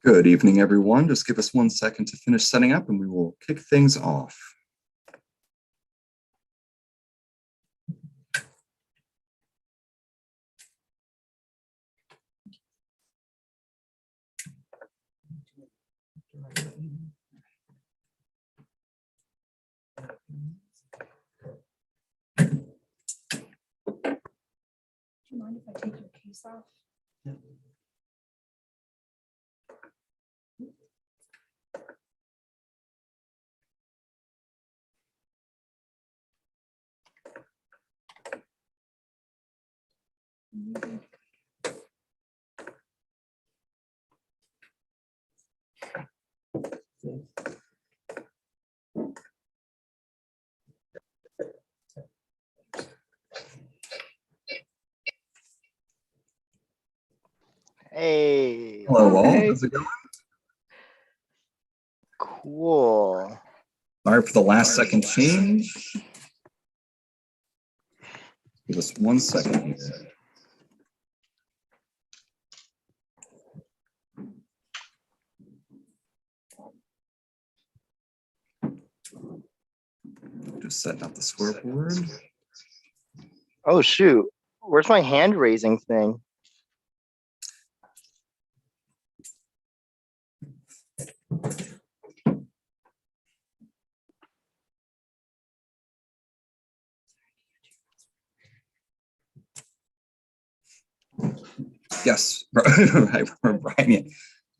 Good evening, everyone. Just give us 1 second to finish setting up and we will kick things off. Do you mind if I take your case off? Yeah. Hey. Hello, all. Hey. How's it going? Cool. Sorry for the last second change. Give us 1 second here. Just setting up the scoreboard. Oh shoot. Where's my hand raising thing? Yes, right, Brian. Yeah.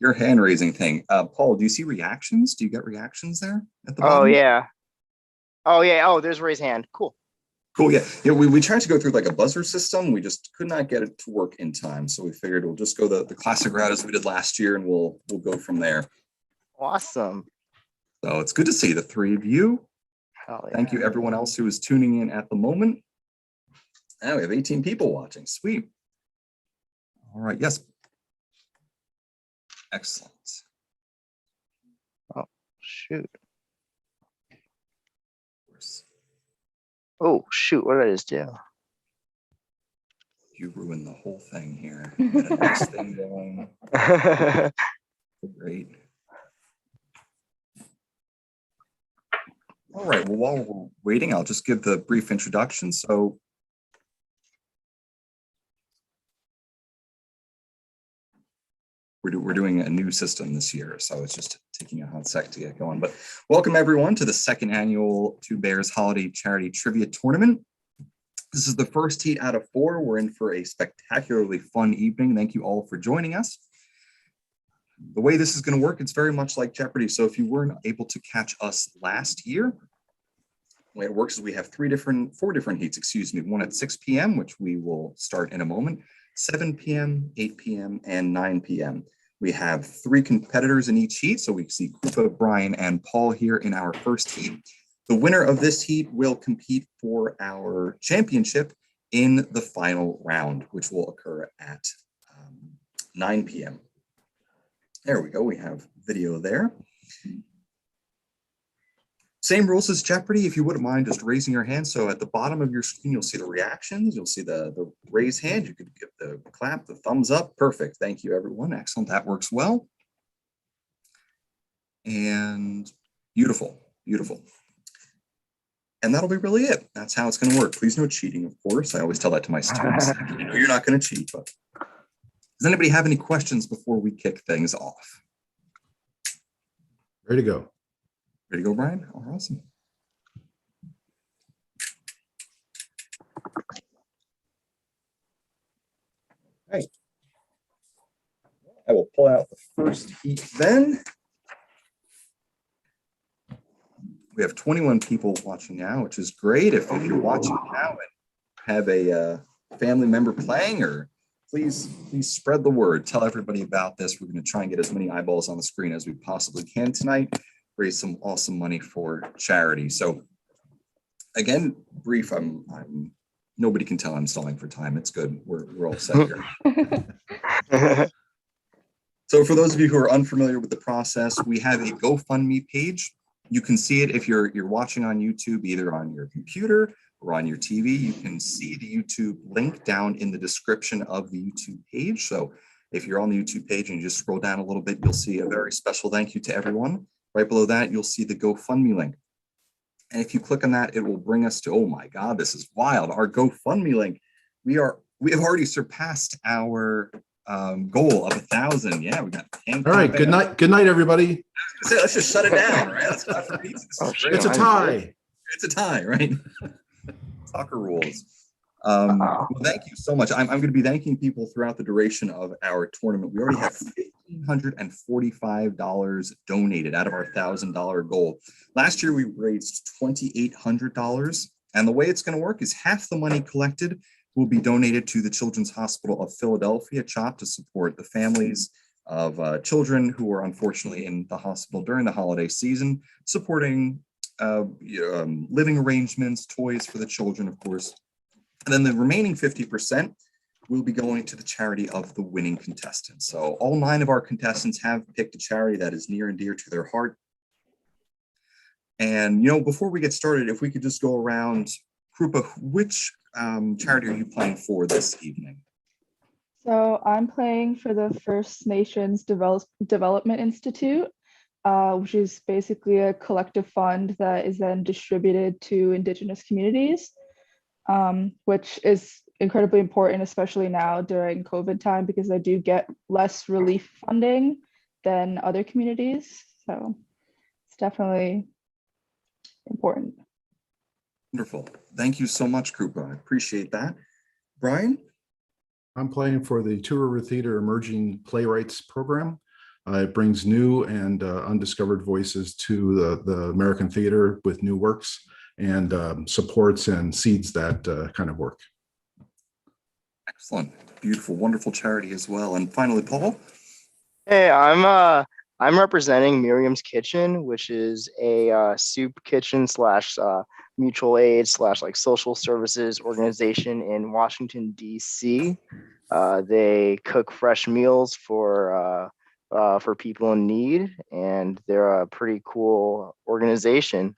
Your hand raising thing. Paul, do you see reactions? Do you get reactions there at the bottom? Oh yeah. Oh yeah. Oh, there's raise hand. Cool. Cool. Yeah. Yeah. We tried to go through like a buzzer system. We just could not get it to work in time. So we figured we'll just go the classic route as we did last year, and we'll go from there. Awesome. So it's good to see the three of you. Hell yeah. Thank you, everyone else who is tuning in at the moment. Now we have 18 people watching. Sweet. All right. Yes. Excellent. Oh shoot. Of course. Oh shoot. What did I just do? You ruined the whole thing here. You had a nice thing going. Great. All right. Well, while we're waiting, I'll just give the brief introduction. So we're doing a new system this year, so it's just taking a hot sec to get going. But welcome everyone to the second annual Two Bears Holiday Charity Trivia Tournament. This is the first heat out of 4. We're in for a spectacularly fun evening. Thank you all for joining us. The way this is going to work, it's very much like Jeopardy. So if you weren't able to catch us last year, the way it works is we have 4 different heats, excuse me, one at 6 p.m., which we will start in a moment, 7 p.m., 8 p.m., and 9 p.m. We have 3 competitors in each heat. So we see Krupa, Brian, and Paul here in our first heat. The winner of this heat will compete for our championship in the final round, which will occur at 9 p.m. There we go. We have video there. Same rules as Jeopardy. If you wouldn't mind just raising your hand. So at the bottom of your screen, you'll see the reactions. You'll see the raise hand. You could give the clap, the thumbs up. Perfect. Thank you, everyone. Excellent. That works well. And beautiful, beautiful. And that'll be really it. That's how it's going to work. Please no cheating, of course. I always tell that to my students. You know, you're not going to cheat. But does anybody have any questions before we kick things off? Ready to go. Ready to go, Brian? Oh, awesome. Right. I will pull out the first heat then. We have 21 people watching now, which is great. If you're watching now and have a family member playing, or please spread the word. Tell everybody about this. We're going to try and get as many eyeballs on the screen as we possibly can tonight. Raise some awesome money for charity. So again, brief. Nobody can tell I'm stalling for time. It's good. We're all set here. So for those of you who are unfamiliar with the process, we have a GoFundMe page. You can see it if you're watching on YouTube, either on your computer or on your TV. You can see the YouTube link down in the description of the YouTube page. So If you're on the YouTube page and you just scroll down a little bit, you'll see a very special thank you to everyone. Right below that, you'll see the GoFundMe link. And if you click on that, it will bring us to, oh my God, this is wild, our GoFundMe link. We have already surpassed our goal of 1,000. Yeah, we got. All right, good night. Good night, everybody. Let's just shut it down, right? Let's go for pizza. It's a tie. It's a tie, right? Soccer rules. Well, thank you so much. I'm going to be thanking people throughout the duration of our tournament. We already have $1,545 donated out of our $1,000 goal. Last year, we raised $2,800. And the way it's going to work is half the money collected will be donated to the Children's Hospital of Philadelphia, CHOP, to support the families of children who were unfortunately in the hospital during the holiday season, supporting living arrangements, toys for the children, of course. And then the remaining 50% will be going to the charity of the winning contestants. So all 9 of our contestants have picked a charity that is near and dear to their heart. And, before we get started, if we could just go around, Krupa, which charity are you playing for this evening? So I'm playing for the First Nations Development Institute, which is basically a collective fund that is then distributed to Indigenous communities, which is incredibly important, especially now during COVID time, because they do get less relief funding than other communities. So it's definitely important. Wonderful. Thank you so much, Krupa. I appreciate that. Brian? I'm playing for the Tour Theater Emerging Playwrights Program. It brings new and undiscovered voices to the American theater with new works and supports and seeds that kind of work. Excellent. Beautiful, wonderful charity as well. And finally, Paul? Hey, I'm representing Miriam's Kitchen, which is a soup kitchen slash mutual aid slash like social services organization in Washington, D.C. They cook fresh meals for people in need, and they're a pretty cool organization.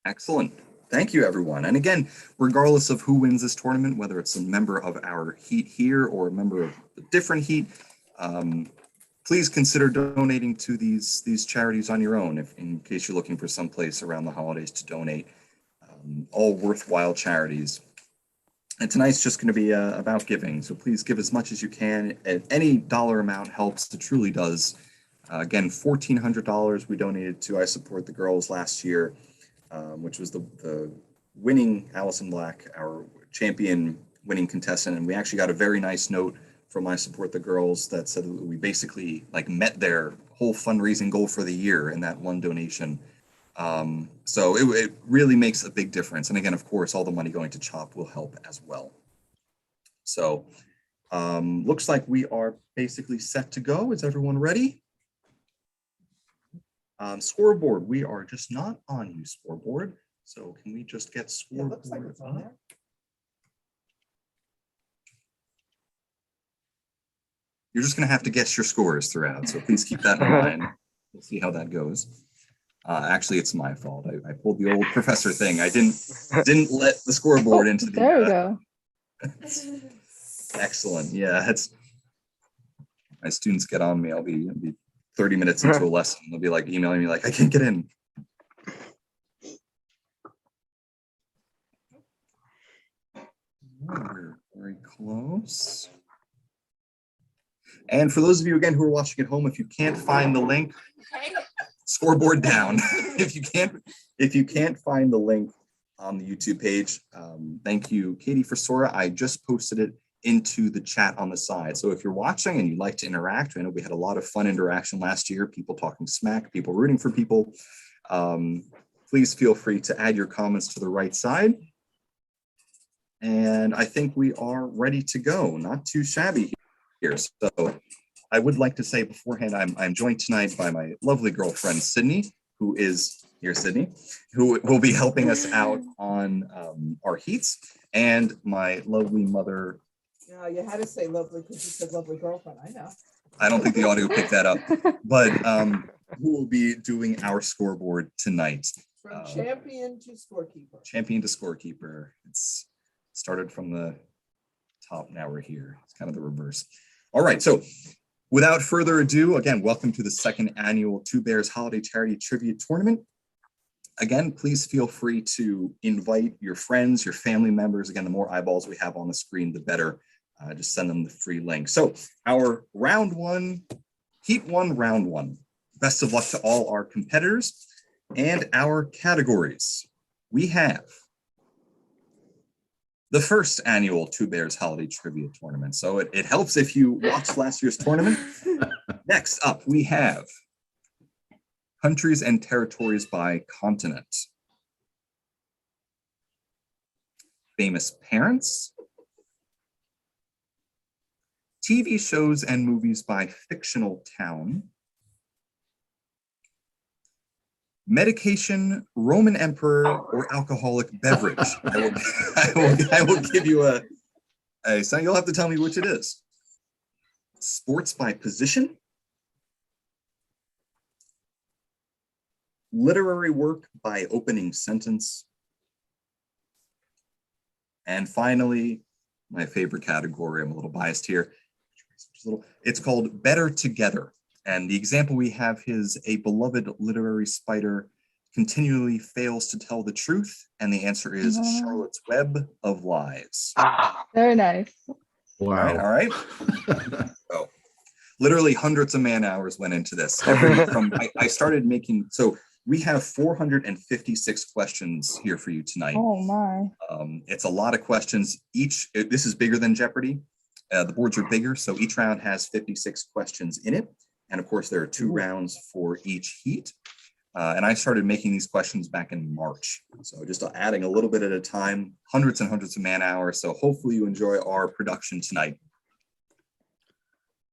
Excellent. Thank you, everyone. And again, regardless of who wins this tournament, whether it's a member of our heat here or a member of a different heat, please consider donating to these charities on your own, in case you're looking for some place around the holidays to donate. All worthwhile charities. And tonight's just going to be about giving, so please give as much as you can. Any dollar amount helps. It truly does. Again, $1,400 we donated to I Support the Girls last year, which was the winning Allison Black, our champion winning contestant, and we actually got a very nice note from I Support the Girls that said that we basically met their whole fundraising goal for the year in that one donation. So it really makes a big difference. And again, of course, all the money going to CHOP will help as well. So looks like we are basically set to go. Is everyone ready? Scoreboard, we are just not on you, scoreboard. So can we just get scoreboard? Looks like it's on there. You're just going to have to guess your scores throughout, so please keep that in mind. We'll see how that goes. Actually, it's my fault. I pulled the old professor thing. I didn't let the scoreboard into the. There we go. Excellent. Yeah, my students get on me. I'll be 30 minutes into a lesson. They'll be emailing me I can't get in. We're very close. And for those of you, again, who are watching at home, if you can't find the link, scoreboard down. If you can't find the link on the YouTube page, thank you, Katie for Sora. I just posted it into the chat on the side. So if you're watching and you'd like to interact, I know we had a lot of fun interaction last year, people talking smack, people rooting for people. Please feel free to add your comments to the right side. And I think we are ready to go. Not too shabby here. So I would like to say beforehand, I'm joined tonight by my lovely girlfriend, Sydney, who is here, Sydney, who will be helping us out on our heats, and my lovely mother. No, you had to say lovely because you said lovely girlfriend. I know. I don't think the audio picked that up, but who will be doing our scoreboard tonight. From champion to scorekeeper. Champion to scorekeeper. It's started from the top. Now we're here. It's kind of the reverse. All right. So without further ado, again, welcome to the second annual Two Bears Holiday Charity Trivia Tournament. Again, please feel free to invite your friends, your family members. Again, the more eyeballs we have on the screen, the better. Just send them the free link. So our round one, heat one, round one. Best of luck to all our competitors and our categories. We have the first annual Two Bears Holiday Trivia Tournament. So it helps if you watched last year's tournament. Next up, we have countries and territories by continent. Famous parents. TV shows and movies by fictional town. Medication, Roman emperor, or alcoholic beverage. I will give you a so you'll have to tell me which it is. Sports by position. Literary work by opening sentence. And finally, my favorite category, I'm a little biased here. It's called Better Together. And the example we have is a beloved literary spider continually fails to tell the truth. And the answer is Charlotte's Web of Lies. Very nice. Wow. All right. So literally hundreds of man hours went into this. I started making, so we have 456 questions here for you tonight. Oh my. It's a lot of questions. This is bigger than Jeopardy. The boards are bigger, so each round has 56 questions in it. And of course, there are 2 rounds for each heat. And I started making these questions back in March. So just adding a little bit at a time, hundreds and hundreds of man hours. So hopefully you enjoy our production tonight.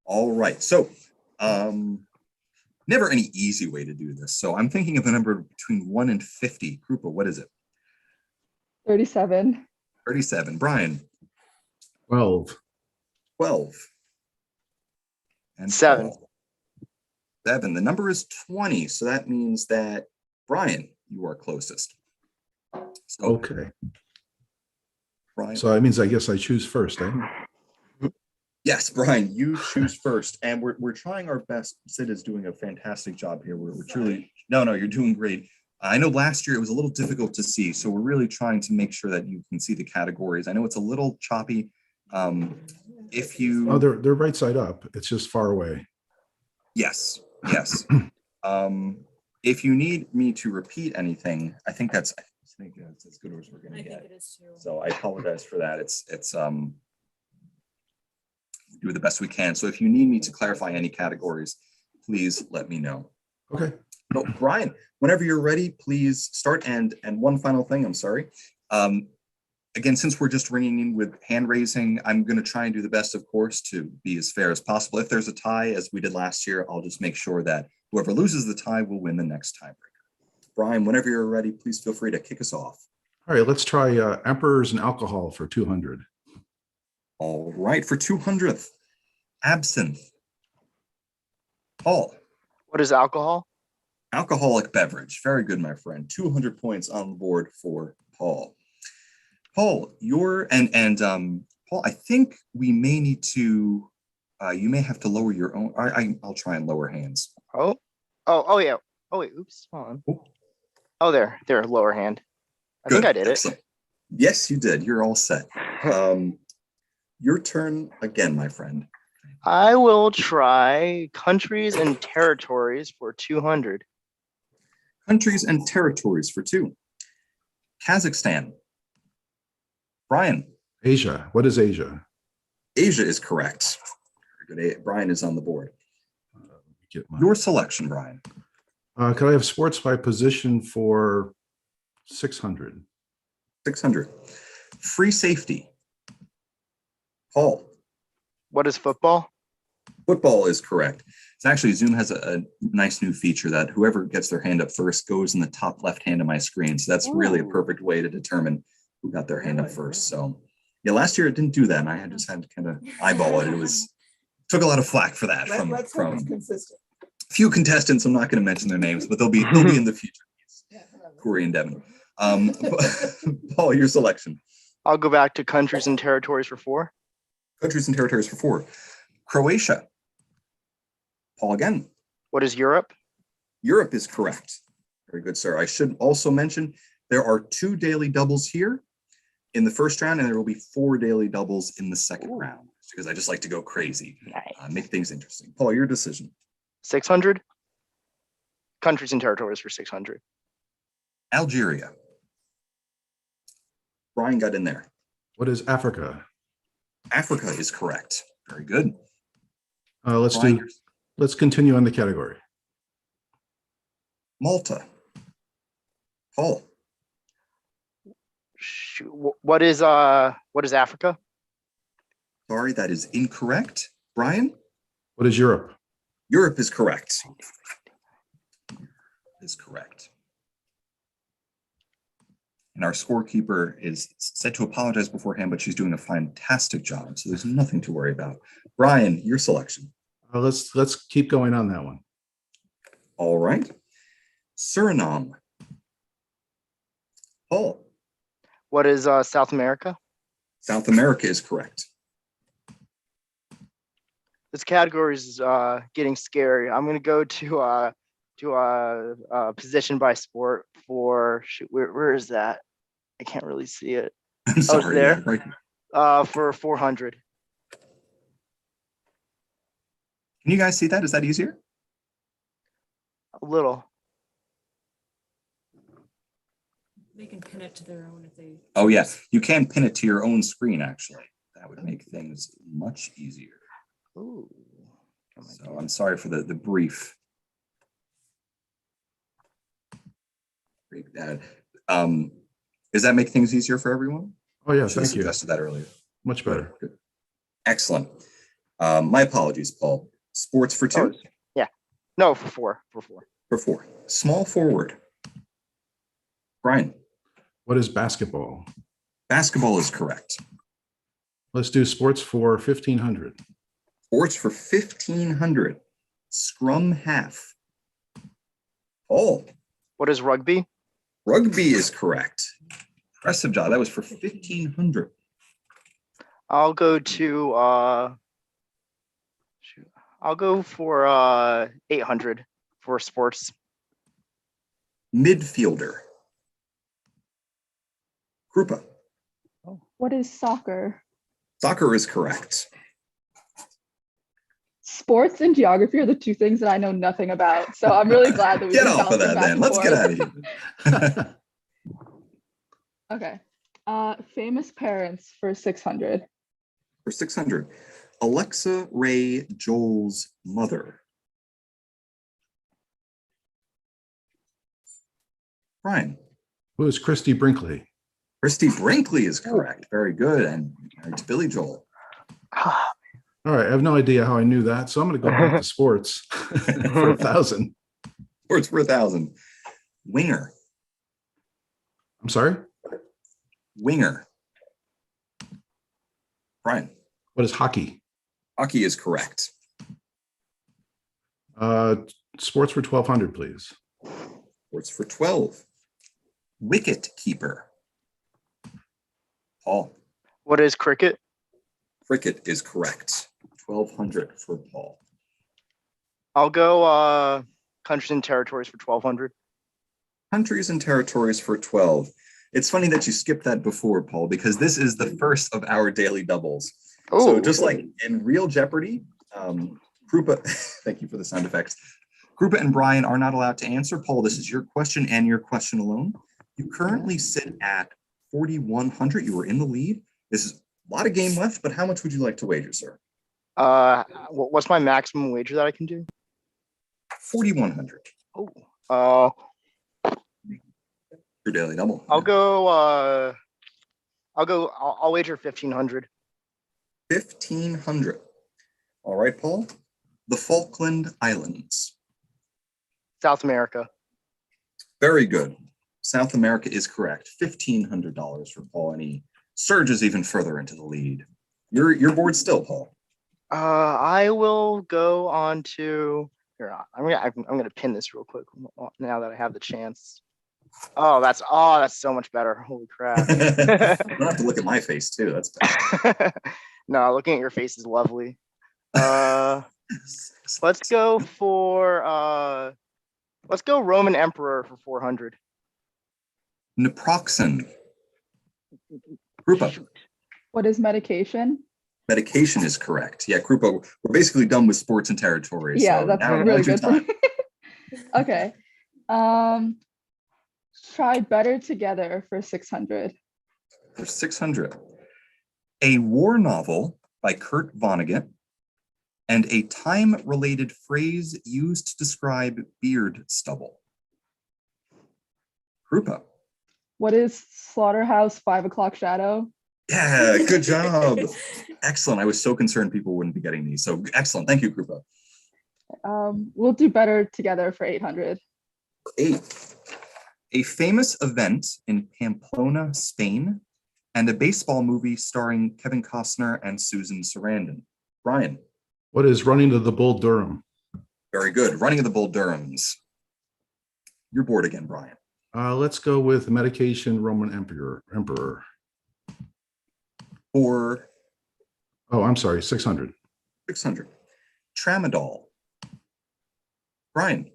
All right, so never any easy way to do this. So I'm thinking of a number between 1 and 50. Krupa, what is it? 37. 37. Brian? 12. 12. And 7. Paul? 7. The number is 20. So that means that, Brian, you are closest. So, Okay. Brian. So that means I guess I choose first, eh? Yes, Brian, you choose first. And we're trying our best. Sid is doing a fantastic job here. We're truly, no, you're doing great. I know last year it was a little difficult to see. So we're really trying to make sure that you can see the categories. I know it's a little choppy. If you. Oh, they're right side up. It's just far away. Yes. If you need me to repeat anything, I think it's as good as we're going to get. Think it is too. So I apologize for that. It's do the best we can. So if you need me to clarify any categories, please let me know. Okay. So Brian, whenever you're ready, please start. And one final thing, I'm sorry. Again, since we're just ringing in with hand raising, I'm going to try and do the best, of course, to be as fair as possible. If there's a tie, as we did last year, I'll just make sure that whoever loses the tie will win the next tiebreaker. Brian, whenever you're ready, please feel free to kick us off. All right, let's try emperors and alcohol for 200. All right, for 200th, absinthe. Paul. What is alcohol? Alcoholic beverage. Very good, my friend. 200 points on the board for Paul. Paul, Paul, I think we may need to, you may have to lower your own, I'll try and lower hands. Oh yeah. Oh wait, oops, hold on. Oh. Oh, there, lower hand. I think I did Excellent. Yes, you did. You're all set. Your turn again, my friend. I will try countries and territories for 200. Countries and territories for 2. Kazakhstan. Brian. Asia. What is Asia? Asia is correct. Very good. Brian is on the board. Get my, Your selection, Brian. could I have sports by position for 600? 600. Free safety. Paul. What is football? Football is correct. It's actually, Zoom has a nice new feature that whoever gets their hand up first goes in the top left hand of my screen. So that's really a perfect way to determine who got their hand up first. So yeah, last year it didn't do that. And I just had to kind of eyeball it. Took a lot of flack for that from consistent. few contestants. I'm not going to mention their names, but they'll be in the future. Corey and Devin. Paul, your selection. I'll go back to countries and territories for 4. Countries and territories for 4. Croatia. Paul again. What is Europe? Europe is correct. Very good, sir. I should also mention there are 2 daily doubles here in the first round, and there will be 4 daily doubles in the second round, because I just like to go crazy, make things interesting. Paul, your decision. 600? Countries and territories for 600. Algeria. Brian got in there. What is Africa? Africa is correct. Very good. Let's continue on the category. Malta. Paul. What is Africa? Sorry, that is incorrect. Brian? What is Europe? Europe is correct. Is correct. And our scorekeeper is said to apologize beforehand, but she's doing a fantastic job. So there's nothing to worry about. Brian, your selection. Let's keep going on that one. All right. Suriname. Paul. What is South America? South America is correct. This category is getting scary. I'm going to go to position by sport for, where is that? I can't really see it. I'm sorry. There. Yeah, right. For 400. Can you guys see that? Is that easier? A little. They can pin it to their own if they. Oh, yeah. You can pin it to your own screen, actually. That would make things much easier. Ooh. So I'm sorry for the brief. Does that make things easier for everyone? Oh, yeah, Should have thank you. suggested that earlier. Much better. Good. Excellent. My apologies, Paul. Sports for 2? Oh, yeah. No, for 4. For 4. Small forward. Brian. What is basketball? Basketball is correct. Let's do sports for 1500. Sports for 1500. Scrum half. Paul. What is rugby? Rugby is correct. Impressive job. That was for 1500. I'll go for 800 for sports. Midfielder. Krupa. What is soccer? Soccer is correct. Sports and geography are the 2 things that I know nothing about. So I'm really glad that we Get can off of bounce that back then. and Let's get forth. out of here. Okay. Famous parents for 600. For 600. Alexa Ray Joel's mother. Brian. Who is Christy Brinkley? Christy Brinkley is correct. Very good. And married to Billy Joel. All right, I have no idea how I knew that, so I'm going to go back to sports for 1,000. Sports for 1,000. Winger. I'm sorry? Winger. Brian. What is hockey? Hockey is correct. Sports for 1,200, please. Sports for 12. Wicket keeper. Paul. What is cricket? Cricket is correct. 1,200 for Paul. I'll go countries and territories for 1,200. Countries and territories for 12. It's funny that you skipped that before, Paul, because this is the first of our daily doubles. So just like in real Jeopardy, Krupa, thank you for the sound effects. Krupa and Brian are not allowed to answer. Paul, this is your question and your question alone. You currently sit at 4,100. You were in the lead. This is a lot of game left, but how much would you like to wager, sir? What's my maximum wager that I can do? 4,100. Oh, Your daily double. I'll wager 1,500. 1,500. All right, Paul. The Falkland Islands. South America. Very good. South America is correct. $1,500 for Paul, and he surges even further into the lead. Your board still, Paul. I will go on to here. I'm gonna pin this real quick now that I have the chance. Oh, that's so much better. Holy crap. You don't have to look at my face too. That's bad. No, looking at your face is lovely. Let's go Roman Emperor for 400. Naproxen. Krupa. What is medication? Medication is correct. Yeah, Krupa, we're basically done with sports and territory. Yeah, so that's now really now's your good. time. Okay. Try Better Together for 600. For 600. A war novel by Kurt Vonnegut and a time-related phrase used to describe beard stubble. Krupa. What is Slaughterhouse 5 O'Clock Shadow? Yeah, good job. Excellent. I was so concerned people wouldn't be getting these. So excellent. Thank you, Krupa. We'll do Better Together for 800. 8. A famous event in Pamplona, Spain, and a baseball movie starring Kevin Costner and Susan Sarandon. Brian. What is Running to the Bull Durham? Very good. Running of the Bull Durhams. You're bored again, Brian. Let's go with Medication Roman Emperor. For Oh, I'm sorry, 600. 600. Tramadol. Brian.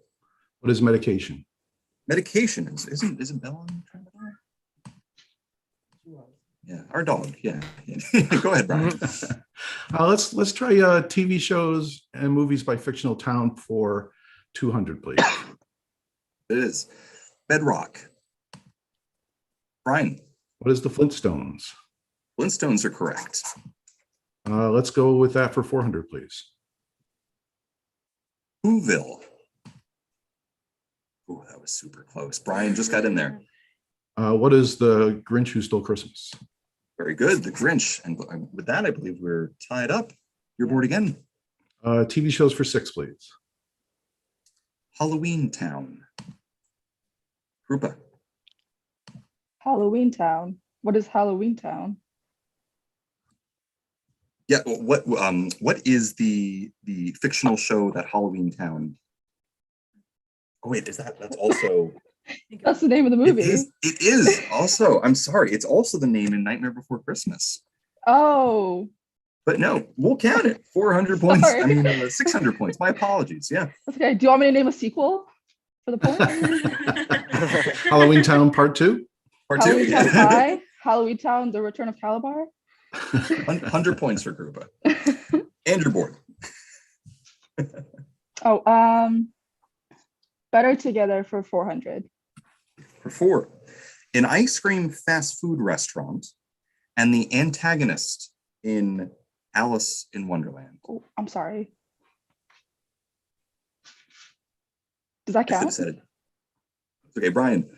What is Medication? Medication. Isn't Bella on Tramadol? Yeah, our dog. Yeah. Go ahead, Brian. Let's try TV shows and movies by fictional town for 200, please. It is. Bedrock. Brian. What is the Flintstones? Flintstones are correct. Let's go with that for 400, please. Whoville. Oh, that was super close. Brian just got in there. What is the Grinch Who Stole Christmas? Very good. The Grinch. And with that, I believe we're tied up. You're bored again. TV shows for 6, please. Halloween Town. Krupa. Halloween Town. What is Halloween Town? Yeah. What is the fictional show that Halloween Town? Oh wait, that's also. That's the name of the movie. It is also. I'm sorry. It's also the name in Nightmare Before Christmas. Oh. But no, we'll count it. 400 points. Sorry. I mean, 600 points. My apologies. Yeah. That's okay. Do you want me to name a sequel for the point? Halloween Town Part 2? Part 2. Halloween Town Yeah. High, Halloween Town, The Return of Calabar. 100 points for Krupa. And you're bored. Better Together for 400. For 4. An ice cream fast food restaurant and the antagonist in Alice in Wonderland. Oh, I'm sorry. Does that count? Said it. Okay, Brian.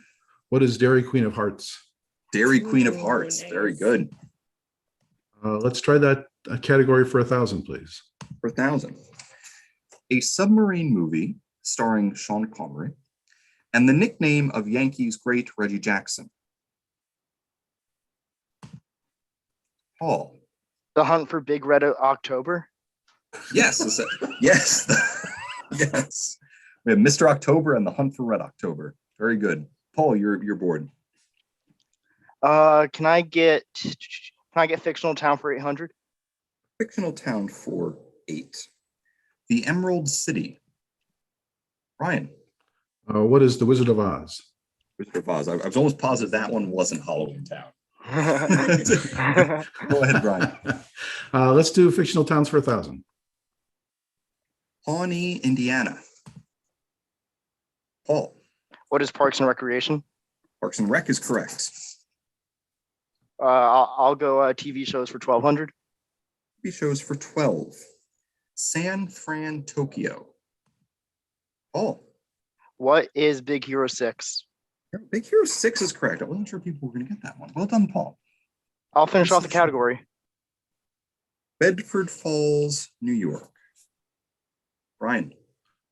What is Dairy Queen of Hearts? Dairy Queen of Ooh, Hearts. nice. Very good. Let's try that category for 1,000, please. For 1,000. A submarine movie starring Sean Connery and the nickname of Yankees great Reggie Jackson. Paul. The Hunt for Big Red October. Yes. Yes. Yes. We have Mr. October and the Hunt for Red October. Very good. Paul, you're bored. Can I get fictional town for 800? Fictional town for 8. The Emerald City. Ryan. What is The Wizard of Oz? Wizard of Oz. I was almost positive that one wasn't Halloween Town. Go ahead, Brian. Let's do fictional towns for 1,000. Pawnee, Indiana. Paul. What is Parks and Recreation? Parks and Rec is correct. I'll go TV shows for 1,200. TV shows for 12. San Fran, Tokyo. Paul. What is Big Hero 6? Big Hero 6 is correct. I wasn't sure people were going to get that one. Well done, Paul. I'll finish off the category. Bedford Falls, New York. Brian.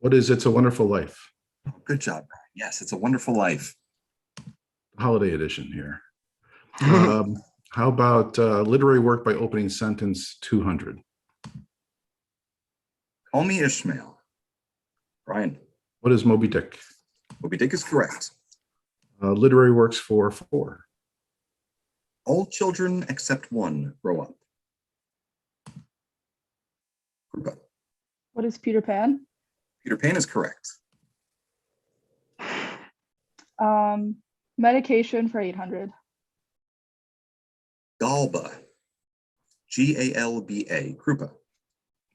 What is It's a Wonderful Life? Oh, good job, Brian. Yes, It's a Wonderful Life. Holiday edition here. How about literary work by opening sentence 200? Call Me Ishmael. Brian. What is Moby Dick? Moby Dick is correct. Literary works for 4. All children except one grow up. Krupa. What is Peter Pan? Peter Pan is correct. Medication for 800. Galba. Galba. Krupa.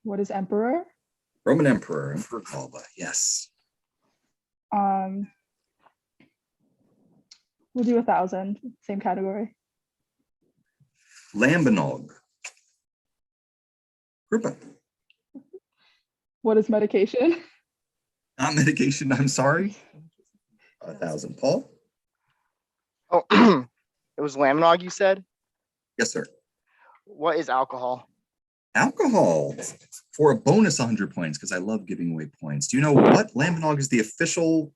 What is Emperor? Roman Emperor. Emperor Galba. Yes. We'll do 1,000. Same category. Lambanog. Krupa. What is medication? Not medication. I'm sorry. 1,000. Paul. Oh, it was Laminog, you said? Yes, sir. What is alcohol? Alcohol for a bonus 100 points because I love giving away points. Do you know what Lambanog is the official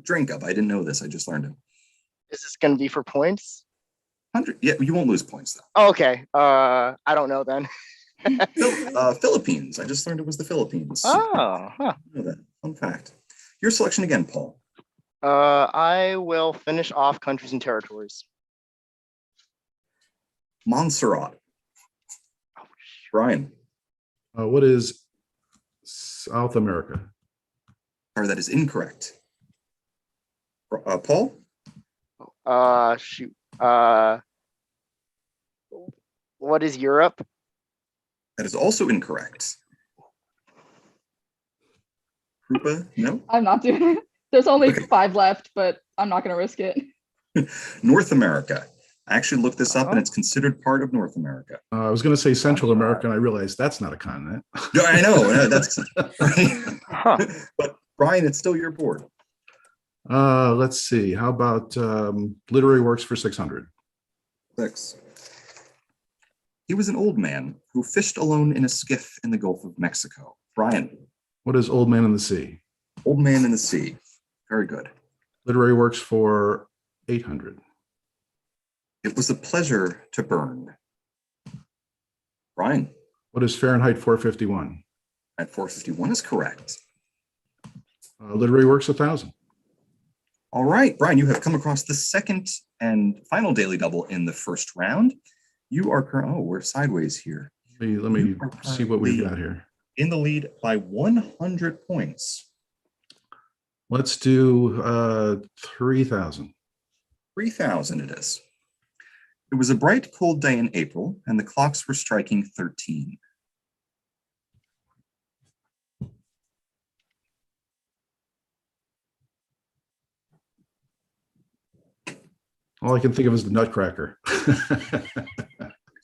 drink of? I didn't know this. I just learned it. Is this going to be for points? 100. Yeah, you won't lose points though. Oh, okay. I don't know then. Philippines. I just learned it was the Philippines. Oh, huh. I know that. Fun fact. Your selection again, Paul. I will finish off countries and territories. Montserrat. Brian. What is South America? Or that is incorrect. Paul. Shoot. What is Europe? That is also incorrect. Krupa, no. I'm not doing it. There's only Okay. 5 left, but I'm not going to risk it. North America. I actually looked this up and it's considered part of North America. I was going to say Central America, and I realized that's not a continent. No, I know. That's Huh. But Brian, it's still your board. Let's see. How about literary works for 600? 6. He was an old man who fished alone in a skiff in the Gulf of Mexico. Brian. What is Old Man in the Sea? Old Man in the Sea. Very good. Literary works for 800. It was a pleasure to burn. Brian. What is Fahrenheit 451? At 451 is correct. Literary works 1,000. All right, Brian, you have come across the second and final daily double in the first round. You are currently, we're sideways here. Let me see what we've got here. In the lead by 100 points. Let's do 3,000. 3,000 it is. It was a bright, cold day in April, and the clocks were striking 13. All I can think of is the Nutcracker.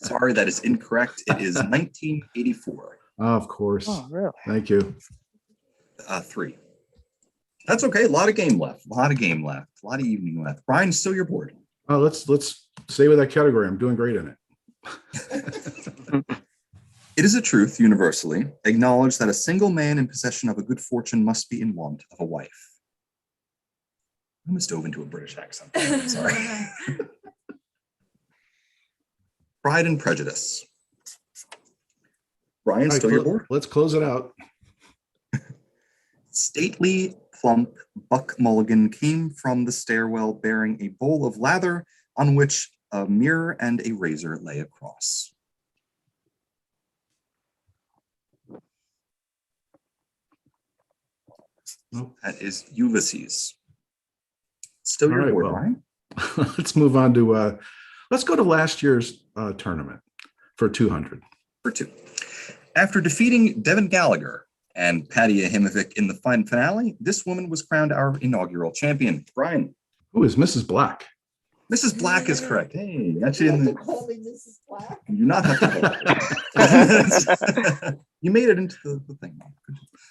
Sorry, that is incorrect. It is 1984. Of course. Oh, really? Thank you. 3. That's okay. A lot of game left. A lot of game left. A lot of evening left. Brian, still your board. Let's stay with that category. I'm doing great in it. It is a truth universally acknowledged that a single man in possession of a good fortune must be in want of a wife. I almost dove into a British accent. I'm sorry. Pride and Prejudice. Brian, All right, still your board? let's close it out. Stately, plump Buck Mulligan came from the stairwell bearing a bowl of lather on which a mirror and a razor lay across. Nope. That is Ulysses. Still All your right, board, well. Brian? Let's move on to, let's go to last year's tournament for 200. For 2. After defeating Devin Gallagher and Patty Ahimovic in the finale, this woman was crowned our inaugural champion. Brian. Who is Mrs. Black? Mrs. Black is correct. Hey, that's You in have to the. call me Mrs. Black. You do not have to hold it. You made it into the thing.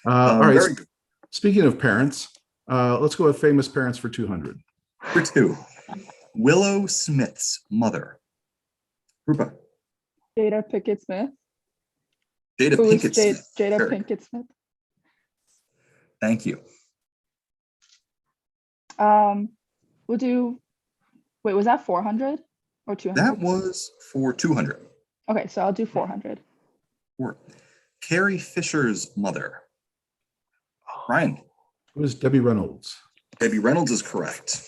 All right. Very good. Speaking of parents, let's go with famous parents for 200. For 2. Willow Smith's mother. Rupa. Jada Pinkett Smith. Jada Who is Pinkett Smith. Jada Very Pinkett Smith? Thank you. We'll do. Wait, was that 400 or 200? That was for 200. Okay, so I'll do 400. 4. Carrie Fisher's mother. Brian. Who is Debbie Reynolds? Debbie Reynolds is correct.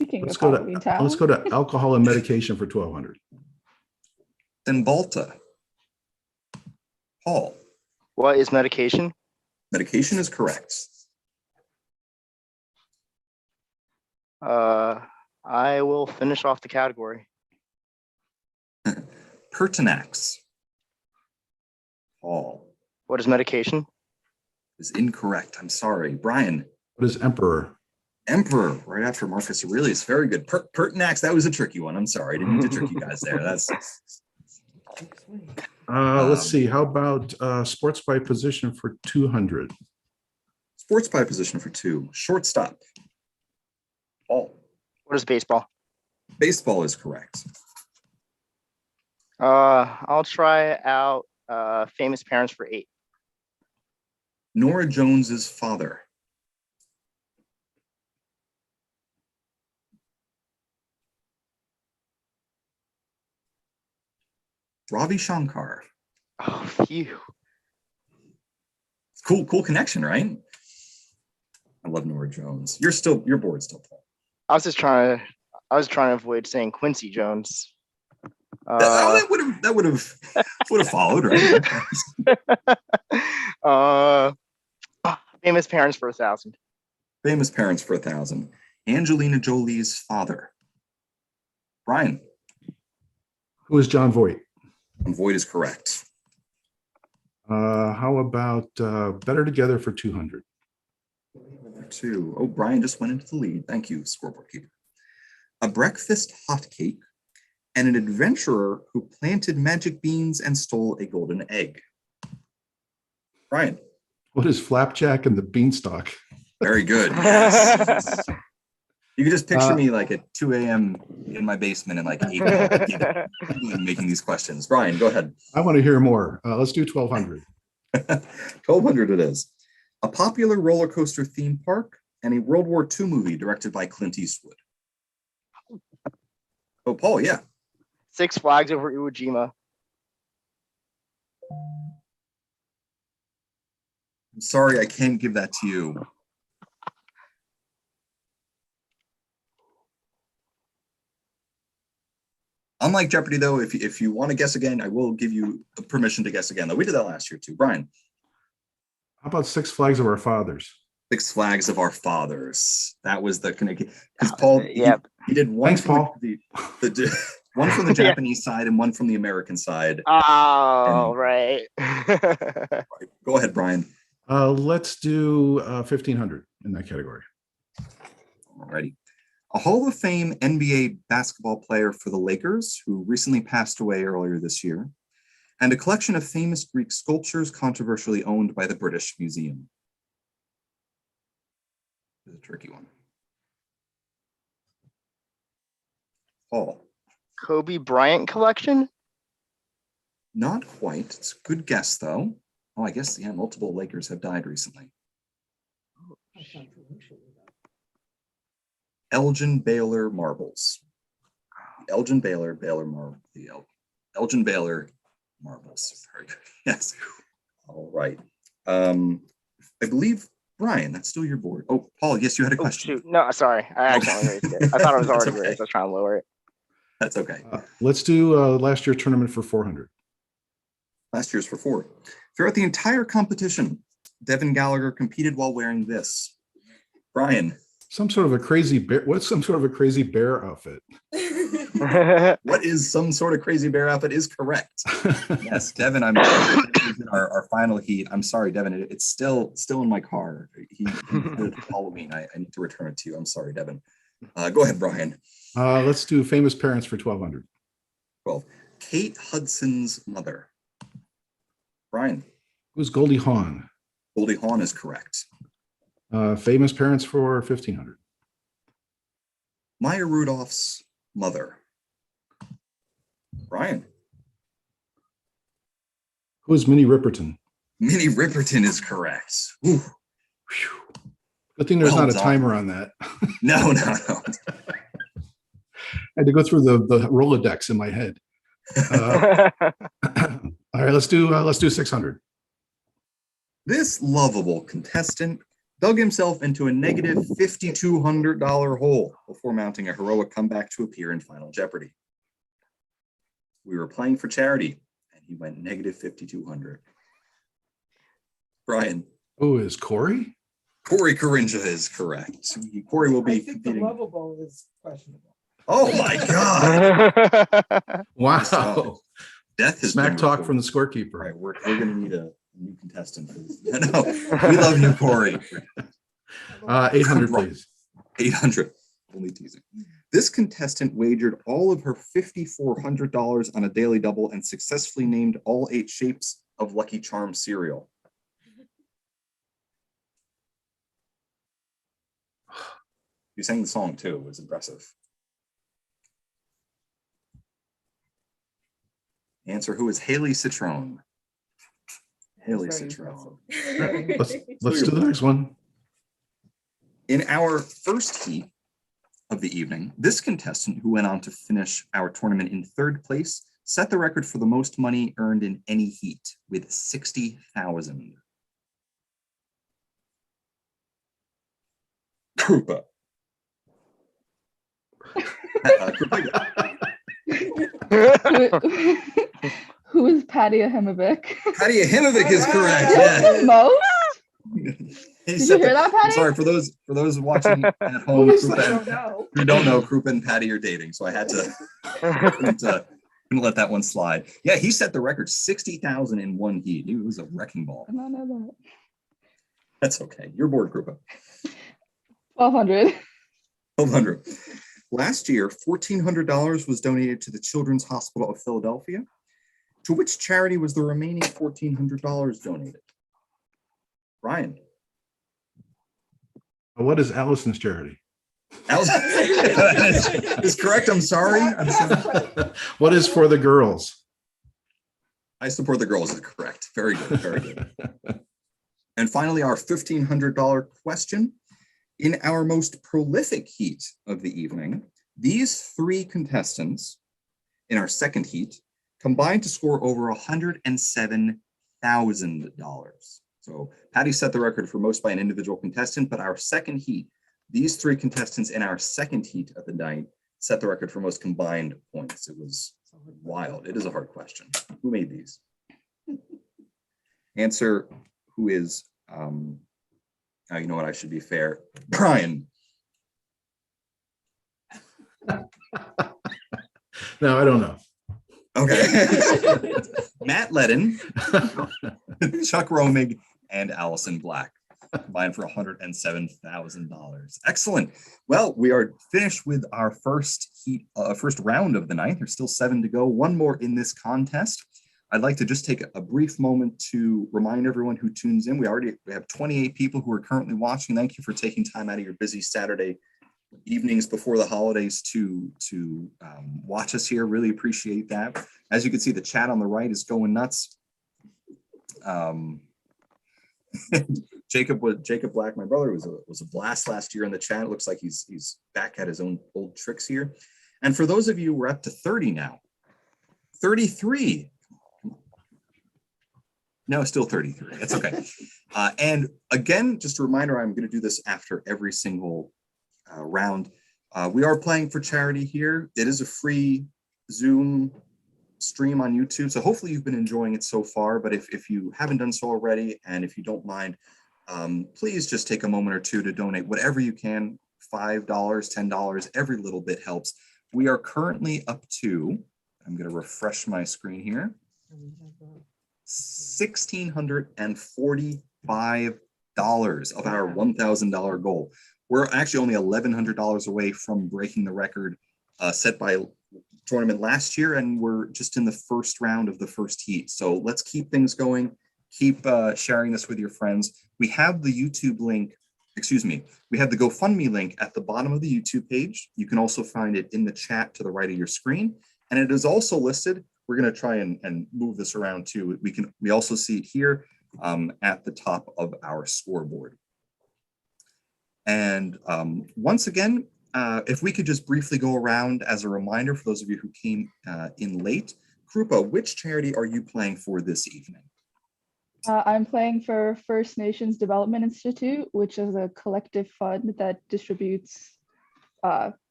Speaking Let's of go Halloween Town. let's go to alcohol and medication for 1,200. Then Balta. Paul, What is medication? medication is correct. I will finish off the category. Pertinax. Paul What is medication? is incorrect. I'm sorry. Brian, What is emperor? Emperor, right after Marcus Aurelius. Very good. Pertinax, that was a tricky one. I'm sorry. I didn't mean to trick you guys there. That's Let's see. How about sports by position for 200? sports by position for 2. Shortstop. Paul, What is baseball? baseball is correct. I'll try out famous parents for 8. Nora Jones's father. Ravi Shankar. Oh, phew. Cool connection, right? I love Nora Jones. Your board's still Paul. I was trying to avoid saying Quincy Jones. That would have followed, right? Famous parents for 1,000. Famous parents for 1,000. Angelina Jolie's father. Brian. Who is John Voight? Void is correct. How about Better Together for 200? 2. Oh, Brian just went into the lead. Thank you, scoreboard keeper. A breakfast hotcake and an adventurer who planted magic beans and stole a golden egg. Brian. What is Flapjack and the Beanstalk? Very good. Yes. You can just picture me like at 2 a.m. in my basement and like 8 making these questions. Brian, go ahead. I want to hear more. Let's do 1,200. 1,200 it is. A popular roller coaster theme park and a World War II movie directed by Clint Eastwood. Oh, Paul, yeah. Six Flags Over Iwo Jima. I'm sorry, I can't give that to you. Unlike Jeopardy, though, if you want to guess again, I will give you permission to guess again. Though we did that last year too. Brian. How about Six Flags of Our Fathers? Six Flags of Our Fathers. That was the connection. Because Paul, Yep. he did one Thanks, from Paul. one from the Japanese side and one from the American side. Oh, right. Go ahead, Brian. Let's do 1,500 in that category. Alrighty. A Hall of Fame NBA basketball player for the Lakers, who recently passed away earlier this year, and a collection of famous Greek sculptures controversially owned by the British Museum. This is a tricky one. Paul. Kobe Bryant collection? Not quite. It's a good guess, though. Oh, I guess, yeah, multiple Lakers have died recently. Elgin Baylor marbles. Elgin Baylor marble. Elgin Baylor marbles. Very good. Yes. All right. I believe, Brian, that's still your board. Oh, Paul, yes, you had a Oh, question. shoot. No, sorry. I accidentally raised it. I thought it was That's already okay. raised. I was trying to lower it. That's okay. Let's do last year's tournament for 400. Last year's for 4. Throughout the entire competition, Devin Gallagher competed while wearing this. Brian. Some sort of a crazy bear. What's some sort of a crazy bear outfit? What is some sort of crazy bear outfit is correct. Yes, Devin, I'm in our final heat. I'm sorry, Devin, it's still in my car. He did Halloween. I need to return it to you. I'm sorry, Devin. Go ahead, Brian. Let's do famous parents for 1,200. 12. Kate Hudson's mother. Brian. Who's Goldie Hawn? Goldie Hawn is correct. Famous parents for 1,500. Maya Rudolph's mother. Brian. Who's Minnie Riperton? Minnie Riperton is correct. Ooh. Whew. Good thing there's Well not a done. timer on that. No. I had to go through the Rolodex in my head. All right, let's do 600. This lovable contestant dug himself into a negative $5,200 hole before mounting a heroic comeback to appear in Final Jeopardy. We were playing for charity, and he went negative $5,200. Brian. Who is Corey? Corey Carinja is correct. Corey will I be think the competing. lovable is questionable. Oh my God. Wow. Death has Smack been talk from reported. the scorekeeper. All right, we're going to need a new contestant for this. No, we love you, Corey. 800, please. 800. Only teasing. This contestant wagered all of her $5,400 on a daily double and successfully named all 8 shapes of Lucky Charm cereal. You sang the song too. It was impressive. Answer: who is Haley Citrone? Haley Very Citrone. Let's do the next one. In our first heat of the evening, this contestant, who went on to finish our tournament in 3rd place, set the record for the most money earned in any heat with $60,000. Krupa. Who is Patty Ahimovic? Patty Ahimovic is correct. That's Yeah. the most? He Did set you hear the- that, Patty? I'm sorry for those watching at home. Who is Krupa that? and- don't know. who don't know, Krupa and Patty are dating, so I had to couldn't let that one slide. Yeah, he set the record 60,000 in one heat. He was a wrecking ball. I don't know that. That's okay. You're bored, Krupa. 1,200. 1,200. Last year, $1,400 was donated to the Children's Hospital of Philadelphia. To which charity was the remaining $1,400 donated? Ryan. What is Allison's charity? That is correct. I'm sorry. What is for the girls? I support the girls is correct. Very good. Very good. And finally, our $1,500 question. In our most prolific heat of the evening, these 3 contestants in our second heat combined to score over $107,000. So Patty set the record for most by an individual contestant, but our second heat, these 3 contestants in our second heat of the night set the record for most combined points. It was wild. It is a hard question. Who made these? Answer: who is, you know what, I should be fair. Brian. No, I don't know. Okay. Matt Ledden, Chuck Romig, and Allison Black combined for $107,000. Excellent. Well, we are finished with our first heat, first round of the night. There's still 7 to go. One more in this contest. I'd like to just take a brief moment to remind everyone who tunes in. We have 28 people who are currently watching. Thank you for taking time out of your busy Saturday evenings before the holidays to watch us here. Really appreciate that. As you can see, the chat on the right is going nuts. Jacob Black, my brother, was a blast last year in the chat. It looks like he's back at his own old tricks here. And for those of you, we're up to 30 now. 33. No, still 33. That's okay. And again, just a reminder, I'm going to do this after every single round. We are playing for charity here. It is a free Zoom stream on YouTube, so hopefully you've been enjoying it so far. But if you haven't done so already, and if you don't mind, please just take a moment or two to donate whatever you can. $5, $10, every little bit helps. We are currently up to, I'm going to refresh my screen here, $1,645 of our $1,000 goal. We're actually only $1,100 away from breaking the record set by tournament last year, and we're just in the first round of the first heat. So let's keep things going. Keep sharing this with your friends. We have the YouTube link, we have the GoFundMe link at the bottom of the YouTube page. You can also find it in the chat to the right of your screen. And it is also listed. We're going to try and move this around too. We also see it here at the top of our scoreboard. And once again, if we could just briefly go around as a reminder for those of you who came in late. Krupa, which charity are you playing for this evening? I'm playing for First Nations Development Institute, which is a collective fund that distributes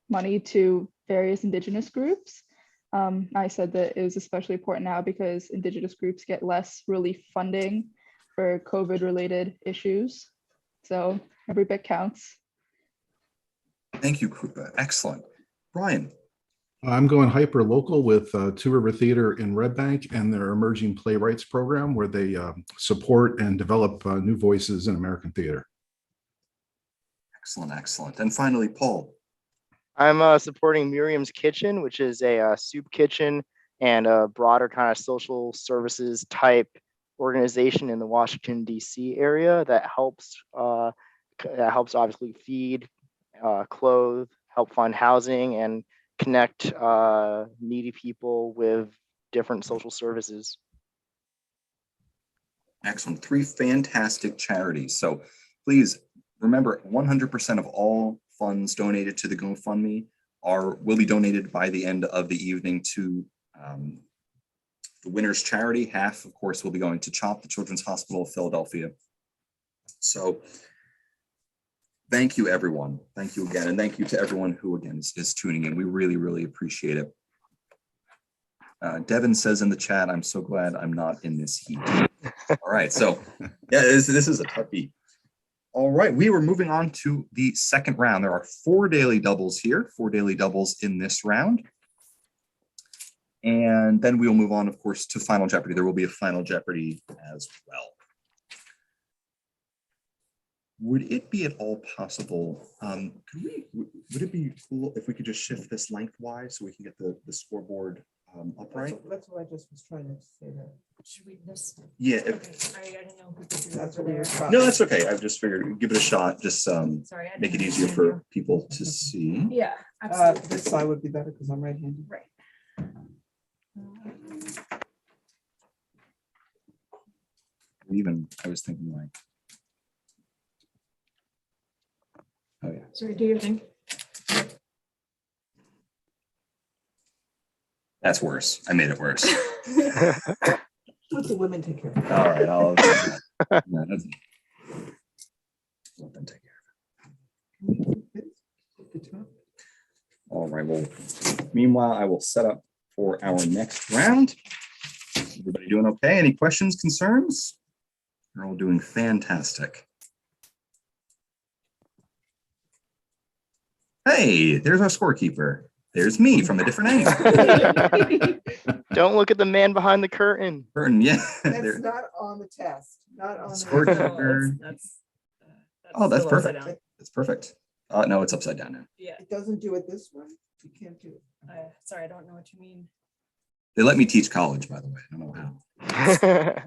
money to various Indigenous groups. I said that it was especially important now because Indigenous groups get less relief funding for COVID-related issues. So every bit counts. Thank you, Krupa. Excellent. Brian. I'm going hyper local with Two River Theater in Red Bank and their emerging playwrights program, where they support and develop new voices in American theater. Excellent, excellent. And finally, Paul. I'm supporting Miriam's Kitchen, which is a soup kitchen and a broader kind of social services type organization in the Washington, D.C. area that helps obviously feed, clothe, help fund housing, and connect needy people with different social services. Excellent. 3 fantastic charities. So please remember, 100% of all funds donated to the GoFundMe will be donated by the end of the evening to the winner's charity. Half, of course, will be going to CHOP, the Children's Hospital of Philadelphia. So thank you, everyone. Thank you again. And thank you to everyone who, again, is tuning in. We really, really appreciate it. Devin says in the chat, I'm so glad I'm not in this heat. All right. So yeah, this is a tough beat. All right. We were moving on to the second round. There are 4 daily doubles here, 4 daily doubles in this round. And then we'll move on, of course, to Final Jeopardy. There will be a Final Jeopardy as well. Would it be at all possible, would it be cool if we could just shift this lengthwise so we can get the scoreboard upright? That's what I just was trying to say that. Should we this? Yeah. Okay, I didn't know if we could do That's that what we were there. trying. No, that's okay. I've just figured give it a shot. Just Sorry. I make it didn't easier understand for people to see. you. Yeah, absolutely. This side would be better because I'm right-handed. Right. Even I was thinking like, oh yeah. Sorry, do your thing. That's worse. I made it worse. Let the women take care of it. All right, I'll no, let them take care Good job. of it. All right. Well, meanwhile, I will set up for our next round. Everybody doing okay? Any questions, concerns? You're all doing fantastic. Hey, there's our scorekeeper. There's me from a different angle. Don't look at the man behind the curtain. Burton, yeah. That's there. not on the test, not on Scorekeeper. the. Oh, that's still upside perfect. down. That's perfect. No, it's upside down now. Yeah, It doesn't do it this way? You can't do it. sorry, I don't know what you mean. They let me teach college, by the way. I don't know how.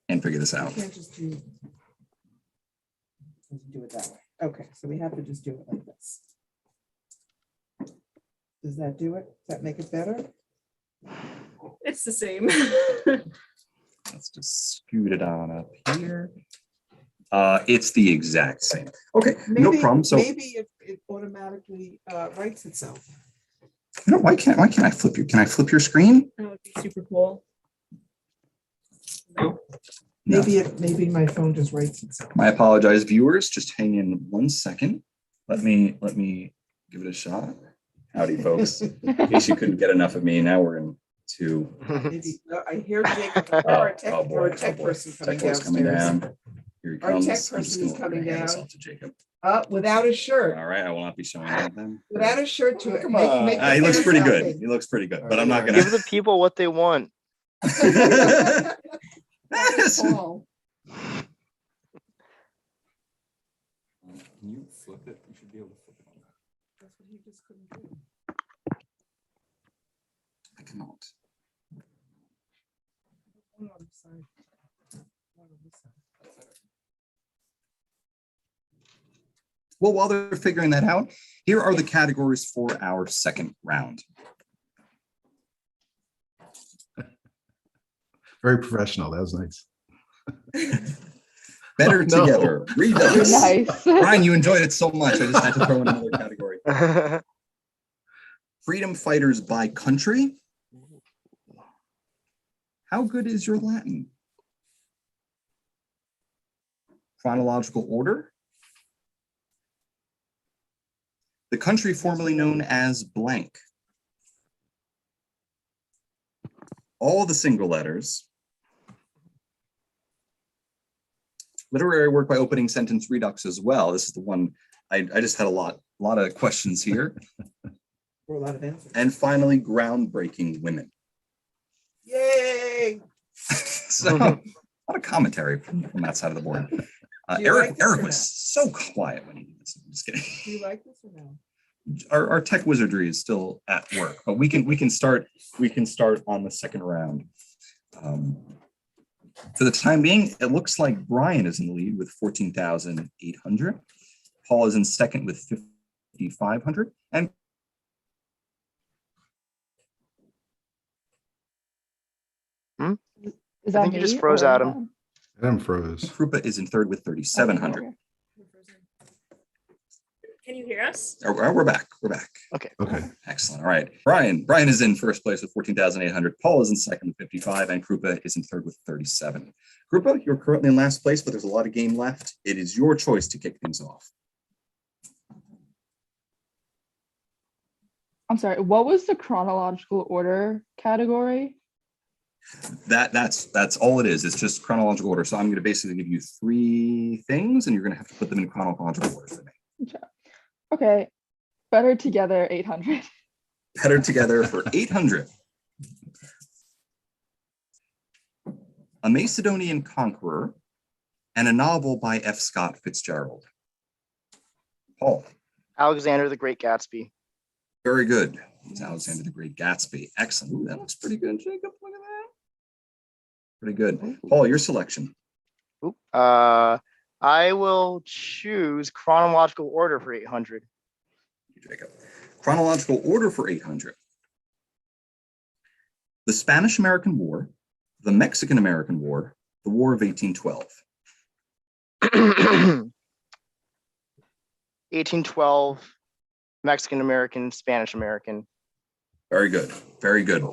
Can't figure this You out. can't just do. Doesn't do it that way. Okay, so we have to just do it like this. Does that do it? Does that make it better? It's the same. Let's just scoot it on up here. It's the exact same. Okay, no problem. So Maybe it automatically writes itself. no, why can't I flip your? Can I flip your screen? That would be super cool. No. Maybe my phone just writes itself. I apologize, viewers. Just hang in 1 second. Let me give it a shot. Howdy, folks. In case you couldn't get enough of me, now we're in 2. Maybe, I hear Jacob, our tech person coming Tech boy's coming downstairs. down. Here he Our comes. tech I'm just person is gonna coming hand this down. off to Jacob. Without a shirt, All right, I will not be showing that then. without a shirt to it. Come on. He looks pretty good. He looks pretty good, but I'm not gonna. Give the people what they want. Paul. Can you flip it? You should be able to flip it on that. That's what he just couldn't do. I cannot. One on this side. One on this side. Well, while they're figuring that out, here are the categories for our second round. Very professional. That was nice. Better Oh, no. together. Redux. Nice. Brian, you enjoyed it so much. I just had to throw in another category. Freedom fighters by country. How good is your Latin? Chronological order. The country formerly known as blank. All the single letters. Literary work by opening sentence redux as well. This is the one I just had a lot of questions here. For a lot of answers. And finally, groundbreaking women. Yay! So a lot of commentary from that side of the board. Do you Eric like this or Eric no? was so quiet when he did this. I'm just kidding. Do you like this or no? Our tech wizardry is still at work, but we can start on the second round. For the time being, it looks like Brian is in the lead with 14,800. Paul is in second with 5,500, and Is I that think you just me froze or Adam. Adam froze. Krupa is in third with 3,700. Okay. Can you hear us? We're back. We're back. Okay. Okay. Excellent. All right. Brian is in first place with 14,800. Paul is in second with 55, and Krupa is in third with 37. Krupa, you're currently in last place, but there's a lot of game left. It is your choice to kick things off. I'm sorry, what was the chronological order category? That's all it is. It's just chronological order. So I'm going to basically give you 3 things, and you're going to have to put them in chronological order for me. Okay, Better Together 800. Better Together for 800. A Macedonian Conqueror and a novel by F. Scott Fitzgerald. Paul. Alexander the Great Gatsby. Very good. It's Alexander the Great Gatsby. Excellent. Ooh, that looks pretty good, Jacob. Look at that. Pretty good. Paul, your selection. Oop. I will choose chronological order for 800. Jacob. Chronological order for 800. The Spanish-American War, the Mexican-American War, the War of 1812. 1812, Mexican American, Spanish American. Very good. Very good.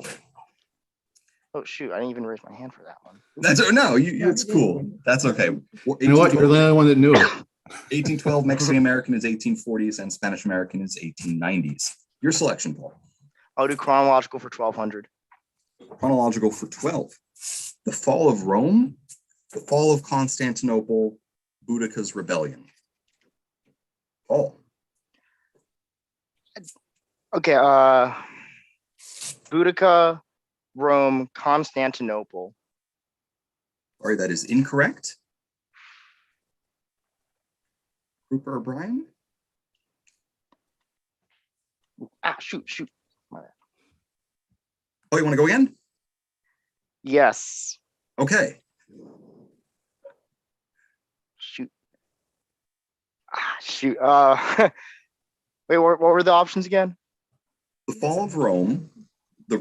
Oh shoot, I didn't even raise my hand for that one. That's no, it's cool. That's okay. You know what? You're the only one that knew it. 1812 Mexican American is 1840s and Spanish American is 1890s. Your selection, Paul. I'll do chronological for 1200. Chronological for 12. The fall of Rome, the fall of Constantinople, Boudicca's rebellion. Paul. Okay, Boudica, Rome, Constantinople. Sorry, that is incorrect. Cooper O'Brien. Shoot. Oh, you want to go again? Yes. Okay. Shoot. Wait, what were the options again? The fall of Rome, the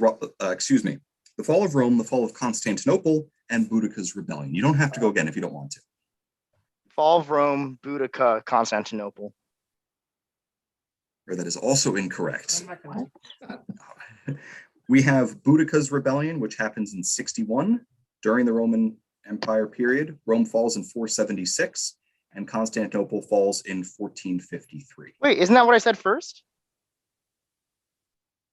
fall of Rome, the fall of Constantinople, and Boudicca's rebellion. You don't have to go again if you don't want to. Fall of Rome, Boudica, Constantinople. Or that is also incorrect. I'm not gonna- We have Boudicca's rebellion, which happens in 61 during the Roman Empire period. Rome falls in 476, and Constantinople falls in 1453. Wait, isn't that what I said first?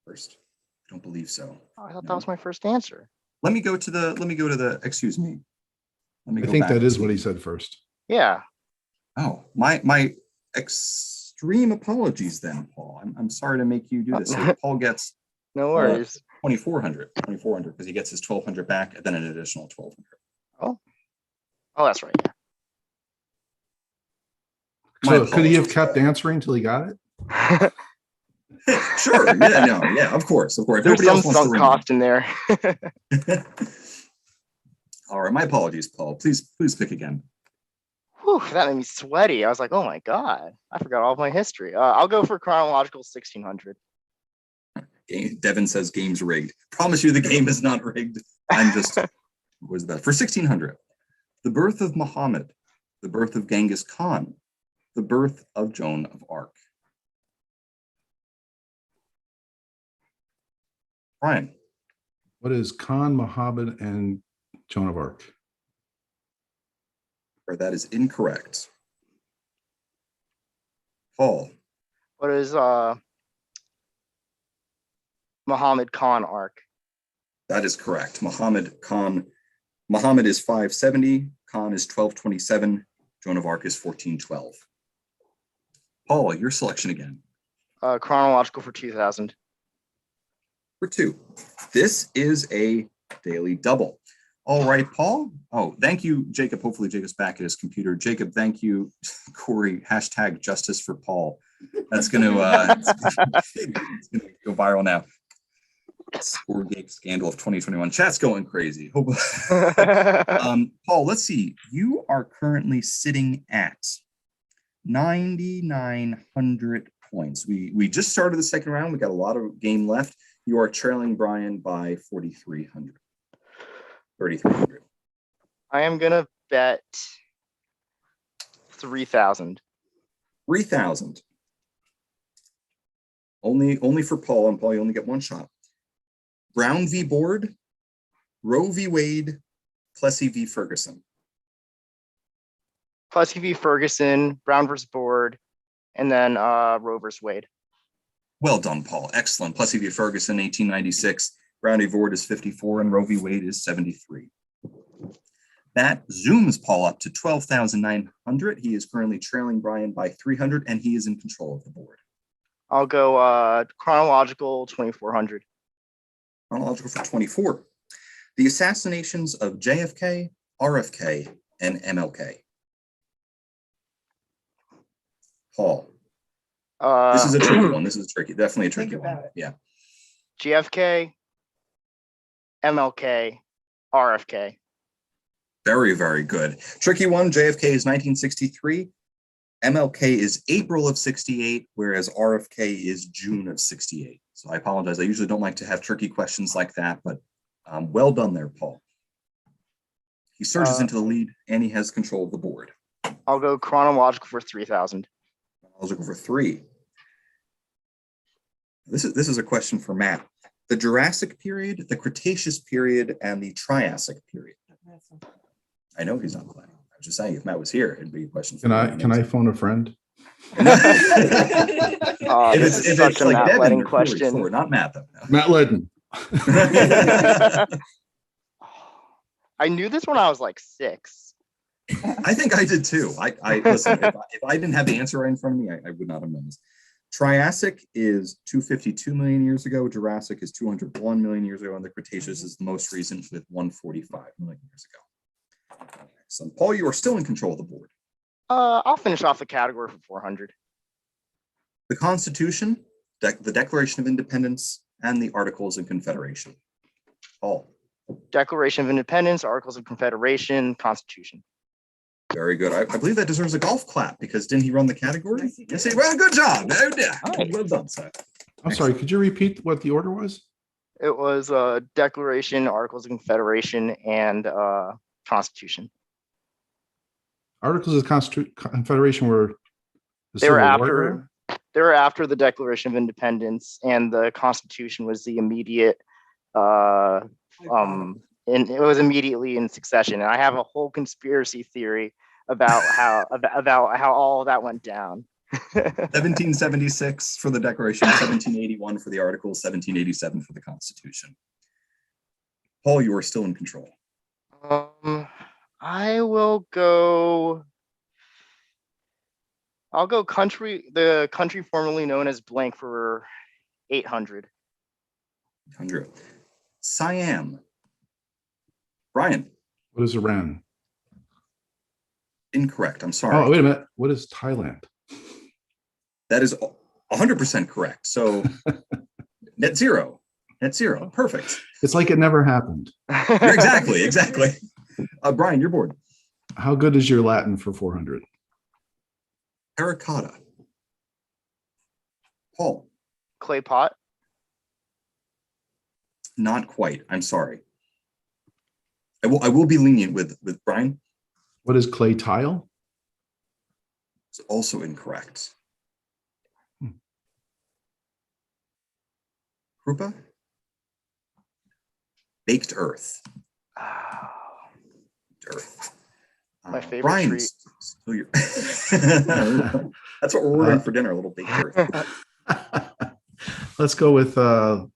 First, I don't believe so. Oh, I thought No. that was my first answer. Let me go to the. Excuse me. Let me I go think back that is to- what he said first. Yeah. Oh, my extreme apologies then, Paul. I'm sorry to make you do this. So Paul gets No worries. 2,400 because he gets his 1,200 back and then an additional 1,200. Oh, that's right. My So could he have apologies. kept answering till he got it? Yeah. Sure. Yeah, of course. If There's nobody some else wants to sunk ring cost in there. in. All right, my apologies, Paul. Please pick again. Whew, that made me sweaty. I was like, oh my God, I forgot all of my history. I'll go for chronological 1600. Devin says game's rigged. Promise you the game is not rigged. I'm just, what was that? For 1600, the birth of Muhammad, the birth of Genghis Khan, the birth of Joan of Arc. Brian. What is Khan, Muhammad, and Joan of Arc? Or that is incorrect. Paul. What is Muhammad Khan arc? That is correct. Muhammad is 570, Khan is 1227, Joan of Arc is 1412. Paul, your selection again. Chronological for 2000. For 2. This is a daily double. All right, Paul. Oh, thank you, Jacob. Hopefully Jacob's back at his computer. Jacob, thank you. Corey, hashtag justice for Paul. That's going to go viral now. Sporgate scandal of 2021. Chat's going crazy. Paul, let's see. You are currently sitting at 9,900 points. We just started the second round. We got a lot of game left. You are trailing Brian by 4,300. 3,300. I am gonna bet 3,000. 3,000. Only for Paul, and Paul, you only get one shot. Brown v. Board, Roe v. Wade, Plessy v. Ferguson. Plessy v. Ferguson, Brown versus Board, and then Roe versus Wade. Well done, Paul. Excellent. Plessy v. Ferguson, 1896. Brown v. Board is 54, and Roe v. Wade is 73. That zooms Paul up to 12,900. He is currently trailing Brian by 300, and he is in control of the board. I'll go chronological 2,400. Chronological for 24. The assassinations of JFK, RFK, and MLK. Paul. This is a tricky one. This is definitely a tricky Think one. about it. Yeah. JFK, MLK, RFK. Very, very good. Tricky one. JFK is 1963. MLK is April of 68, whereas RFK is June of 68. So I apologize. I usually don't like to have tricky questions like that, but well done there, Paul. He surges into the lead, and he has control of the board. I'll go chronological for 3,000. Chronological for 3. This is a question for Matt. The Jurassic period, the Cretaceous period, and the Triassic period. I know he's not playing. I was just saying, if Matt was here, it'd be a question for him. Can I phone a friend? This is such a Matt Devin Letting or Corey, question. sure, not Matt though. Matt Ledden. I knew this when I was like 6. I think I did too. I listen. If I didn't have the answer right in front of me, I would not have known this. Triassic is 252 million years ago. Jurassic is 201 million years ago, and the Cretaceous is the most recent with 145 million years ago. Excellent. Paul, you are still in control of the board. I'll finish off the category for 400. The Constitution, the Declaration of Independence, and the Articles of Confederation. Paul. Declaration of Independence, Articles of Confederation, Constitution. Very good. I believe that deserves a golf clap because didn't he run the category? Yes, he well, good job. Well done, sir. I'm sorry, could you repeat what the order was? It was Declaration, Articles of Confederation, and Constitution. Articles of Confederation were the They were Civil War after era? they were after the Declaration of Independence, and the Constitution was the immediate and it was immediately in succession. And I have a whole conspiracy theory about how all of that went down. 1776 for the Declaration, 1781 for the Articles, 1787 for the Constitution. Paul, you are still in control. I'll go the country formerly known as blank for 800. 100. Siam. Brian. What is Iran? Incorrect. I'm sorry. Oh, wait a minute. What is Thailand? That is 100% correct. So net zero. Perfect. It's like it never happened. Exactly. Brian, you're bored. How good is your Latin for 400? Terracotta. Paul. Clay pot. Not quite. I'm sorry. I will be lenient with Brian. What is clay tile? It's also incorrect. Krupa? Baked earth. Earth. My favorite Brian, treat. still that's what we're ordering for dinner, a little baked earth. Let's go with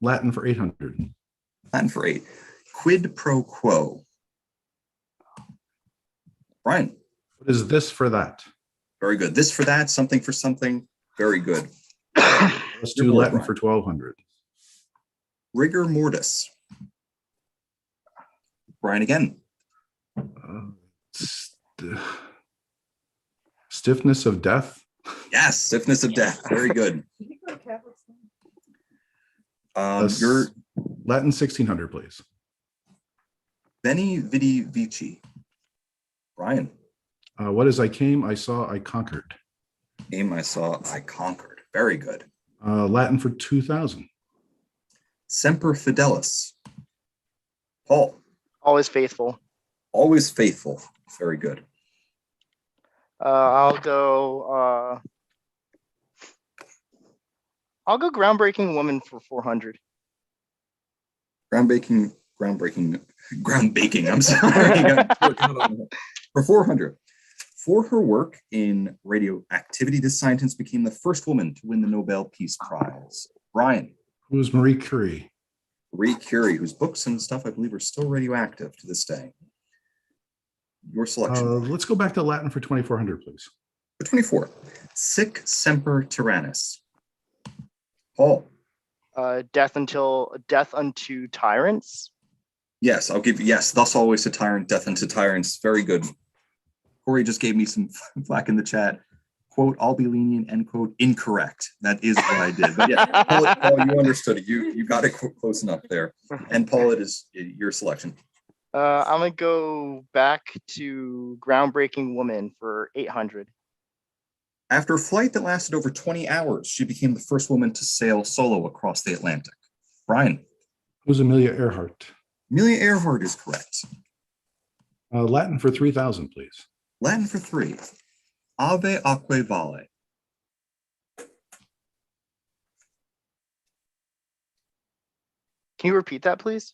Latin for 800. Latin for 8. Quid pro quo. Brian. What is this for that? Very good. This for that, something for something. Very good. Let's Your do board, Latin Brian. for 1200. Rigor mortis. Brian again. Stiffness of death. Yes, stiffness of death. Very good. Did he go to Catholic school? Your Latin 1600, please. Veni Vidi Vici. Brian. What is I came, I saw, I conquered. Aim I saw, I conquered. Very good. Latin for 2000. Semper Fidelis. Paul. Always faithful. Always faithful. Very good. I'll go groundbreaking woman for 400. Groundbreaking. I'm sorry. For 400. For her work in radioactivity, this scientist became the first woman to win the Nobel Peace Prize. Brian. Who's Marie Curie? Marie Curie, whose books and stuff I believe are still radioactive to this day. Your selection. Let's go back to Latin for 2400, please. For 24. Sic semper tyrannis. Paul. Death unto tyrants. Yes, I'll give you, yes, thus always to tyrant, death unto tyrants. Very good. Corey just gave me some flack in the chat. Quote, I'll be lenient, end quote, incorrect. That is what I did. But yeah, Paul, you understood it. You got it close enough there. And Paul, it is your selection. I'm gonna go back to groundbreaking woman for 800. After a flight that lasted over 20 hours, she became the first woman to sail solo across the Atlantic. Brian. Who's Amelia Earhart? Amelia Earhart is correct. Latin for 3000, please. Latin for 3. Ave aquae vale. Can you repeat that, please?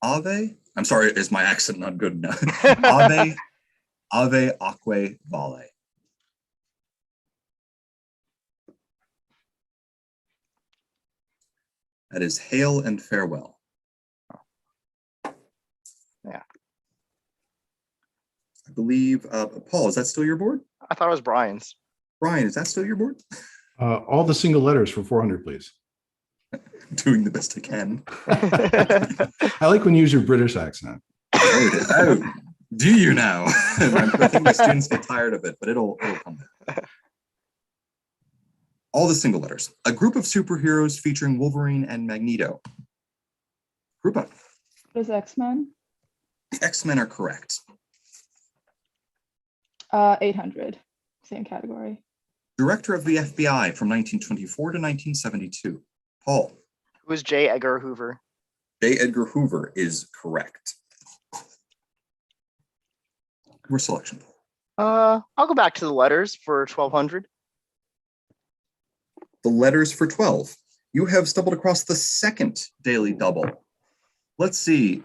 Ave, I'm sorry, is my accent not good enough? Ave aquae vale. That is hail and farewell. Yeah. I believe, Paul, is that still your board? I thought it was Brian's. Brian, is that still your board? All the single letters for 400, please. Doing the best I can. I like when you use your British accent. Oh, do you now? I think my students get tired of it, but it'll come back. All the single letters. A group of superheroes featuring Wolverine and Magneto. Group up. What is X-Men? X-Men are correct. 800, same category. Director of the FBI from 1924 to 1972. Paul. Who was J. Edgar Hoover? J. Edgar Hoover is correct. Your selection. I'll go back to the letters for 1200. The letters for 12. You have stumbled across the second daily double. Let's see.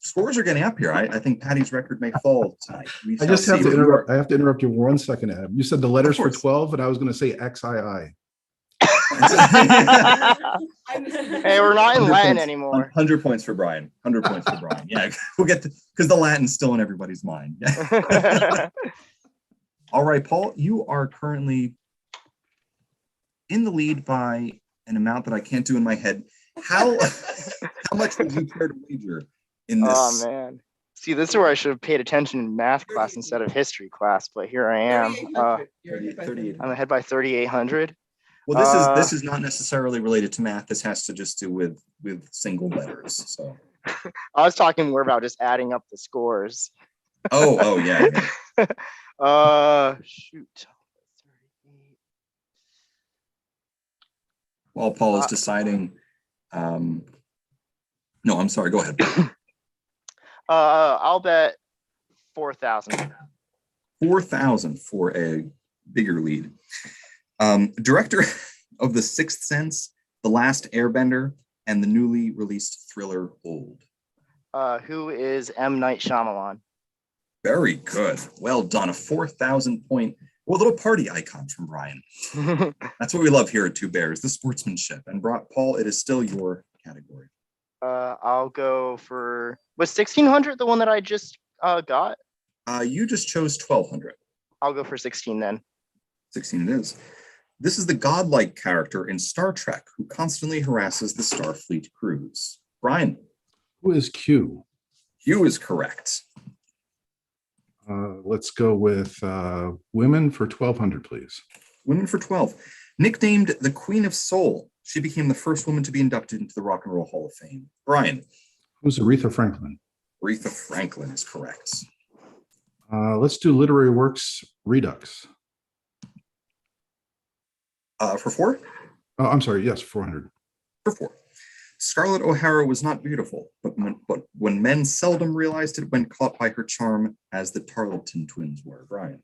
Scores are getting up here. I think Patty's record may fall tonight. I just have to interrupt. I have to interrupt you 1 second, Ab. You said the letters for 12, and I was going to say XII. Hey, we're not in 100 Latin points. anymore. 100 points for Brian. 100 points for Brian. Yeah, we'll get because the Latin's still in everybody's mind. All right, Paul, you are currently in the lead by an amount that I can't do in my head. How much would you care to wager in this? Oh man. See, this is where I should have paid attention in math class instead of history class, but here I am. 3800. I'm ahead by 3,800. Well, this is not necessarily related to math. This has to just do with single letters. So I was talking more about just adding up the scores. oh yeah. Shoot. While Paul is deciding, no, I'm sorry. Go ahead. I'll bet 4,000. 4,000 for a bigger lead. Director of The Sixth Sense, The Last Airbender, and the newly released thriller Old. Who is M. Night Shyamalan? Very good. Well done. A 4,000 point, well, little party icon from Brian. That's what we love here at Two Bears, the sportsmanship. And Paul, it is still your category. I'll go for, was 1,600 the one that I just got? You just chose 1200. I'll go for 16 then. 16 it is. This is the godlike character in Star Trek who constantly harasses the Starfleet crews. Brian. Who is Q? Q is correct. Let's go with women for 1200, please. Women for 12. Nicknamed the Queen of Soul, she became the first woman to be inducted into the Rock and Roll Hall of Fame. Brian. Who's Aretha Franklin? Aretha Franklin is correct. Let's do literary works redux. For 4? Oh, I'm sorry. Yes, 400. For 4. Scarlett O'Hara was not beautiful, but when men seldom realized it when caught by her charm, as the Tarleton twins were. Brian.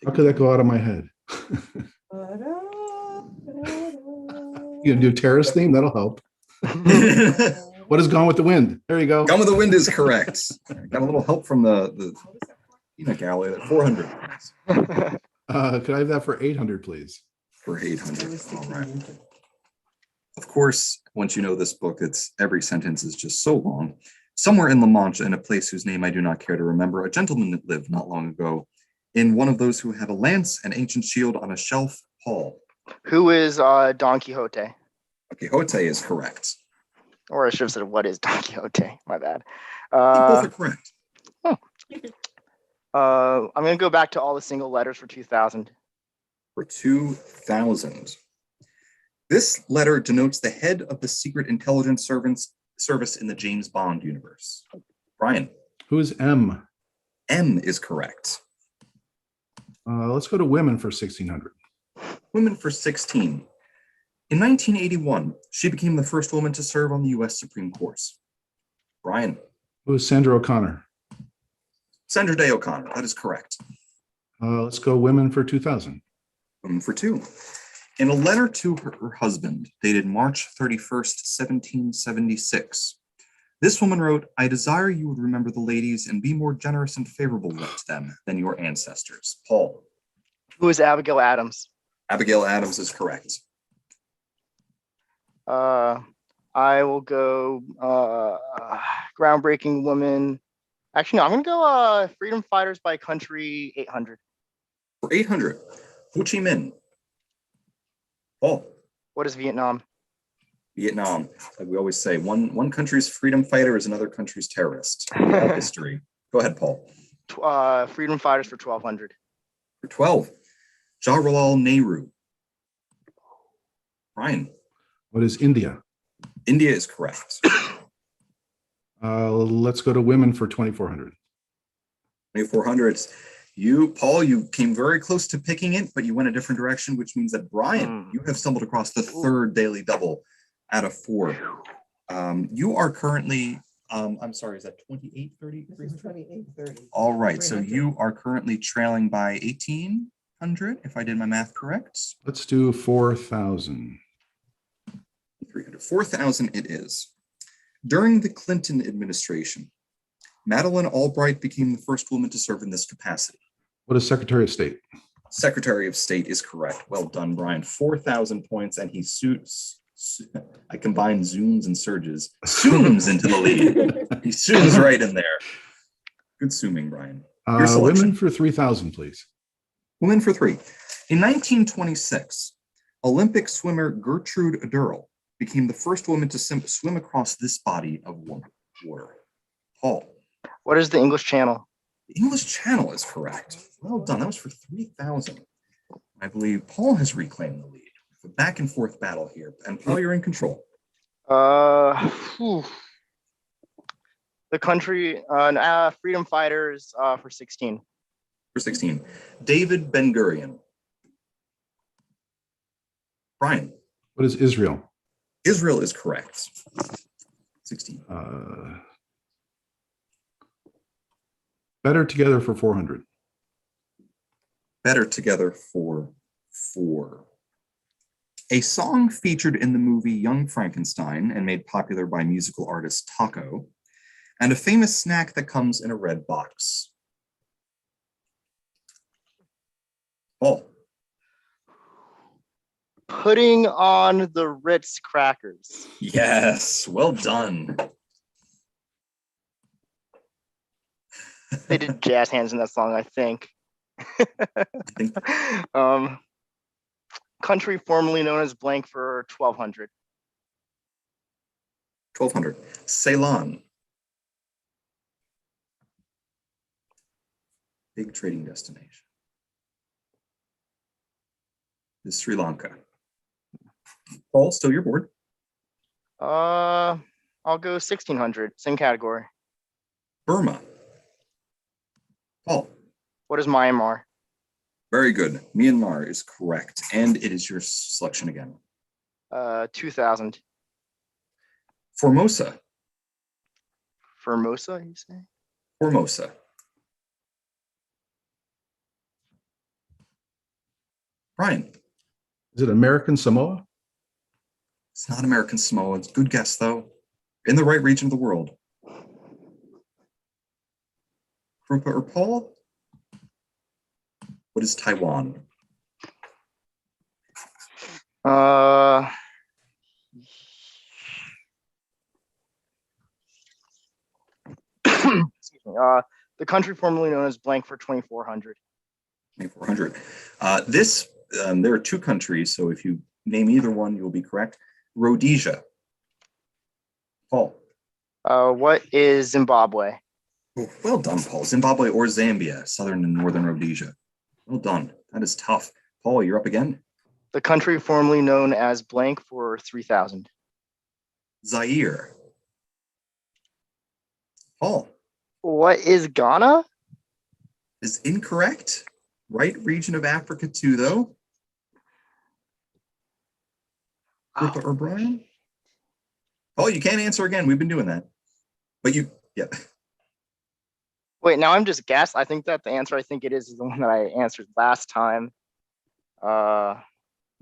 How could that go out of my head? You gonna do terrorist theme? That'll help. What is Gone with the Wind? There you go. Gone with the Wind is correct. Got a little help from the peanut gallery at 400. Could I have that for 800, please? For 800. All right. Of course, once you know this book, it's every sentence is just so long. Somewhere in La Mancha, in a place whose name I do not care to remember, a gentleman lived not long ago. In one of those who had a lance, an ancient shield on a shelf, Paul. Who is Don Quixote? Quixote is correct. Or I should have said, what is Don Quixote? My bad. Both are correct. I'm going to go back to all the single letters for 2000. For 2000. This letter denotes the head of the Secret Intelligence Service in the James Bond universe. Brian. Who is M? M is correct. Let's go to women for 1600. Women for 16. In 1981, she became the first woman to serve on the U.S. Supreme Court. Brian. Who is Sandra O'Connor? Sandra Day O'Connor, that is correct. Let's go women for 2000. Women for 2. In a letter to her husband, dated March 31st, 1776, this woman wrote, "I desire you would remember the ladies and be more generous and favorable to them than your ancestors." Paul. Who is Abigail Adams? Abigail Adams is correct. I will go groundbreaking woman. Actually, no, I'm going to go Freedom Fighters by Country 800. For 800, Ho Chi Minh. Paul. What is Vietnam? Vietnam. Like we always say, one country's freedom fighter is another country's terrorist. All history. Go ahead, Paul. Freedom Fighters for 1200. For 12, Jawaharlal Nehru. Brian. What is India? India is correct. Let's go to women for 2400. 2400. Paul, you came very close to picking it, but you went a different direction, which means that Brian, you have stumbled across the third daily double out of 4. You are currently, I'm sorry, is that 2830? This is 2830. All right, so 300. you are currently trailing by 1800, if I did my math correct. Let's do 4000. 300. 4,000 it is. During the Clinton administration, Madeleine Albright became the first woman to serve in this capacity. What is Secretary of State? Secretary of State is correct. Well done, Brian. 4,000 points, and he suits. I combine zooms and surges. Zooms into the lead. He zooms right in there. Good zooming, Brian. Your selection. Women for 3000, please. Women for 3. In 1926, Olympic swimmer Gertrude Adderall became the first woman to swim across this body of water. Paul. What is the English Channel? The English Channel is correct. Well done. That was for 3,000. I believe Paul has reclaimed the lead. It's a back and forth battle here. And Paul, you're in control. The country, Freedom Fighters for 16. For 16. David Ben Gurion. Brian. What is Israel? Israel is correct. 16. Better Together for 400. Better Together for 4. A song featured in the movie Young Frankenstein and made popular by musical artist Taco, and a famous snack that comes in a red box. Paul. Putting on the Ritz crackers. Yes, well done. They did jazz hands in that song, I think. I think Country formerly known as blank for 1200. 1200. Ceylon. Big trading destination. Is Sri Lanka. Paul, still your board. I'll go 1600. Same category. Burma. Paul. What is Myanmar? Very good. Myanmar is correct. And it is your selection again. 2000. Formosa. Formosa, you say? Formosa. Brian. Is it American Samoa? It's not American Samoa. It's a good guess, though. In the right region of the world. Krupa or Paul? What is Taiwan? Excuse me. The country formerly known as blank for 2400. 2400. There are two countries, so if you name either one, you'll be correct. Rhodesia. Paul. What is Zimbabwe? Oh, well done, Paul. Zimbabwe or Zambia, southern and northern Rhodesia. Well done. That is tough. Paul, you're up again. The country formerly known as blank for 3000. Zaire. Paul. What is Ghana? Is incorrect. Right region of Africa too, though. Krupa or Brian? Paul, you can't answer again. We've been doing that. But yeah. Wait, now I'm just guessed. I think that the answer I think it is the one that I answered last time. Let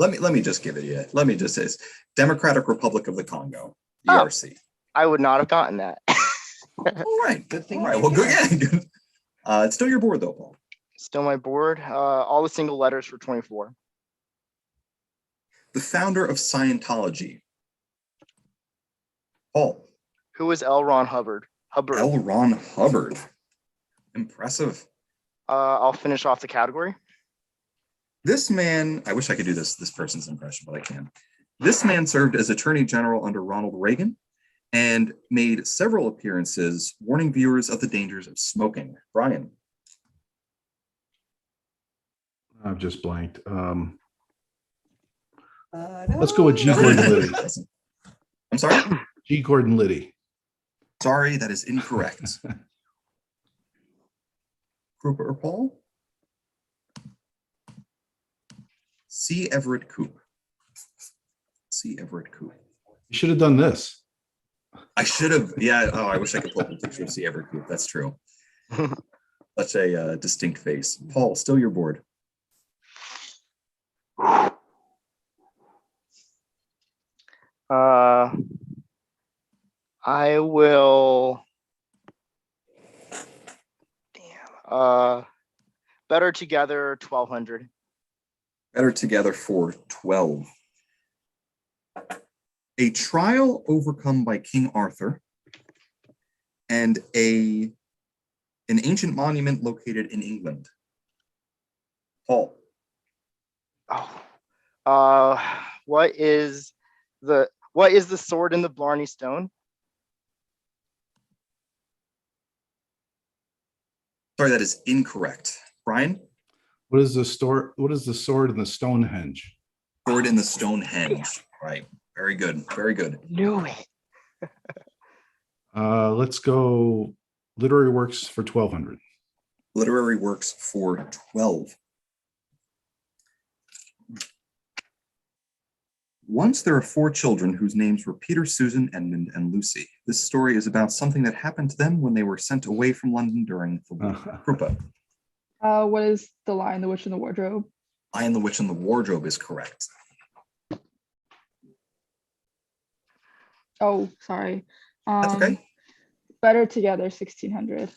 me just give it to you. Let me just say it's Democratic Republic of the Congo, Oh. DRC. I would not have gotten that. All right. Good thing. All right. Well, good. Yeah, good. It's still your board, though, Paul. Still my board. All the single letters for 24. The founder of Scientology. Paul. Who is L. Ron Hubbard? L. Ron Hubbard. Impressive. I'll finish off the category. This man, I wish I could do this person's impression, but I can't. This man served as Attorney General under Ronald Reagan and made several appearances warning viewers of the dangers of smoking. Brian. I've just blanked. No. Let's go with G. Gordon Liddy. I'm sorry? G. Gordon Liddy. Sorry, that is incorrect. Krupa or Paul? C. Everett Koop. C. Everett Koop. You should have done this. I should have. Yeah. Oh, I wish I could pull up a picture of C. Everett Koop. That's true. Such a distinct face. Paul, still your board. I will. Damn. Better Together 1200. Better Together for 12. A trial overcome by King Arthur and an ancient monument located in England. Paul. What is the sword in the Blarney Stone? Sorry, that is incorrect. Brian? What is the sword in the Stonehenge? Sword in the Stonehenge. Right. Very good. Very good. Knew it. Let's go literary works for 1200. Literary works for 12. Once there are 4 children whose names were Peter, Susan, Edmund, and Lucy. This story is about something that happened to them when they were sent away from London during the war. Krupa. What is The Lion, the Witch, and the Wardrobe? Lion, the Witch, and the Wardrobe is correct. Oh, sorry. That's okay. Better Together 1600.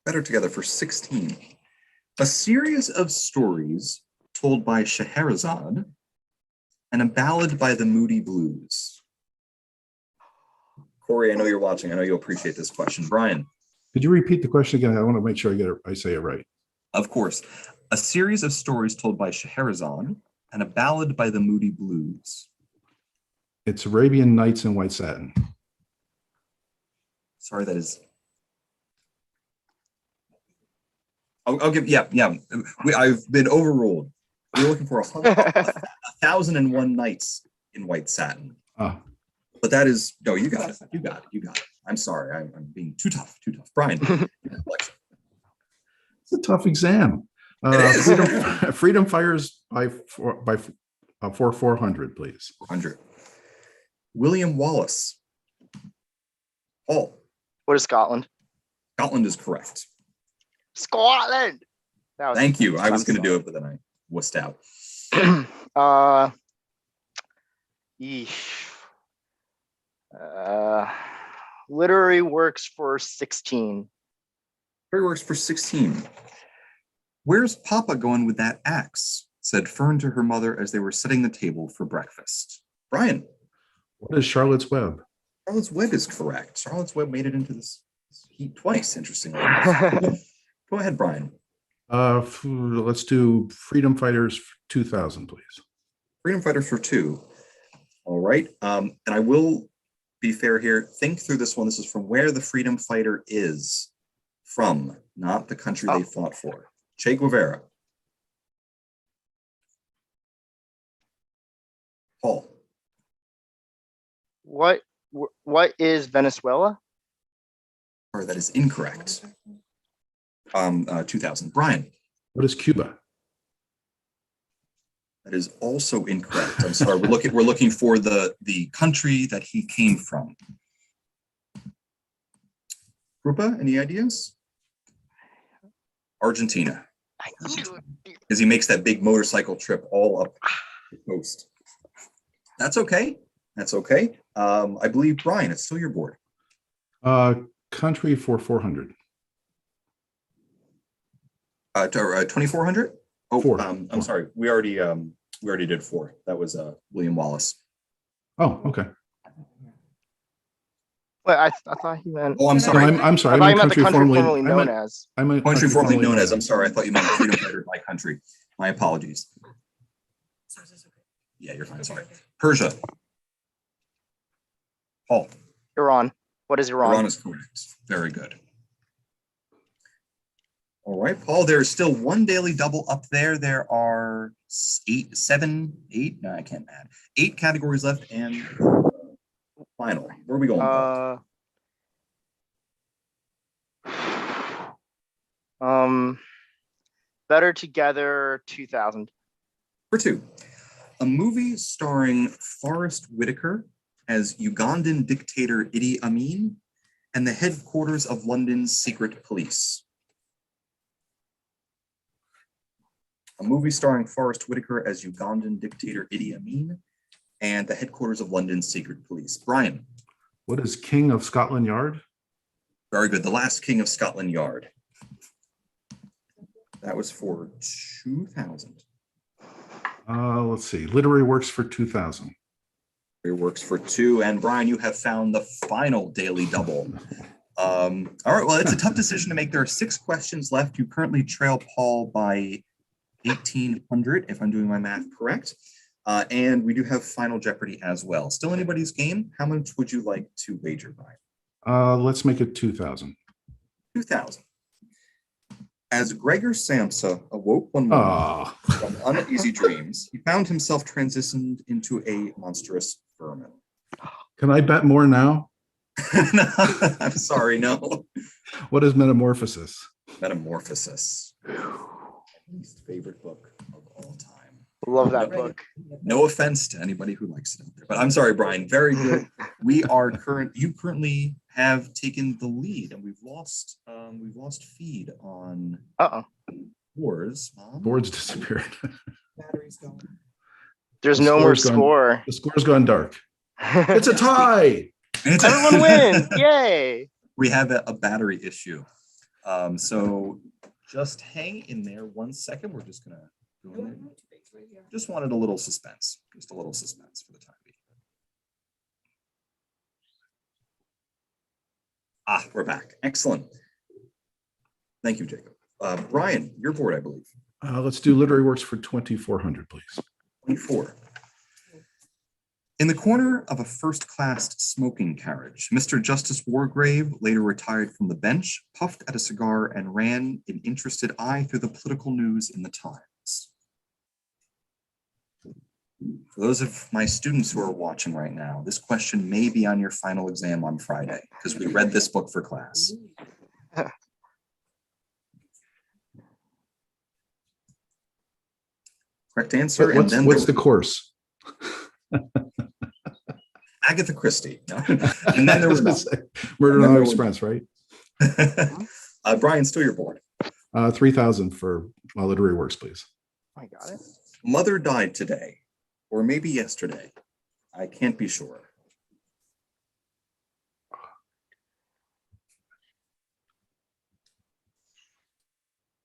Better Together for 16. A series of stories told by Scheherazade and a ballad by the Moody Blues. Corey, I know you're watching. I know you'll appreciate this question. Brian. Could you repeat the question again? I want to make sure I say it right. Of course. A series of stories told by Scheherazade and a ballad by the Moody Blues. It's Arabian Nights in White Satin. Sorry, that is. I'll give, yeah. I've been overruled. We're looking for 1,001 Nights in White Satin. But that is, no, you got it. You got it. I'm sorry. I'm being too tough. Brian. It's a tough exam. It is. Freedom Fighters by 400, please. 400. William Wallace. Paul. What is Scotland? Scotland is correct. Scotland. Thank you. I was going to do it, but then I wussed out. Literary works for 16. Literary works for 16. Where's Papa going with that axe? Said Fern to her mother as they were setting the table for breakfast. Brian. What is Charlotte's Web? Charlotte's Web is correct. Charlotte's Web made it into this heat twice, interestingly. Go ahead, Brian. Let's do Freedom Fighters 2000, please. Freedom Fighters for 2. All right. And I will be fair here. Think through this one. This is from where the freedom fighter is from, not the country they fought for. Che Guevara. Paul. What is Venezuela? Or that is incorrect. 2000. Brian. What is Cuba? That is also incorrect. I'm sorry. We're looking for the country that he came from. Rupa, any ideas? Argentina. Because he makes that big motorcycle trip all up the coast. That's okay. I believe, Brian, it's still your board. Country for 400. 2,400? Oh, 4. I'm sorry. We already did 4. That was William Wallace. Oh, okay. Wait, I thought he meant. Oh, I'm No, sorry. I'm sorry. I thought you meant the country formerly known as. I meant Country formerly known as. I'm sorry. I thought you meant freedom fighter by country. My apologies. Yeah, you're fine. Sorry. Persia. Paul. Iran. What is Iran? Iran is correct. Very good. All right, Paul, there is still one daily double up there. There are 8 categories left and final. Where are we going, Paul? Better Together 2000. For 2, a movie starring Forrest Whitaker as Ugandan dictator Idi Amin and the headquarters of London's secret police. A movie starring Forrest Whitaker as Ugandan dictator Idi Amin and the headquarters of London's secret police. Brian. What is King of Scotland Yard? Very good. The Last King of Scotland Yard. That was for 2000. Let's see. Literary works for 2000. Literary works for 2. And Brian, you have found the final daily double. All right. Well, it's a tough decision to make. There are 6 questions left. You currently trail Paul by 1,800, if I'm doing my math correct. And we do have Final Jeopardy as well. Still anybody's game? How much would you like to wager, Brian? Let's make it 2000. 2000. As Gregor Samsa awoke one morning from uneasy dreams, he found himself transitioned into a monstrous vermin. Can I bet more now? No, I'm sorry, no. What is Metamorphosis? Metamorphosis. Least favorite book of all time. Love that book. No offense to anybody who likes it out there, but I'm sorry, Brian. Very good. You currently have taken the lead, and we've lost feed on scores. Board's disappeared. Battery's going. There's no more score. The score's gone dark. It's a tie. Everyone wins. Yay. We have a battery issue. So just hang in there 1 second. We're just gonna go in there. Just wanted a little suspense. Just a little suspense for the time being. We're back. Excellent. Thank you, Jacob. Brian, your board, I believe. Let's do literary works for 2,400, please. 24. In the corner of a first-class smoking carriage, Mr. Justice Wargrave, later retired from the bench, puffed at a cigar and ran an interested eye through the political news in the Times. For those of my students who are watching right now, this question may be on your final exam on Friday because we read this book for class. Correct answer. And then What's the course? Agatha Christie. No? And then there was Murder on the Express, right? Brian, still your board. 3,000 for literary works, please. I got it. Mother died today, or maybe yesterday. I can't be sure.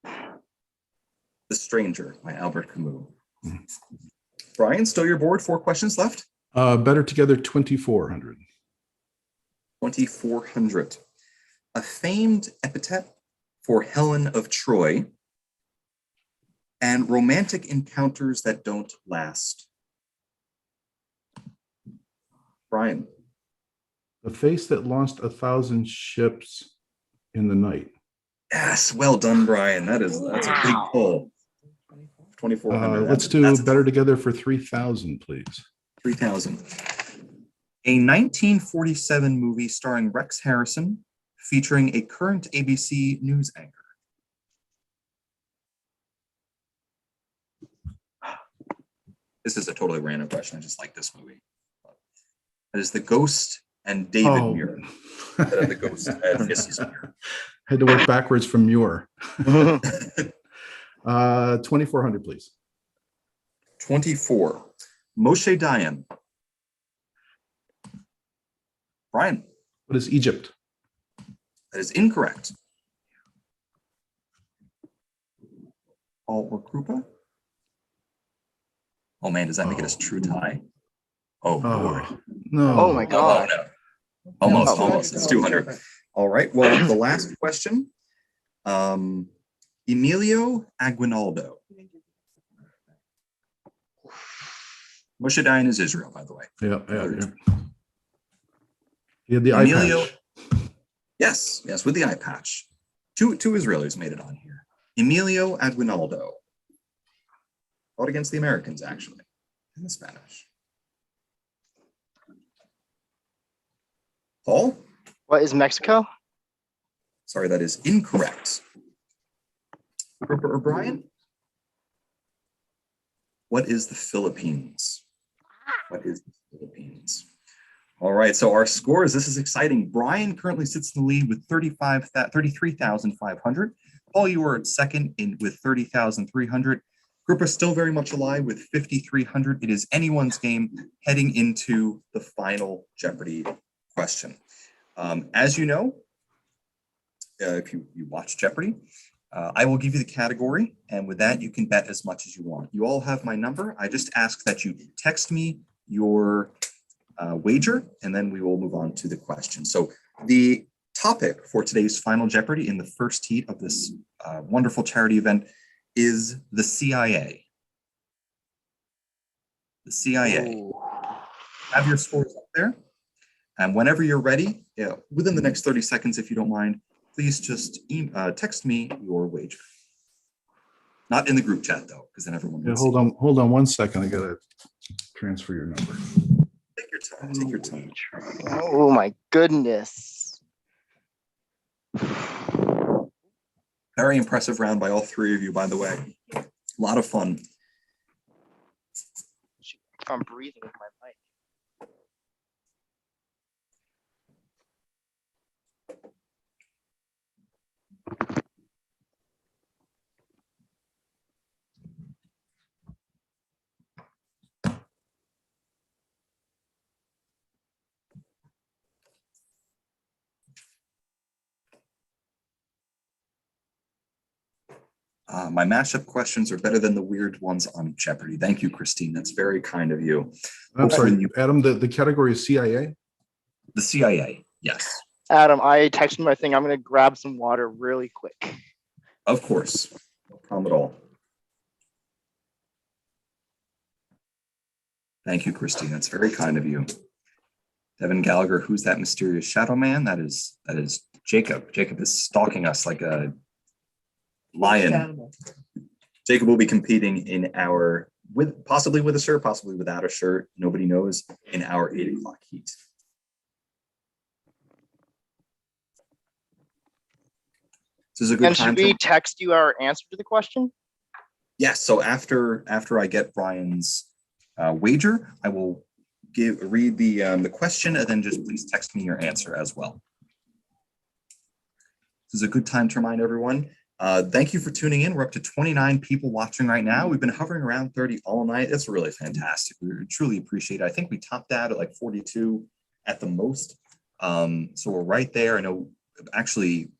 The Stranger by Albert Camus. Brian, still your board. 4 questions left. Better Together 2,400. 2,400. A famed epithet for Helen of Troy and romantic encounters that don't last. Brian. The Face That Lost 1,000 Ships in the Night. Yes, well done, Brian. That's a big pull. 2,400. Let's do Better Together for 3,000, please. 3,000. A 1947 movie starring Rex Harrison, featuring a current ABC News anchor. This is a totally random question. I just like this movie. That is The Ghost and David Muir. The Ghost and Mrs. Muir. Had to work backwards from Muir. 2,400, please. 24. Moshe Dayan. Brian. What is Egypt? That is incorrect. Paul or Krupa? Oh man, does that make it a true tie? Oh, Lord. No. Oh my God. No. Almost, Oh. almost. It's 200. All right. Well, the last question. Emilio Aguinaldo. Moshe Dayan is Israel, by the way. Yeah. He had the eye patch. Yes, with the eye patch. Two Israelis made it on here. Emilio Aguinaldo. Fought against the Americans, actually, in the Spanish. Paul? What is Mexico? Sorry, that is incorrect. Rupert or Brian? What is the Philippines? What is the Philippines? All right, so our scores, this is exciting. Brian currently sits in the lead with 33,500. Paul, you are second with 30,300. Group is still very much alive with 5,300. It is anyone's game heading into the final Jeopardy question. As you know, if you watch Jeopardy, I will give you the category, and with that, you can bet as much as you want. You all have my number. I just ask that you text me your wager, and then we will move on to the question. So the topic for today's Final Jeopardy in the first heat of this wonderful charity event is the CIA. The CIA. Ooh. Have your scores up there. And whenever you're ready, within the next 30 seconds, if you don't mind, please just text me your wager. Not in the group chat, though, because then everyone will see. Hold on 1 second. I got to transfer your number. Take your time. Take your time. Oh my goodness. Very impressive round by all 3 of you, by the way. A lot of fun. I'm breathing with my mic. My mashup questions are better than the weird ones on Jeopardy. Thank you, Christine. That's very kind of you. I'm sorry, Adam, the category is CIA? The CIA, yes. Adam, I texted my thing. I'm going to grab some water really quick. Of course, no problem at all. Thank you, Christine. That's very kind of you. Devin Gallagher, who's that mysterious shadow man? That is Jacob. Jacob is stalking us like a lion. Animal. Jacob will be competing in our, possibly with a shirt, possibly without a shirt. Nobody knows, in our 8 o'clock heat. This is a good And time should we to, text you our answer to the question? yes. So after I get Brian's wager, I will read the question, and then just please text me your answer as well. This is a good time to remind everyone. Thank you for tuning in. We're up to 29 people watching right now. We've been hovering around 30 all night. It's really fantastic. We truly appreciate it. I think we topped out at like 42 at the most. So we're right there. I know actually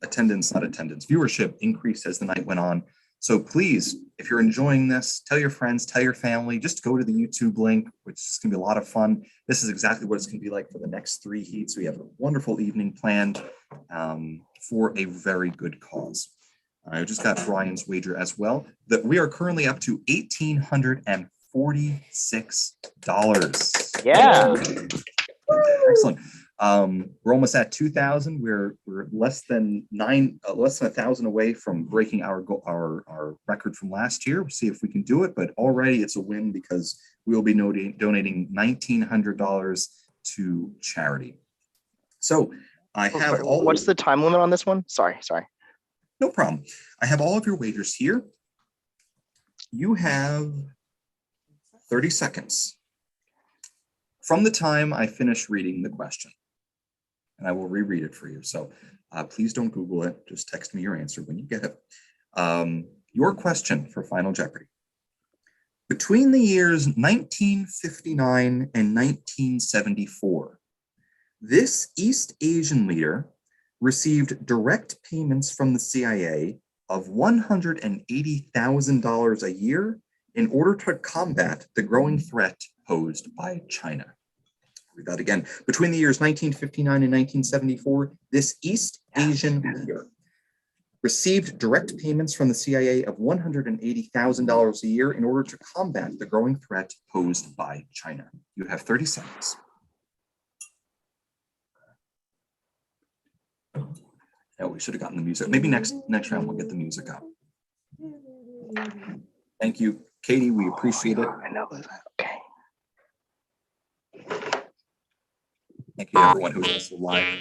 viewership increased as the night went on. So please, if you're enjoying this, tell your friends, tell your family, just go to the YouTube link, which is going to be a lot of fun. This is exactly what it's going to be like for the next 3 heats. We have a wonderful evening planned for a very good cause. I just got Brian's wager as well, that we are currently up to $1,846. Yeah. Excellent. We're almost at 2,000. We're less than 1,000 away from breaking our record from last year. We'll see if we can do it, but already it's a win because we will be donating $1,900 to charity. So I have all. What's the time limit on this one? Sorry. No problem. I have all of your wagers here. You have 30 seconds from the time I finish reading the question, and I will reread it for you. So please don't Google it. Just text me your answer when you get it. Your question for Final Jeopardy. Between the years 1959 and 1974, this East Asian leader received direct payments from the CIA of $180,000 a year in order to combat the growing threat posed by China. I'll read that again. Between the years 1959 and 1974, this East Asian leader received direct payments from the CIA of $180,000 a year in order to combat the growing threat posed by China. You have 30 seconds. Oh, we should have gotten the music. Maybe next round we'll get the music up. Thank you, Katie. We appreciate it. I know. Okay. Thank you to everyone who's also live.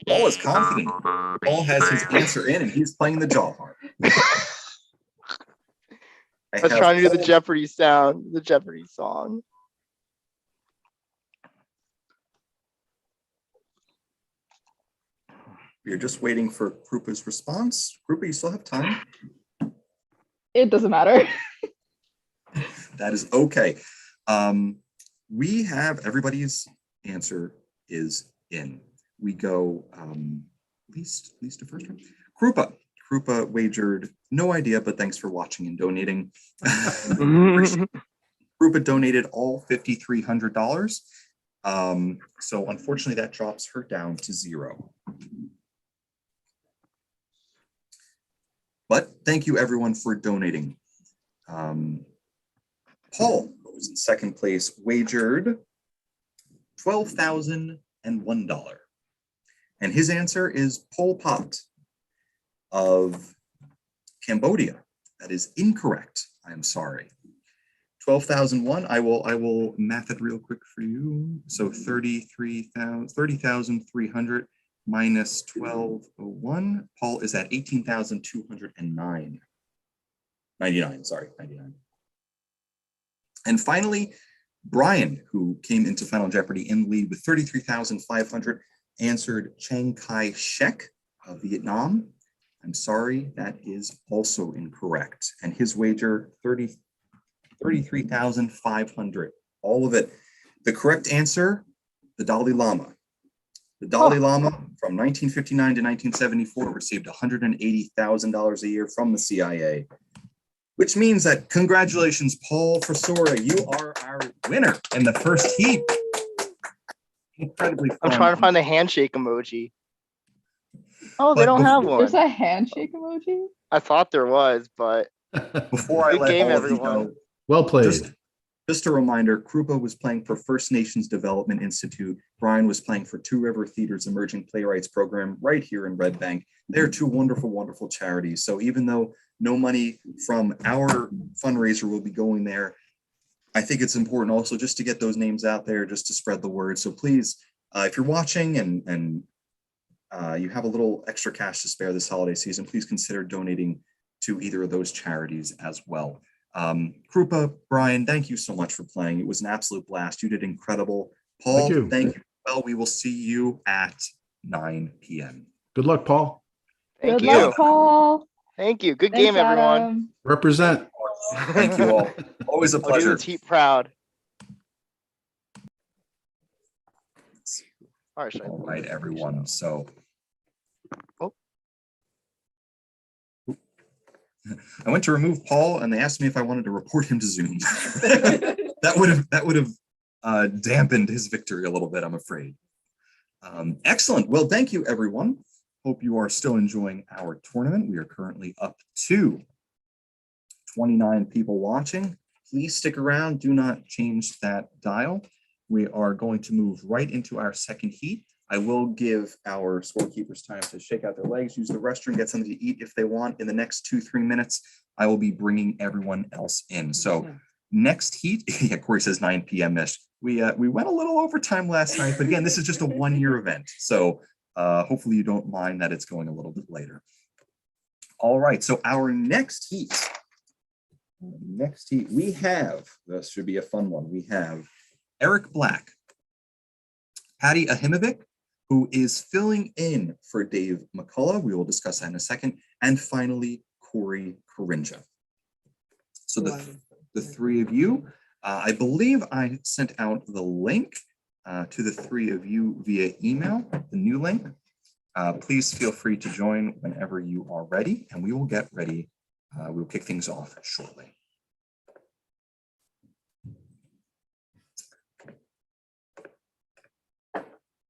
Paul is confident. Paul has his answer in, and he's playing the jaw part. I was trying to do the Jeopardy sound, the Jeopardy song. We're just waiting for Krupa's response. Krupa, you still have time? It doesn't matter. That is okay. We have everybody's answer is in. We go at least the first one. Krupa wagered no idea, but thanks for watching and donating. Krupa donated all $5,300. So unfortunately, that drops her down to 0. But thank you everyone for donating. Paul, who was in second place, wagered $12,001. And his answer is Pol Pot of Cambodia. That is incorrect. I'm sorry. 12,001. I will math it real quick for you. So 30,300 minus 1201. Paul is at 18,209. 99, sorry, 99. And finally, Brian, who came into Final Jeopardy in the lead with 33,500, answered Chiang Kai-shek of Vietnam. I'm sorry, that is also incorrect. And his wager, 33,500, all of it. The correct answer, the Dalai Lama. The Dalai Lama from 1959 to 1974 received $180,000 a year from the CIA, which means that congratulations, Paul Frisora, you are our winner in the first heat. incredibly fun. I'm trying to find the handshake emoji. Oh, they But don't have There's one. a handshake emoji. I thought there was, but Before I Good let game, all of you everyone. go, Well played. just a reminder, Krupa was playing for First Nations Development Institute. Brian was playing for Two River Theater's Emerging Playwrights Program right here in Red Bank. They're two wonderful, wonderful charities. So even though no money from our fundraiser will be going there, I think it's important also just to get those names out there, just to spread the word. So please, if you're watching and you have a little extra cash to spare this holiday season, please consider donating to either of those charities as well. Krupa, Brian, thank you so much for playing. It was an absolute blast. You did incredible. Paul, thank you. Well, we will see you at 9 p.m. Good luck, Paul. thank Good you. luck, Paul. Thank you. Good Thanks, game, everyone. Adam. Represent. Thank you all. Always a I'll do pleasure. the team proud. All right, All right, everyone. So Oh. I went to remove Paul and they asked me if I wanted to report him to Zoom. that would have dampened his victory a little bit, I'm afraid. Excellent. Well, thank you, everyone. Hope you are still enjoying our tournament. We are currently up to 29 people watching. Please stick around. Do not change that dial. We are going to move right into our second heat. I will give our scorekeepers time to shake out their legs, use the restroom, get something to eat if they want. In the next 2-3 minutes, I will be bringing everyone else in. So next heat, yeah, Corey says 9 p.m.-ish. We went a little over time last night, but again, this is just a one-year event. So hopefully you don't mind that it's going a little bit later. All right, so our next heat, we have, this should be a fun one. We have Eric Black, Patty Ahimovic, who is filling in for Dave McCullough. We will discuss that in a second. And finally, Corey Corinja. So the three of you, I believe I sent out the link to the three of you via email, the new link. Please feel free to join whenever you are ready, and we will get ready. We'll kick things off shortly.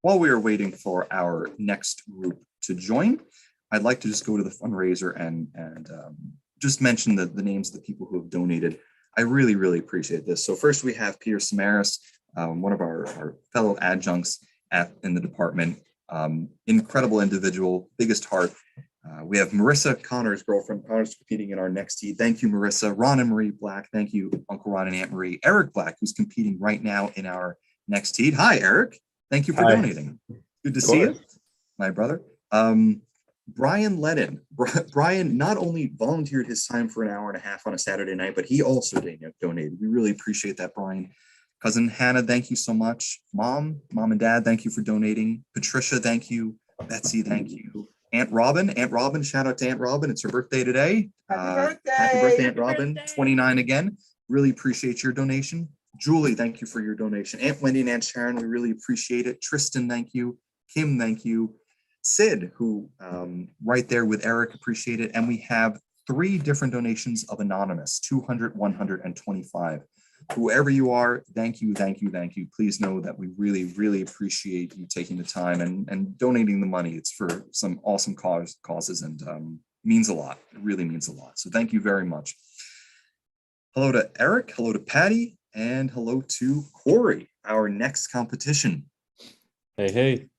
While we are waiting for our next group to join, I'd like to just go to the fundraiser and just mention the names of the people who have donated. I really, really appreciate this. So first we have Peter Samaras, one of our fellow adjuncts in the department. Incredible individual, biggest heart. We have Marissa, Connor's girlfriend. Connor's competing in our next heat. Thank you, Marissa. Ron and Marie Black. Thank you, Uncle Ron and Aunt Marie. Eric Black, who's competing right now in our next heat. Hi, Eric. Thank you for donating. Good to see you, my brother. Brian Lennon. Brian not only volunteered his time for an hour and a half on a Saturday night, but he also donated. We really appreciate that, Brian. Cousin Hannah, thank you so much. Mom and Dad, thank you for donating. Patricia, thank you. Betsy, thank you. Aunt Robin, shout out to Aunt Robin. It's her birthday today. Happy birthday. Happy birthday, Aunt Happy Robin. birthday. 29 again. Really appreciate your donation. Julie, thank you for your donation. Aunt Wendy and Aunt Sharon, we really appreciate it. Tristan, thank you. Kim, thank you. Sid, who right there with Eric, appreciate it. And we have 3 different donations of anonymous, 200, 100, and 25. Whoever you are, thank you, thank you, thank you. Please know that we really, really appreciate you taking the time and donating the money. It's for some awesome causes and means a lot. It really means a lot. So thank you very much. Hello to Eric, hello to Patty, and hello to Corey, our next competition. Hey.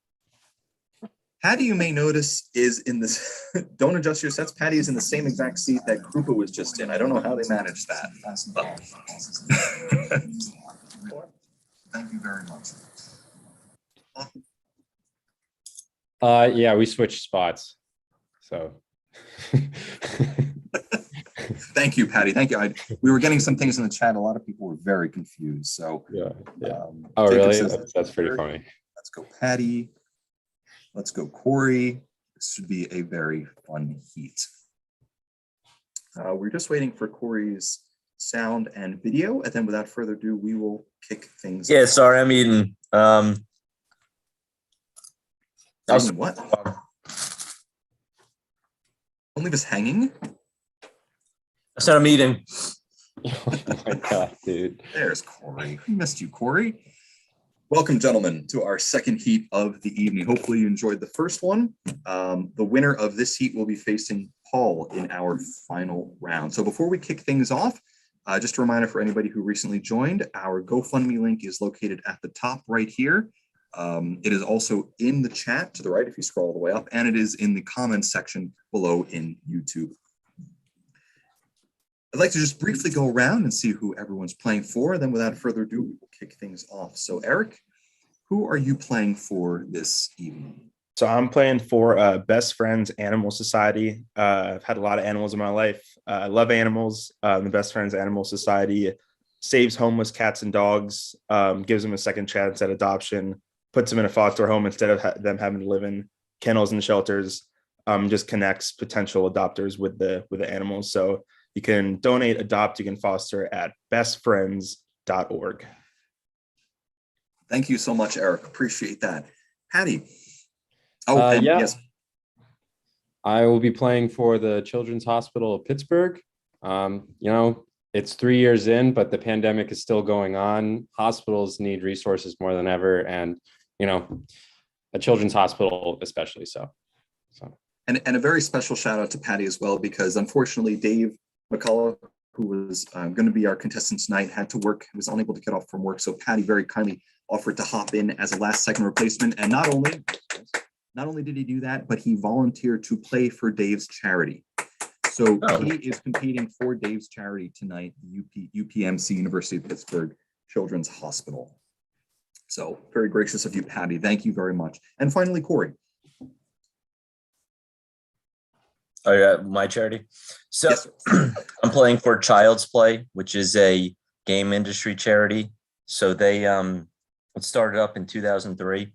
Patty, you may notice, is in this, don't adjust your sets, Patty is in the same exact seat that Krupa was just in. I don't know how they managed that. Thank you very much. Yeah, we switched spots. So Thank you, Patty. Thank you. We were getting some things in the chat. A lot of people were very confused. So yeah. Jacob Oh, really? says, That's pretty funny. let's go, Patty. Let's go, Corey. This should be a very fun heat. We're just waiting for Corey's sound and video, and then without further ado, we will kick things. Yeah, sorry, I'm eating. What? Don't leave us hanging. I said I'm eating. Oh my God, dude. There's Corey. We missed you, Corey. Welcome, gentlemen, to our second heat of the evening. Hopefully you enjoyed the first one. The winner of this heat will be facing Paul in our final round. So before we kick things off, just a reminder for anybody who recently joined, our GoFundMe link is located at the top right here. It is also in the chat to the right if you scroll all the way up, and it is in the comments section below in YouTube. I'd like to just briefly go around and see who everyone's playing for. Then without further ado, we will kick things off. So Eric, who are you playing for this evening? So I'm playing for Best Friends Animal Society. I've had a lot of animals in my life. I love animals. The Best Friends Animal Society saves homeless cats and dogs, gives them a second chance at adoption, puts them in a foster home instead of them having to live in kennels and shelters, just connects potential adopters with the animals. So you can donate, adopt, you can foster at bestfriends.org. Thank you so much, Eric. Appreciate that. Patty. Oh, and yeah. yes. I will be playing for the Children's Hospital of Pittsburgh. It's 3 years in, but the pandemic is still going on. Hospitals need resources more than ever, and a children's hospital especially so. And a very special shout out to Patty as well, because unfortunately Dave McCullough, who was going to be our contestant tonight, had to work, was unable to get off from work. So Patty very kindly offered to hop in as a last second replacement. And not only did he do that, but he volunteered to play for Dave's charity. So he is competing for Dave's charity tonight, UPMC, University of Pittsburgh Children's Hospital. So very gracious of you, Patty. Thank you very much. And finally, Corey. Oh, yeah, my charity. So Yes, I'm playing for Child's Play, which is a game industry charity. So they it started up in 2003,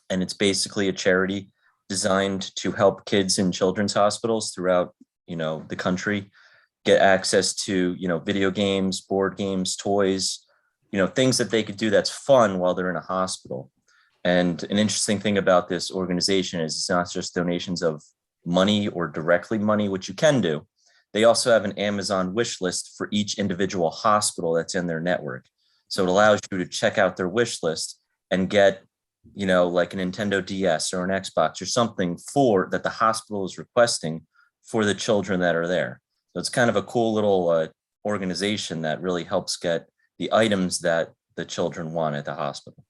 and it's basically a charity designed to help kids in children's hospitals throughout the country get access to video games, board games, toys, things that they could do that's fun while they're in a hospital. And an interesting thing about this organization is it's not just donations of money or directly money, which you can do. They also have an Amazon wish list for each individual hospital that's in their network. So it allows you to check out their wish list and get, like a Nintendo DS or an Xbox or something that the hospital is requesting for the children that are there. So it's kind of a cool little organization that really helps get the items that the children want at the hospital.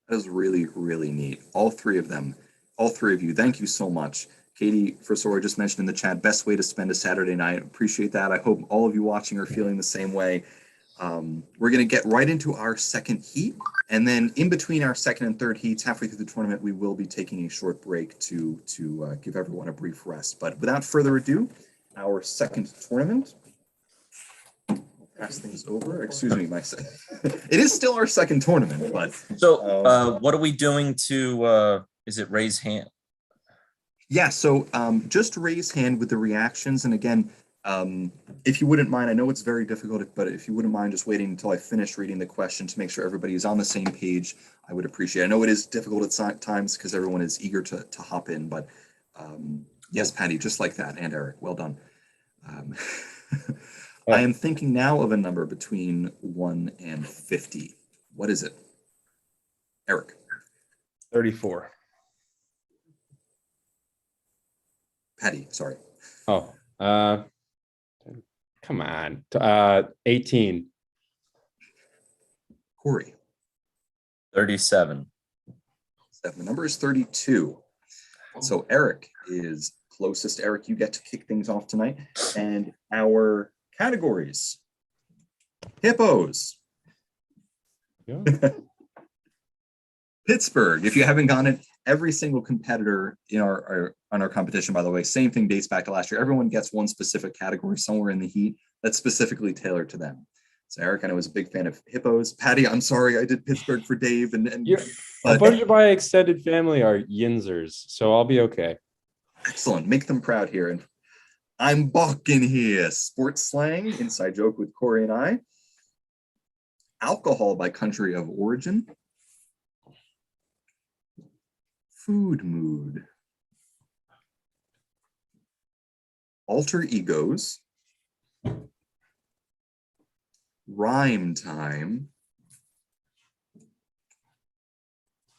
that is really, really neat. All three of you, thank you so much. Katie, first of all, I just mentioned in the chat, best way to spend a Saturday night. Appreciate that. I hope all of you watching are feeling the same way. We're going to get right into our second heat. And then in between our second and third heats, halfway through the tournament, we will be taking a short break to give everyone a brief rest. But without further ado, our second tournament. Pass things over. Excuse me, it is still our second tournament, but so what are we doing to is it raise hand? Yeah, so just raise hand with the reactions. And again, if you wouldn't mind, I know it's very difficult, but if you wouldn't mind just waiting until I finish reading the question to make sure everybody is on the same page, I would appreciate it. I know it is difficult at times because everyone is eager to hop in, but yes, Patty, just like that. And Eric, well done. I am thinking now of a number between 1 and 50. What is it? Eric. 34. Patty, sorry. Oh, come on. 18. Corey. 37. The number is 32. So Eric is closest. Eric, you get to kick things off tonight. And our categories. Hippos. Yeah. Pittsburgh. If you haven't gotten it, every single competitor in our competition, by the way, same thing dates back to last year. Everyone gets one specific category somewhere in the heat that's specifically tailored to them. So Eric, I know, was a big fan of hippos. Patty, I'm sorry, I did Pittsburgh for Dave. A bunch of my extended family are Yinzers, so I'll be okay. Excellent. Make them proud here. And I'm balking here. Sports slang, inside joke with Corey and I. Alcohol by country of origin. Food mood. Alter egos. Rhyme time.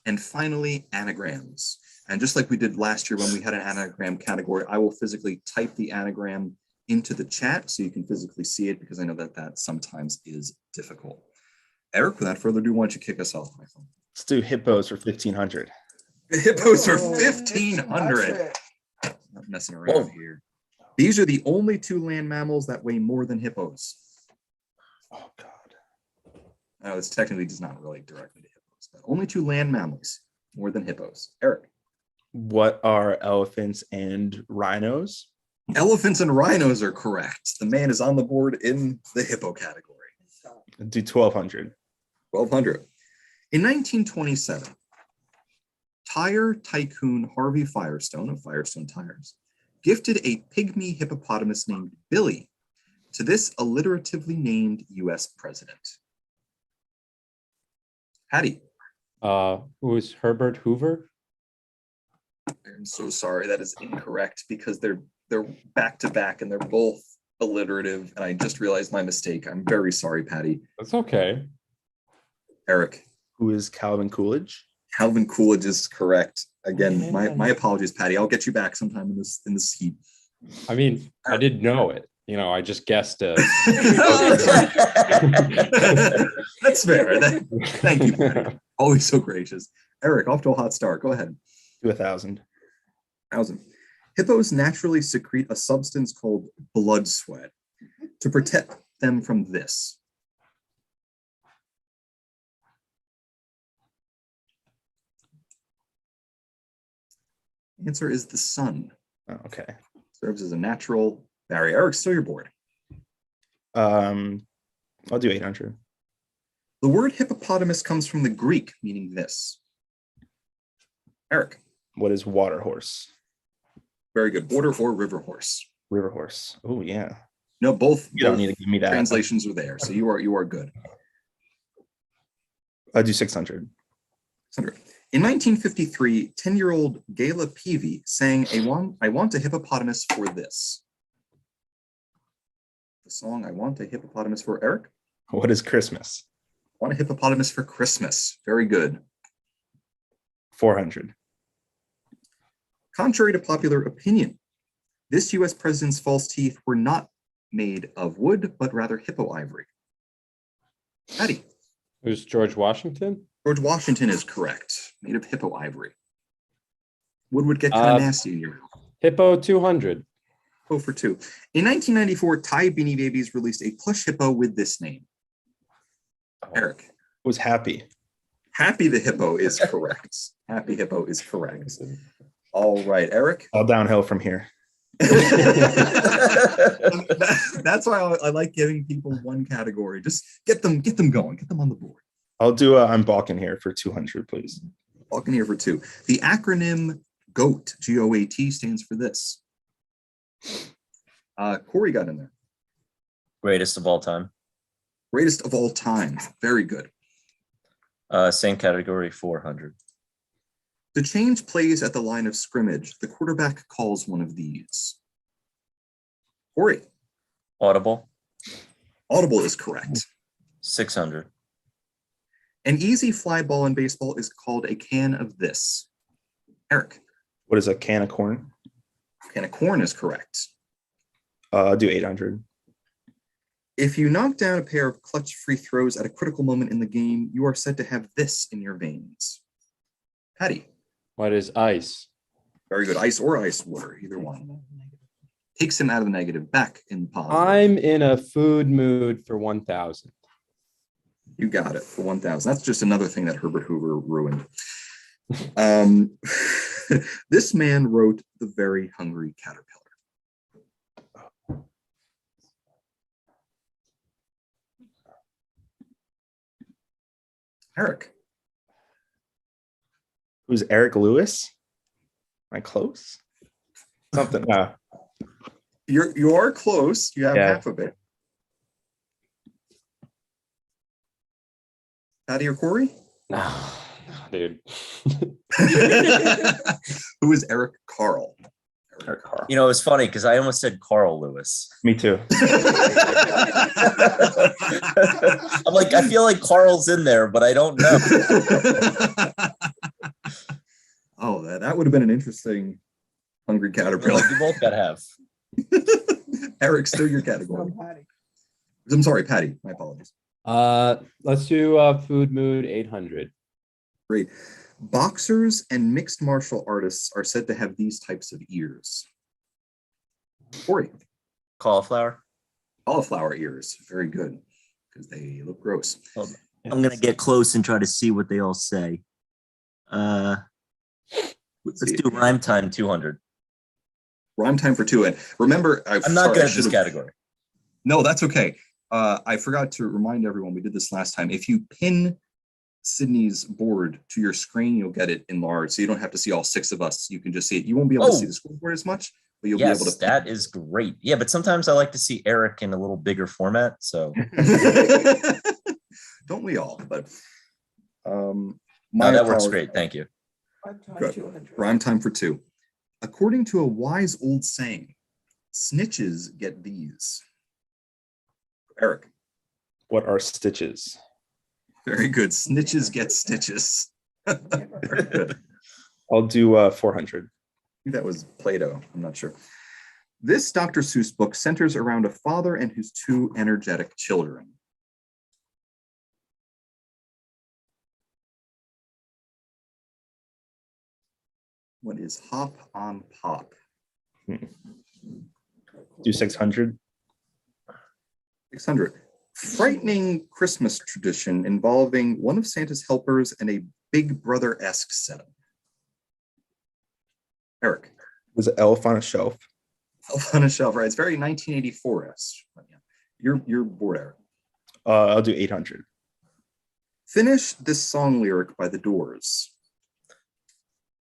And finally, anagrams. And just like we did last year when we had an anagram category, I will physically type the anagram into the chat so you can physically see it, because I know that that sometimes is difficult. Eric, without further ado, why don't you kick us off, my friend? Let's do hippos for 1,500. Hippos are Oh, 1,500. Not messing around here. These are the only two land mammals that weigh more than hippos. Oh God. I know this technically does not relate directly to hippos, but only two land mammals more than hippos. Eric. What are elephants and rhinos? Elephants and rhinos are correct. The man is on the board in the hippo category. Do 1,200. 1,200. In 1927, tire tycoon Harvey Firestone of Firestone Tires gifted a pygmy hippopotamus named Billy to this alliteratively named US president. Patty. Who is Herbert Hoover? I'm so sorry, that is incorrect because they're back to back and they're both alliterative, and I just realized my mistake. I'm very sorry, Patty. That's okay. Eric. Who is Calvin Coolidge? Calvin Coolidge is correct. Again, my Man. apologies, Patty. I'll get you back sometime in this heat. I mean, I did know it. You know, I just guessed it. That's fair. Thank you, Patty. Always so gracious. Eric, off to a hot start. Go ahead. Do 1,000. 1,000. Hippos naturally secrete a substance called blood sweat to protect them from this. Answer is the sun. Oh, okay. Serves as a natural barrier. Eric, still your board. I'll do 800. The word hippopotamus comes from the Greek, meaning this. Eric. What is water horse? Very good. Border or river horse. River horse. Oh yeah. No, both. You don't both need to give me that. translations are there, so you are good. I'll do 600. 600. In 1953, 10-year-old Gayla Peavy sang I Want a Hippopotamus for This. The song I Want a Hippopotamus for Eric. What is Christmas? Want a Hippopotamus for Christmas. Very good. 400. Contrary to popular opinion, this US president's false teeth were not made of wood, but rather hippo ivory. Patty. Who's George Washington? George Washington is correct. Made of hippo ivory. Wood would get kind of nasty in your mouth. Hippo 200. Hippo for 2. In 1994, Thai Beanie Babies released a plush hippo with this name. Eric. Was happy. Happy the hippo is correct. Happy hippo is correct. All right, Eric. All downhill from here. That's why I like giving people one category. Just get them going, get them on the board. I'll do I'm balking here for 200, please. Balking here for 2. The acronym GOAT, G-O-A-T, stands for this. Corey got in there. Greatest of all time. Greatest of all time. Very good. Same category, 400. To change plays at the line of scrimmage, the quarterback calls one of these. Corey. Audible, Audible is correct. 600. An easy fly ball in baseball is called a can of this. Eric. What is a can of corn? Can of corn is correct. I'll do 800. If you knock down a pair of clutch free throws at a critical moment in the game, you are said to have this in your veins. Patty. What is ice? Very good. Ice or ice water, either one. Takes him out of the negative, back in positive. I'm in a food mood for 1,000. You got it for 1,000. That's just another thing that Herbert Hoover ruined. This man wrote The Very Hungry Caterpillar. Eric. Who's Eric Lewis? Am I close? Something. You are close. You have Yeah. half of it. Patty or Corey? No, dude. Who is Eric Carl? Eric Carl. You know, it's funny because I almost said Carl Lewis. Me too. I'm like, I feel like Carl's in there, but I don't know. That would have been an interesting hungry caterpillar. You both gotta have. Eric, still your category. No, Patty. I'm sorry, Patty. My apologies. Let's do food mood 800. Great. Boxers and mixed martial artists are said to have these types of ears. Corey. Cauliflower. Cauliflower ears. Very good, because they look gross. I'm gonna get close and try to see what they all say. Let's do rhyme time 200. Rhyme time for two. And remember, I'm not good at this category. No, that's okay. I forgot to remind everyone, we did this last time. If you pin Sydney's board to your screen, you'll get it enlarged. So you don't have to see all six of us. You can just see it. You won't be able to see the scoreboard as much, but you'll be able to. That is great. Yeah, but sometimes I like to see Eric in a little bigger format. So don't we all? But that works great. Thank you. Good. Rhyme time for two. According to a wise old saying, snitches get these. Eric. What are stitches? Very good. Snitches get stitches. Very good. I'll do 400. I think that was Plato. I'm not sure. This Dr. Seuss book centers around a father and his two energetic children. What is Hop on Pop? Do 600. 600. Frightening Christmas tradition involving one of Santa's helpers and a Big Brother-esque setup. Eric. Was it Elf on a Shelf? Elf on a Shelf, right? It's very 1984-esque. You're bored, Eric. I'll do 800. Finish this song lyric by The Doors.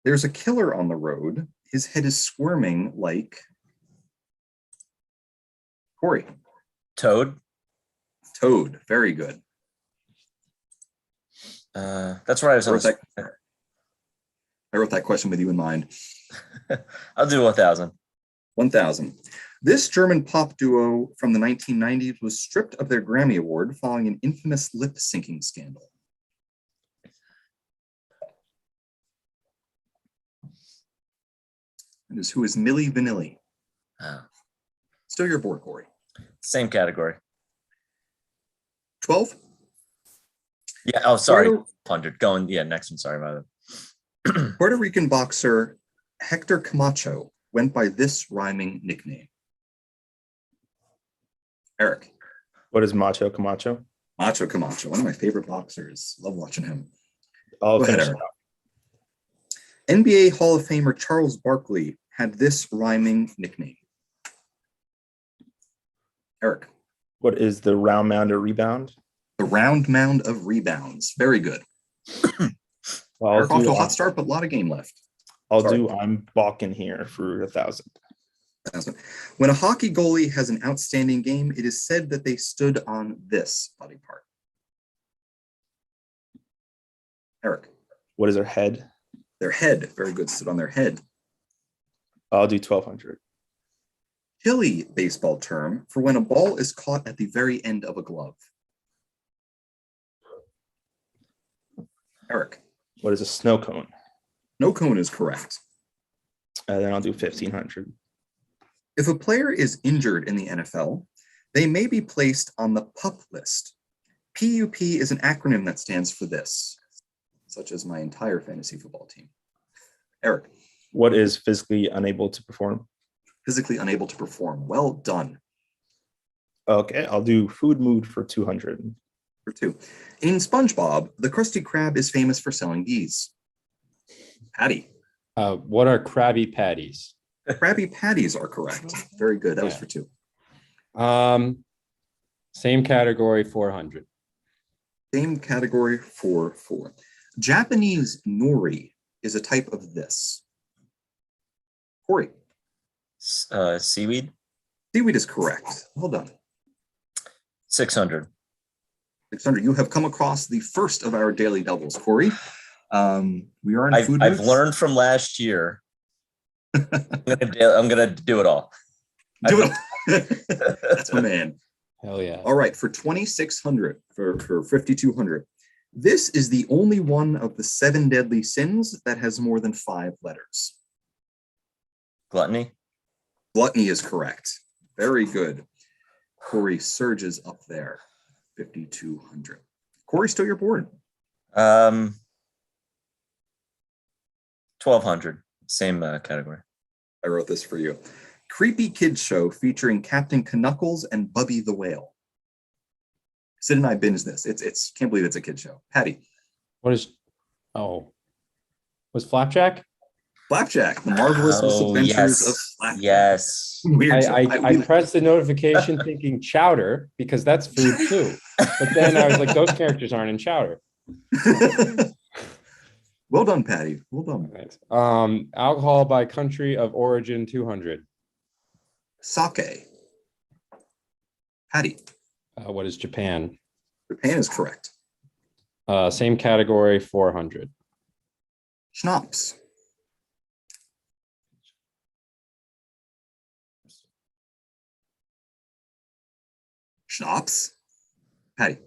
There's a killer on the road. His head is squirming like... Corey. Toad. Toad. Very good. That's right. I wrote that question with you in mind. I'll do 1,000. 1,000. This German pop duo from the 1990s was stripped of their Grammy Award following an infamous lip syncing scandal. It is Who is Milli Vanilli? Still your board, Corey. Same category. 12? Yeah. Oh, sorry. 100. Going. Yeah. Next one. Sorry about it. Puerto Rican boxer Hector Camacho went by this rhyming nickname. Eric. What is Macho Camacho? Macho Camacho, one of my favorite boxers. Love watching him. I'll Go ahead, finish Eric. NBA Hall of Famer Charles Barkley had this rhyming nickname. Eric. What is the round mound or rebound? The round mound of rebounds. Very good. Well, Eric off to a hot start, but a lot of game left. I'm balking here for 1,000. When a hockey goalie has an outstanding game, it is said that they stood on this body part. Eric. What is their head? Their head. Very good. Stood on their head. I'll do 1,200. Hilly baseball term for when a ball is caught at the very end of a glove. Eric. What is a snow cone? No cone is correct. And then I'll do 1,500. If a player is injured in the NFL, they may be placed on the PUP list. PUP is an acronym that stands for this, such as my entire fantasy football team. Eric. What is physically unable to perform? Physically unable to perform. Well done. Okay, I'll do food mood for 200. For two. In SpongeBob, the Krusty Krab is famous for selling bees. Patty. What are Krabby Patties? Krabby Patties are correct. Very good. That was for two. Same category, 400. Same category for four. Japanese nori is a type of this. Corey. Seaweed. Seaweed is correct. Well done. 600. 600. You have come across the first of our daily doubles, Corey. We are in I've food. I've learned from last year. I'm gonna do it all. Do it. That's my man. Hell yeah. All right, for 2,600, for 5,200. This is the only one of the 7 deadly sins that has more than 5 letters. Gluttony. Gluttony is correct. Very good. Corey surges up there, 5,200. Corey, still your board. 1,200. Same category. I wrote this for you. Creepy kids show featuring Captain Knuckles and Bubby the Whale. Sid and I binged this. It's can't believe it's a kid show. Patty. What is? Oh, was Flapjack? Flapjack, the marvelous misadventures of Flapjack. Yes. Weird show. I pressed the notification thinking Chowder because that's food too. But then I was like, those characters aren't in Chowder. Well done, Patty. Well done. Thanks. Alcohol by country of origin 200. Sake. Patty. What is Japan? Japan is correct. Same category 400. Schnapps. Schnapps. Patty.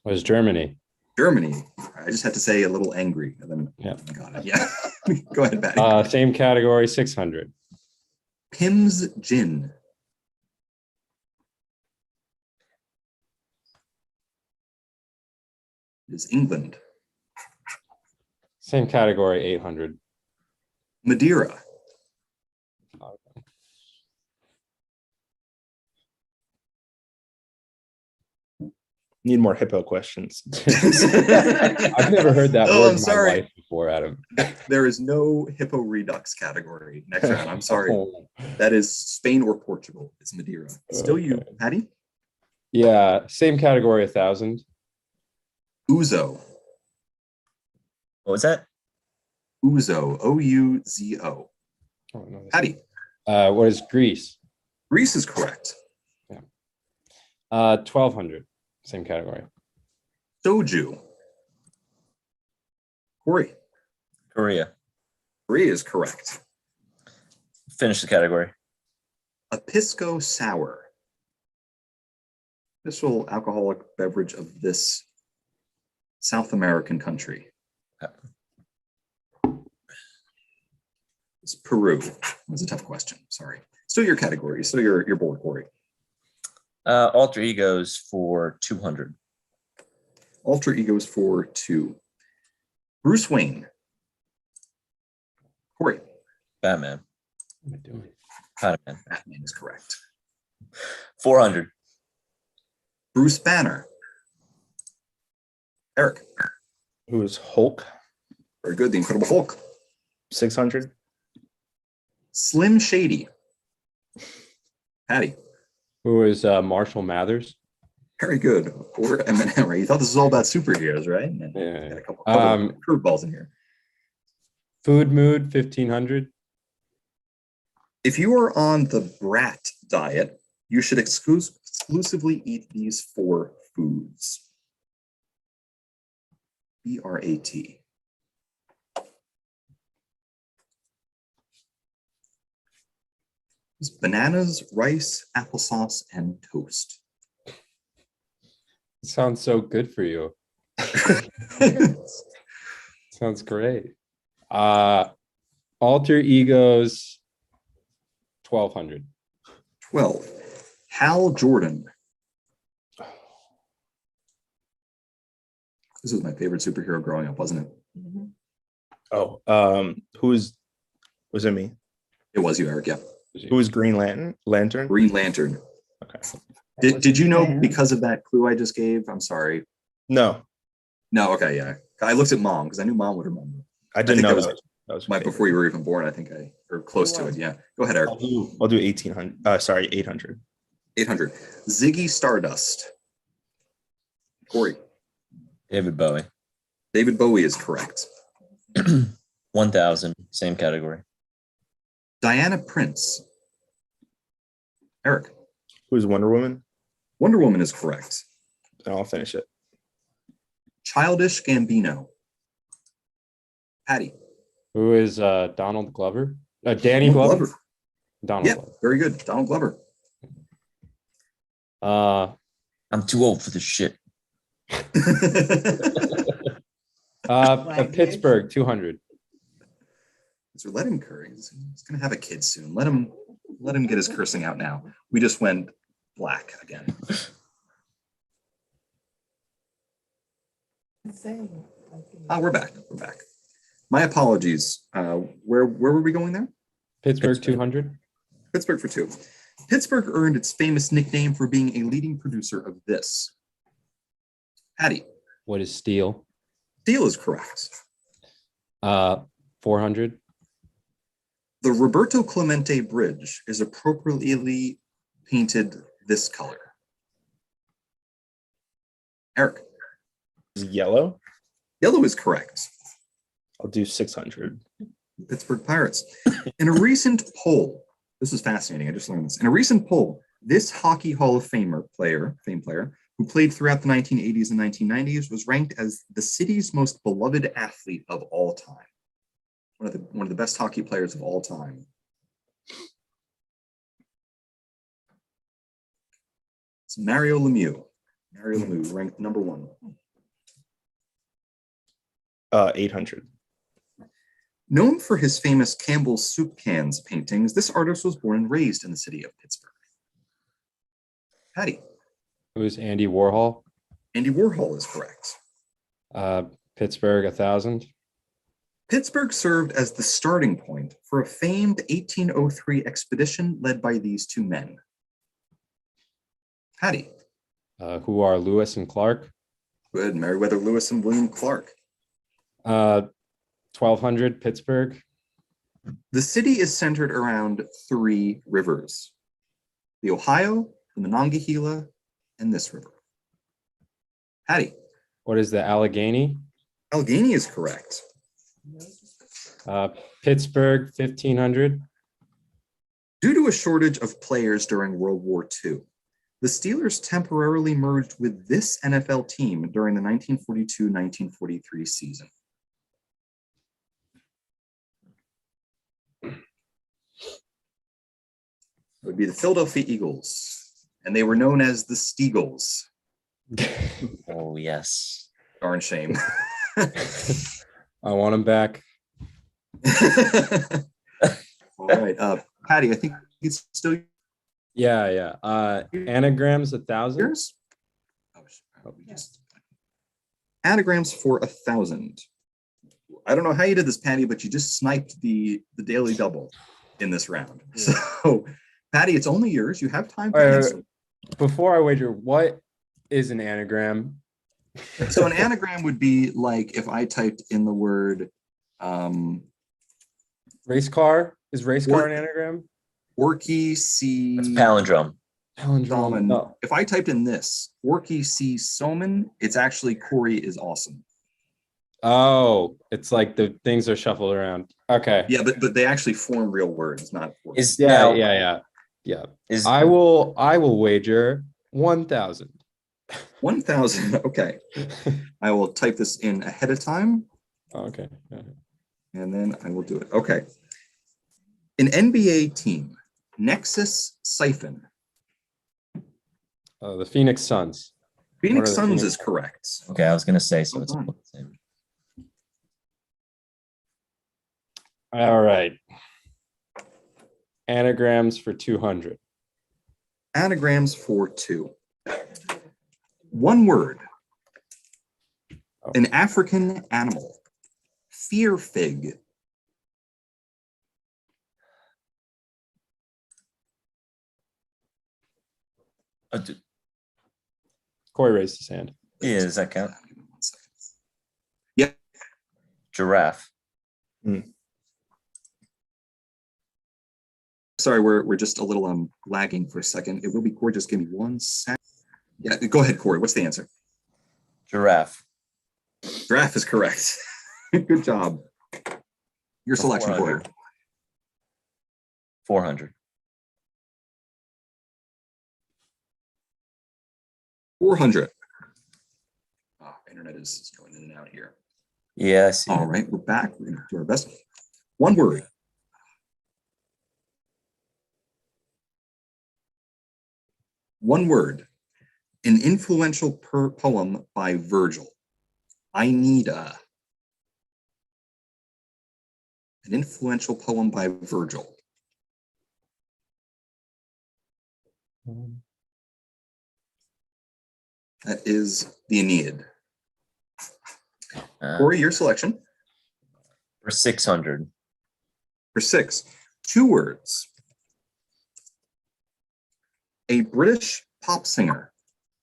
What is Germany? Germany. I just had to say a little angry, and then Yeah. I got it. Yeah. Go ahead, Patty. Same category 600. Pim's Gin. It is England. Same category 800. Madeira. Need more hippo questions. I've never heard that Oh, word I'm in my sorry. life before, Adam. There is no Hippo Redux category next round. I'm sorry. Oh, That is Spain or Portugal. It's Madeira. Still you, Okay. Patty. yeah, same category 1,000. Ouzo. What was that? Ouzo. O-U-Z-O. Oh, no, Patty. what is Greece? Greece is correct. 1,200. Same category. Soju. Corey. Korea. Korea is correct. Finish the category. A pisco sour. Official alcoholic beverage of this South American country. It's Peru. That's a tough question. Sorry. Still your category. Still your board, Corey. Alter egos for 200. Alter egos for 2. Bruce Wayne. Corey. Batman. What am I doing? Batman. Batman is correct. 400. Bruce Banner. Eric. Who is Hulk? Very good. The Incredible Hulk. 600. Slim Shady. Patty. Who is Marshall Mathers? Very good. Or Eminem, right? You thought this was all about superheroes, right? And Yeah. got a couple Um, curveballs in here. Food Mood 1,500. If you are on the brat diet, you should exclusively eat these 4 foods. B-R-A-T. It's bananas, rice, applesauce, and toast. It sounds so good for you. Sounds great. Alter egos 1,200. 12. Hal Jordan. This was my favorite superhero growing up, wasn't it? Oh, was it me? It was you, Eric. Yeah. Who is Green Lantern? Green Lantern. Okay. Did you know because of that clue I just gave? I'm sorry. No, No, okay, yeah. I looked at Mom because I knew Mom would remember. I didn't think know that that was Right before you were even born, I think or close to it. Yeah. Go ahead, Eric. I'll do 1,800. Sorry, 800. 800. Ziggy Stardust. Corey. David Bowie. David Bowie is correct. 1,000. Same category. Diana Prince. Eric. Who's Wonder Woman? Wonder Woman is correct. And I'll finish it. Childish Gambino. Patty. Who is Donald Glover? Danny Glover? Donald Yeah, Glover. very good. Donald Glover. I'm too old for this shit. Language. Pittsburgh, 200. So let him curry. He's gonna have a kid soon. Let him get his cursing out now. We just went black again. Insane. We're back. We're back. My apologies. Where were we going there? Pittsburgh, 200. Pittsburgh for 2. Pittsburgh earned its famous nickname for being a leading producer of this. Patty, What is steel? steel is correct. 400. The Roberto Clemente Bridge is appropriately painted this color. Eric, Is it yellow? yellow is correct. I'll do 600. Pittsburgh Pirates. In a recent poll, this is fascinating. I just learned this. In a recent poll, this Hockey Hall of Fame player, who played throughout the 1980s and 1990s, was ranked as the city's most beloved athlete of all time. One of the best hockey players of all time. It's Mario Lemieux. Mario Lemieux ranked number 1. 800. Known for his famous Campbell's soup cans paintings, this artist was born and raised in the city of Pittsburgh. Patty, Who is Andy Warhol? Andy Warhol is correct. Pittsburgh, 1,000. Pittsburgh served as the starting point for a famed 1803 expedition led by these 2 men. Patty, Who are Lewis and Clark? good. Meriwether Lewis and William Clark. 1,200. Pittsburgh. The city is centered around 3 rivers: the Ohio, the Monongahela, and this river. Patty, What is the Allegheny? Allegheny is correct. Pittsburgh, 1,500. Due to a shortage of players during World War II, the Steelers temporarily merged with this NFL team during the 1942-1943 season. It would be the Philadelphia Eagles, and they were known as the Steagles. Oh, yes. Darn shame. I want him back. All right, Patty, I think it's still Yeah. Anagrams, 1,000. yours. Anagrams for 1,000. I don't know how you did this, Patty, but you just sniped the daily double in this round. So, Patty, it's only yours. You have time to answer. Before I wager, what is an anagram? So an anagram would be like if I typed in the word Race car? Is race car Or- an anagram? Orky C. That's palindrome. Palindrome. Solomon. No. If I typed in this Orky C. Soman, it's actually Corey is awesome. Oh, it's like the things are shuffled around. Okay. Yeah, but they actually form real words, not words. Is Yeah, now yeah. is I will wager 1,000. 1,000. Okay, I will type this in ahead of time, Okay. and then I will do it. Okay. An NBA team, Nexus Siphon. The Phoenix Suns. Phoenix What are the Suns Phoenix- is correct. okay. I was gonna say so. It's Hold on. the same. All right. Anagrams for 200. Anagrams for 2. One word. An African animal. Fear fig. Corey raised his hand. Yeah, does that count? Give me 1 second. Yep. Giraffe. Sorry, we're just a little lagging for a second. It will be Corey. Just give me 1 sec. Yeah, go ahead, Corey. What's the answer? Giraffe. Giraffe is correct. Good job. Your selection, Corey. 400. 400. Oh, internet is going in and out here. Yeah, I see. All right, we're back. We're going to do our best. One word. One word. An influential poem by Virgil. I need a. an influential poem by Virgil? That is the Aeneid. Corey, your selection. For 600. For 6, 2 words. A British pop singer,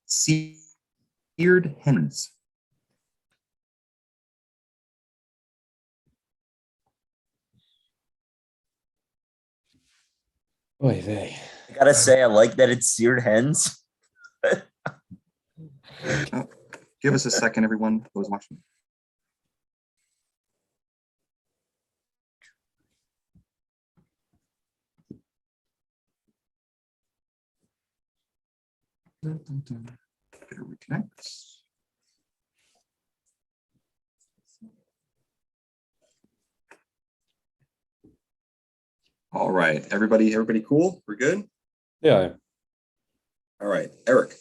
seared hens. Oy vey. I gotta say, I like that it's seared hens. Oh, give us a second, everyone who was watching. Better reconnect. All right, everybody cool? We're good? Yeah. All right, Eric.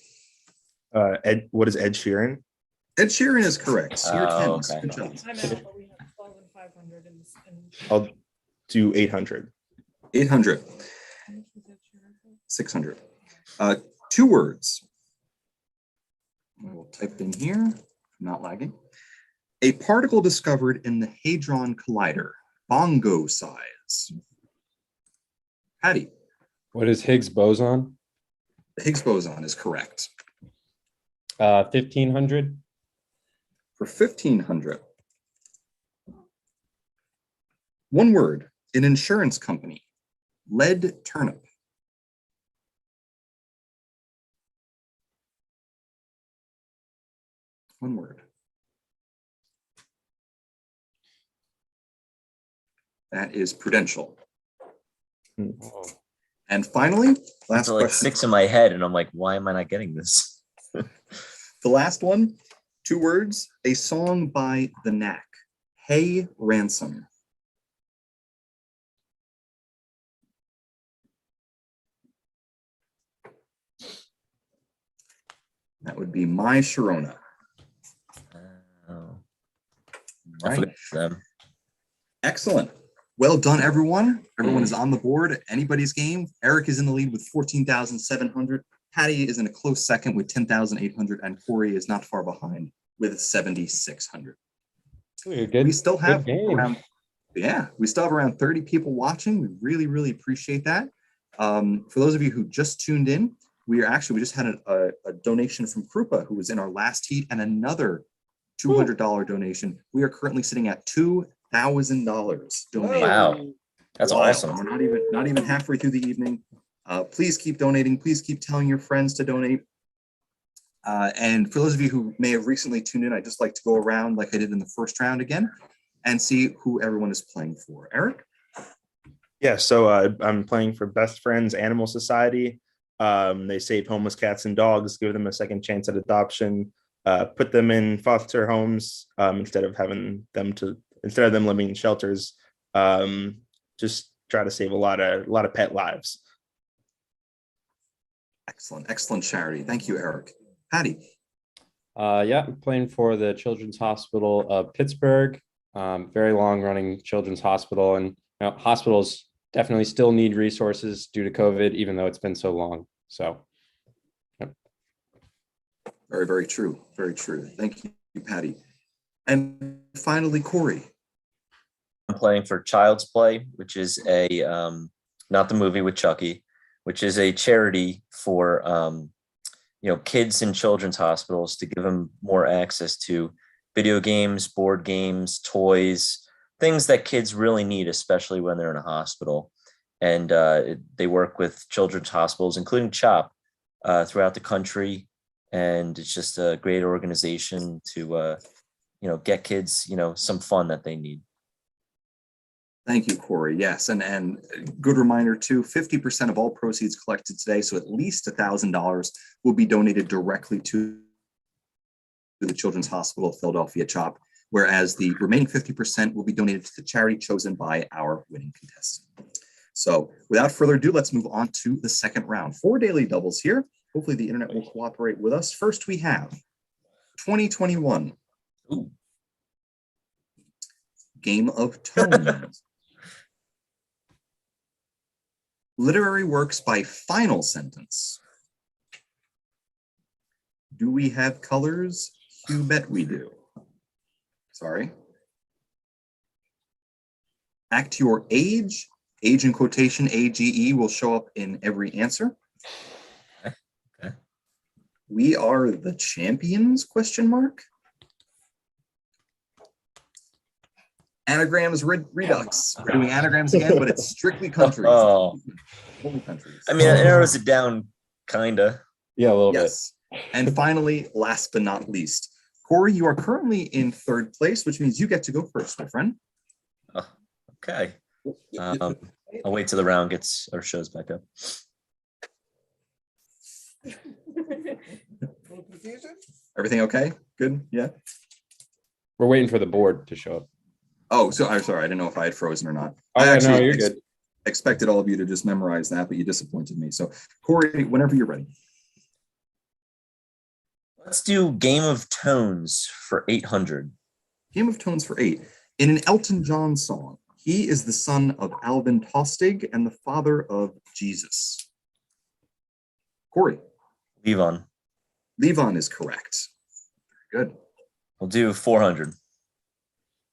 What is Ed Sheeran? Ed Sheeran is correct. Seared Oh, hens. okay. Good job. I'm out, but we have 12,500 in this. I'll do 800. 800. 600. 2 words. We'll type it in here. I'm not lagging. A particle discovered in the Hadron Collider, bongo size. Patty. What is Higgs boson? The Higgs boson is correct. 1500. For 1500. 1 word. An insurance company. Lead turnip. One word. That is prudential. Oh. And finally, last That's like question. 6 in my head, and I'm like, why am I not getting this? The last one, 2 words, a song by The Knack. Hey Ransom. That would be My Sharona. Oh, I Right. forgot them. Excellent. Well done, everyone. Everyone is on the board. Anybody's game. Eric is in the lead with 14,700. Patty is in a close second with 10,800, and Corey is not far behind with 7,600. We still have around, we still have around 30 people watching. We really appreciate that. For those of you who just tuned in, we just had a donation from Krupa, who was in our last heat, and another $200 donation. We are currently sitting at $2,000 donated. Wow, that's awesome. We're not even halfway through the evening. Please keep donating. Please keep telling your friends to donate. And for those of you who may have recently tuned in, I'd just like to go around like I did in the first round again and see who everyone is playing for. Eric? Yeah, so I'm playing for Best Friends Animal Society. They save homeless cats and dogs, give them a second chance at adoption, put them in foster homes instead of them living in shelters. Just try to save a lot of pet lives. Excellent charity. Thank you, Eric. Patty? Yeah, I'm playing for the Children's Hospital of Pittsburgh. Very long-running children's hospital, and hospitals definitely still need resources due to COVID, even though it's been so long. So, yep. Very true. Very true. Thank you, Patty. And finally, Corey. I'm playing for Child's Play, which is not the movie with Chucky, which is a charity for kids in children's hospitals to give them more access to video games, board games, toys, things that kids really need, especially when they're in a hospital. And they work with children's hospitals, including CHOP, throughout the country. And it's just a great organization to, get kids, some fun that they need. Thank you, Corey. Yes, and good reminder too, 50% of all proceeds collected today, so at least $1,000 will be donated directly to the Children's Hospital of Philadelphia CHOP, whereas the remaining 50% will be donated to the charity chosen by our winning contestant. So without further ado, let's move on to the second round. 4 daily doubles here. Hopefully the internet will cooperate with us. First, we have 2021. Ooh. Game of Tones. Literary works by final sentence. Do we have colors? You bet we do. Sorry. Act your age. Age in quotation, AGE, will show up in every answer. Okay. We are the champions, question mark. Anagrams redux. We're doing anagrams again, but it's strictly countries. Oh. Only countries. I mean, it narrows it down, kinda. Yeah, a little bit. Yes. And finally, last but not least, Corey, you are currently in third place, which means you get to go first, my friend. Oh, okay. I'll wait till the round gets or shows back up. Little confusion? Everything okay? Good? Yeah. We're waiting for the board to show up. Oh, so I'm sorry. I didn't know if I had frozen or not. Oh, I yeah, no, actually you're good. expected all of you to just memorize that, but you disappointed me. So, Corey, whenever you're ready. Let's do Game of Tones for 800. Game of Tones for 8. In an Elton John song, he is the son of Alvin Tostig and the father of Jesus. Corey. Levon. Levon is correct. Very good. We'll do 400.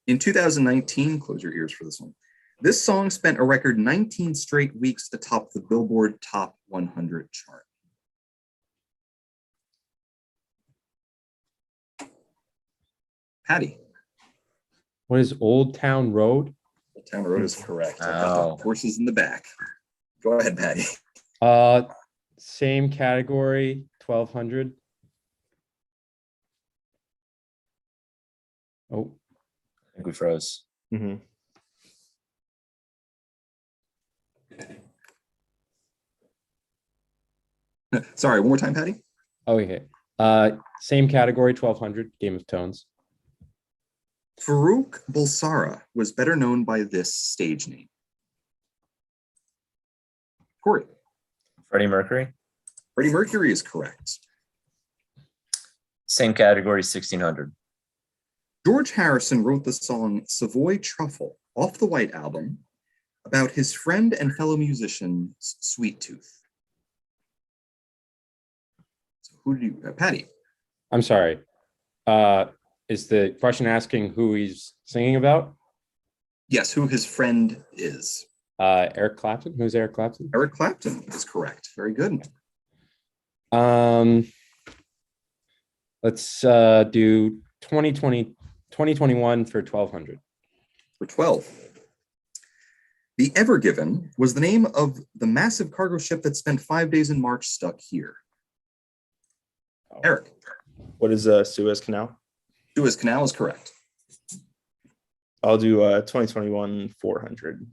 In 2019, close your ears for this one. This song spent a record 19 straight weeks atop the Billboard Top 100 chart. Patty. What is Old Town Road? Old Town Road is correct. I've got Wow. the horses in the back. Go ahead, Patty. Same category, 1200. Oh, I think we froze. Mhm. Sorry, one more time, Patty. okay. Same category, 1200, Game of Tones. Farouk Bulsara was better known by this stage name. Corey. Freddie Mercury. Freddie Mercury is correct. Same category, 1600. George Harrison wrote the song Savoy Truffle off the White Album about his friend and fellow musician, Sweet Tooth. So who do you, Patty? I'm sorry. Is the question asking who he's singing about? Yes, who his friend is. Eric Clapton. Who's Eric Clapton? Eric Clapton is correct. Very good. Let's do 2021 for 1200. For 12. The Ever Given was the name of the massive cargo ship that spent 5 days in March stuck here. Eric. What is Suez Canal? Suez Canal is correct. I'll do 2021 400.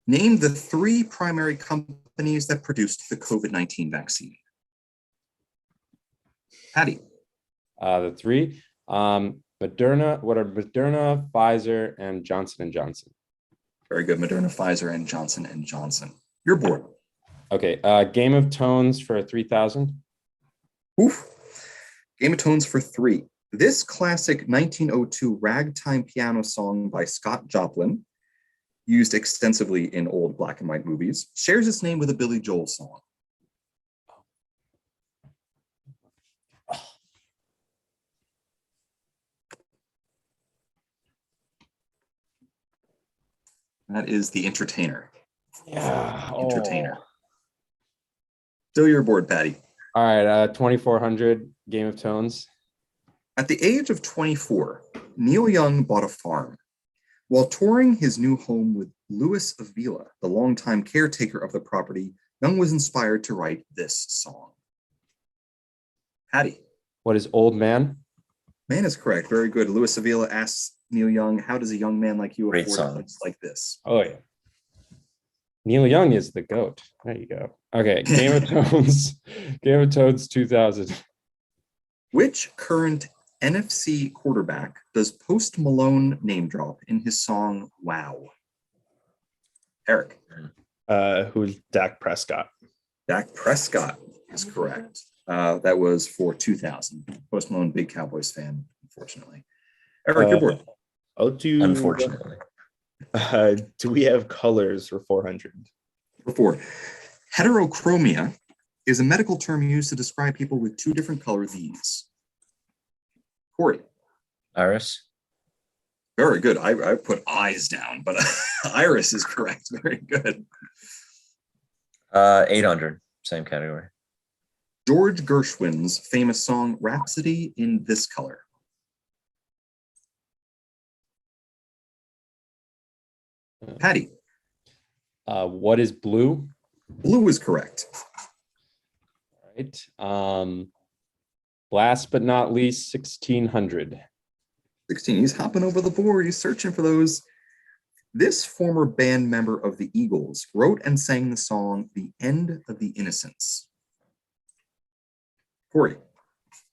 Name the 3 primary companies that produced the COVID-19 vaccine. Patty. The 3. Moderna. What are Moderna, Pfizer, and Johnson & Johnson? Very good. Moderna, Pfizer, and Johnson & Johnson. Your board. Okay. Game of Tones for 3000. Oof. Game of Tones for 3. This classic 1902 ragtime piano song by Scott Joplin, used extensively in old black and white movies, shares its name with a Billy Joel song. That is The Entertainer. Yeah. Entertainer. Still your board, Patty. All right. 2400, Game of Tones. At the age of 24, Neil Young bought a farm. While touring his new home with Louis Avila, the longtime caretaker of the property, Young was inspired to write this song. Patty. What is Old Man? Man is correct. Very good. Louis Avila asks Neil Young, how does a young man like you Great afford song. a place like this? Oh, yeah. Neil Young is the GOAT. There you go. Okay. Game of Tones. Game of Tones 2000. Which current NFC quarterback does Post Malone name drop in his song Wow? Eric. Who's Dak Prescott? Dak Prescott is correct. That was for 2000. Post Malone, big Cowboys fan, unfortunately. Eric, your board. I'll do. Unfortunately. Do we have colors for 400? For 4, heterochromia is a medical term used to describe people with 2 different color leaves. Corey. Iris. Very good. I put eyes down, but iris is correct. Very good. 800, same category. George Gershwin's famous song Rhapsody in This Color. Patty. What is blue? Blue is correct. Right. Last but not least, 1600. 16. He's hopping over the board. He's searching for those. This former band member of the Eagles wrote and sang the song The End of the Innocents. Corey.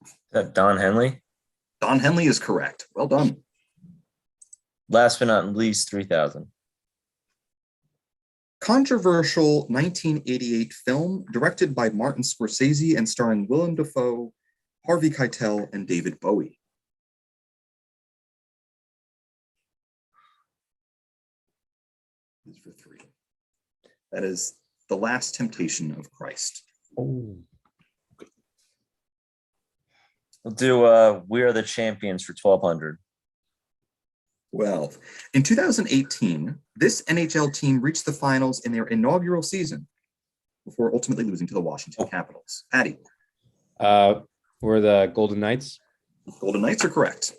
Is that Don Henley? Don Henley is correct. Well done. Last but not least, 3000. Controversial 1988 film directed by Martin Scorsese and starring Willem Dafoe, Harvey Keitel, and David Bowie. This is for 3. That is The Last Temptation of Christ. Oh. We'll do We Are the Champions for 1200. Well, in 2018, this NHL team reached the finals in their inaugural season before ultimately losing to the Washington Capitals. Patty. We're the Golden Knights. Golden Knights are correct.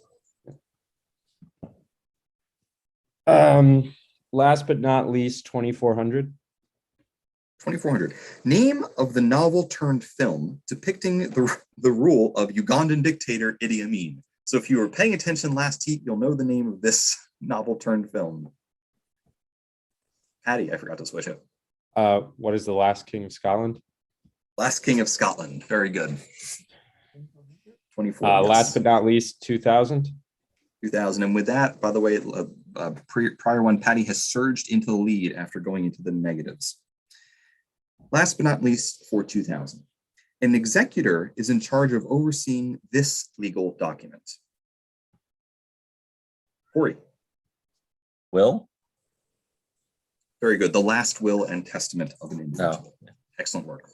Last but not least, 2400. 2400. Name of the novel turned film depicting the rule of Ugandan dictator Idi Amin. So if you were paying attention last heat, you'll know the name of this novel turned film. Patty, I forgot to switch it. What is the Last King of Scotland? Last King of Scotland. Very good. 24. Last but not least, 2000. 2000. And with that, by the way, prior one, Patty has surged into the lead after going into the negatives. Last but not least, for 2000. An executor is in charge of overseeing this legal document. Corey. Will? Very good. The last will and testament of an individual. Oh. Excellent work.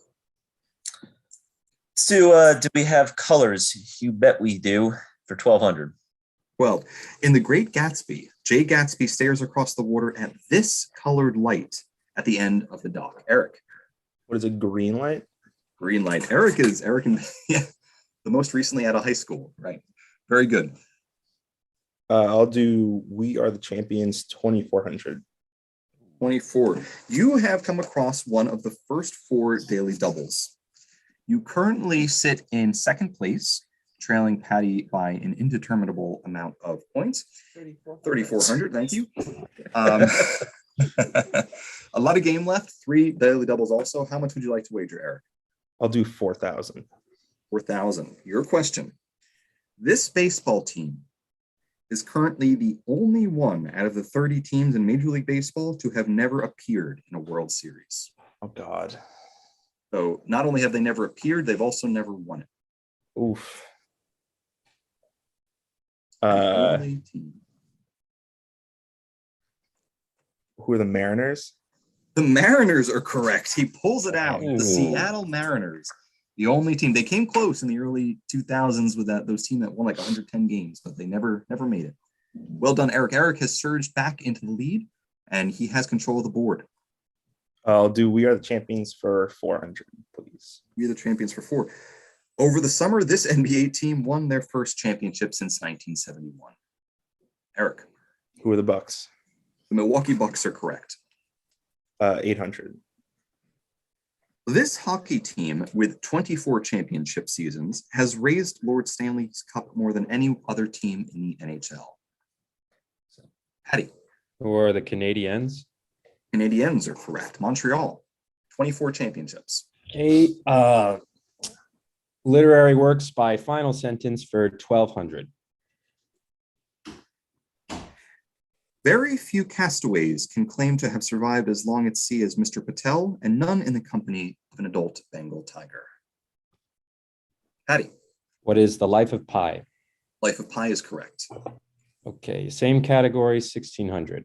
So, do we have colors? You bet we do for 1200. Well, in The Great Gatsby, Jay Gatsby stares across the water at this colored light at the end of the dock. Eric. What is a green light? Green light. Eric and yeah, the most recently out of high school, right? Very good. I'll do We Are the Champions 2400. 24. You have come across one of the first 4 daily doubles. You currently sit in second place, trailing Patty by an indeterminable amount of points. 3,400. Thank you. A lot of game left. 3 daily doubles also. How much would you like to wager, Eric? I'll do 4,000. 4,000. Your question. This baseball team is currently the only one out of the 30 teams in Major League Baseball to have never appeared in a World Series. Oh, God. So not only have they never appeared, they've also never won it. Oof. Only team. Who are the Mariners? The Mariners are correct. He pulls it out. Ooh. The Seattle Mariners, the only team. They came close in the early 2000s with those team that won like 110 games, but they never made it. Well done, Eric. Eric has surged back into the lead, and he has control of the board. I'll do We Are the Champions for 400, please. We are the champions for 4. Over the summer, this NBA team won their first championship since 1971. Eric. Who are the Bucks? The Milwaukee Bucks are correct. 800. This hockey team, with 24 championship seasons, has raised Lord Stanley's Cup more than any other team in the NHL. Patty. Who are the Canadiens? Canadiens are correct. Montreal, 24 championships. Literary works by Final Sentence for 1200. Very few castaways can claim to have survived as long at sea as Mr. Patel, and none in the company of an adult Bengal tiger. Patty. What is The Life of Pi? Life of Pi is correct. Okay, same category, 1600.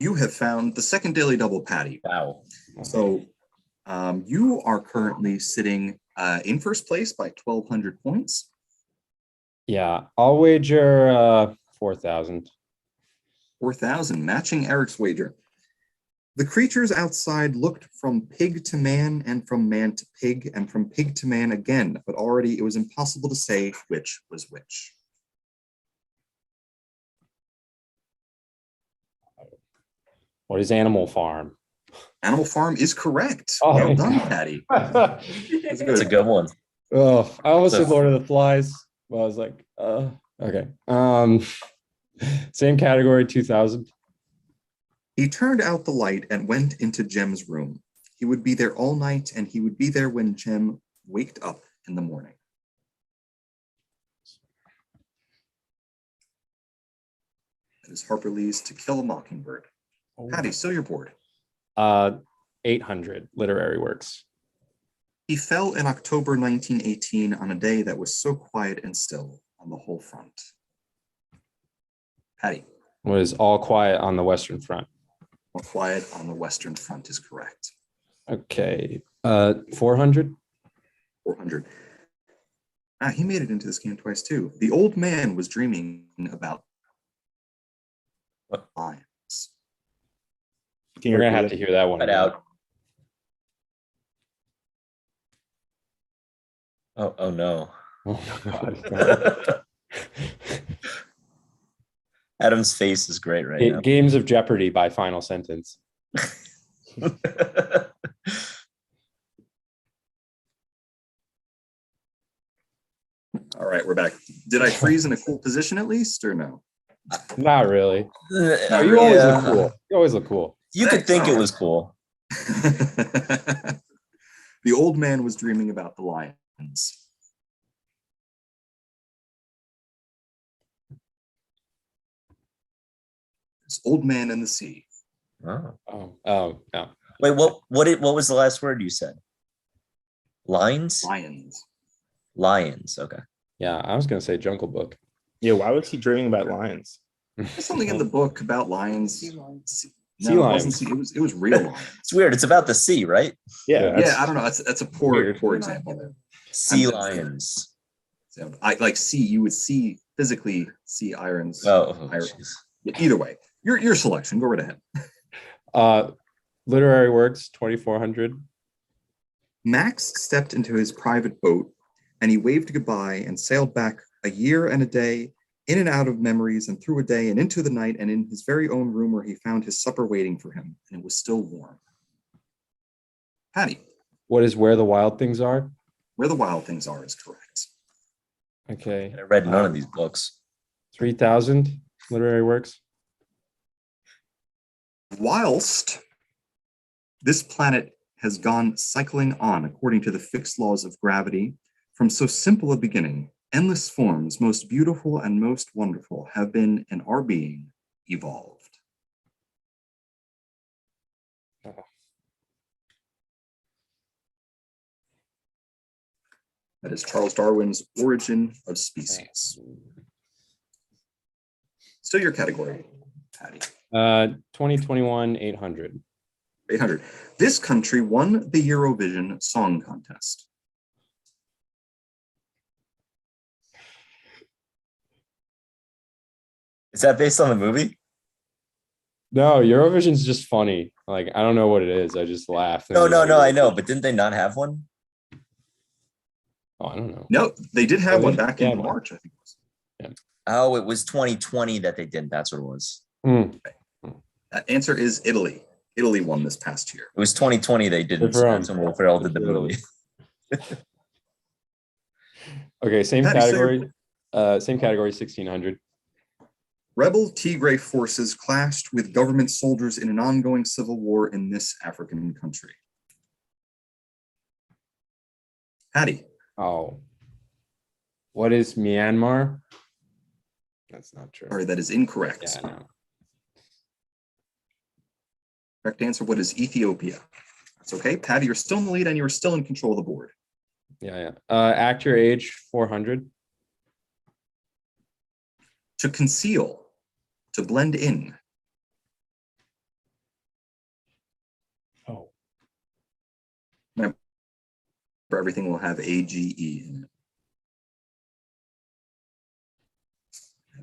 You have found the second daily double, Patty. Wow. So you are currently sitting in first place by 1,200 points. Yeah, I'll wager 4,000. 4,000, matching Eric's wager. The creatures outside looked from pig to man and from man to pig and from pig to man again, but already it was impossible to say which was which. What is Animal Farm? Animal Farm is correct. Oh, Well thank done, God. Patty. That's That's a good one. Oh, I almost So- said Lord of the Flies. Well, I was like, okay. Same category, 2,000. He turned out the light and went into Jem's room. He would be there all night, and he would be there when Jem waked up in the morning. That is Harper Lee's To Kill a Mockingbird. Patty, still your board. 800 literary works. He fell in October 1918 on a day that was so quiet and still on the whole front. Patty. Was All Quiet on the Western Front. All Quiet on the Western Front is correct. Okay. 400. 400. He made it into this game twice too. The old man was dreaming about lions. Can you We're gonna repeat have it? to hear that one. Cut again. out. Oh no. Oh my God. Adam's face is great right now. Games of Jeopardy by Final Sentence. All right, we're back. Did I freeze in a cool position at least, or no? Not really. No, you always look cool. You always look cool. You could think it was cool. The old man was dreaming about the lions. This old man in the sea. Oh. Oh, no. Wait, what was the last word you said? Lines? Lions. Lions. Okay. Yeah, I was gonna say Jungle Book. Yeah, why was he dreaming about lions? There's something in the book about lions. Sea lions. Sea It lions. wasn't sea, it was real lions. It's weird. It's about the sea, right? Yeah, Yeah, I don't know. That's a poor Weird. example there. Sea I'm- lions. So I like see you would see physically see irons. Oh, Iron- jeez. Either way, your selection. Go right ahead. Literary works, 2,400. Max stepped into his private boat and he waved goodbye and sailed back a year and a day, in and out of memories and through a day and into the night and in his very own room where he found his supper waiting for him, and it was still warm. Patty, What is Where the Wild Things Are? Where the Wild Things Are is correct. Okay. I read none of these books. 3,000 literary works. Whilst this planet has gone cycling on according to the fixed laws of gravity, from so simple a beginning, endless forms, most beautiful and most wonderful, have been and are being evolved. That is Charles Darwin's Origin of Species. Still your category, Patty. 2021, 800. 800. This country won the Eurovision Song Contest. Is that based on the movie? No, Eurovision's just funny. Like, I don't know what it is. I just laugh. No, I know, but didn't they not have one? Oh, I don't know. No, they did have Oh, one they- back yeah, in no. March, I think it was. Oh, it was 2020 that they didn't. That's what it was. Hmm. That answer is Italy. Italy won this past year. It was 2020 they didn't. Good for So 'em. that's when Will Ferrell did the Good for 'em. movie. Okay, same Patty, so category. Same category, 1,600. Rebel Tigray forces clashed with government soldiers in an ongoing civil war in this African country. Patty, Oh. What is Myanmar? That's not true. sorry, that is incorrect. Yeah, I know. Correct answer, what is Ethiopia? That's okay. Patty, you're still in the lead and you're still in control of the board. Yeah. Act your age, 400. To conceal, to blend in. For everything will have AGE in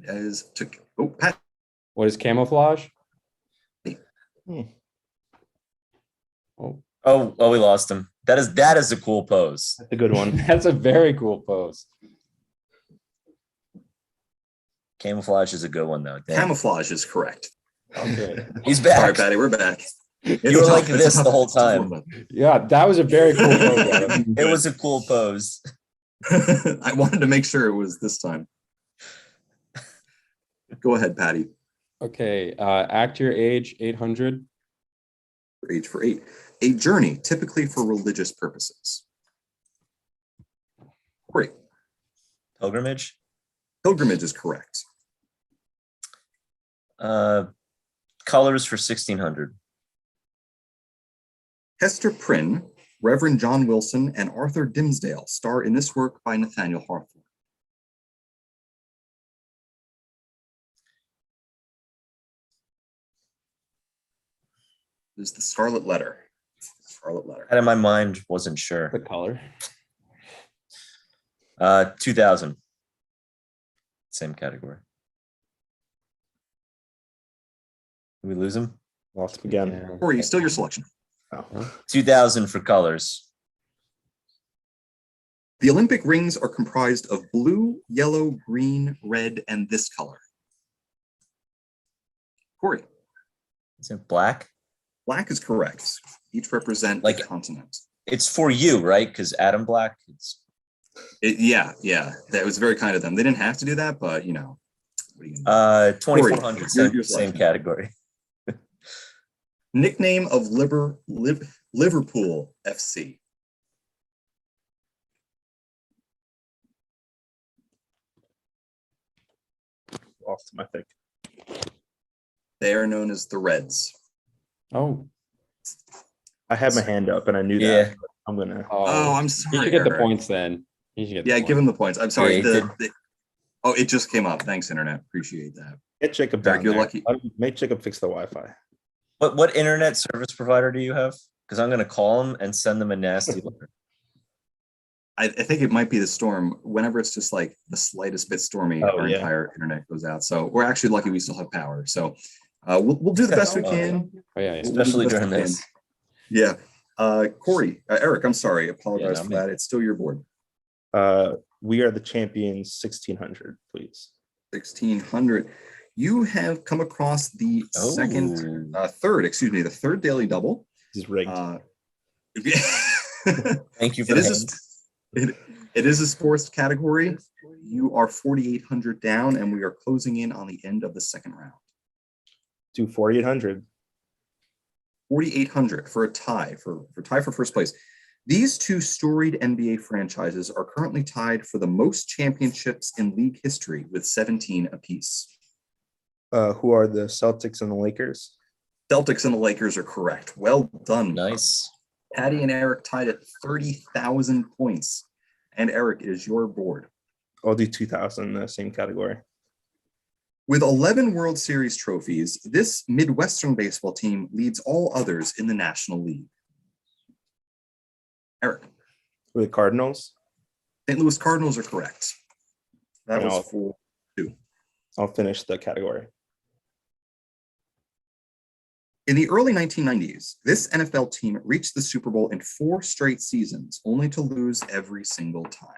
it. As to Pat. What is camouflage? Hmm. Oh, We lost him. That is a cool pose. That's a good one. that's a very cool pose. Camouflage is a good one though. Damn. Camouflage is correct. Okay. He's Sorry, back. Patty, we're back. You were like this the whole time. Yeah, that was a very cool pose, Adam. It was a cool pose. I wanted to make sure it was this time. Go ahead, Patty. Okay, act your age 800. For 8. A journey, typically for religious purposes. Great. Pilgrimage. Pilgrimage is correct. Colors for 1600. Hester Prynne, Reverend John Wilson, and Arthur Dimmesdale star in this work by Nathaniel Hawthorne. It is the Scarlet Letter. Scarlet Letter. Out of my mind, wasn't sure. The color. 2000. Same category. Did we lose him? Lost him again. Yeah. Corey, still your selection. Oh. 2000 for colors. The Olympic rings are comprised of blue, yellow, green, red, and this color. Corey. Is it black? Black is correct. Each represent Like- a continent. It's for you, right? Because Adam Black. Yeah. That was very kind of them. They didn't have to do that, but you know. What are you gonna do? 2400. Your Same selection. category. Nickname of Liverpool FC. Lost him, I think. They are known as the Reds. Oh, I had my hand up and I knew Yeah. that. but I'm gonna. Oh, I'm you sorry. should get the Eric. points then. You should get the Yeah, points. give him the points. I'm sorry. Yeah, he Oh, it just came up. Thanks, Internet. Appreciate that. Get Jacob Eric, down you're there. lucky. Make Jacob fix the Wi-Fi. What internet service provider do you have? Because I'm going to call them and send them a nasty letter. I think it might be the storm. Whenever it's just like the slightest bit stormy, Oh, our yeah. entire internet goes out. So we're actually lucky we still have power. So we'll do the best we Oh, can. Oh, yeah. We'll do Especially the best during we can. this. Yeah. Corey, Eric, I'm sorry. Apologize no, for man. that. It's still your board. We are the champions 1600, please. 1600. You have come across the the third daily double. This is rigged. Thank you for It the is it is a sports category. You are 4,800 down, and we are closing in on the end of the second round. Do 4800. 4,800 for a tie for first place. These two storied NBA franchises are currently tied for the most championships in league history with 17 apiece. Who are the Celtics and the Lakers? Celtics and the Lakers are correct. Well done. nice. Patty and Eric tied at 30,000 points. And Eric, it is your board. I'll do 2000 in the same category. With 11 World Series trophies, this Midwestern baseball team leads all others in the National League. Eric. Who are the Cardinals? St. Louis Cardinals are correct. That No. was for 2. I'll finish the category. In the early 1990s, this NFL team reached the Super Bowl in 4 straight seasons, only to lose every single time.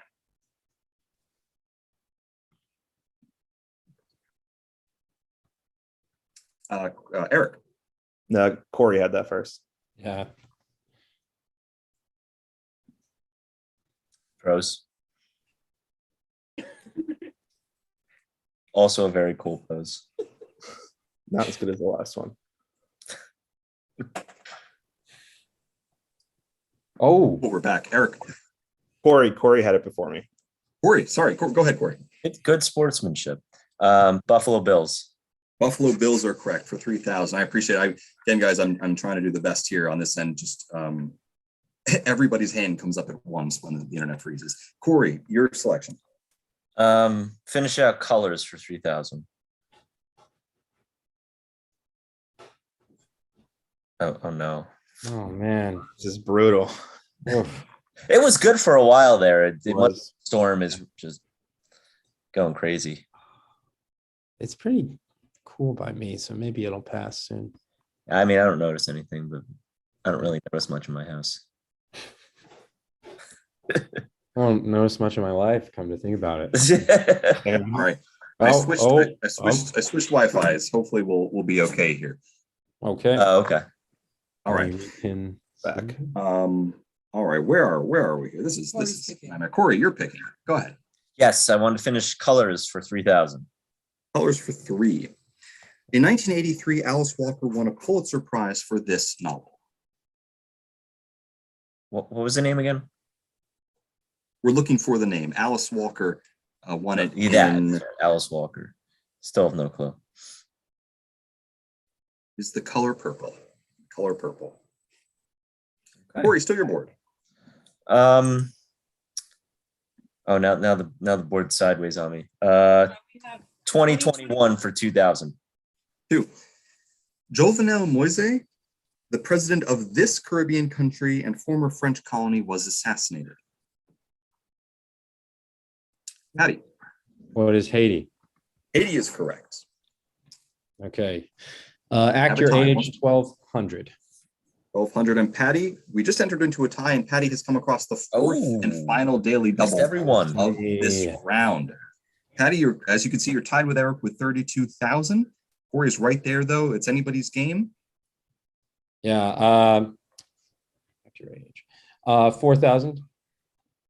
Eric. No, Corey had that first. Yeah. Pros. Also a very cool pose. Not as good as the last one. Oh, Oh, we're back. Eric. Corey had it before me. Corey, sorry. Go ahead, Corey. It's good sportsmanship. Buffalo Bills. Buffalo Bills are correct for 3,000. I appreciate it. Again, guys, I'm trying to do the best here on this end. Just everybody's hand comes up at once when the internet freezes. Corey, your selection. Finish out colors for 3,000. Oh no. oh man. This is brutal. Oof. It was good for a while there. The Was. storm is just going crazy. It's pretty cool by me, so maybe it'll pass soon. I mean, I don't notice anything, but I don't really notice much in my house. I don't notice much of my life, come to think about it. Damn. All right. Oh, I switched Wi-Fi's. Hopefully we'll be okay here. okay. Okay. All right. We can Back. All right. Where are we here? This is Corey's picking. Corey, you're picking. Go ahead. Yes, I want to finish colors for 3,000. Colors for 3. In 1983, Alice Walker won a Pulitzer Prize for this novel. What was the name again? We're looking for the name. Alice Walker won it Yeah, in Alice Walker. Still have no clue. is the color purple. Color purple. Okay. Corey, still your board. Oh, now the board's sideways on me. We have 2021 for 2,000. 2. Jovenel Moise, the president of this Caribbean country and former French colony, was assassinated. Patty. What is Haiti? Haiti is correct. Okay. Have Act a your time. age 1200. 1200 and Patty. We just entered into a tie, and Patty has come across the fourth Oh. and final daily Missed double everyone. of this Yeah. round. Patty, as you can see, you're tied with Eric with 32,000. Corey is right there, though. It's anybody's game. Yeah. Act your age. 4,000.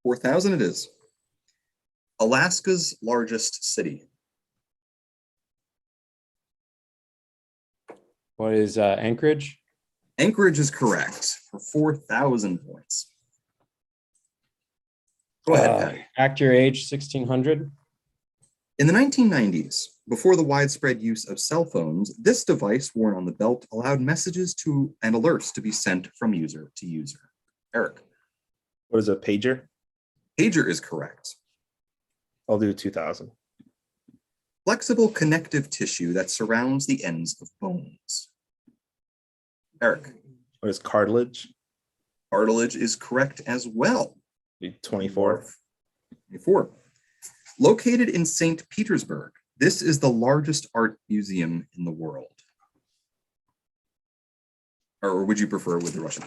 4,000 it is. Alaska's largest city. What is Anchorage? Anchorage is correct for 4,000 points. Go ahead, Patty. Act your age 1600. In the 1990s, before the widespread use of cell phones, this device worn on the belt allowed messages to and alerts to be sent from user to user. Eric. What is a pager? Pager is correct. I'll do 2,000. Flexible connective tissue that surrounds the ends of bones. Eric. What is cartilage? Cartilage is correct as well. 24. 24. Located in St. Petersburg, this is the largest art museum in the world. Or would you prefer with the Russian?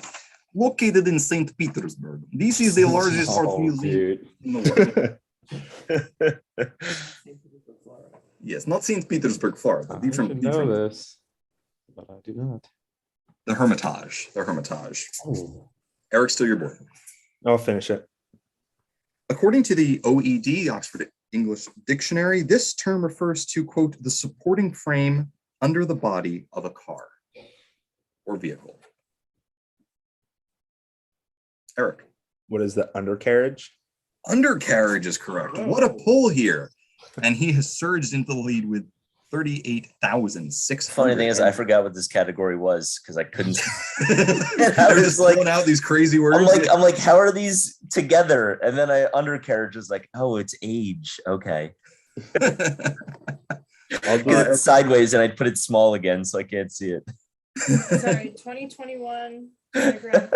Located in St. Petersburg, this is the largest art Oh, museum dude. in the world. Yes, not St. Petersburg, Florida. I should know this, but I do not. The Hermitage. The Hermitage. Oh. Eric, still your board. I'll finish it. According to the OED, the Oxford English Dictionary, this term refers to, quote, the supporting frame under the body of a car or vehicle. Eric. What is the undercarriage? Undercarriage is correct. What a pull here. And he has surged into the lead with 38,600. Funny thing is, I forgot what this category was because I couldn't. I I was was just like, throwing out these crazy words. I'm like, how are these together? And then undercarriage was like, oh, it's age. Okay. I'll do Because it's sideways and I put it small again, so I can't see it. Sorry, 2021 diagram.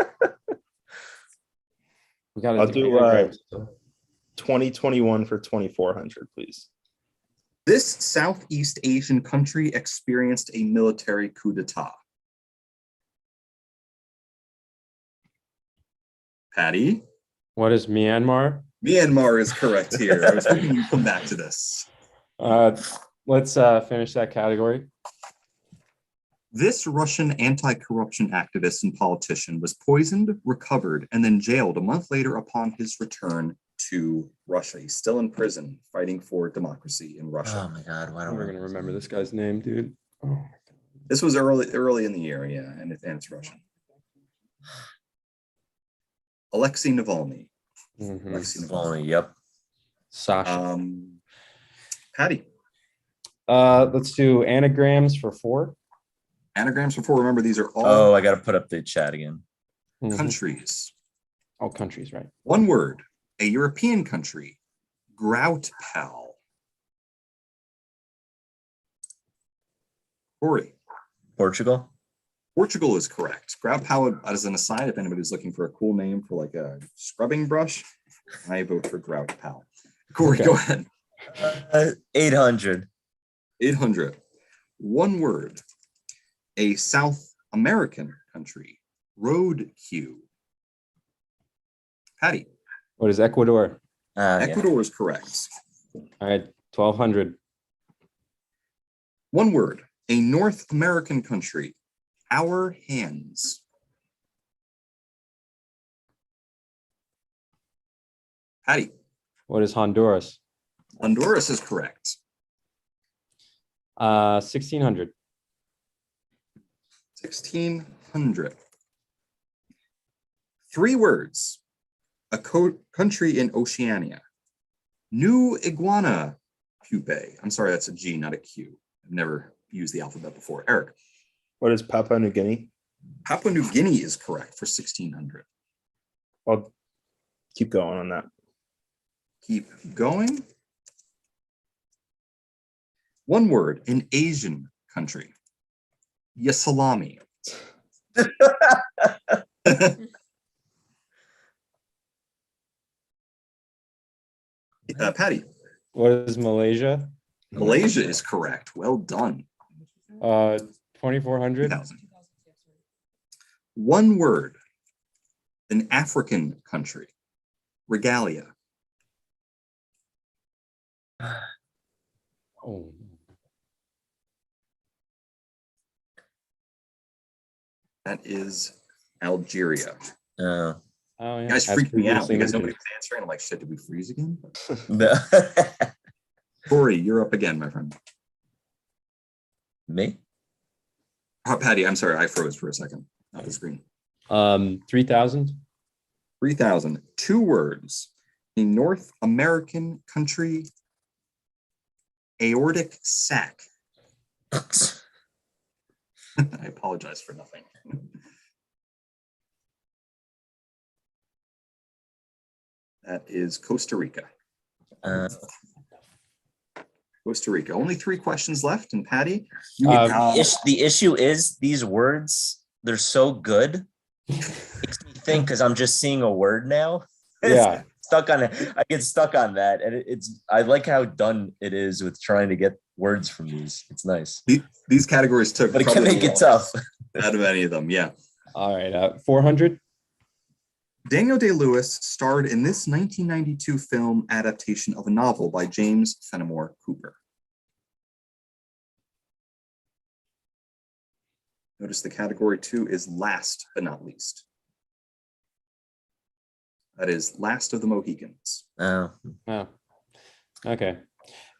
We got I'll to do 2021 for 2,400, please. This Southeast Asian country experienced a military coup d'etat. Patty? What is Myanmar? Myanmar is correct here. I was hoping you'd come back to this. Let's finish that category. This Russian anti-corruption activist and politician was poisoned, recovered, and then jailed a month later upon his return to Russia. He's still in prison fighting for democracy in Russia. Oh my God, why I'm don't never gonna remember this guy's name, dude. Oh. This was early in the year, yeah, and it's Russian. Alexei Navalny. Mhm. Alexei Navalny. Only, yep. Sasha. Patty. Let's do anagrams for 4. Anagrams for 4. Remember, these are all Oh, I got to put up the chat again. Mhm. countries. Oh, countries, right? One word. A European country. Grout pal. Corey. Portugal. Portugal is correct. Grab Power as an aside, if anybody's looking for a cool name for like a scrubbing brush, I vote for Grout Pal. Corey, Okay. go ahead. 800. 800. One word. A South American country. Road queue. Patty. What is Ecuador? Yeah. Ecuador is correct. All right, 1200. One word. A North American country. Our hands. Patty. What is Honduras? Honduras is correct. 1600. 1600. Three words. A country in Oceania. New Iguana Pupae. I'm sorry, that's a G, not a Q. I've never used the alphabet before. Eric. What is Papua New Guinea? Papua New Guinea is correct for 1600. I'll keep going on that. Keep going. One word, an Asian country. Yasalami. Patty. What is Malaysia? Malaysia is correct. Well done. 2400. 2000. One word, an African country. Regalia. Oh, That is Algeria. Uh, oh yeah. You guys As freaked me out previously because mentioned. nobody was answering. I'm like, shit, did we freeze again? no. Corey, you're up again, my friend. Me? Patty, I'm sorry, I froze for a second. Not the screen. 3000. 3000. Two words. A North American country. Aortic sac. I apologize for nothing. That is Costa Rica. Costa Rica. Only 3 questions left. And Patty, you The issue is these words, they're so good. Makes me think because I'm just seeing a word now. Yeah. Stuck on it. I get stuck on that. And I like how done it is with trying to get words from these. It's nice. these categories took, But it can probably make the it tough. longest out of any of them. Yeah. All right. 400. Daniel Day-Lewis starred in this 1992 film adaptation of a novel by James Fenimore Cooper. Notice the category 2 is last but not least. That is Last of the Mohicans. Oh. Oh. Okay.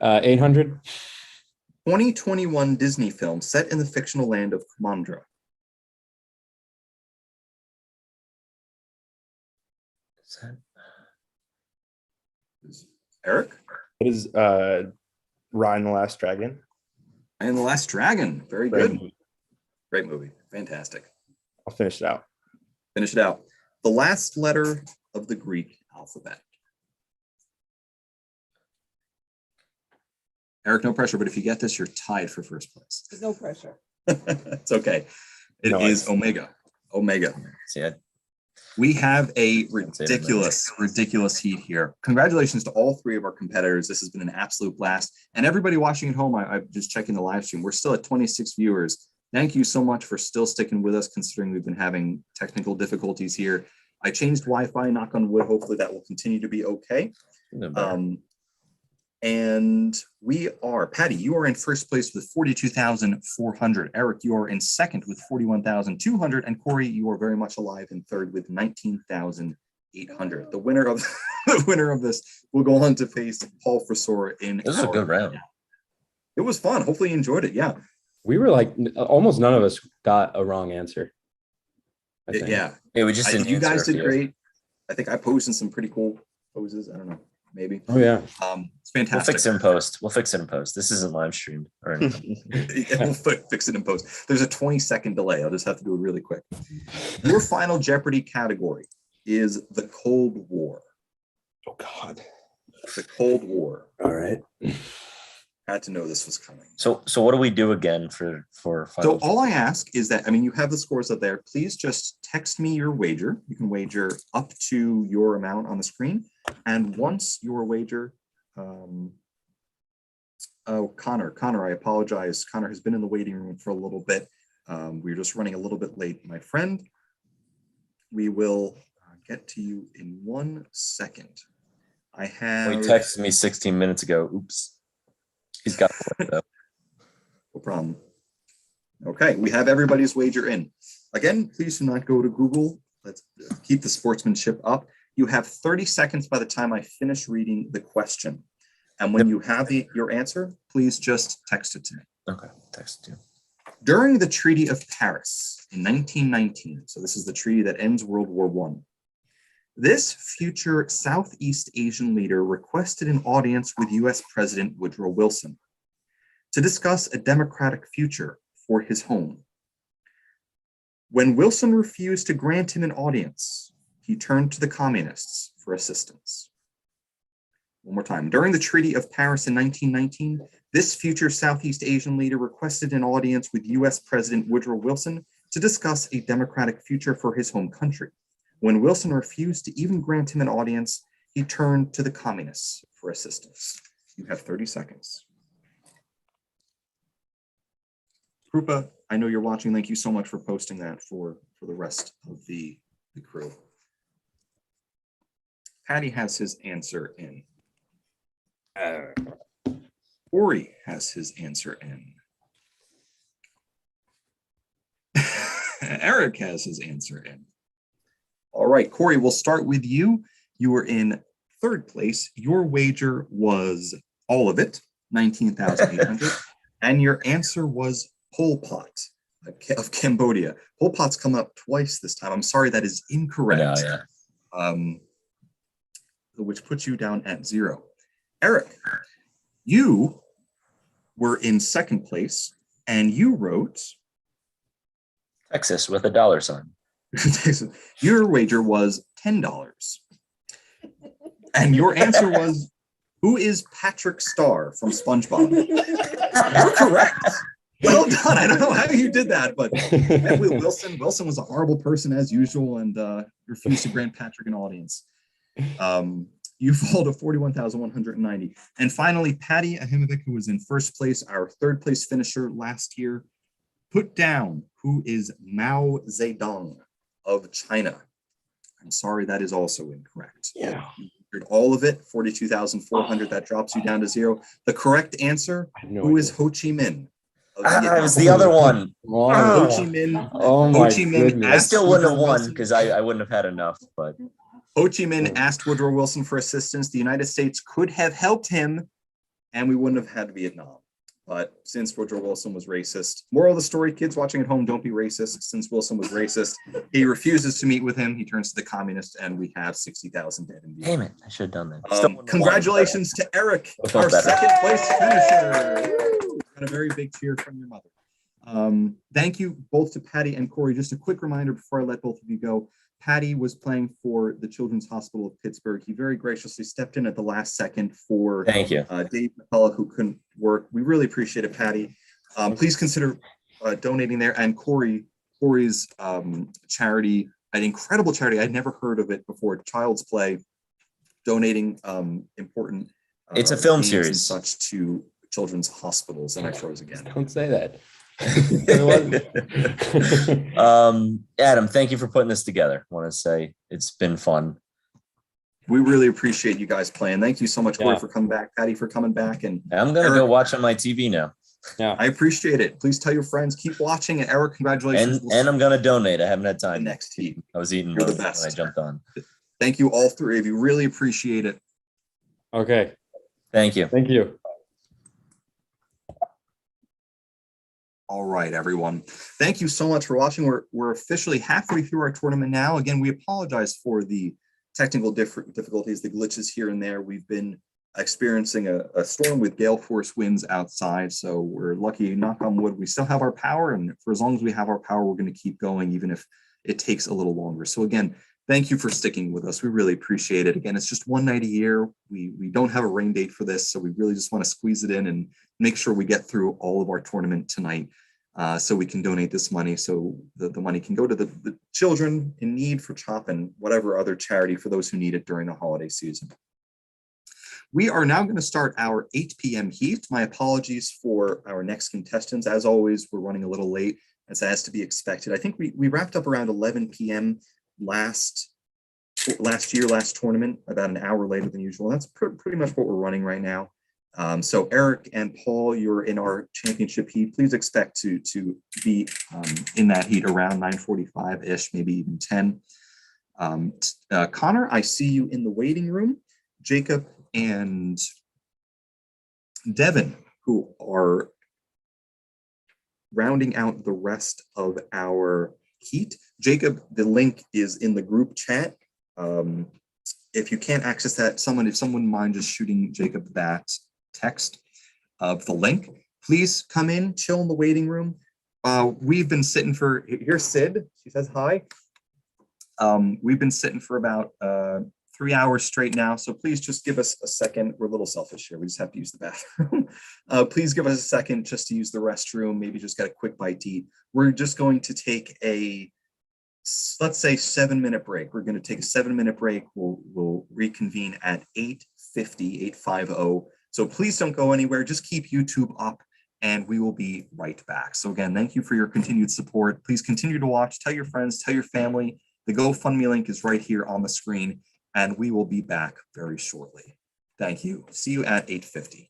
800. 2021 Disney film set in the fictional land of Kumandra. Eric? What is Ryan the Last Dragon? And The Last Dragon. Very Great good. movie. Great movie. Fantastic. I'll finish it out. Finish it out. The last letter of the Greek alphabet. Eric, no pressure, but if you get this, you're tied for first place. There's no pressure. It's okay. It No, is it's- Omega. Omega. See, We have a say it in ridiculous heat here. Congratulations to all 3 of our competitors. This has been an absolute blast. And everybody watching at home, I'm just checking the live stream. We're still at 26 viewers. Thank you so much for still sticking with us, considering we've been having technical difficulties here. I changed Wi-Fi, knock on wood. Hopefully that will continue to be okay. And we are, Patty, you are in first place with 42,400. Eric, you are in second with 41,200. And Corey, you are very much alive in third with 19,800. The winner of this will go on to face Paul Frisor in. This was a good round. It was fun. Hopefully you enjoyed it. Yeah. We were like, almost none of us got a wrong answer. I think. Yeah. We just didn't. You guys answer a did few. great. I think I posed in some pretty cool poses. I don't know. Maybe. Oh yeah. It's We'll fantastic. fix it in post. We'll fix it in post. This isn't live streamed or anything. We'll fix it in post. There's a 20-second delay. I'll just have to do it really quick. Your final Jeopardy category is the Cold War. Oh God. The Cold War. All right. Had to know this was coming. So what do we do again for So final? all I ask is that, I mean, you have the scores up there. Please just text me your wager. You can wager up to your amount on the screen. And once your wager, oh, Connor, I apologize. Connor has been in the waiting room for a little bit. We're just running a little bit late, my friend. We will get to you in 1 second. I have. He texted me 16 minutes ago. Oops. He's got it though. No problem. Okay, we have everybody's wager in. Again, please do not go to Google. Let's keep the sportsmanship up. You have 30 seconds by the time I finish reading the question. And when you have your answer, please just text it to me. Okay, text you. During the Treaty of Paris in 1919, so this is the treaty that ends World War I, this future Southeast Asian leader requested an audience with US President Woodrow Wilson to discuss a democratic future for his home. When Wilson refused to grant him an audience, he turned to the communists for assistance. One more time. During the Treaty of Paris in 1919, this future Southeast Asian leader requested an audience with US President Woodrow Wilson to discuss a democratic future for his home country. When Wilson refused to even grant him an audience, he turned to the communists for assistance. You have 30 seconds. Krupa, I know you're watching. Thank you so much for posting that for the rest of the crew. Patty has his answer in. Ori has his answer in. Eric has his answer in. All right, Corey, we'll start with you. You were in third place. Your wager was all of it, 19,800. And your answer was Pol Pot of Cambodia. Pol Pot's come up twice this time. I'm sorry, that is incorrect. Yeah. Which puts you down at 0. Eric, you were in second place and you wrote Texas with a dollar sign. your wager was $10. And your answer was, who is Patrick Star from SpongeBob? You're correct. Well done. I don't know how you did that, but Wilson was a horrible person as usual and refused to grant Patrick an audience. You fall to 41,190. And finally, Patty Ahimovic, who was in first place, our third place finisher last year, put down who is Mao Zedong of China. I'm sorry, that is also incorrect. Yeah. You heard all of it, 42,400. That drops you down to 0. The correct answer, who is Ho Chi Minh? It was the other one. Ho Chi Minh. Oh Ho my Chi Minh goodness. I still wouldn't have won because I wouldn't have had enough, but Ho Chi Minh asked Woodrow Wilson for assistance. The United States could have helped him, and we wouldn't have had Vietnam. But since Woodrow Wilson was racist, moral of the story, kids watching at home, don't be racist. Since Wilson was racist, he refuses to meet with him. He turns to the communists, and we have 60,000 dead in Vietnam. damn it, I should have done that. Congratulations to Eric, felt our better. second place finisher. And a very big cheer from your mother. Thank you both to Patty and Corey. Just a quick reminder before I let both of you go. Patty was playing for the Children's Hospital of Pittsburgh. He very graciously stepped in at the last second for Thank you. Dave McCullough, who couldn't work. We really appreciate it, Patty. Please consider donating there. And Corey's charity, an incredible charity. I'd never heard of it before. Child's Play, donating important. It's a film games series. and such to children's hospitals. And I froze again. Don't say that. Adam, thank you for putting this together. I want to say it's been fun. We really appreciate you guys playing. Thank you so much, Corey, Yeah. for coming back, Patty, for coming back. And I'm going to go watch on my TV now. I appreciate it. Please tell your friends, keep watching. And Eric, congratulations. And I'm going to donate. I haven't had the time. next heat. I was eating You're the when best. I jumped on. Thank you, all three of you. Really appreciate it. Okay. Thank you. Thank you. All right, everyone. Thank you so much for watching. We're officially halfway through our tournament now. Again, we apologize for the technical difficulties, the glitches here and there. We've been experiencing a storm with gale force winds outside, so we're lucky, knock on wood, we still have our power, and for as long as we have our power, we're going to keep going, even if it takes a little longer. So again, thank you for sticking with us. We really appreciate it. Again, it's just one night a year. We don't have a rain date for this, so we really just want to squeeze it in and make sure we get through all of our tournament tonight, so we can donate this money, so the money can go to the children in need for CHOP and whatever other charity for those who need it during the holiday season. We are now going to start our 8 p.m. heat. My apologies for our next contestants. As always, we're running a little late, as to be expected. I think we wrapped up around 11 p.m. last tournament, about an hour later than usual. That's pretty much what we're running right now. So Eric and Paul, you're in our championship heat. Please expect to be in that heat around 9:45-ish, maybe even 10. Connor, I see you in the waiting room. Jacob and Devin, who are rounding out the rest of our heat. Jacob, the link is in the group chat. If you can't access that, if someone mind just shooting Jacob that text of the link, please come in, chill in the waiting room. We've been sitting for, here's Sid, she says hi. We've been sitting for about 3 hours straight now, so please just give us a second. We're a little selfish here, we just have to use the bathroom. Please give us a second just to use the restroom, maybe just get a quick bite to eat. We're just going to take a, let's say, 7-minute break. We're going to take a 7-minute break. We'll reconvene at 8:50. So please don't go anywhere. Just keep YouTube up and we will be right back. So again, thank you for your continued support. Please continue to watch. Tell your friends, tell your family. The GoFundMe link is right here on the screen and we will be back very shortly. Thank you. See you at 8:50.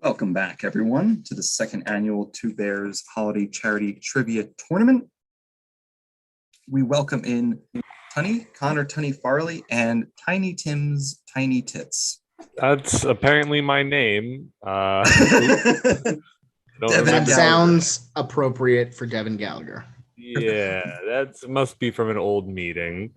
Welcome back, everyone, to the second annual Two Bears Holiday Charity Trivia Tournament. We welcome in Connor Tunny Farley, and Tiny Tim's Tiny Tits. That's apparently my name. Devin That Gallagher. sounds appropriate for Devin Gallagher. Yeah, that must be from an old meeting.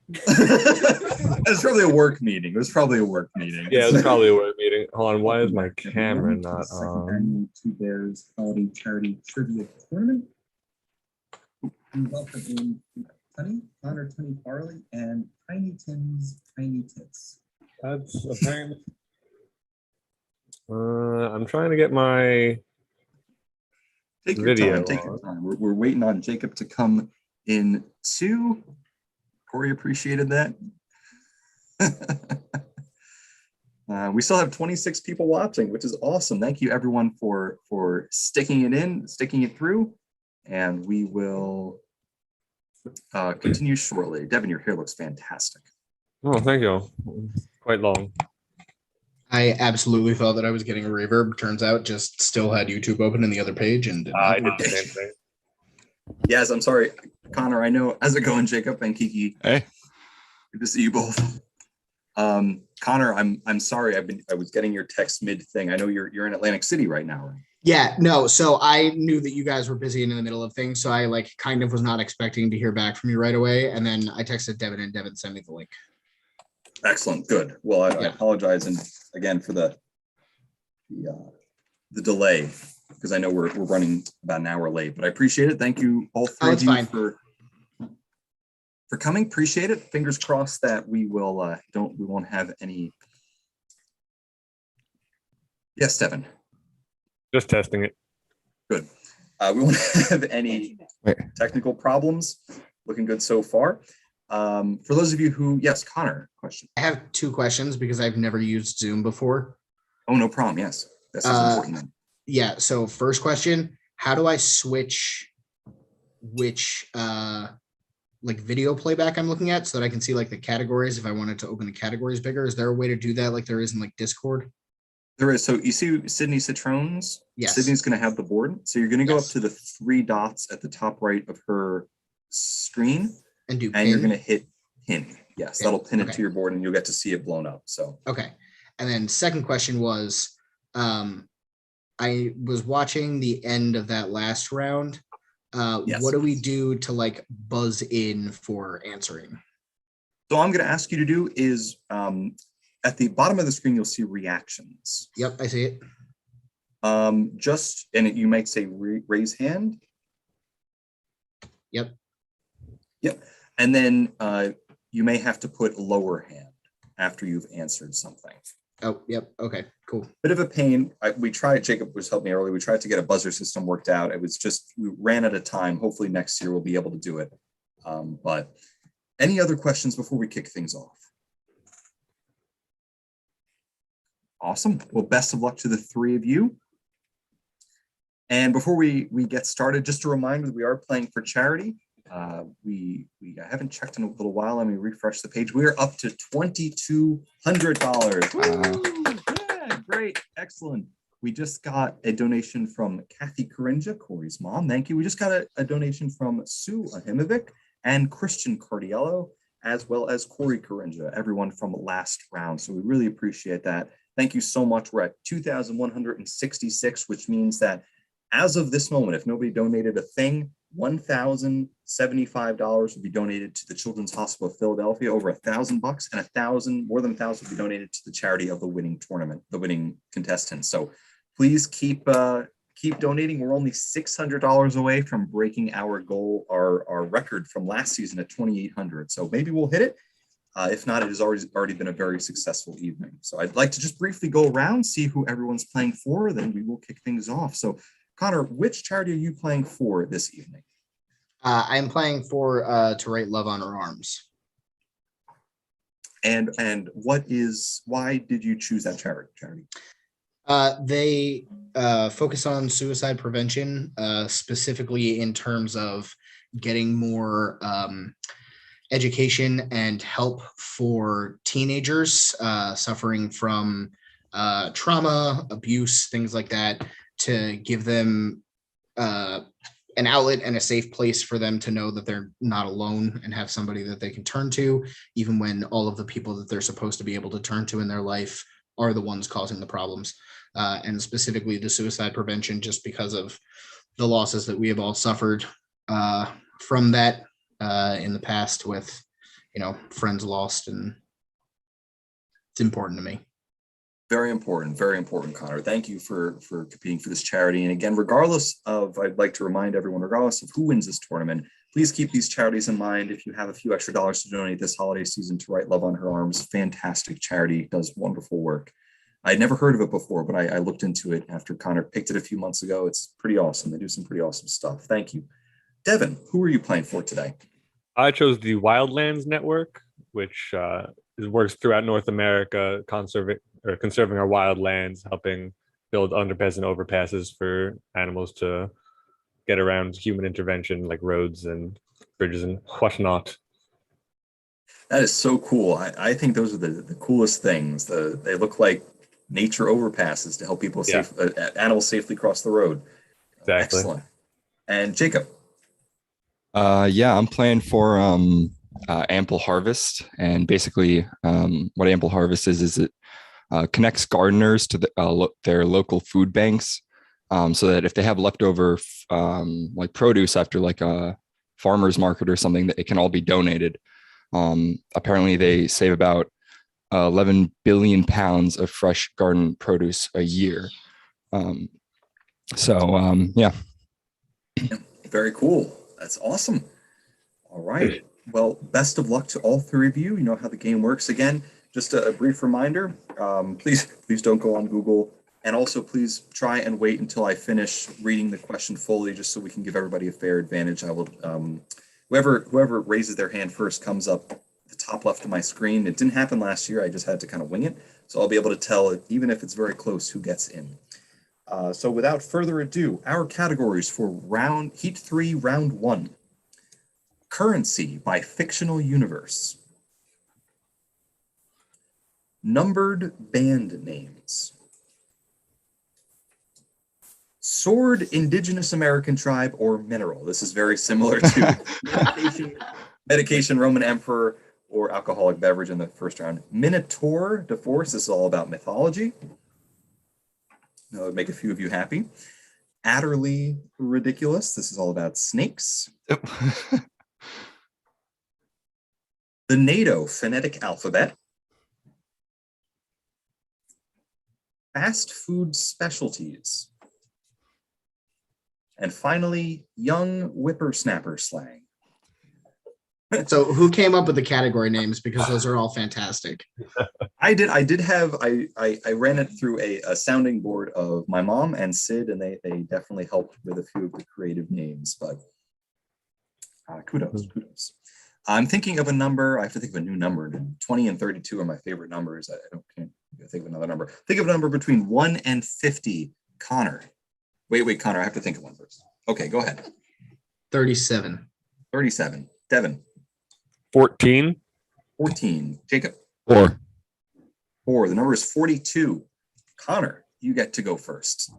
It's probably a work meeting. It was probably a work meeting. Yeah, it was probably a work meeting. Hold on, why is my Welcome, camera everyone, to the not second on? annual Two Bears Holiday Charity Trivia Tournament. We welcome in Connor Tunny Farley, and Tiny Tim's Tiny Tits. That's apparently. I'm trying to get my Take your video time. Take your time. We're waiting on Jacob to come in too. Corey appreciated that. We still have 26 people watching, which is awesome. Thank you, everyone, for sticking it in, sticking it through, and we will continue shortly. Devin, your hair looks fantastic. Oh, thank you. Quite long. I absolutely thought that I was getting a reverb. Turns out just still had YouTube open in the other page and did not I did work. the same thing. Yes, I'm sorry, Connor. I know. How's it going, Jacob and Kiki? Hey. Good to see you both. Connor, I'm sorry. I was getting your text mid thing. I know you're in Atlantic City right now, right? Yeah, no. So I knew that you guys were busy and in the middle of things. So I kind of was not expecting to hear back from you right away. And then I texted Devin and Devin sent me the link. Excellent. Good. Well, I apologize and again for the delay, because I know we're running about an hour late, but I appreciate it. Thank you all three of you for coming. Appreciate it. Fingers crossed that we won't have any. Yes, Devin. Just testing it. Good. We won't have any technical problems. Looking good so far. For those of you who, yes, Connor, question. I have two questions because I've never used Zoom before. Oh, no problem. Yes, that's important then. Yeah. So first question, how do I switch which video playback I'm looking at so that I can see the categories if I wanted to open the categories bigger? Is there a way to do that like there is in Discord? There is. So you see Sydney Citrones? Yes. Sydney's going to have the board. So you're going to go up to the three dots at the top right of her screen. And you're going to hit pin. Yes, Pin. that'll pin it Okay. to your board and you'll get to see it blown up. So Okay. And then second question was, I was watching the end of that last round. Yes. What do we do to buzz in for answering? So I'm going to ask you to do is at the bottom of the screen, you'll see reactions. Yep, I see it. You might say raise hand. Yep. Yep. And then you may have to put lower hand after you've answered something. Oh, yep. Okay, cool. Bit of a pain. We tried, Jacob was helping me earlier. We tried to get a buzzer system worked out. It was just, we ran out of time. Hopefully next year we'll be able to do it. But any other questions before we kick things off? Awesome. Well, best of luck to the three of you. And before we get started, just a reminder that we are playing for charity. I haven't checked in a little while. Let me refresh the page. We are up to $2,200. Yeah, great, excellent. We just got a donation from Kathy Karinja, Corey's mom. Thank you. We just got a donation from Sue Ahimovic and Christian Cardiello, as well as Corey Karinja, everyone from last round. So we really appreciate that. Thank you so much. We're at 2,166, which means that as of this moment, if nobody donated a thing, $1,075 will be donated to the Children's Hospital of Philadelphia, over $1,000, and more than 1,000 will be donated to the charity of the winning tournament, the winning contestants. So please keep donating. We're only $600 away from breaking our goal, our record from last season at 2,800. So maybe we'll hit it. If not, it has already been a very successful evening. So I'd like to just briefly go around, see who everyone's playing for, then we will kick things off. So Connor, which charity are you playing for this evening? I'm playing for To Write Love on Her Arms. And why did you choose that charity? They focus on suicide prevention, specifically in terms of getting more education and help for teenagers suffering from trauma, abuse, things like that, to give them an outlet and a safe place for them to know that they're not alone and have somebody that they can turn to, even when all of the people that they're supposed to be able to turn to in their life are the ones causing the problems. And specifically the suicide prevention, just because of the losses that we have all suffered from that in the past with, friends lost, and it's important to me. Very important, Connor. Thank you for competing for this charity. And again, I'd like to remind everyone, regardless of who wins this tournament, please keep these charities in mind. If you have a few extra dollars to donate this holiday season to Write Love on Her Arms, fantastic charity, does wonderful work. I'd never heard of it before, but I looked into it after Connor picked it a few months ago. It's pretty awesome. They do some pretty awesome stuff. Thank you. Devin, who are you playing for today? I chose the Wildlands Network, which works throughout North America, conserving our wildlands, helping build underpasses and overpasses for animals to get around human intervention, like roads and bridges and whatnot. That is so cool. I think those are the coolest things. They look like nature overpasses to help people animals safely cross the road. Exactly. Excellent. And Jacob. I'm playing for Ample Harvest, and basically what Ample Harvest is it connects gardeners to their local food banks, so that if they have leftover like produce after like a farmer's market or something, that it can all be donated. Apparently they save about 11 billion pounds of fresh garden produce a year. Yeah. Very cool. That's awesome. All right. Well, best of luck to all three of you. You know how the game works. Again, just a brief reminder, please don't go on Google. And also please try and wait until I finish reading the question fully, just so we can give everybody a fair advantage. I will, whoever raises their hand first comes up the top left of my screen. It didn't happen last year. I just had to kind of wing it. So I'll be able to tell, even if it's very close, who gets in. So without further ado, our categories for Heat 3, Round 1. Currency by fictional universe. Numbered band names. Sword, indigenous American tribe, or mineral. This is very similar to medication, Roman emperor, or alcoholic beverage in the first round. Minotaur, divorce. This is all about mythology. That would make a few of you happy. Adderley ridiculous. This is all about snakes. The NATO phonetic alphabet. Fast food specialties. And finally, young whippersnapper slang. So who came up with the category names? Because those are all fantastic. I ran it through a sounding board of my mom and Sid, and they definitely helped with a few of the creative names, but kudos. I'm thinking of a number. I have to think of a new number. 20 and 32 are my favorite numbers. I can't think of another number. Think of a number between 1 and 50. Connor. Wait, Connor, I have to think of one first. Okay, go ahead. 37. 37. Devin. 14. 14. Jacob. 4. 4. The number is 42. Connor, you get to go first.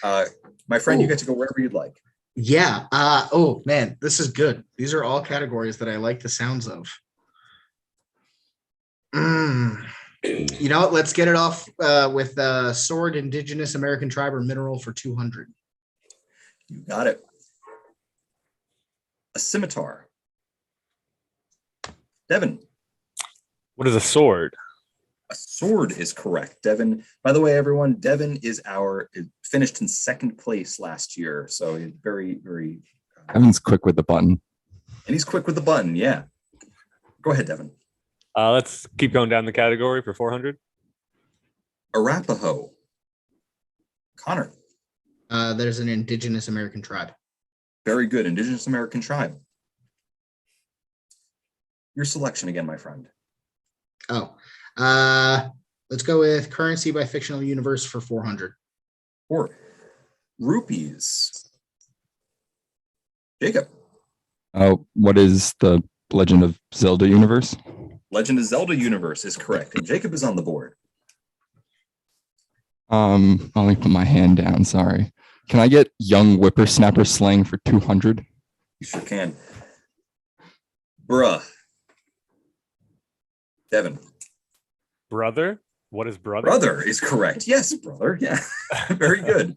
My friend, you get to go wherever you'd like. Yeah. Oh man, this is good. These are all categories that I like the sounds of. You know what? Let's get it off with sword, indigenous American tribe, or mineral for 200. You got it. A scimitar. Devin. What is a sword? A sword is correct. Devin, by the way, everyone, Devin finished in second place last year. So he's very, very. Devin's quick with the button. And he's quick with the button. Yeah. Go ahead, Devin. Let's keep going down the category for 400. Arapaho. Connor. There's an indigenous American tribe. Very good. Indigenous American tribe. Your selection again, my friend. Oh, let's go with currency by fictional universe for 400. Or rupees. Jacob. What is the Legend of Zelda universe? Legend of Zelda universe is correct. And Jacob is on the board. Let me put my hand down. Sorry. Can I get young whippersnapper slang for 200? You sure can. Bruh. Devin. Brother? What is brother? Brother is correct. Yes, brother. Yeah. Very good.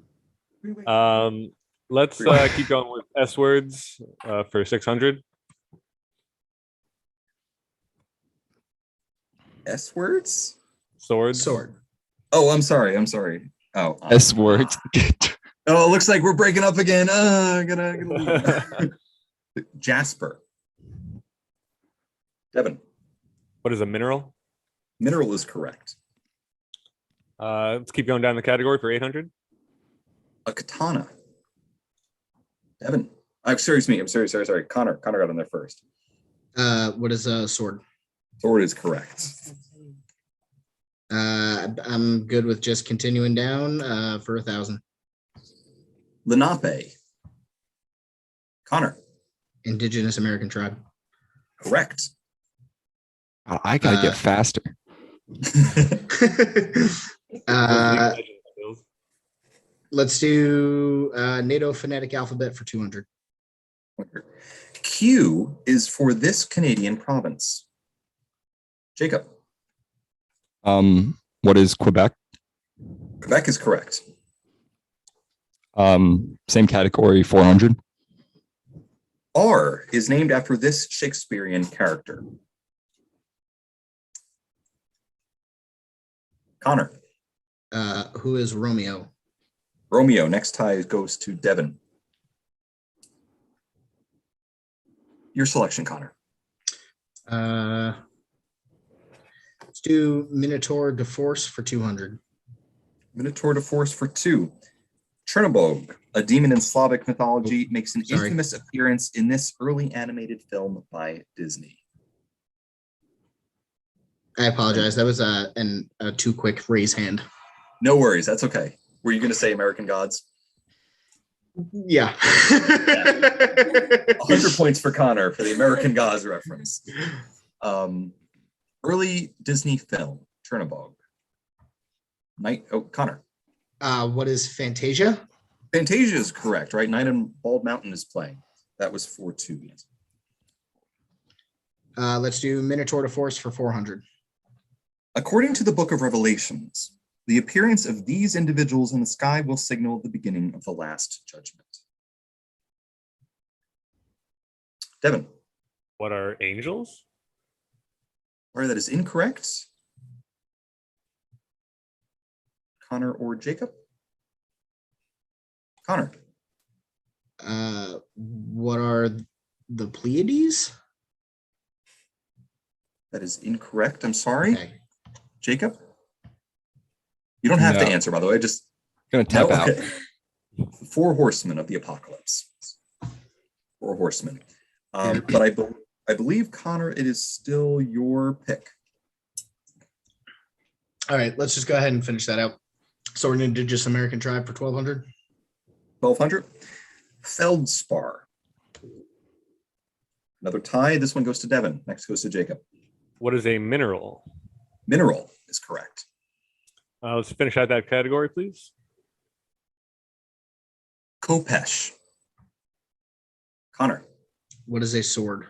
Let's keep going with S words for 600. S words? Swords. Sword. Oh, I'm sorry. Oh, S words. oh, it looks like we're breaking up again. Gonna leave. Jasper. Devin. What is a mineral? Mineral is correct. Let's keep going down the category for 800. A katana. Devin. Excuse me. I'm sorry. Connor got in there first. What is a sword? Sword is correct. I'm good with just continuing down for 1,000. Lenape. Connor. Indigenous American tribe. Correct. I gotta get faster. Let's do NATO phonetic alphabet for 200. Q is for this Canadian province. Jacob. What is Quebec? Quebec is correct. Same category, 400. R is named after this Shakespearean character. Connor. Who is Romeo? Romeo. Next tie goes to Devin. Your selection, Connor. Let's do Minotaur de Force for 200. Minotaur de Force for 2. Chernobog, a demon in Slavic mythology, makes an infamous appearance in this early animated film by Disney. I apologize. That was a too quick raise hand. No worries. That's okay. Were you going to say American Gods? Yeah. 100 points for Connor for the American Gods reference. Early Disney film, Chernobog. Connor. What is Fantasia? Fantasia is correct, right? Night on Bald Mountain is playing. That was 4-2. Yes. Let's do Minotaur de Force for 400. According to the Book of Revelations, the appearance of these individuals in the sky will signal the beginning of the last judgment. Devin. What are angels? Sorry, that is incorrect. Connor or Jacob? Connor. What are the Pleiades? That is incorrect. I'm sorry. Okay. Jacob? You don't have to No. answer, by the way. Just Gonna tap out. Okay. 4 horsemen of the apocalypse. 4 horsemen. But I believe, Connor, it is still your pick. All right, let's just go ahead and finish that out. So we're going to do just American tribe for 1,200. 1,200. Feldspar. Another tie. This one goes to Devin. Next goes to Jacob. What is a mineral? Mineral is correct. Let's finish out that category, please. Kopesh. Connor. What is a sword?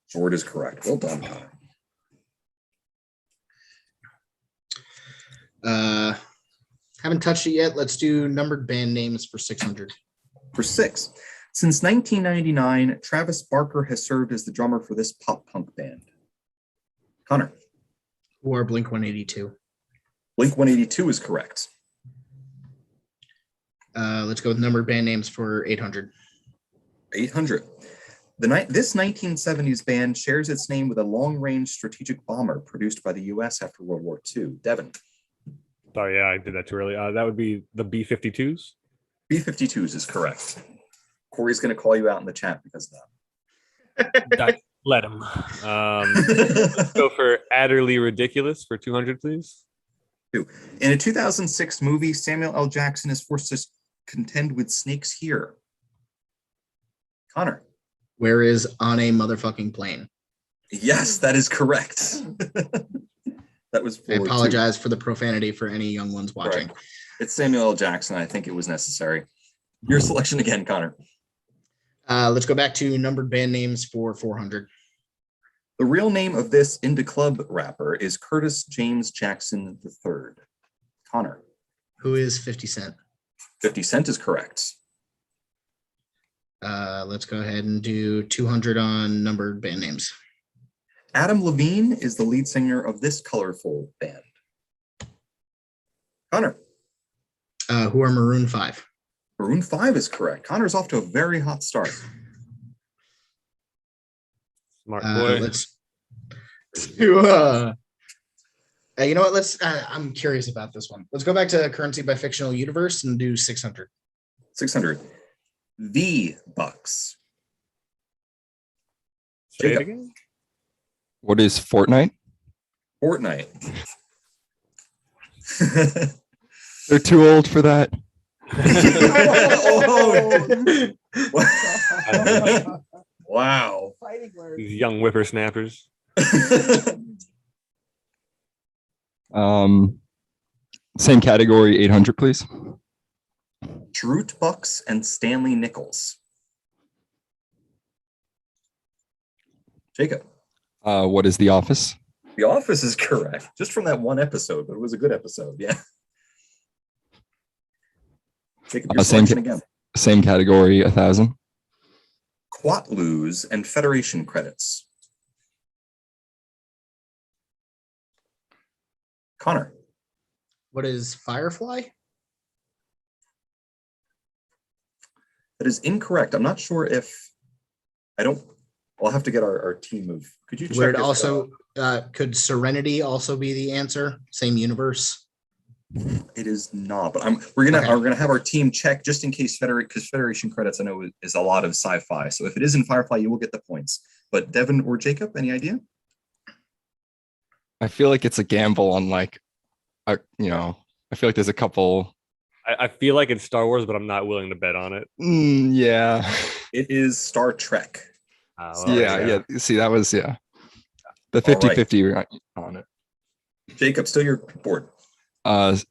Sword is correct. Well done, Connor. Haven't touched it yet. Let's do numbered band names for 600. For 6. Since 1999, Travis Barker has served as the drummer for this pop punk band. Connor. Who are Blink 182? Blink 182 is correct. Let's go with numbered band names for 800. 800. This 1970s band shares its name with a long-range strategic bomber produced by the U.S. after World War II. Devin. Sorry, yeah, I did that too early. That would be the B-52s. B-52s is correct. Corey's going to call you out in the chat because of that. Let him. Let's go for Adderley Ridiculous for 200, please. In a 2006 movie, Samuel L. Jackson is forced to contend with snakes here. Connor. Where is On a Motherfucking Plane? Yes, that is correct. That was I apologize for the profanity for any young ones watching. It's Samuel L. Jackson. I think it was necessary. Your selection again, Connor. Let's go back to numbered band names for 400. The real name of this indie club rapper is Curtis James Jackson III. Connor. Who is 50 Cent? 50 Cent is correct. Let's go ahead and do 200 on numbered band names. Adam Levine is the lead singer of this colorful band. Connor. Who are Maroon 5? Maroon 5 is correct. Connor's off to a very hot start. Smart boy. Let's do you know what? Let's I'm curious about this one. Let's go back to currency by fictional universe and do 600. 600. The Bucks. Say it Jacob. again? What is Fortnite? Fortnite. They're too old for that. Oh. Wow. Fighting words. These young whippersnappers. Same category, 800, please. Droot Bucks and Stanley Nichols. Jacob. What is The Office? The Office is correct, just from that one episode, but it was a good episode. Yeah. Jacob, your Same selection again. Same category, 1,000. Quatloos and Federation credits. Connor. What is Firefly? That is incorrect. I'm not sure if I'll have to get our team of. Could you check? Would it if, also could Serenity also be the answer? Same universe. it is not, but we're gonna have our team check just in case Federation credits I know is a lot of sci-fi. So if it is in Firefly, you will get the points. But Devin or Jacob, any idea? I feel like it's a gamble on I feel like there's a couple. I feel like it's Star Wars, but I'm not willing to bet on it. Yeah. It is Star Trek. Yeah. See, that was, the 50-50 on it. Jacob, still your board.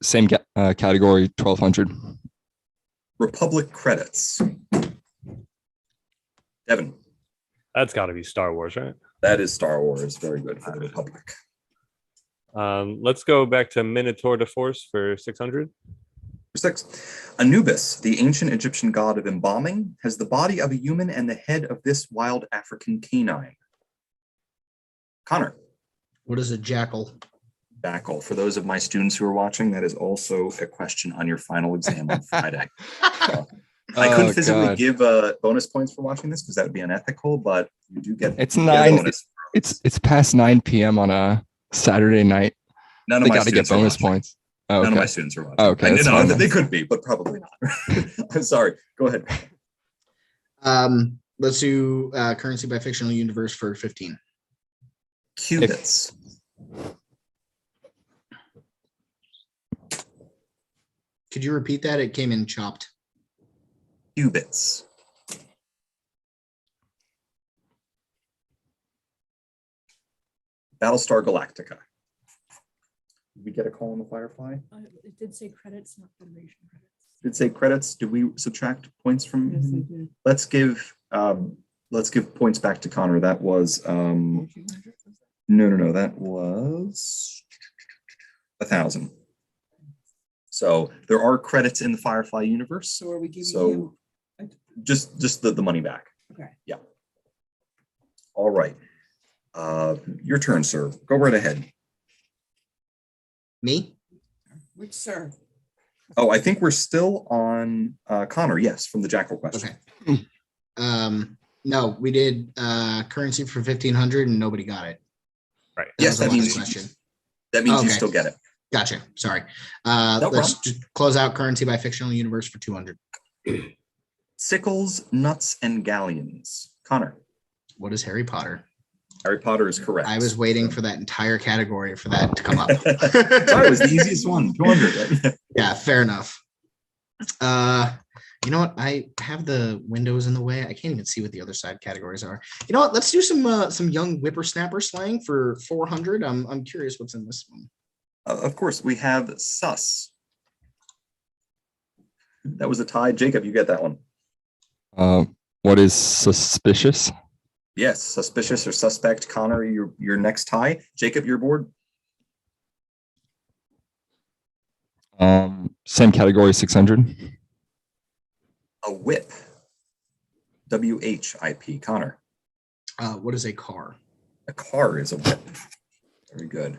Same category, 1,200. Republic credits. Devin. That's got to be Star Wars, right? That is Star Wars. Very good for the Republic. Let's go back to Minotaur de Force for 600. 6. Anubis, the ancient Egyptian god of embalming, has the body of a human and the head of this wild African canine. Connor. What is a jackal? Jackal. For those of my students who are watching, that is also a question on your final exam on Friday. I couldn't physically give bonus points for watching this because that would be unethical, but you do get it's get 9. Bonus. It's past 9 p.m. on a Saturday night. None of they my got to get students are bonus watching. points. Oh, okay. None of my students are watching. Oh, okay, that's no, fine. they could be, but probably not. I'm sorry. Go ahead. Let's do currency by fictional universe for 15. Qubits. Could you repeat that? It came in chopped. Qubits. Battlestar Galactica. Did we get a call on the Firefly? It did say credits, not Federation credits. Did it say credits? Did we subtract points from? Yes, they did. Let's give points back to Connor. That was no. That was 1,000. So there are credits in the Firefly universe. So are we giving him? Just the money back. Okay. Yeah. All right. Your turn, sir. Go right ahead. Me? Which sir? Oh, I think we're still on Connor. Yes, from the Jackal question. Okay. No, we did currency for 1,500 and nobody got it. Right. Yes, that means question. That means you Okay. still get it. Gotcha. Sorry. No Let's problem. just close out currency by fictional universe for 200. Sickles, nuts, and galleons. Connor. What is Harry Potter? Harry Potter is correct. I was waiting for that entire category for that to come up. Sorry, it was the easiest one. 200. Right? Yeah, fair enough. You know what? I have the windows in the way. I can't even see what the other side categories are. You know what? Let's do some young whippersnapper slang for 400. I'm curious what's in this one. Of course, we have sus. That was a tie. Jacob, you get that one. What is suspicious? Yes, suspicious or suspect. Connor, your next tie. Jacob, your board. Same category, 600. A whip. WHIP. Connor. What is a car? A car is a whip. Very good.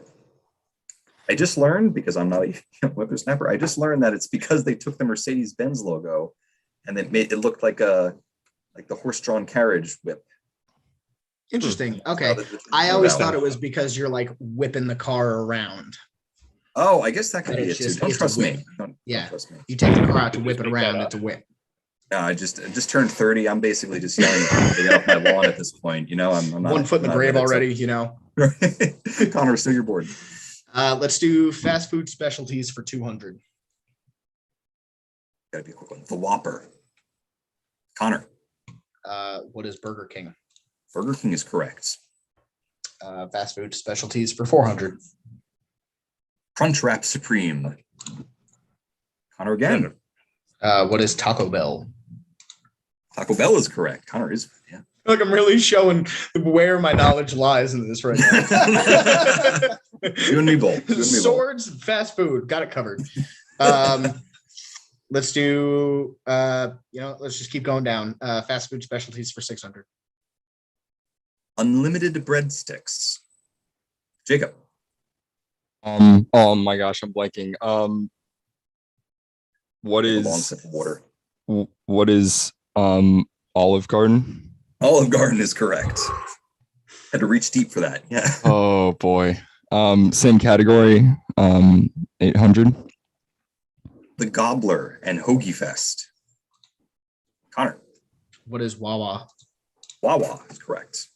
I just learned, because I'm not a whippersnapper, I just learned that it's because they took the Mercedes-Benz logo and it looked like the horse-drawn carriage whip. Interesting. Okay. I always thought it was because you're like whipping the car around. Oh, I guess that could But be it's it too. just- Don't it's a trust me. whip. Don't Yeah. trust me. You take the car out to whip it Just make that around. up. It's a whip. No, I just turned 30. I'm basically just yelling to get off my lawn at this point. You know, I'm not 1 foot in the not grave good at already, you know. something. Connor, still your board. Let's do fast food specialties for 200. Gotta be a quick one. The Whopper. Connor. What is Burger King? Burger King is correct. Fast food specialties for 400. Crunchwrap Supreme. Connor again. What is Taco Bell? Taco Bell is correct. Connor is, yeah. Like I'm really showing where my knowledge lies in this right now. You and me both. You and me both. Swords, fast food, got it covered. Let's do let's just keep going down. Fast food specialties for 600. Unlimited breadsticks. Jacob. Oh my gosh, I'm blanking. What Take a long is sip of water. what is Olive Garden? Olive Garden is correct. Had to reach deep for that. Yeah. Oh boy. Same category, 800. The Gobbler and Hoagie Fest. Connor. What is Wawa? Wawa is correct.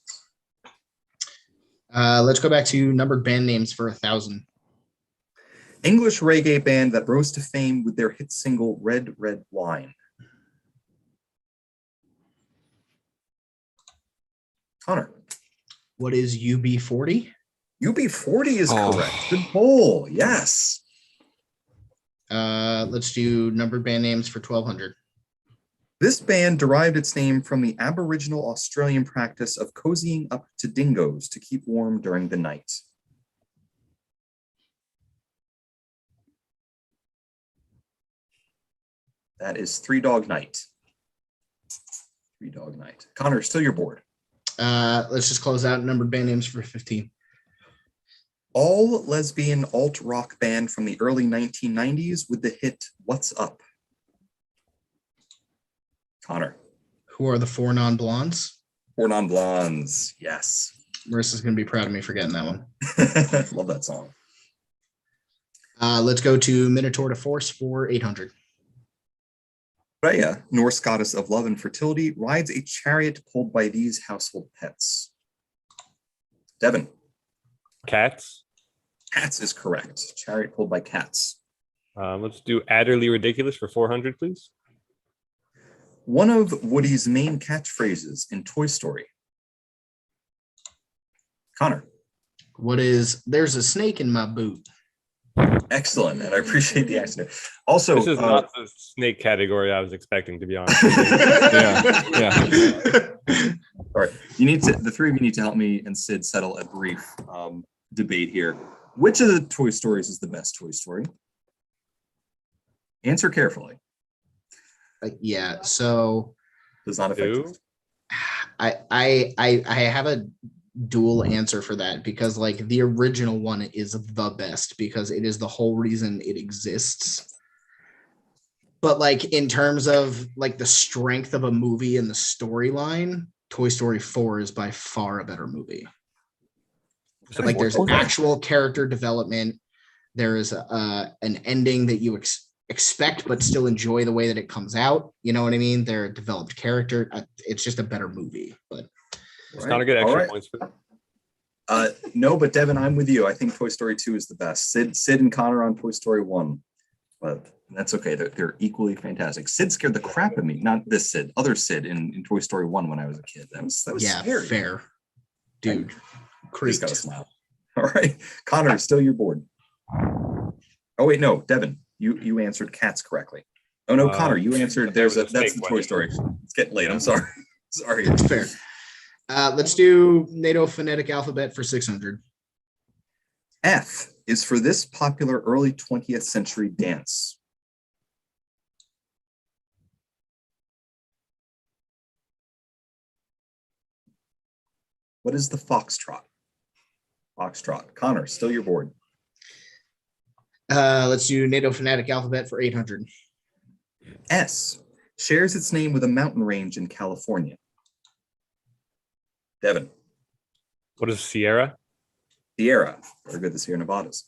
Let's go back to numbered band names for 1,000. English reggae band that rose to fame with their hit single Red Red Wine. Connor. What is UB40? UB40 is Oh. correct. Good poll. Yes. Let's do numbered band names for 1,200. This band derived its name from the Aboriginal Australian practice of cozying up to dingoes to keep warm during the night. That is Three Dog Night. Three Dog Night. Connor, still your board. Let's just close out numbered band names for 15. All lesbian alt rock band from the early 1990s with the hit What's Up? Connor. Who are the four non-blondes? Four Non-Blondes. Yes. Marissa's going to be proud of me for getting that one. Love that song. Let's go to Minotaur to Force for 800. Freya, Norse goddess of love and fertility, rides a chariot pulled by these household pets. Devin. Cats. Cats is correct. Chariot pulled by cats. Let's do Adderley Ridiculous for 400, please. One of Woody's main catchphrases in Toy Story. Connor. What is There's a snake in my boot? Excellent, and I appreciate the accident. Also, This is not the snake category I was expecting, to be honest. Yeah. all right. The three of you need to help me and Sid settle a brief debate here. Which of the Toy Stories is the best Toy Story? Answer carefully. Yeah, so Does not affect Two? you. I have a dual answer for that, because like the original one is the best because it is the whole reason it exists. But like in terms of like the strength of a movie and the storyline, Toy Story 4 is by far a better movie. Like there's actual character development. There is an ending that you expect but still enjoy the way that it comes out. You know what I mean? They're a developed character. It's just a better movie. But It's not a good extra points for that. No, but Devin, I'm with you. I think Toy Story 2 is the best. Sid and Connor on Toy Story 1. But that's okay. They're equally fantastic. Sid scared the crap of me. Not this Sid, other Sid in Toy Story 1 when I was a kid. That was yeah, scary. fair. Dude. Just gotta smile. All right. Connor, still your board. Oh, wait, no, Devin, you answered cats correctly. Oh no, Connor, you answered. That's was a the snake Toy question. Story. It's getting late. I'm sorry. Sorry. That's fair. Let's do NATO phonetic alphabet for 600. F is for this popular early 20th century dance. What is the foxtrot? Foxtrot. Connor, still your board. Let's do NATO phonetic alphabet for 800. S shares its name with a mountain range in California. Devin. What is Sierra? Sierra. Very good. The Sierra Nevadas.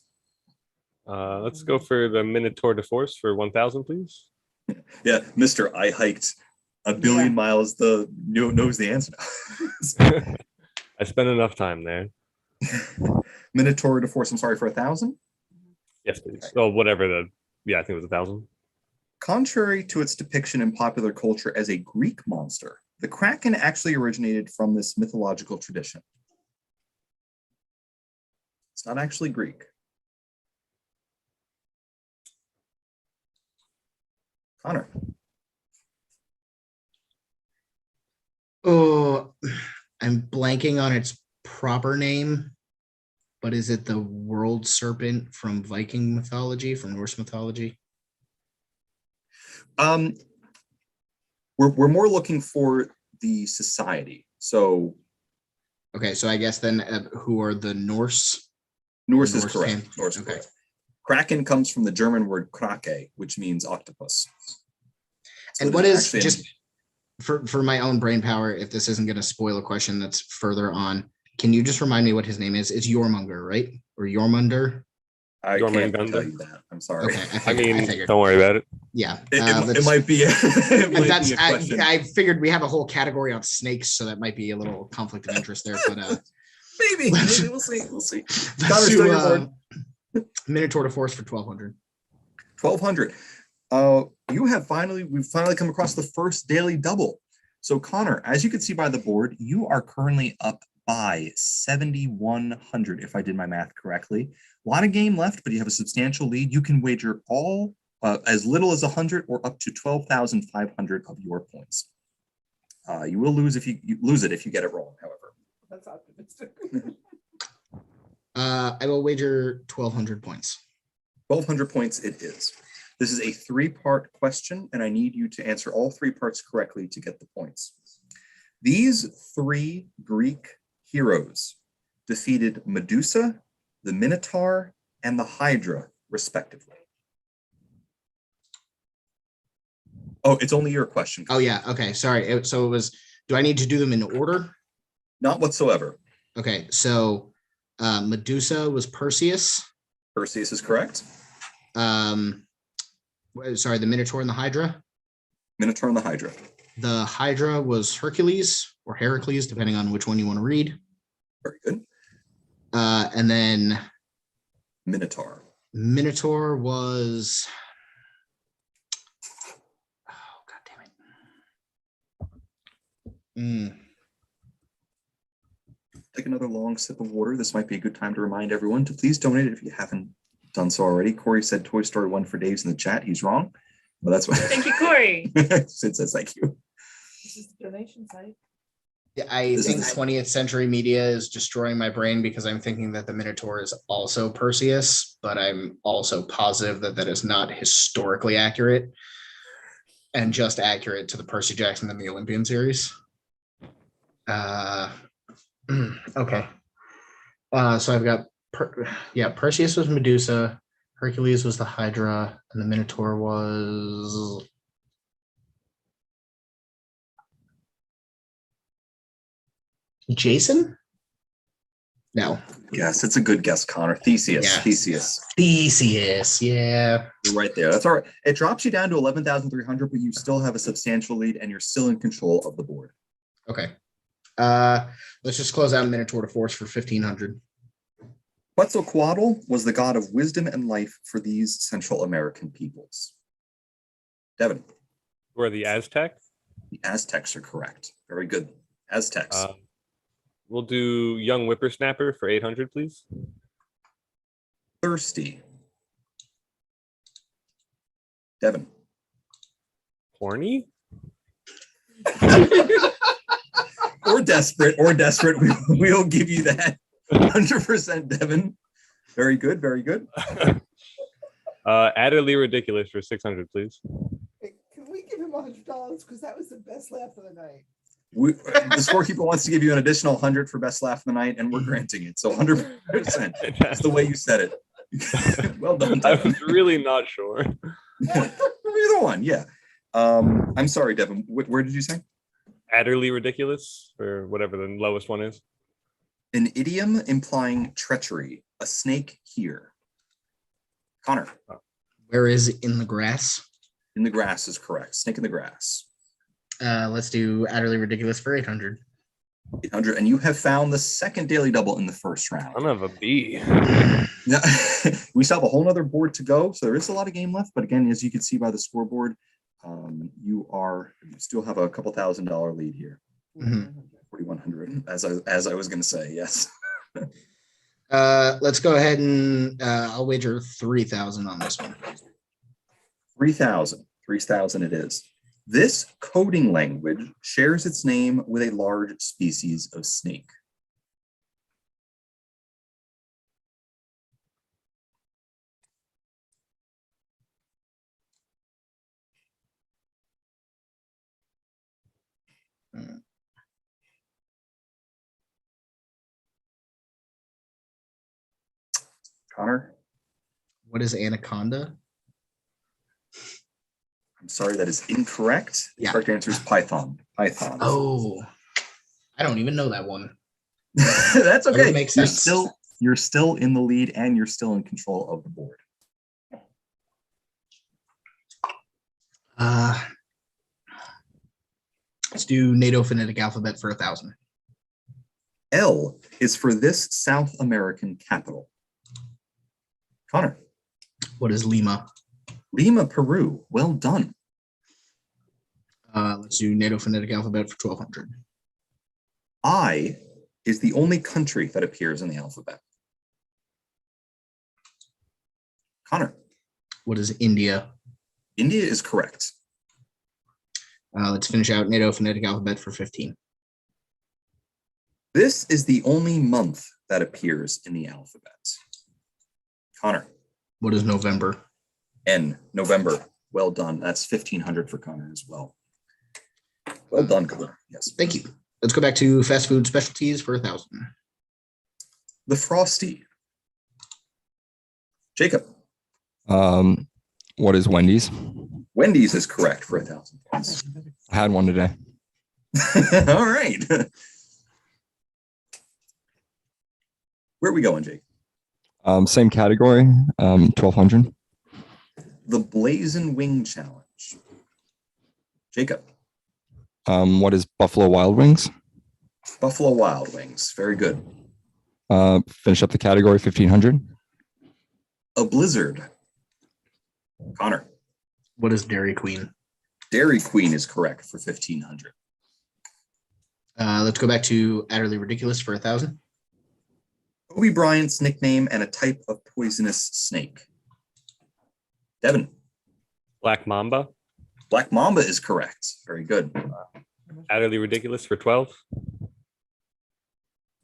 Let's go for the Minotaur de Force for 1,000, please. Yeah, Mr. I hiked a billion miles. Knows the answer. I spent enough time there. Minotaur de Force. I'm sorry, for 1,000. Yes, please. Oh, whatever the. Yeah, I think it was 1,000. Contrary to its depiction in popular culture as a Greek monster, the Kraken actually originated from this mythological tradition. It's not actually Greek. Connor. Oh, I'm blanking on its proper name, but is it the world serpent from Viking mythology, from Norse mythology? We're more looking for the society. So, okay, so I guess then who are the Norse? Norse is correct. Norse, okay. correct. Kraken comes from the German word krake, which means octopus. So and what is just for my own brain power, if this isn't going to spoil a question that's further on, can you just remind me what his name is? It's Jormungandr, right? Or Jormungandr? I can't tell you that. I'm sorry. Okay, I figured. Don't worry about it. Yeah, it might be. I figured we have a whole category on snakes, so that might be a little conflict of interest there. But maybe we'll see. We'll see. Let's do, Minotaur de Force for 1,200. 1,200. We've finally come across the first daily double. So Connor, as you can see by the board, you are currently up by 7,100, if I did my math correctly. A lot of game left, but you have a substantial lead. You can wager all as little as 100 or up to 12,500 of your points. You will lose if you lose it if you get it wrong, however. That's optimistic. I will wager 1,200 points. 1,200 points it is. This is a 3-part question, and I need you to answer all 3 parts correctly to get the points. These 3 Greek heroes defeated Medusa, the Minotaur, and the Hydra, respectively. Oh, it's only your question. Oh, yeah. Okay. Sorry. So it was, do I need to do them in order? Not whatsoever. Okay. So Medusa was Perseus. Perseus is correct. Sorry, the Minotaur and the Hydra. Minotaur and the Hydra. The Hydra was Hercules or Heracles, depending on which one you want to read. Very good. And then Minotaur. Minotaur was, oh, God damn it. Take another long sip of water. This might be a good time to remind everyone to please donate if you haven't done so already. Corey said Toy Story 1 for Dave's in the chat. He's wrong. Well, that's what. Thank you, Corey. Sid says thank you. This is the donation site. Yeah, I think 20th century media is destroying my brain because I'm thinking that the Minotaur is also Perseus, but I'm also positive that that is not historically accurate and just accurate to the Percy Jackson and the Olympian series. Okay. So I've got, Perseus was Medusa, Hercules was the Hydra, and the Minotaur was... Jason? No. Yes, it's a good guess, Connor. Theseus. Yes. Theseus. Yeah. You're right there. That's all right. It drops you down to 11,300, but you still have a substantial lead and you're still in control of the board. Okay. Let's just close out Minotaur de Force for 1,500. Quetzalcoatl was the god of wisdom and life for these Central American peoples. Devin. Who are the Aztecs? The Aztecs are correct. Very good. Aztecs. We'll do Young Whippersnapper for 800, please. Thirsty. Devin. Horny? Or desperate, we'll give you that. 100%, Devin. Very good, very good. Adderley ridiculous for 600, please. Hey, can we give him $100? Because that was the best laugh of the night. The scorekeeper wants to give you an additional 100 for best laugh of the night, and we're granting it. So 100%. That's the way you said it. Well done, I Devin. was really not sure. Either one, yeah. I'm sorry, Devin. Where did you say? Adderly ridiculous, or whatever the lowest one is. An idiom implying treachery. A snake here. Connor. Where is in the grass? In the grass is correct. Snake in the grass. Let's do utterly ridiculous for 800. 800, and you have found the second daily double in the first round. Son of a bee. Now, we still have a whole nother board to go, so there is a lot of game left. But again, as you can see by the scoreboard, you still have a couple $1,000 lead here. 4,100, as I was going to say, yes. Let's go ahead and I'll wager 3,000 on this one. 3,000 it is. This coding language shares its name with a large species of snake. Connor? What is anaconda? I'm sorry, that is incorrect. The correct answer is python. Python. Oh, I don't even know that one. That's okay. That makes sense. You're still in the lead and you're still in control of the board. Let's do NATO phonetic alphabet for 1,000. L is for this South American capital. Connor. What is Lima? Lima, Peru. Well done. Let's do NATO phonetic alphabet for 1,200. I is the only country that appears in the alphabet. Connor. What is India? India is correct. Let's finish out NATO phonetic alphabet for 15. This is the only month that appears in the alphabet. Connor. What is November? N, November. Well done. That's 1,500 for Connor as well. Well done, Connor. Yes. Thank you. Let's go back to fast food specialties for 1,000. The Frosty. Jacob. What is Wendy's? Wendy's is correct for 1,000 points. I had one today. All right. Where are we going, Jake? Same category, 1,200. The Blazing Wing Challenge. Jacob. What is Buffalo Wild Wings? Buffalo Wild Wings. Very good. Finish up the category, 1,500. A Blizzard. Connor. What is Dairy Queen? Dairy Queen is correct for 1,500. Let's go back to utterly ridiculous for 1,000. Kobe Bryant's nickname and a type of poisonous snake. Devin. Black Mamba. Black Mamba is correct. Very good. Utterly ridiculous for 12.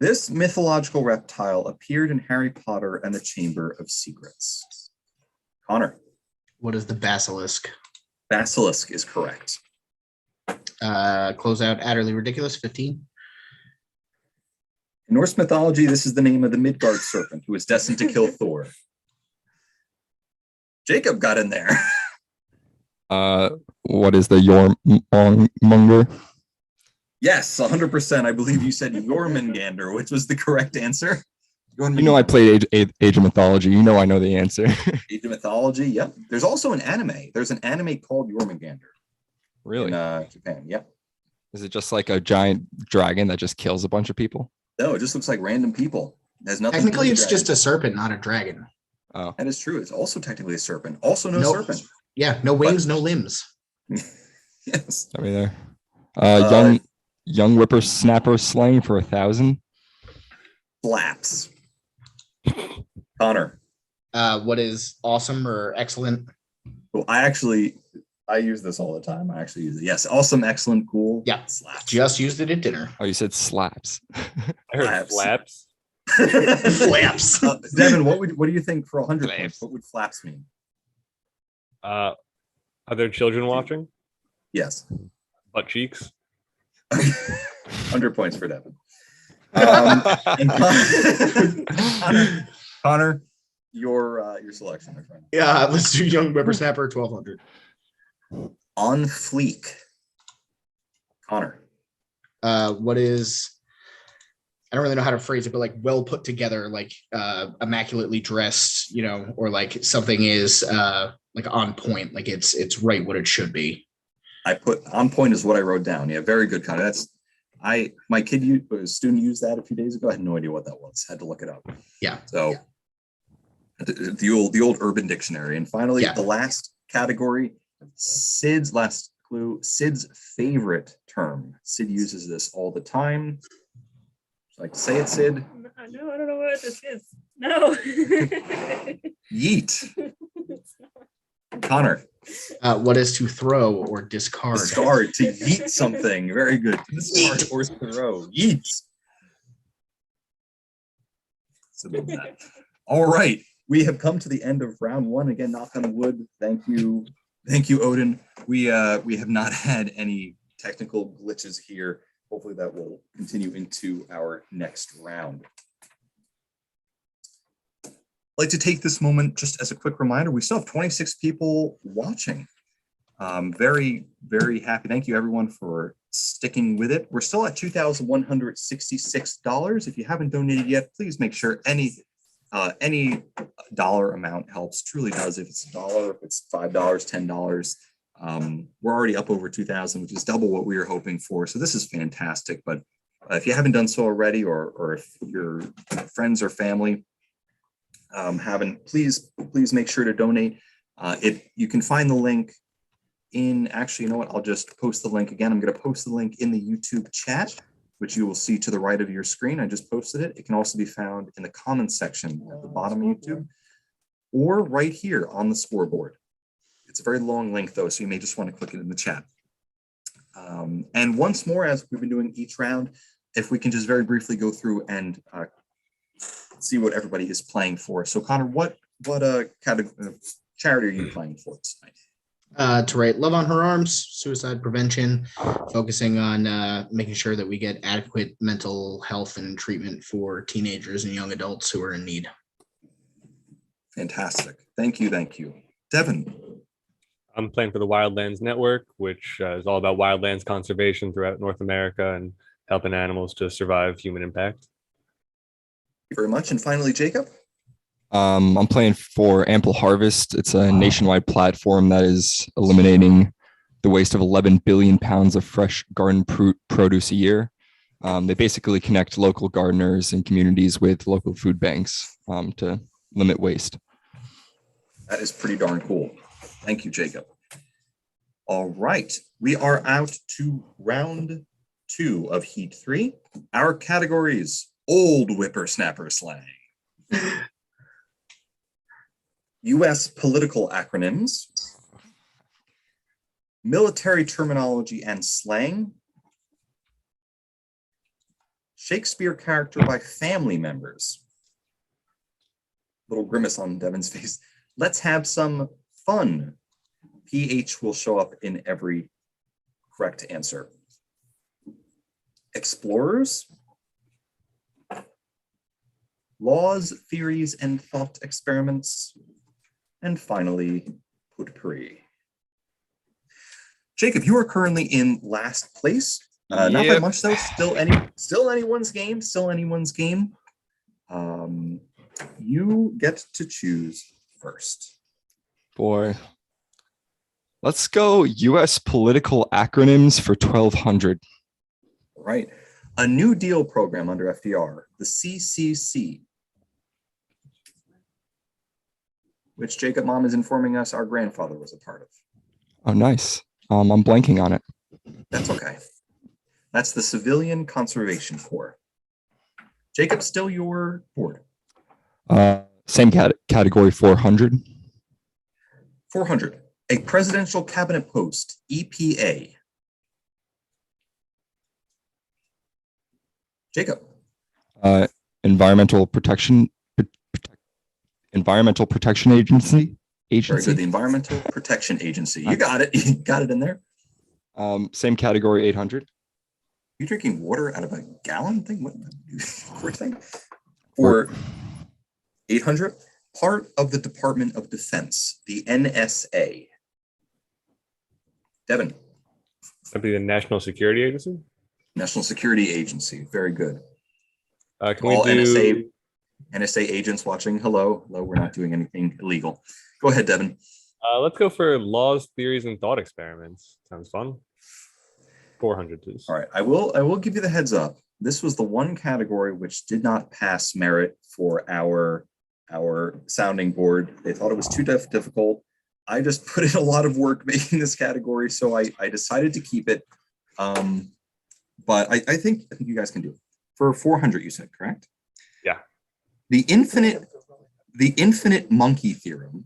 This mythological reptile appeared in Harry Potter and the Chamber of Secrets. Connor. What is the basilisk? Basilisk is correct. Close out utterly ridiculous, 15. In Norse mythology, this is the name of the Midgard serpent who is destined to kill Thor. Jacob got in there. What is the Jormungandr? Yes, 100%. I believe you said Jormungandr, which was the correct answer. You know I played Age of Mythology. You know I know the answer. Age of Mythology, yep. There's also an anime. There's an anime called Jormungandr. Really? In Japan, yep. Is it just like a giant dragon that just kills a bunch of people? No, it just looks like random people. It has nothing. Technically, it's just a serpent, not a dragon. Oh, that is true. It's also technically a serpent. Also, no serpent. Yeah, no wings, no limbs. Yes. Over there. Young whippersnapper slang for 1,000. Slaps. Connor. What is awesome or excellent? Well, I actually I use this all the time. I actually use it. Yes. Awesome. Excellent. Cool. Yeah. Slaps. Just used it at dinner. Oh, you said slaps. I heard Flaps. flaps. Flaps. Devin, what do you think for 100 points? Flaps. What would flaps mean? Are there children watching? Yes. Butt cheeks. 100 points for Devin. And Connor, your selection, my friend. Yeah, let's do young whippersnapper 1200. On fleek. Connor. What is, I don't really know how to phrase it, but like well put together, like immaculately dressed, you know, or like something is like on point, like it's right what it should be. I put on point is what I wrote down. Yeah, very good, Connor. That's my student used that a few days ago. I had no idea what that was. Had to look it up. Yeah. So the old Urban Dictionary. And finally, the last category, Sid's last clue, Sid's favorite term. Sid uses this all the time. Like, say it, Sid. No, I don't know what this is. No. Yeet. Connor. What is to throw or discard? Discard, to yeet something. Very good. To discard or throw. Yeet. All right. We have come to the end of round one. Again, knock on wood. Thank you. Thank you, Odin. We have not had any technical glitches here. Hopefully that will continue into our next round. I'd like to take this moment just as a quick reminder, we still have 26 people watching. Very, very happy. Thank you everyone for sticking with it. We're still at $2,166. If you haven't donated yet, please make sure any dollar amount helps, truly does. If it's $1, if it's $5, $10, we're already up over 2,000, which is double what we were hoping for. So this is fantastic. But if you haven't done so already, or if your friends or family haven't, please make sure to donate. You can find the link in, actually, you know what, I'll just post the link again. I'm going to post the link in the YouTube chat, which you will see to the right of your screen. I just posted it. It can also be found in the comments section at the bottom of YouTube, or right here on the scoreboard. It's a very long link though, so you may just want to click it in the chat. And once more, as we've been doing each round, if we can just very briefly go through and see what everybody is playing for. So Connor, what charity are you playing for tonight? To write Love on Her Arms, suicide prevention, focusing on making sure that we get adequate mental health and treatment for teenagers and young adults who are in need. Fantastic. Thank you. Thank you. Devin. I'm playing for the Wildlands Network, which is all about wildlands conservation throughout North America and helping animals to survive human impact. Thank you very much. And finally, Jacob. I'm playing for Ample Harvest. It's a nationwide platform that is eliminating the waste of 11 billion pounds of fresh garden produce a year. They basically connect local gardeners and communities with local food banks to limit waste. That is pretty darn cool. Thank you, Jacob. All right, we are out to round 2 of Heat 3. Our categories: old whippersnapper slang, U.S. political acronyms, military terminology and slang, Shakespeare character by family members. Little grimace on Devin's face. Let's have some fun. PH will show up in every correct answer. Explorers, laws, theories, and thought experiments, and finally, potpourri. Jacob, you are currently in last place. Not by much though. Still anyone's game. You get to choose first. Boy, let's go U.S. political acronyms for 1200. Right. A New Deal program under FDR, the CCC, which Jacob Mom is informing us our grandfather was a part of. Oh, nice. I'm blanking on it. That's okay. That's the Civilian Conservation Corps. Jacob, still your board. Same category, 400. 400. A presidential cabinet post, EPA. Jacob. Environmental Protection Agency. Very good. The Environmental Protection Agency. You got it. You got it in there. Same category, 800. You drinking water out of a gallon thing? What quart thing? For 800, part of the Department of Defense, the NSA. Devin. That'd be the National Security Agency. National Security Agency. Very good. Can All we do NSA agents watching? Hello. Hello. We're not doing anything illegal. Go ahead, Devin. let's go for laws, theories, and thought experiments. Sounds fun. 400, please. All right. I will give you the heads up. This was the one category which did not pass merit for our sounding board. They thought it was too difficult. I just put in a lot of work making this category, so I decided to keep it. But I think you guys can do it. For 400, you said, correct? Yeah. The infinite monkey theorem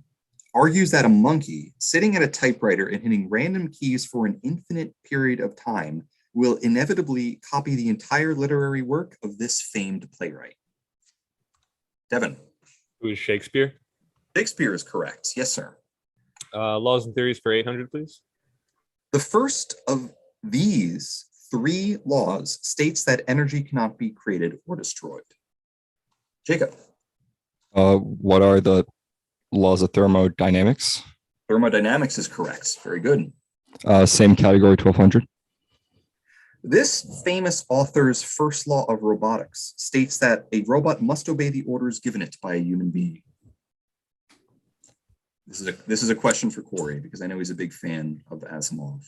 argues that a monkey sitting at a typewriter and hitting random keys for an infinite period of time will inevitably copy the entire literary work of this famed playwright. Devin. Who is Shakespeare? Shakespeare is correct. Yes, sir. Laws and theories for 800, please. The first of these 3 laws states that energy cannot be created or destroyed. Jacob. What are the laws of thermodynamics? Thermodynamics is correct. Very good. Same category, 1200. This famous author's first law of robotics states that a robot must obey the orders given it by a human being. This is a question for Corey because I know he's a big fan of Asimov.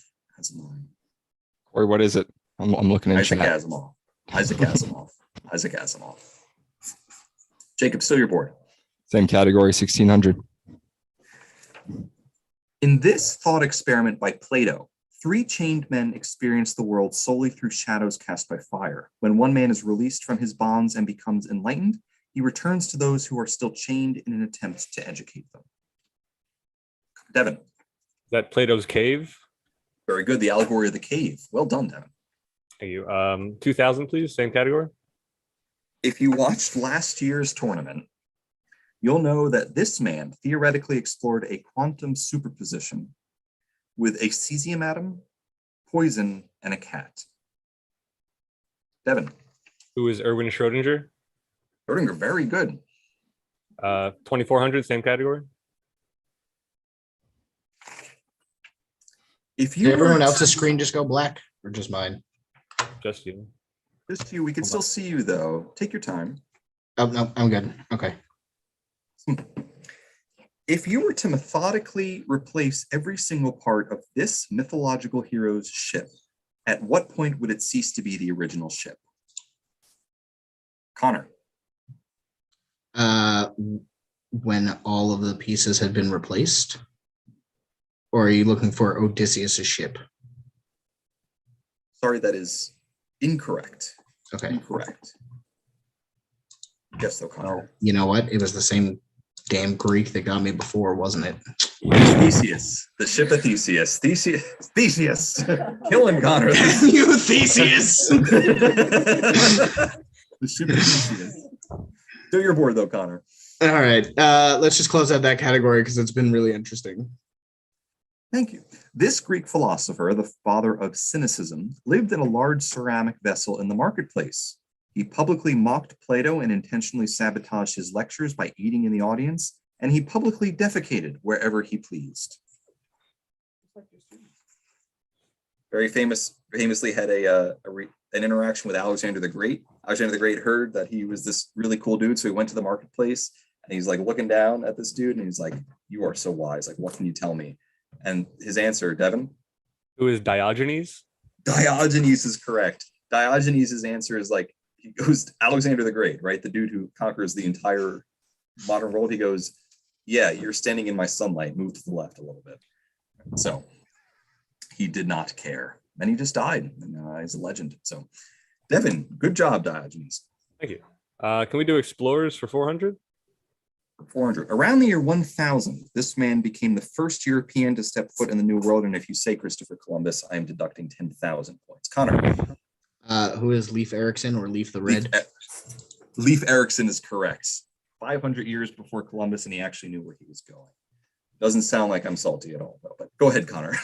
Corey, what is it? I'm looking in Isaac chat. Asimov. Isaac Asimov. Isaac Asimov. Jacob, still your board. Same category, 1600. In this thought experiment by Plato, 3 chained men experience the world solely through shadows cast by fire. When one man is released from his bonds and becomes enlightened, he returns to those who are still chained in an attempt to educate them. Devin. Is that Plato's Cave? Very good. The allegory of the cave. Well done, Devin. Thank you. 2000, please. Same category. If you watched last year's tournament, you'll know that this man theoretically explored a quantum superposition with a cesium atom, poison, and a cat. Devin. Who is Erwin Schrödinger? Schrödinger, very good. 2400, same category. If you Did everyone else's screen just go black or just mine? Just you. Just you. We can still see you though. Take your time. Oh, no, I'm good. Okay. If you were to methodically replace every single part of this mythological hero's ship, at what point would it cease to be the original ship? Connor. When all of the pieces had been replaced? Or are you looking for Odysseus's ship? Sorry, that is incorrect. Okay. Incorrect. Yes, though, Connor. You know what? It was the same damn Greek that got me before, wasn't it? Theseus, the ship of Theseus. Theseus. Killing Connor. You Theseus. The ship of Theseus. Do your board though, Connor. All right. Let's just close out that category because it's been really interesting. Thank you. This Greek philosopher, the father of cynicism, lived in a large ceramic vessel in the marketplace. He publicly mocked Plato and intentionally sabotaged his lectures by eating in the audience, and he publicly defecated wherever he pleased. Famously had an interaction with Alexander the Great. Alexander the Great heard that he was this really cool dude, so he went to the marketplace and he's like looking down at this dude and he's like, "You are so wise. Like, what can you tell me?" And his answer, Devin? Who is Diogenes? Diogenes is correct. Diogenes' answer is like, he goes, Alexander the Great, right? The dude who conquers the entire modern world. He goes, "Yeah, you're standing in my sunlight. Move to the left a little bit." So he did not care. And he just died. And he's a legend. So Devin, good job, Diogenes. Thank you. Can we do explorers for 400? 400. Around the year 1000, this man became the first European to step foot in the New World. And if you say Christopher Columbus, I am deducting 10,000 points. Connor. Who is Leif Erikson or Leif the Red? Leif Erikson is correct. 500 years before Columbus, and he actually knew where he was going. Doesn't sound like I'm salty at all, though, but go ahead, Connor.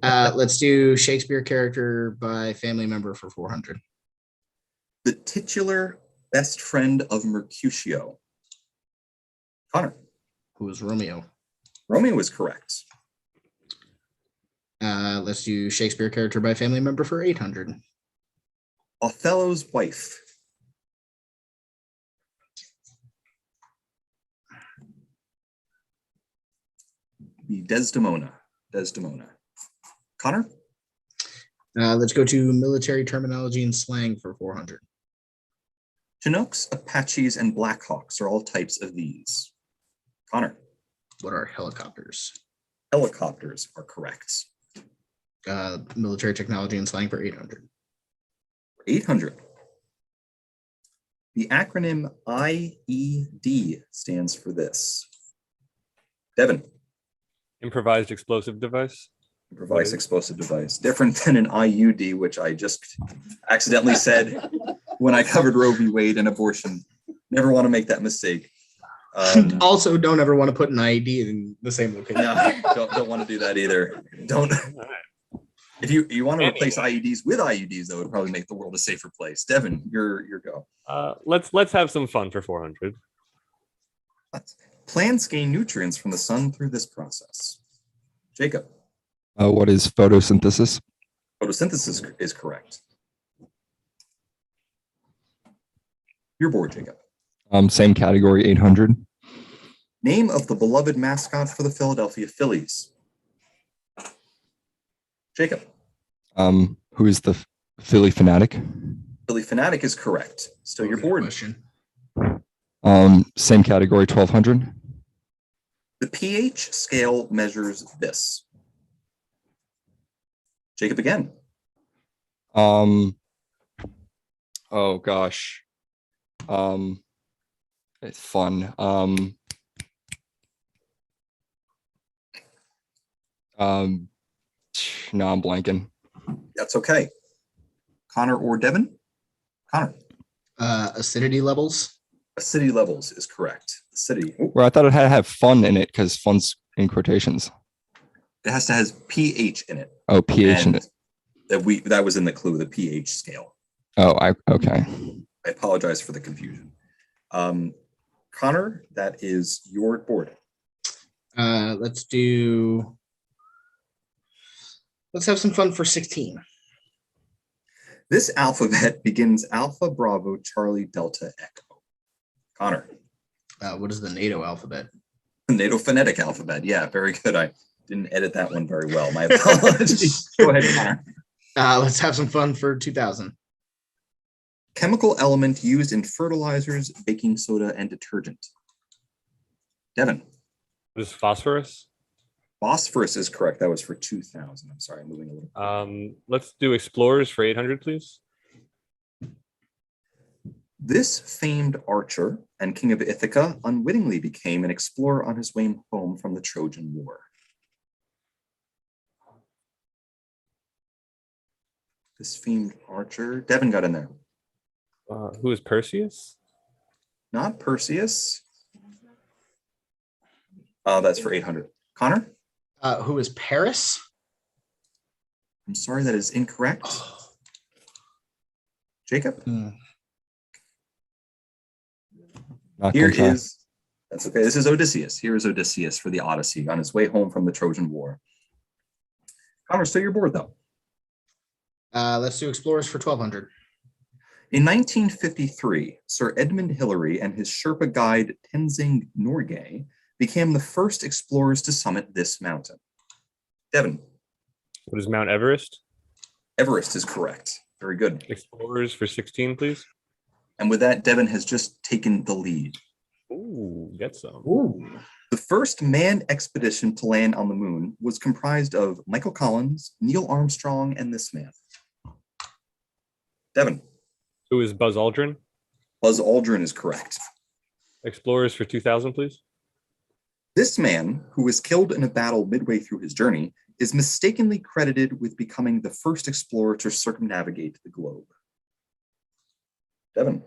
Let's do Shakespeare character by family member for 400. The titular best friend of Mercutio. Connor. Who is Romeo? Romeo is correct. Let's do Shakespeare character by family member for 800. Othello's wife. The Desdemona. Connor? Let's go to military terminology and slang for 400. Chinooks, Apaches, and Blackhawks are all types of these. Connor? What are helicopters? Helicopters are correct. Military technology and slang for 800. 800. The acronym IED stands for this. Devin. Improvised explosive device. Improvised explosive device. Different than an IUD, which I just accidentally said when I covered Roe v. Wade and abortion. Never want to make that mistake. Also, don't ever want to put an IED in the same location. No, don't want to do that either. Don't. If you want to replace IUDs with IUDs, though, it would probably make the world a safer place. Devin, your go. Let's have some fun for 400. Plants gain nutrients from the sun through this process. Jacob. What is photosynthesis? Photosynthesis is correct. Your board, Jacob. Same category, 800. Name of the beloved mascot for the Philadelphia Phillies. Jacob. Who is the Philly Fanatic? Philly Fanatic is correct. Still your board. Question. Same category, 1200. The pH scale measures this. Jacob again. Oh gosh. It's fun. No, I'm blanking. That's okay. Connor or Devin? Connor. Acidity levels. Acidity levels is correct. Acidity. Well, I thought it had to have fun in it because fun's in quotations. It has to have pH in it. Oh, pH in And it. that was in the clue, the pH scale. Oh, okay. I apologize for the confusion. Connor, that is your board. Let's have some fun for 16. This alphabet begins Alpha, Bravo, Charlie, Delta, Echo. Connor. What is the NATO alphabet? The NATO phonetic alphabet. Yeah, very good. I didn't edit that one very well. My apologies. Go ahead, Connor. Let's have some fun for 2000. Chemical element used in fertilizers, baking soda, and detergent. Devin. This is phosphorus. Phosphorus is correct. That was for 2000. I'm sorry, I'm moving a little. Let's do explorers for 800, please. This famed archer and king of Ithaca unwittingly became an explorer on his way home from the Trojan War. This famed archer. Devin got in there. Who is Perseus? Not Perseus. That's for 800. Connor? Who is Paris? I'm sorry, that is incorrect. Jacob? Not Here gonna try. is, that's okay. This is Odysseus. Here is Odysseus for the Odyssey on his way home from the Trojan War. Connor, still your board though. Let's do explorers for 1200. In 1953, Sir Edmund Hillary and his Sherpa guide Tenzing Norgay became the first explorers to summit this mountain. Devin. What is Mount Everest? Everest is correct. Very good. Explorers for 16, please. And with that, Devin has just taken the lead. Ooh, get some. Ooh. The first manned expedition to land on the moon was comprised of Michael Collins, Neil Armstrong, and this man. Devin. Who is Buzz Aldrin? Buzz Aldrin is correct. Explorers for 2000, please. This man, who was killed in a battle midway through his journey, is mistakenly credited with becoming the first explorer to circumnavigate the globe. Devin.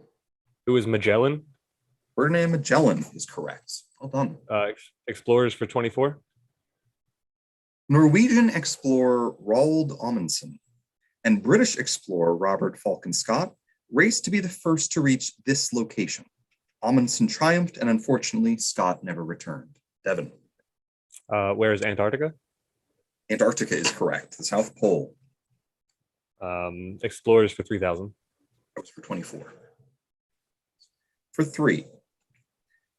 Who is Magellan? Ferdinand Magellan is correct. Well done. Explorers for 24. Norwegian explorer Roald Amundsen and British explorer Robert Falcon Scott raced to be the first to reach this location. Amundsen triumphed, and unfortunately, Scott never returned. Devin. Where is Antarctica? Antarctica is correct. The South Pole. Explorers for 3000. That was for 24. For 3.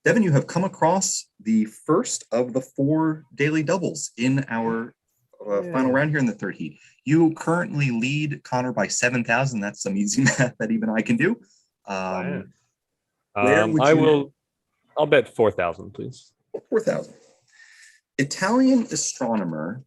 Devin, you have come across the first of the 4 daily doubles in our final round here in the third heat. You currently lead Connor by 7,000. That's some easy math that even I can do. I'll bet 4,000, please. 4,000. Italian astronomer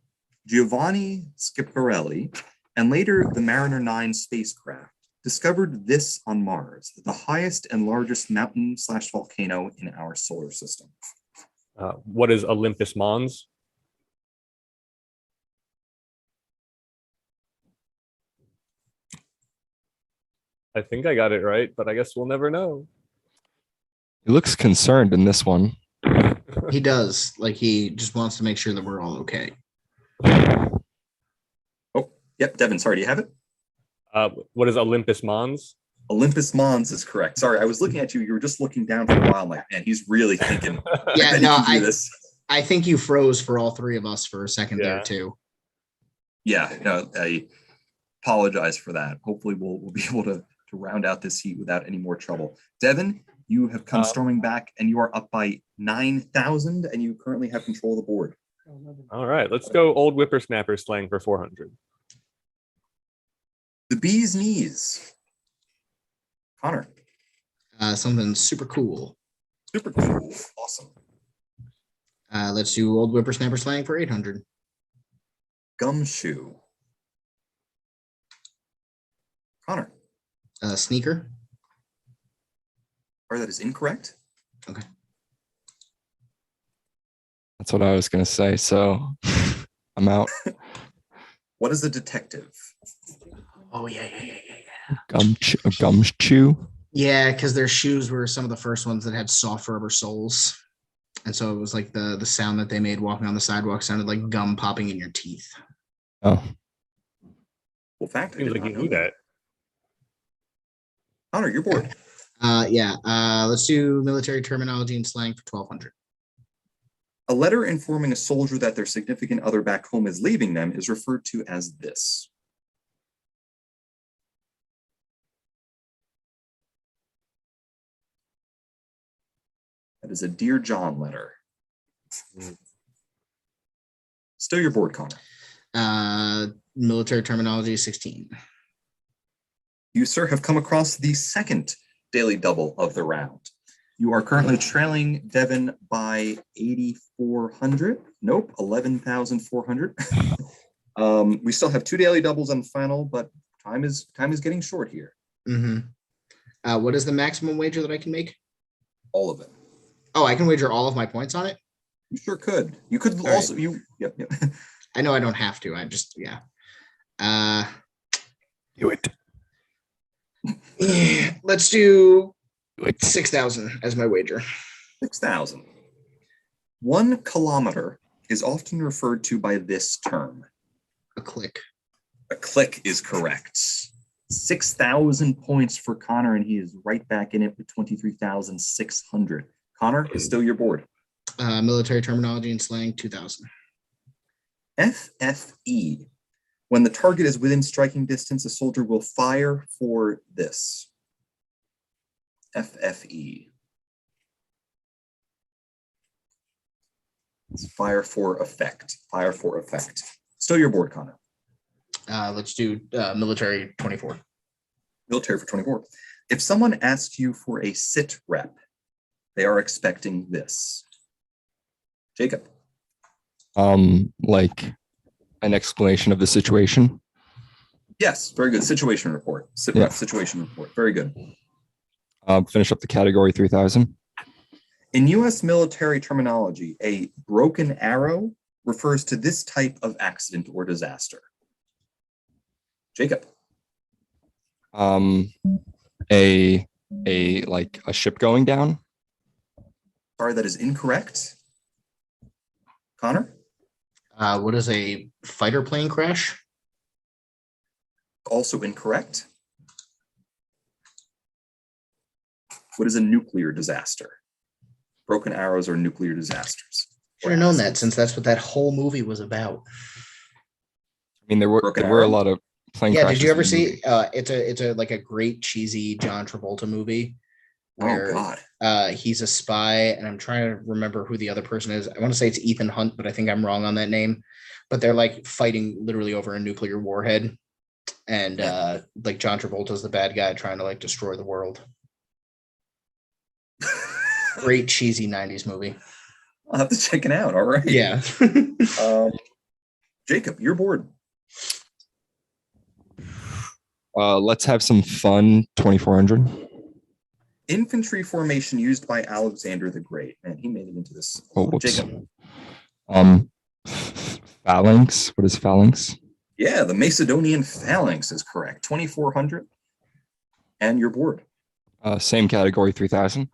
Giovanni Schiaparelli and later the Mariner 9 spacecraft discovered this on Mars, the highest and largest mountain/volcano in our solar system. What is Olympus Mons? I think I got it right, but I guess we'll never know. He looks concerned in this one. He does. Like he just wants to make sure that we're all okay. Oh, yep. Devin, sorry, do you have it? What is Olympus Mons? Olympus Mons is correct. Sorry, I was looking at you. You were just looking down for a while. I'm like, man, he's really thinking. Yeah, no, I think you froze for all 3 of us for a second there too. Yeah, no, I apologize for that. Hopefully we'll be able to round out this heat without any more trouble. Devin, you have come storming back and you are up by 9,000 and you currently have control of the board. All right, let's go old whippersnapper slang for 400. The bee's knees. Connor. Something super cool. Super cool. Awesome. Let's do old whippersnapper slang for 800. Gumshoe. Connor. Sneaker. Or that is incorrect. Okay. That's what I was going to say. So I'm out. What is a detective? Oh, yeah. Gumshoe. Yeah, because their shoes were some of the first ones that had soft rubber soles. And so it was like the sound that they made walking on the sidewalk sounded like gum popping in your teeth. Oh. Well, fact. Seems like you knew that. Connor, you're bored. Let's do military terminology and slang for 1,200. A letter informing a soldier that their significant other back home is leaving them is referred to as this. That is a Dear John letter. Still your board, Connor. Military terminology 16. You, sir, have come across the second daily double of the round. You are currently trailing Devin by 8,400. Nope, 11,400. We still have 2 daily doubles on the final, but time is getting short here. Mm-hmm. What is the maximum wager that I can make? All of it. Oh, I can wager all of my points on it? You sure could. You could all also, right. Yep. I know I don't have to. I just, yeah. Do it. Let's do 6,000 as my wager. 6,000. 1 kilometer is often referred to by this term. A click. A click is correct. 6,000 points for Connor, and he is right back in it with 23,600. Connor is still your board. Military terminology and slang 2,000. FFE. When the target is within striking distance, a soldier will fire for this. FFE. It's fire for effect. Fire for effect. Still your board, Connor. Let's do military 24. Military for 24. If someone asks you for a sit rep, they are expecting this. Jacob. Like an explanation of the situation. Yes, very good. Situation report. Sit rep situation report. Very good. Finish up the category 3,000. In US military terminology, a broken arrow refers to this type of accident or disaster. Jacob. A like a ship going down. Sorry, that is incorrect. Connor? What is a fighter plane crash? Also incorrect. What is a nuclear disaster? Broken arrows are nuclear disasters. Should have known that since that's what that whole movie was about. I mean, there were a lot of plane Yeah, crashes. did you ever in the movie. see it's a like a great cheesy John Travolta movie where Oh God. he's a spy, and I'm trying to remember who the other person is. I want to say it's Ethan Hunt, but I think I'm wrong on that name. But they're like fighting literally over a nuclear warhead, and like John Travolta's the bad guy trying to like destroy the world. Great cheesy 90s movie. I'll have to check it out. All right. Yeah. Jacob, you're bored. Let's have some fun. 2400. Infantry formation used by Alexander the Great. Man, he made it into this. Oh, whoops. Jacob. Phalanx. What is phalanx? Yeah, the Macedonian phalanx is correct. 2400. And you're bored. Same category, 3000.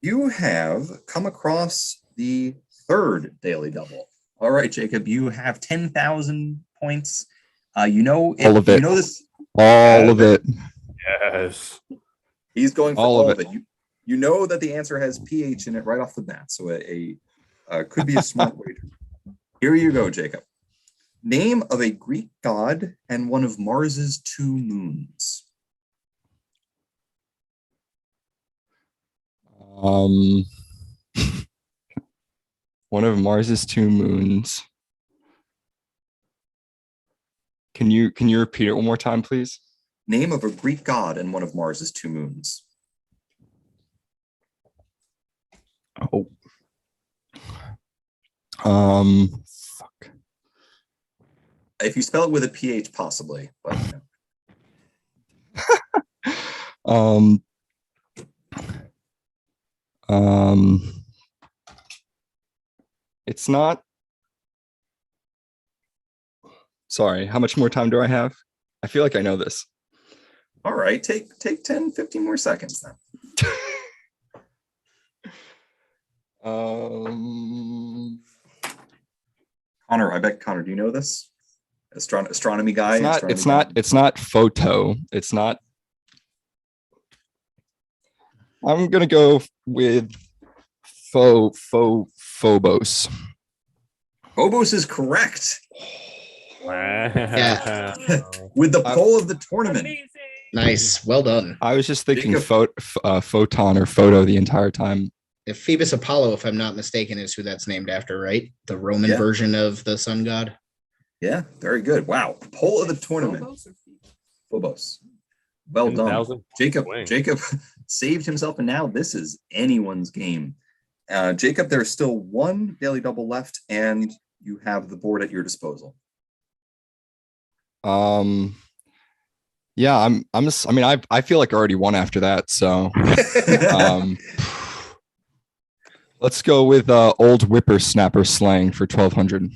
You have come across the third daily double. All right, Jacob, you have 10,000 points. You know, All of it. You know this. All of it. Yes. He's going for all of it. You know that the answer has PH in it right off the bat, so a could be a smart wager. Here you go, Jacob. Name of a Greek god and one of Mars's two moons. One of Mars's two moons. Can you repeat it one more time, please? Name of a Greek god and one of Mars's two moons. Oh. Fuck. If you spell it with a PH, possibly, but it's not. Sorry, how much more time do I have? I feel like I know this. all right, take 10, 15 more seconds then. Connor, I bet Connor, do you know this? Astronomy guy. It's not photo. It's not. I'm gonna go with Phobos. Phobos is correct. Wow. Yeah. With the poll of the tournament. Nice. Well done. I was just thinking Jacob. photon or photo the entire time. If Phoebus Apollo, if I'm not mistaken, is who that's named after, right? The Roman Yeah. version of the sun god. Yeah, very good. Wow. Poll of the tournament. Phobos. Well done. 10,000 Jacob wing. saved himself, and now this is anyone's game. Jacob, there's still one daily double left, and you have the board at your disposal. Yeah, I feel like I already won after that, so let's go with old whippersnapper slang for 1200.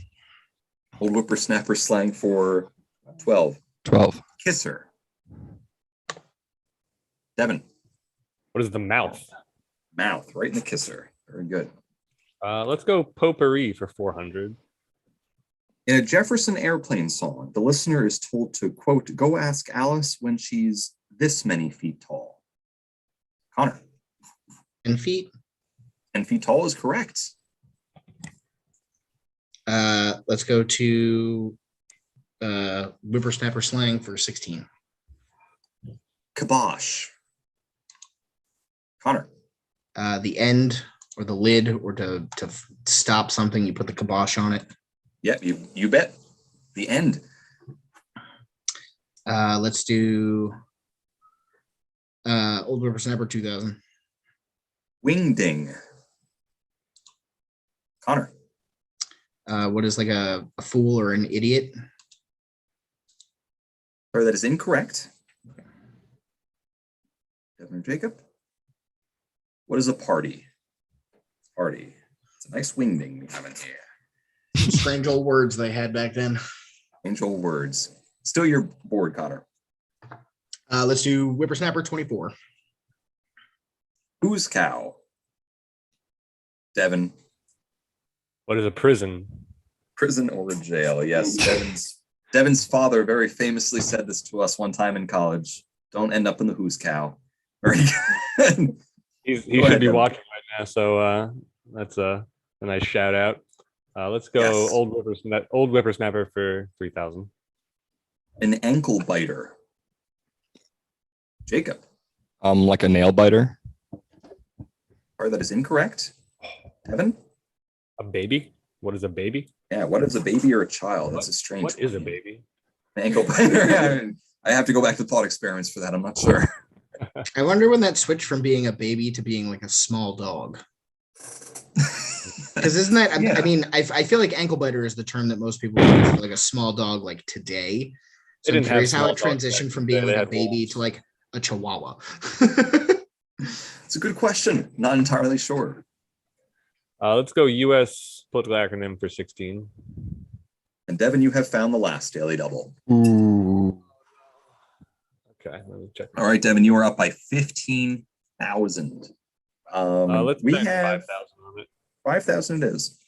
Old whippersnapper slang for 12. 12. Kisser. Devin. What is the mouth? Mouth, right in the kisser. Very good. Let's go potpourri for 400. In a Jefferson Airplane song, the listener is told to, quote, go ask Alice when she's this many feet tall. Connor. 10 feet. 10 feet tall is correct. Let's go to whippersnapper slang for 16. Kibosh. Connor. The end or the lid, or to stop something, you put the kibosh on it. Yeah, you bet. The end. Let's do old whippersnapper 2000. Wingding. Connor. What is like a fool or an idiot? Sorry, that is incorrect. Devin or Jacob? What is a party? Party. It's a nice wingding we have in here. Strange old words they had back then. Strange old words. Still your board, Connor. Let's do whippersnapper 24. Who's cow? Devin. What is a prison? Prison or jail? Yes. Devin's father very famously said this to us one time in college. Don't end up in the who's cow. Very good. He Go should ahead, be Devin. watching right now, so that's a nice shout out. Let's go Yes. old whippersnapper for 3,000. An ankle biter. Jacob. Like a nail biter. Or that is incorrect. Devin. A baby? What is a baby? Yeah. What is a baby or a child? That's a strange. What is a one. baby? An ankle biter. I have to go back to thought experiments for that. I'm not sure. I wonder when that switched from being a baby to being like a small dog. Because isn't that? Yeah. I mean, I feel like ankle biter is the term that most people use for like a small dog, like today. So They I'm didn't have curious how small it dogs transitioned back from in the being day. like They a had baby wolves. to like a chihuahua. It's a good question. Not entirely sure. Let's go U.S. political acronym for 16. And Devin, you have found the last daily double. Ooh. Okay, let me check. All right, Devin, you are up by 15,000. Let's we bet have 5,000 on it. 5,000 it is.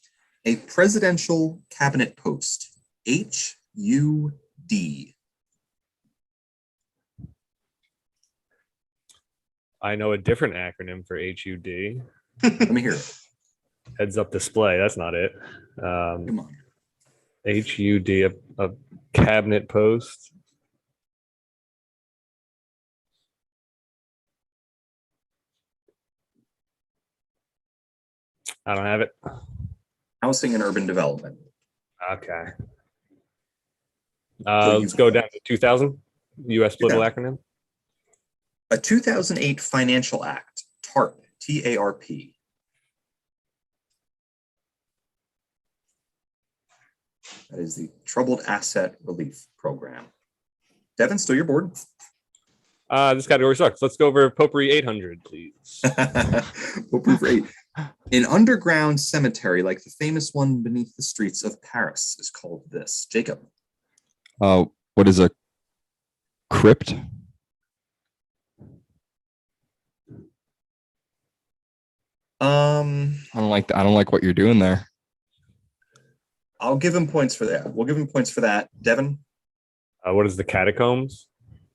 A presidential cabinet post. HUD. I know a different acronym for HUD. Let me hear it. Heads up display. That's not it. Come on. HUD, a cabinet post. I don't have it. Housing and urban development. Okay. So Let's go down to 2000. U.S. political acronym. A 2008 financial act. TARP. TARP. That is the Troubled Asset Relief Program. Devin, still your board. This category sucks. Let's go over Potpourri 800, please. Potpourri for 8. An underground cemetery like the famous one beneath the streets of Paris is called this. Jacob. What is a crypt? I don't like what you're doing there. I'll give him points for that. We'll give him points for that. Devin. What is the catacombs?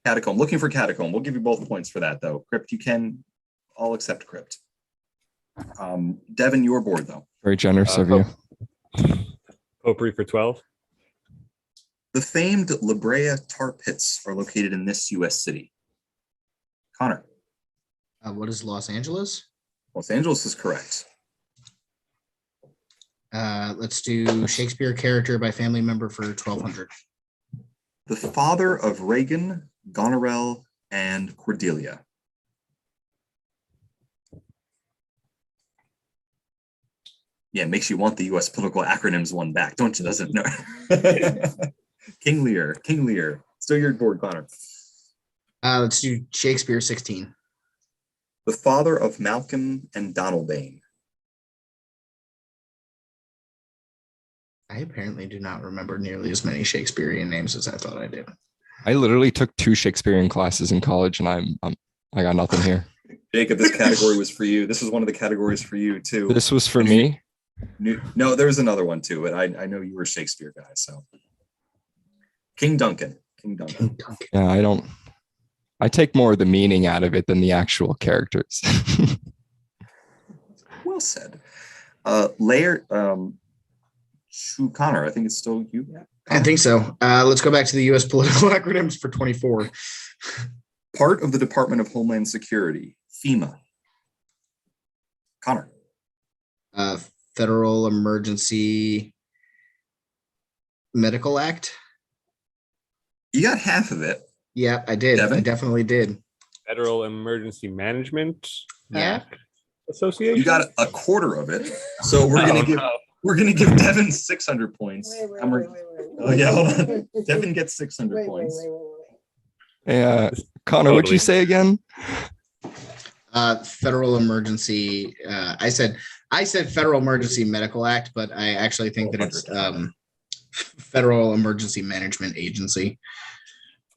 Catacomb. Looking for catacomb. We'll give you both points for that, though. Crypt, you can. I'll accept crypt. Devin, your board, though. Very generous of you. Potpourri for 12. The famed La Brea tar pits are located in this U.S. city. Connor. What is Los Angeles? Los Angeles is correct. Let's do Shakespeare character by family member for 1,200. The father of Reagan, Goneril, and Cordelia. Yeah, it makes you want the U.S. political acronyms one back, don't you? Doesn't know. King Lear. Still your board, Connor. Let's do Shakespeare 16. The father of Malcolm and Donalbain. I apparently do not remember nearly as many Shakespearean names as I thought I did. I literally took 2 Shakespearean classes in college, and I got nothing here. Jacob, this category was for you. This is one of the categories for you too. This was for me. No, there was another one too, but I know you were a Shakespeare guy. So, King Duncan. Yeah, I take more of the meaning out of it than the actual characters. Well said. Connor, I think it's still you. Yeah. I think so. Let's go back to the U.S. political acronyms for 24. Part of the Department of Homeland Security, FEMA. Connor. Federal Emergency Medical Act. You got half of it. Yeah, I did. Devin? I definitely did. Federal Emergency Management Yeah. Association. You got a quarter of it. So we're gonna give Devin 600 points. Wait. Oh yeah, hold on. Devin gets 600 points. Hey, Connor, what'd you say again? Federal emergency. I said Federal Emergency Medical Act, but I actually think that it's Federal Emergency Management Agency.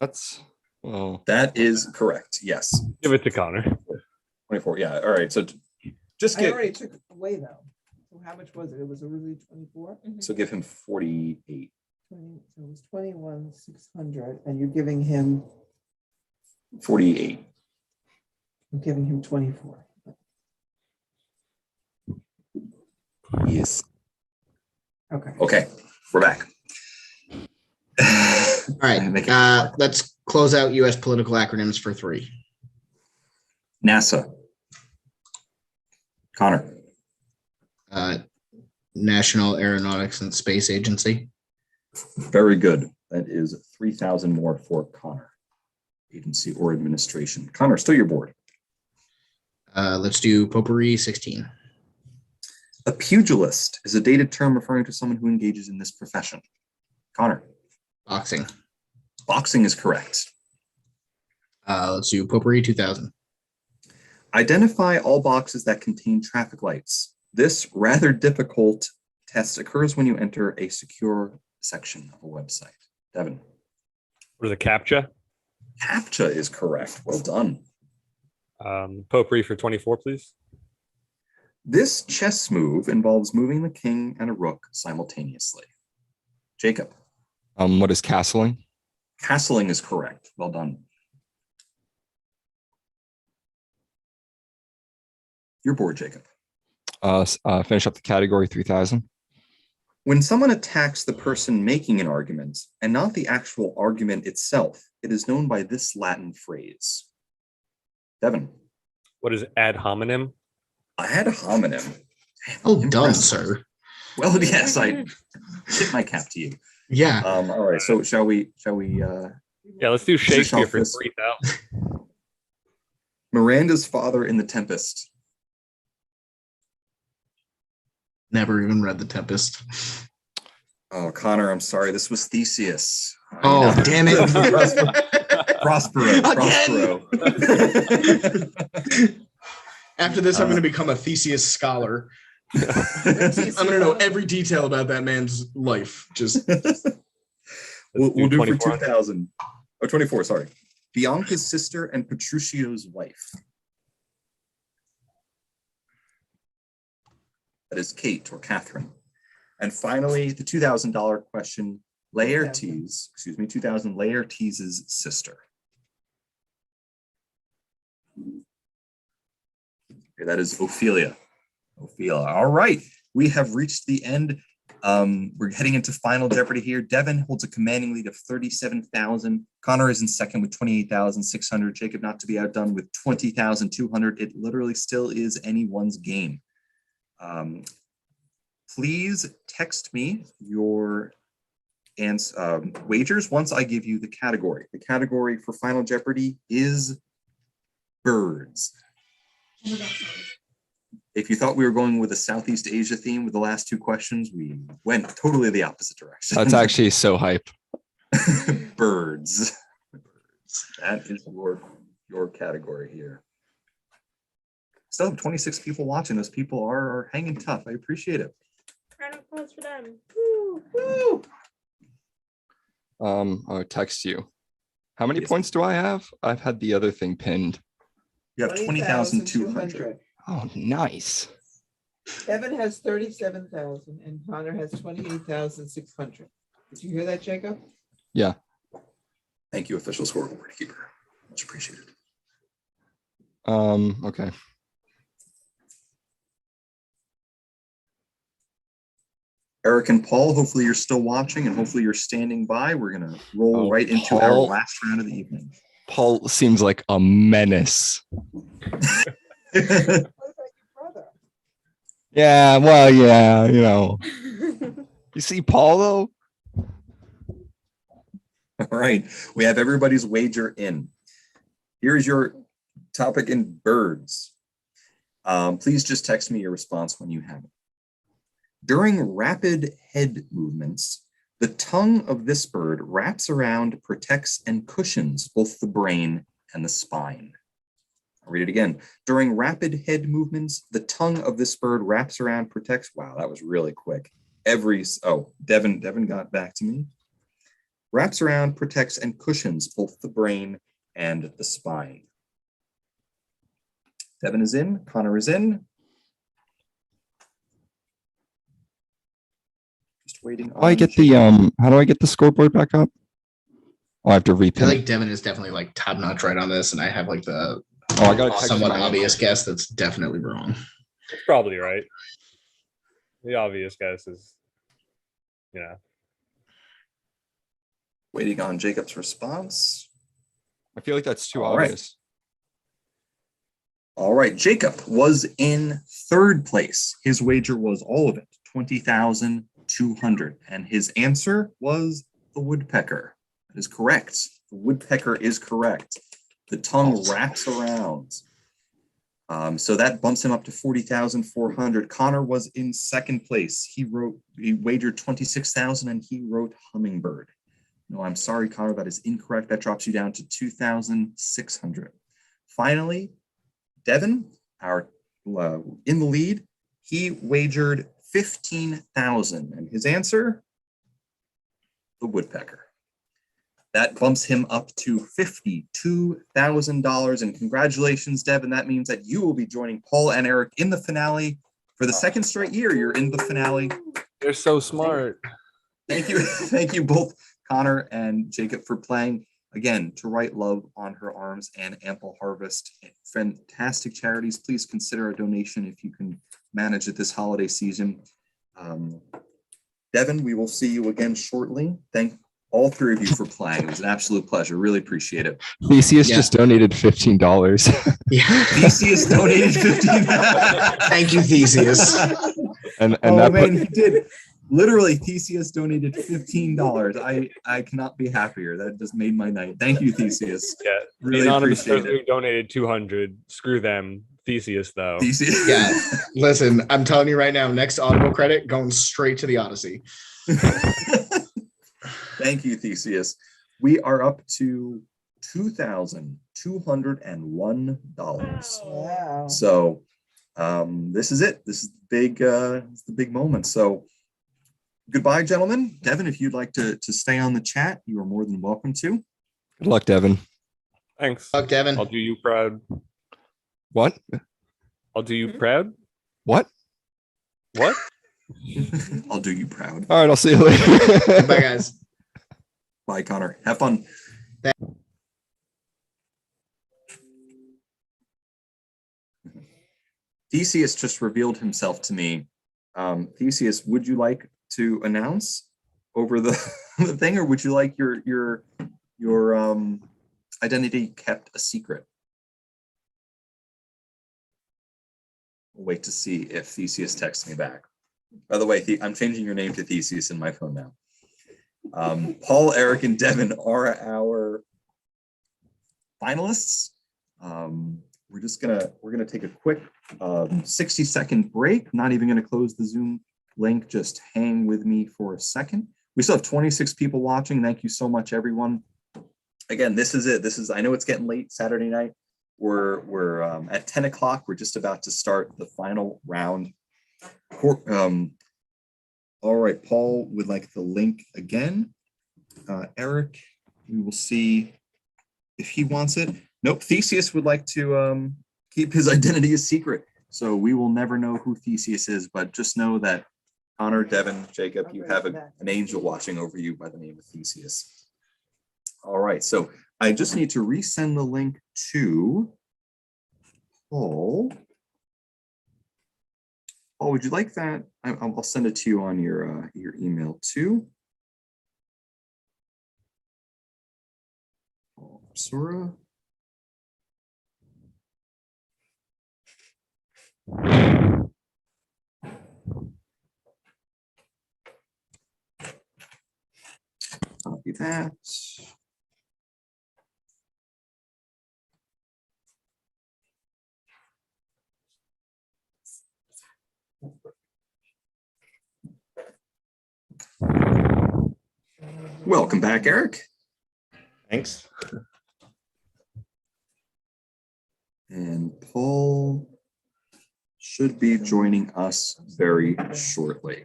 That's well. That is correct. Yes. Give it to Connor. 24. Yeah. All right. So just I get. already took it away though. So how much was it? It was originally 24. So give him 48. 20, so it was 21,600, and you're giving him. 48. I'm giving him 24. Yes. Okay. Okay. We're back. All right. Let's close out U.S. political acronyms for 3. NASA. Connor. National Aeronautics and Space Agency. Very good. That is 3,000 more for Connor. Agency or administration. Connor, still your board. Let's do potpourri 16. A pugilist is a dated term referring to someone who engages in this profession. Connor. Boxing. Boxing is correct. Let's do potpourri 2000. Identify all boxes that contain traffic lights. This rather difficult test occurs when you enter a secure section of a website. Devin. What is a CAPTCHA? CAPTCHA is correct. Well done. Potpourri for 24, please. This chess move involves moving the king and a rook simultaneously. Jacob. What is castling? Castling is correct. Well done. Your board, Jacob. Finish up the category 3000. When someone attacks the person making an argument and not the actual argument itself, it is known by this Latin phrase. Devin. What is ad hominem? Ad hominem. Oh, done, sir. Well, yes, I tip my cap to you. Yeah. All right. So shall we? Yeah, let's do Shakespeare for 3,000. Miranda's father in The Tempest. Never even read The Tempest. Oh, Connor, I'm sorry. This was Theseus. Oh, damn it. Prospero. After this, I'm going to become a Theseus scholar. I'm going to know every detail about that man's life. Just we'll do for 2,000 or 24. Sorry, Bianca's sister and Petruchio's wife. That is Kate or Catherine. And finally, the $2,000 question: Laertes, 2,000 Laertes' sister. Okay, that is Ophelia. All right, we have reached the end. We're heading into Final Jeopardy here. Devin holds a commanding lead of 37,000. Connor is in second with 28,600. Jacob not to be outdone with 20,200. It literally still is anyone's game. Please text me your wagers once I give you the category. The category for Final Jeopardy is birds. If you thought we were going with a Southeast Asia theme with the last 2 questions, we went totally the opposite direction. That's actually so hype. Birds. That is your category here. Still have 26 people watching. Those people are hanging tough. I appreciate it. Round of applause for them. Woo! I'll text you. How many points do I have? I've had the other thing pinned. You have 20,200. Oh, nice. Evan has 37,000 and Connor has 28,600. Did you hear that, Jacob? Yeah. Thank you, official scoreboard keeper. Much appreciated. Okay. Eric and Paul, hopefully you're still watching and hopefully you're standing by. We're going to roll right into our last round of the evening. Paul seems like a menace. Yeah, well, yeah, you know. You see Paul, though? All right. We have everybody's wager in. Here's your topic in birds. Please just text me your response when you have it. During rapid head movements, the tongue of this bird wraps around, protects, and cushions both the brain and the spine. I'll read it again. During rapid head movements, the tongue of this bird wraps around, protects. Wow, that was really quick. Devin got back to me. Wraps around, protects, and cushions both the brain and the spine. Devin is in. Connor is in. Just waiting. How do I get the how do I get the scoreboard back up? I'll have to I feel repin like it. Devin is definitely like top notch right on this, and I have like the Oh, I got text somewhat my obvious guess that's definitely wrong. It's probably right. The obvious guess is, Waiting on Jacob's response. I feel like that's too All right. obvious. All right, Jacob was in third place. His wager was all of it, 20,200. And his answer was the woodpecker. That is correct. The woodpecker is correct. The tongue wraps around. So that bumps him up to 40,400. Connor was in second place. He wagered 26,000 and he wrote hummingbird. No, I'm sorry, Connor, that is incorrect. That drops you down to 2,600. Finally, Devin, our in the lead, he wagered 15,000, and his answer, the woodpecker. That bumps him up to $52,000, and congratulations, Devin. That means that you will be joining Paul and Eric in the finale for the second straight year. You're in the finale. they're so smart. Thank you, thank you both, Connor and Jacob, for playing. Again, To Write Love on Her Arms and Ample Harvest, fantastic charities. Please consider a donation if you can manage it this holiday season. Devin, we will see you again shortly. Thank all three of you for playing. It was an absolute pleasure. Really appreciate it. Theseus just donated $15. Yeah. Theseus donated $15. Thank you, Theseus. and that man, he did. Literally, Theseus donated $15. I cannot be happier. That just made my night. Thank you, Theseus. Yeah, Really the anonymous appreciate person it. who donated 200. Screw them. Theseus, though. Theseus. Yeah. Listen, I'm telling you right now, next Audible credit going straight to the Odyssey. Thank you, Theseus. We are up to $2,201. Wow. So this is it. This is the big moment. So goodbye, gentlemen. Devin, if you'd like to stay on the chat, you are more than welcome to. Good luck, Devin. Thanks. Fuck, Devin. I'll do you proud. What? I'll do you proud. What? What? I'll do you proud. All right, I'll see you later. Bye, guys. Bye, Connor. Have fun. Theseus just revealed himself to me. Theseus, would you like to announce over the thing, or would you like your identity kept a secret? We'll wait to see if Theseus texts me back. By the way, I'm changing your name to Theseus in my phone now. Paul, Eric, and Devin are our finalists. We're gonna take a quick 60-second break. Not even gonna close the Zoom link. Just hang with me for a second. We still have 26 people watching. Thank you so much, everyone. Again, this is it. I know it's getting late Saturday night. We're at 10 o'clock. We're just about to start the final round. All right, Paul would like the link again. Eric, we will see if he wants it. Nope, Theseus would like to keep his identity a secret. So we will never know who Theseus is, but just know that Connor, Devin, Jacob, you have an angel watching over you by the name of Theseus. All right, so I just need to resend the link to Paul. Paul, would you like that? I'll send it to you on your email too. Sora. Copy that. Welcome back, Eric. Thanks. And Paul should be joining us very shortly.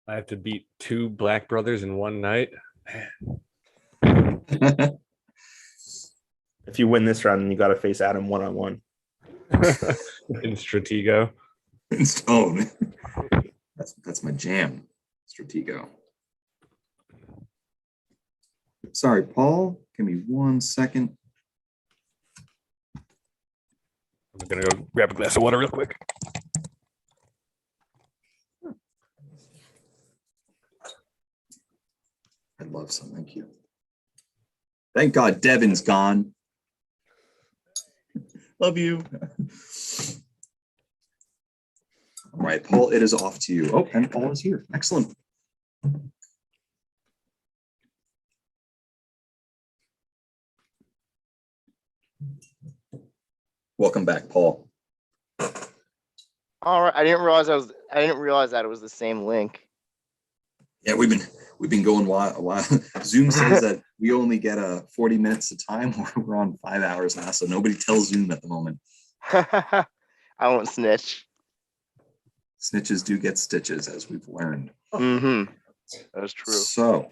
I have to beat 2 black brothers in one night. If you win this round, then you got to face Adam one-on-one. In Stratego. Oh, that's my jam, Stratego. Sorry, Paul. Give me 1 second. I'm gonna go grab a glass of water real quick. I'd love some. Thank you. Thank God Devin's gone. Love you. All right, Paul, it is off to you. Oh, and Paul is here. Excellent. Welcome back, Paul. All right. I didn't realize that it was the same link. Yeah, we've been going a while. Zoom says that we only get 40 minutes of time. We're on 5 hours now, so nobody tells Zoom at the moment. I won't snitch. Snitches do get stitches, as we've learned. Mm-hmm. That is true. So,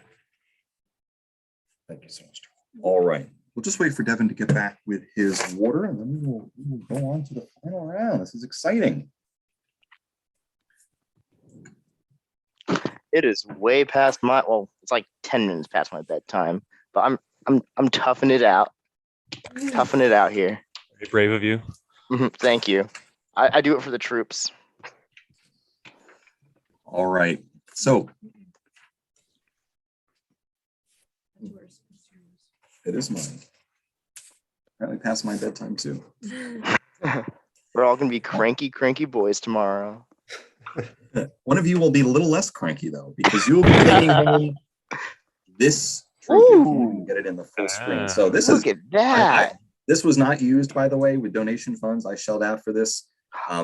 thank you so much. All right, we'll just wait for Devin to get back with his water, and then we will go on to the final round. This is exciting. It is way past it's like 10 minutes past my bedtime, but I'm toughing it out. Toughing it out here. Very brave of you. Thank you. I do it for the troops. All right, so it is mine. Apparently past my bedtime too. We're all gonna be cranky boys tomorrow. One of you will be a little less cranky though, because you will be taking home this trophy. You can get it in the full screen. So this Look at that. This was not used, by the way, with donation funds. I shelled out for this.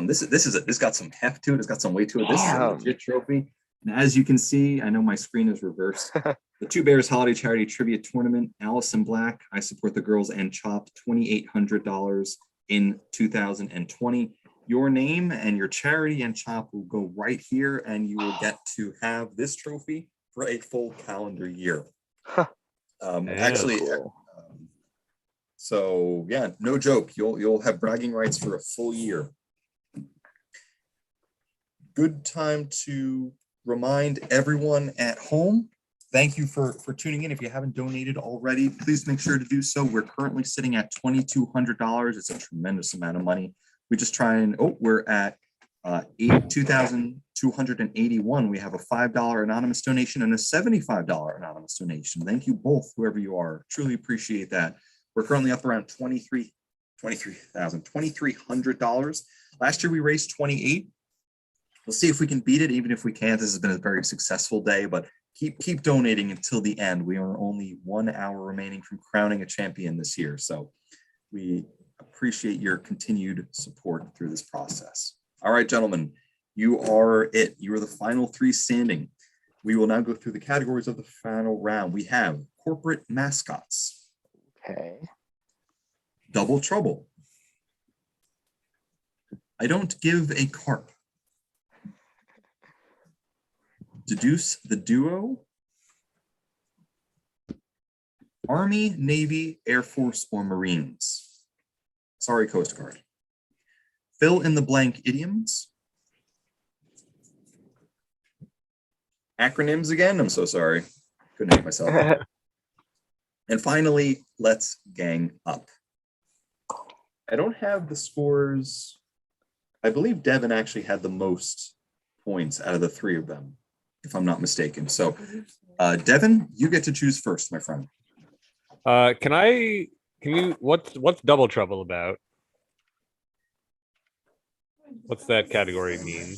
This got some heft to it. It's got some weight to it. This is a legit trophy. And as you can see, I know my screen is reversed. The Two Bears Holiday Charity Trivia Tournament, Allison Black, I support the girls and Chop, $2,800 in 2020. Your name and your charity and Chop will go right here, and you will get to have this trophy for a full calendar year. Actually, so yeah, no joke. You'll have bragging rights for a full year. Good time to remind everyone at home. Thank you for tuning in. If you haven't donated already, please make sure to do so. We're currently sitting at $2,200. It's a tremendous amount of money. We just try and, we're at 2,281. We have a $5 anonymous donation and a $75 anonymous donation. Thank you both, whoever you are. Truly appreciate that. We're currently up around $2,300. Last year we raised 28. We'll see if we can beat it. Even if we can't, this has been a very successful day, but keep donating until the end. We are only 1 hour remaining from crowning a champion this year. So we appreciate your continued support through this process. All right, gentlemen, you are it. You are the final 3 standing. We will now go through the categories of the final round. We have corporate mascots. Okay. Double trouble. I don't give a carp. Deduce the duo. Army, Navy, Air Force, or Marines. Sorry, Coast Guard. Fill in the blank idioms. Acronyms again. I'm so sorry. Couldn't help myself. And finally, let's gang up. I don't have the scores. I believe Devin actually had the most points out of the 3 of them, if I'm not mistaken. So, Devin, you get to choose first, my friend. What's double trouble about? What's that category mean?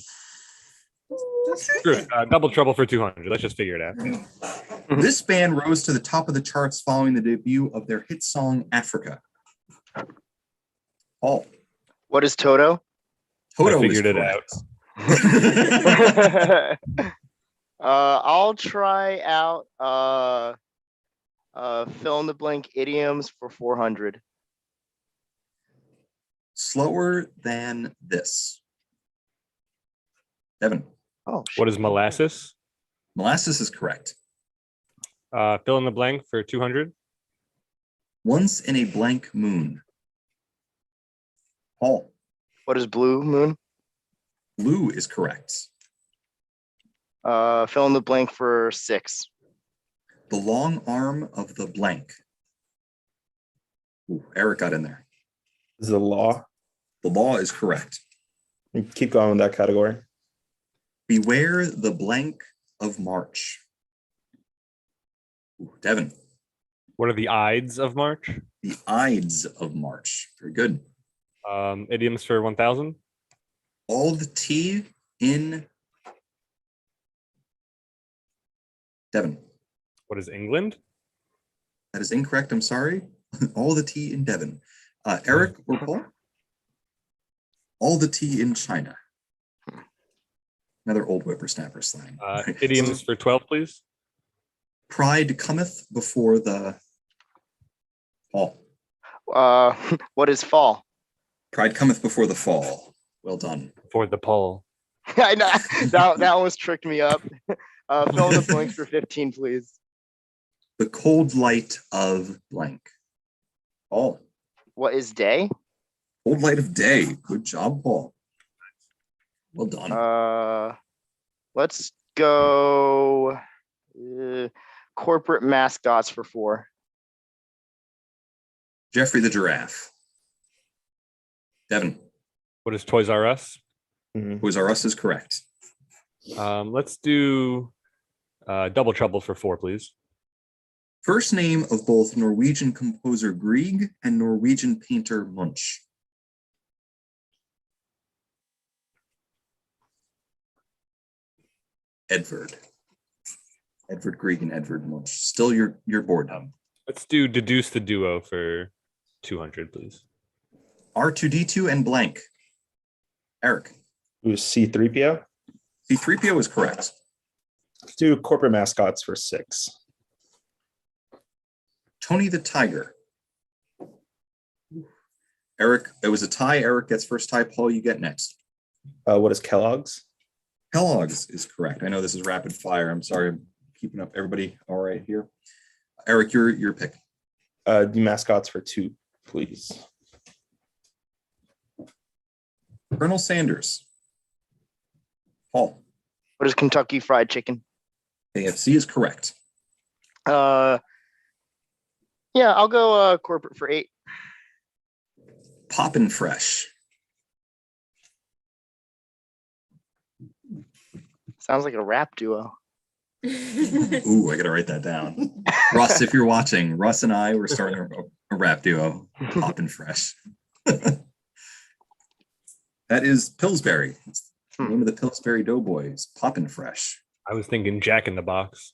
Screw it. Double trouble for 200. Let's just figure it out. This band rose to the top of the charts following the debut of their hit song, Africa. Paul. What is Toto? Toto I figured is it correct. out. I'll try out fill in the blank idioms for 400. Slower than this. Devin. Oh, What is molasses? Molasses is correct. Fill in the blank for 200. Once in a blank moon. Paul. What is blue moon? Blue is correct. Fill in the blank for 6. The long arm of the blank. Ooh, Eric got in there. Is the law? The law is correct. Keep going with that category. Beware the blank of March. Ooh, Devin. What are the Ides of March? The Ides of March. Very good. Idioms for 1000. All the tea in Devon. What is England? That is incorrect. I'm sorry. All the tea in Devon. Eric or Paul? All the tea in China. Another old whippersnapper slang. Idioms for 12, please. Pride cometh before the fall. What is fall? Pride cometh before the fall. Well done. For the poll. I know that almost tricked me up. Fill in the blanks for 15, please. The cold light of blank. Paul. What is day? Cold light of day. Good job, Paul. Well done. Let's go corporate mascots for 4. Jeffrey the giraffe. Devin. What is Toys R Us? Toys R Us is correct. Let's do Double Trouble for 4, please. First name of both Norwegian composer Grieg and Norwegian painter Munch. Edvard Grieg and Edvard Munch. Still your board. Let's do Deduce the Duo for 200, please. R2D2 and blank. Eric. Who's C3PO? C3PO is correct. Let's do corporate mascots for 6. Tony the Tiger. Eric, it was a tie. Eric gets first tie. Paul, you get next. What is Kellogg's? Kellogg's is correct. I know this is rapid fire. I'm sorry. I'm keeping up. Everybody all right here? Eric, your pick. Do mascots for 2, please. Colonel Sanders. Paul. What is Kentucky Fried Chicken? KFC is correct. Yeah, I'll go corporate for 8. Poppin' Fresh. Sounds like a rap duo. Ooh, I gotta write that down. Russ, if you're watching, Russ and I, we're starting a rap duo. Poppin' Fresh. That is Pillsbury. It's the name of the Pillsbury Doughboys. Poppin' Fresh. I was thinking Jack in the Box.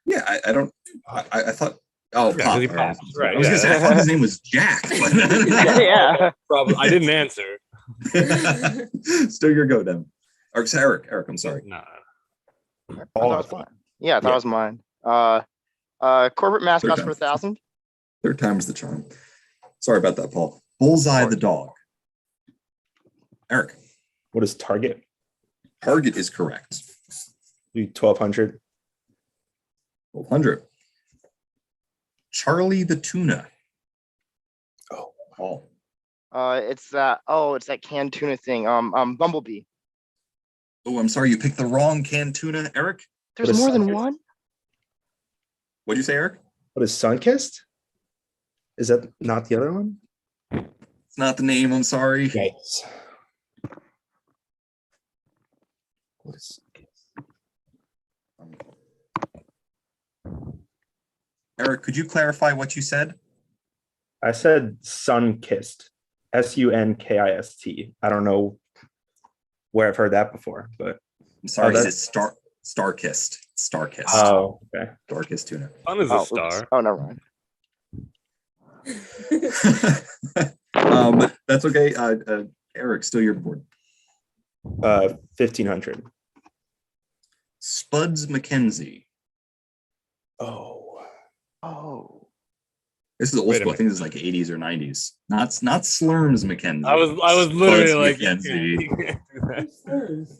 Yeah, I thought. Oh, Yeah, 'cause Pop. he pops, right, I was gonna say I thought his name was Jack. Yeah. Probably. I didn't answer. Still your go, Devin. Or Eric, I'm sorry. No. I thought it was mine. Yeah, I thought it was mine. Corporate mascots for 1,000. Third time's the charm. Sorry about that, Paul. Bullseye the dog. Eric. What is Target? Target is correct. Do 1,200. 1,200. Charlie the tuna. Oh, Paul. It's that canned tuna thing. Bumblebee. Oh, I'm sorry, you picked the wrong canned tuna, Eric. There's more than one. What'd you say, Eric? What is Sunkissed? Is that not the other one? It's not the name, I'm sorry. Yikes. What is Eric, could you clarify what you said? I said Sunkissed. Sunkist. I don't know where I've heard that before, but I'm sorry, that's it's Starkist. Starkist. Oh, okay. Starkist tuna. Sun is a star. Oops. Oh, never mind. But that's okay. Eric, still your board. 1500. Spuds McKenzie. Oh, This is old Wait a school. I think this is like 80s or 90s. Not Slurms McKenzie. I was literally Spuds like, McKenzie. you can't do that.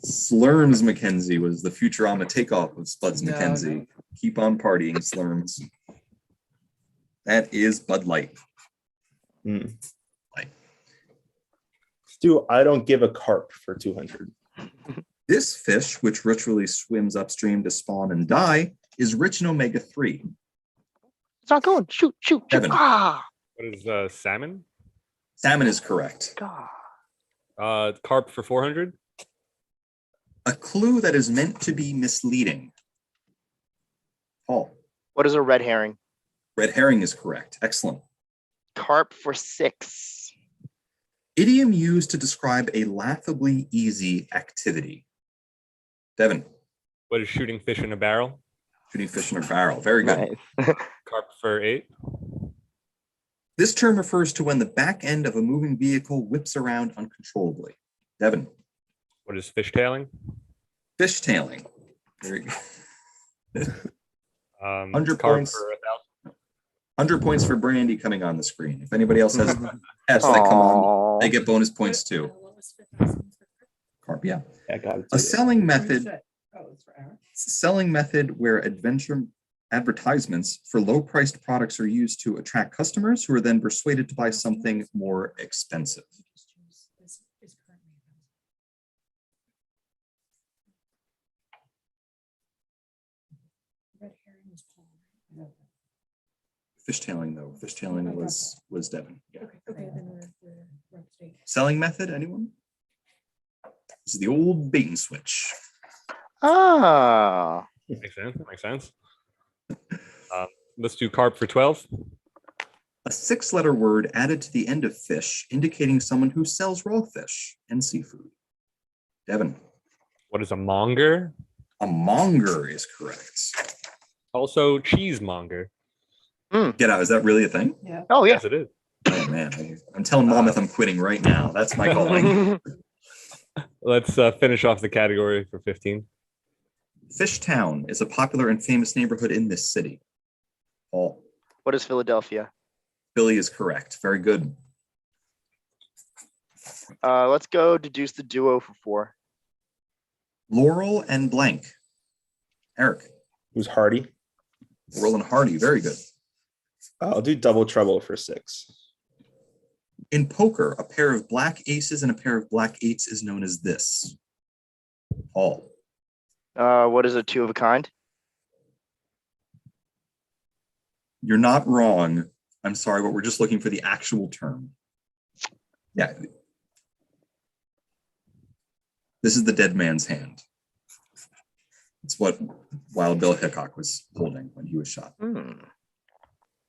Slurms McKenzie was the Futurama takeoff of Spuds No, McKenzie. no. Keep on partying, Slurms. That is Bud Light. Mm. Light. Stu, I don't give a carp for 200. This fish, which ritually swims upstream to spawn and die, is rich in omega-3. It's not going. Shoot. Kevin. Ah, What is salmon? Salmon is correct. God. Carp for 400. A clue that is meant to be misleading. Paul. What is a red herring? Red herring is correct. Excellent. Carp for 6. Idiom used to describe a laughably easy activity. Devin. What is shooting fish in a barrel? Shooting fish in a barrel. Very good. Nice. Carp for 8. This term refers to when the back end of a moving vehicle whips around uncontrollably. Devin. What is fishtailing? Fishtailing. Very good. 100 Carp points. for 1,000. 100 points for Brandy coming on the screen. If anybody else has S that come on, they get bonus points too. Carp, yeah. I got it. A selling method. Oh, it's for Aaron. Selling method where advertisements for low-priced products are used to attract customers who are then persuaded to buy something more expensive. Fishtailing though. Fishtailing was Devin. Yeah. Okay, then we're upstate. Selling method, anyone? This is the old bait and switch. Ah, Makes sense. Let's do carp for 12. A 6-letter word added to the end of fish, indicating someone who sells raw fish and seafood. Devin. What is a monger? A monger is correct. Also cheesemonger. Get out. Is that really a thing? Yeah. oh yeah. Yes, it is. Oh man, I'm telling Monmouth I'm quitting right now. That's my calling. Let's finish off the category for 15. Fishtown is a popular and famous neighborhood in this city. Paul. What is Philadelphia? Billy is correct. Very good. Let's go deduce the duo for 4. Laurel and blank. Eric. Who's Hardy? Laurel and Hardy. Very good. I'll do double trouble for 6. In poker, a pair of black aces and a pair of black 8s is known as this. Paul. What is a 2 of a kind? You're not wrong. I'm sorry, but we're just looking for the actual term. Yeah. This is the dead man's hand. It's what Wild Bill Hickok was holding when he was shot.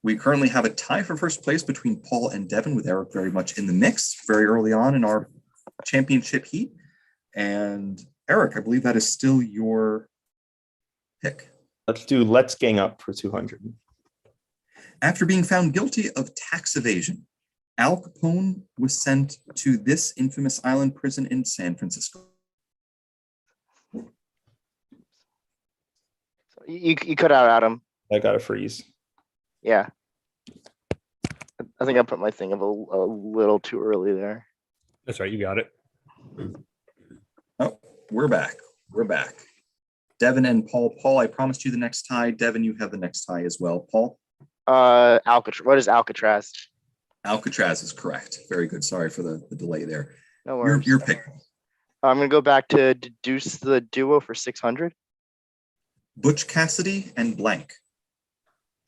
We currently have a tie for first place between Paul and Devin, with Eric very much in the mix very early on in our championship heat. And Eric, I believe that is still your pick. Let's do Let's Gang Up for 200. After being found guilty of tax evasion, Al Capone was sent to this infamous island prison in San Francisco. You cut out Adam. I got a freeze. Yeah. I think I put my thing up a little too early there. That's right. You got it. Oh, we're back. We're back. Devin and Paul. Paul, I promised you the next tie. Devin, you have the next tie as well. Paul? Alcatraz. What is Alcatraz? Alcatraz is correct. Very good. Sorry for the delay there. No worries. Your pick. I'm going to go back to deduce the duo for 600. Butch Cassidy and blank.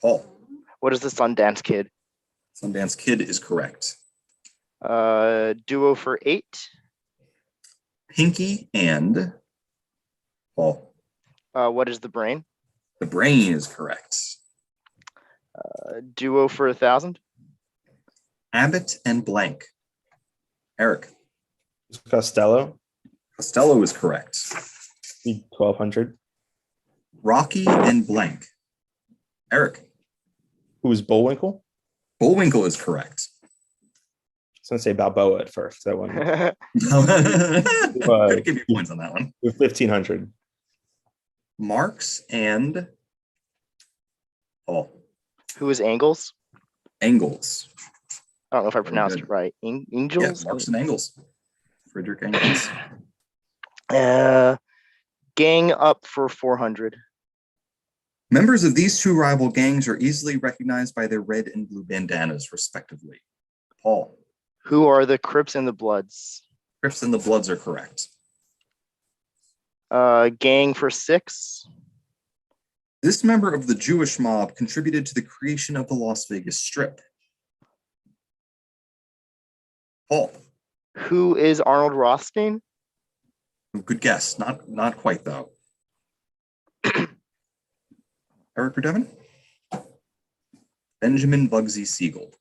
Paul? What is the Sundance Kid? Sundance Kid is correct. Duo for 8. Pinky and Paul? What is the Brain? The Brain is correct. Duo for 1,000. Abbott and blank. Eric? Costello. Costello is correct. 1,200. Rocky and blank. Eric? Who's Bullwinkle? Bullwinkle is correct. gonna say Balboa at first. That one Could give you points on that one. with 1,500. Marx and Paul. Who is Angles? Engels. I don't know if I Very pronounced good. it right. Yeah, Angels? Marx and Engels. Friedrich Engels. Gang up for 400. Members of these two rival gangs are easily recognized by their red and blue bandanas, respectively. Paul. Who are the Crips and the Bloods? Crips and the Bloods are correct. Gang for 6. This member of the Jewish mob contributed to the creation of the Las Vegas Strip. Paul. Who is Arnold Rothstein? Good guess. Not quite, though. Eric or Devin? Benjamin Bugsy Siegel.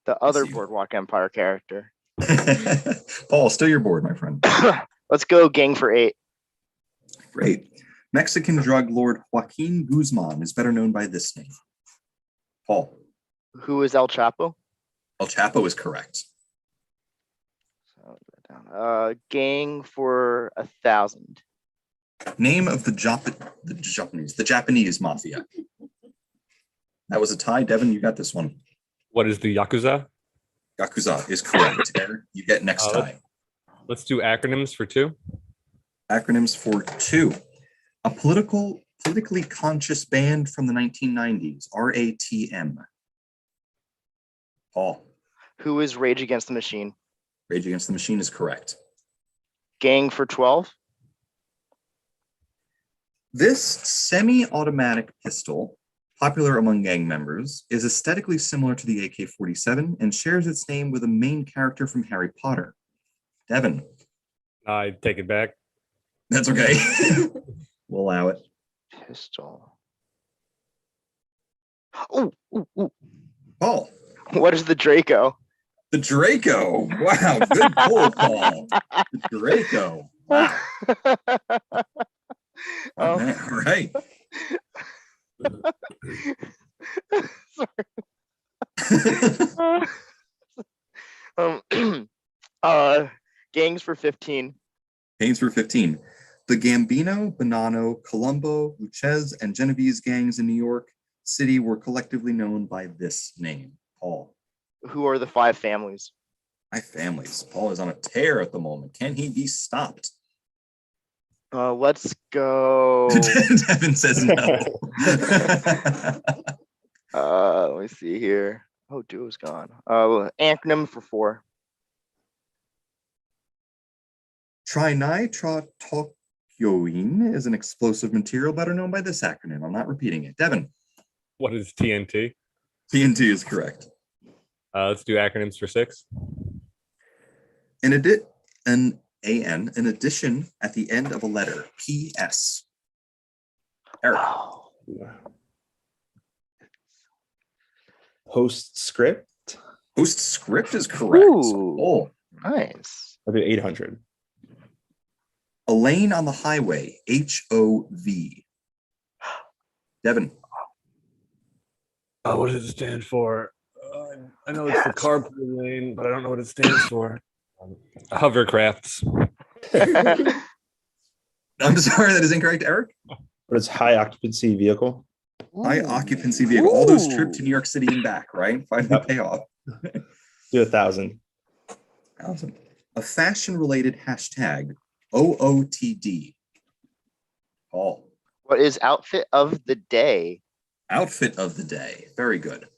The other Siegel. Boardwalk Empire character. Paul, still your board, my friend. Let's go gang for 8. Great. Mexican drug lord Joaquin Guzman is better known by this name. Paul. Who is El Chapo? El Chapo is correct. Gang for 1,000. Name of the Japanese mafia. That was a tie. Devin, you got this one. What is the Yakuza? Yakuza is correct. Eric, you get next tie. Let's do acronyms for 2. Acronyms for 2. A politically conscious band from the 1990s. RATM. Paul. Who is Rage Against the Machine? Rage Against the Machine is correct. Gang for 12. This semi-automatic pistol, popular among gang members, is aesthetically similar to the AK-47 and shares its name with a main character from Harry Potter. Devin. I take it back. That's okay. We'll allow it. Pistol. Ooh. Paul. What is the Draco? The Draco. Wow, good pull, Paul. The Draco. Wow. All right. Gangs for 15. Gangs for 15. The Gambino, Bonanno, Colombo, Lucchese, and Genovese gangs in New York City were collectively known by this name. Paul. Who are the 5 families? 5 families. Paul is on a tear at the moment. Can he be stopped? Let's go. Devin says no. Let me see here. Oh, Duo's gone. Acronym for 4. Trinitratoluene is an explosive material better known by this acronym. I'm not repeating it. Devin. What is TNT? TNT is correct. Let's do acronyms for 6. In addition at the end of a letter. PS. Eric. Postscript. Postscript is correct. Ooh, Oh, nice. I'll do 800. a lane on the highway. HOV. Devin. What does it stand for? I know it's the carpool lane, but I don't know what it stands for. Hovercrafts. I'm sorry, that is incorrect, Eric. But it's high occupancy vehicle. High occupancy vehicle. All those trips to New York City and back, right? Finally Yep. pay off. Do 1,000. Awesome. A fashion-related hashtag. OOTD. Paul. What is outfit of the day? Outfit of the day. Very good.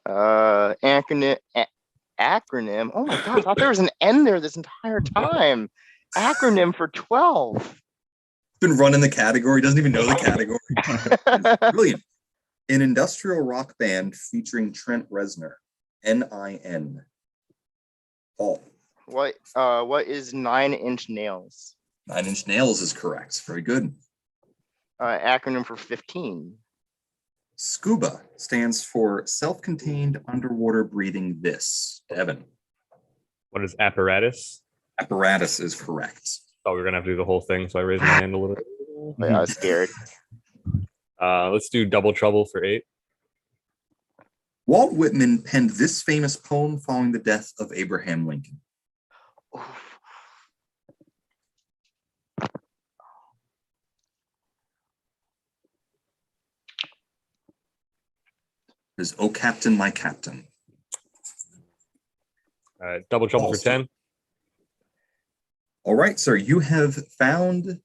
Acronym. Oh my god, I thought there was an N there this entire time. Acronym for 12. Been running the category, doesn't even know the category. Brilliant. An industrial rock band featuring Trent Reznor. NIN. Paul. What is 9 Inch Nails? 9 Inch Nails is correct. Very good. Acronym for 15. SCUBA stands for self-contained underwater breathing this. Devin. What is apparatus? Apparatus is correct. Thought we were gonna have to do the whole thing, so I raised my hand a little bit. I was scared. Let's do double trouble for 8. Walt Whitman penned this famous poem following the death of Abraham Lincoln. Is "O Captain, My Captain." Double trouble for Also- 10. All right, sir, you have found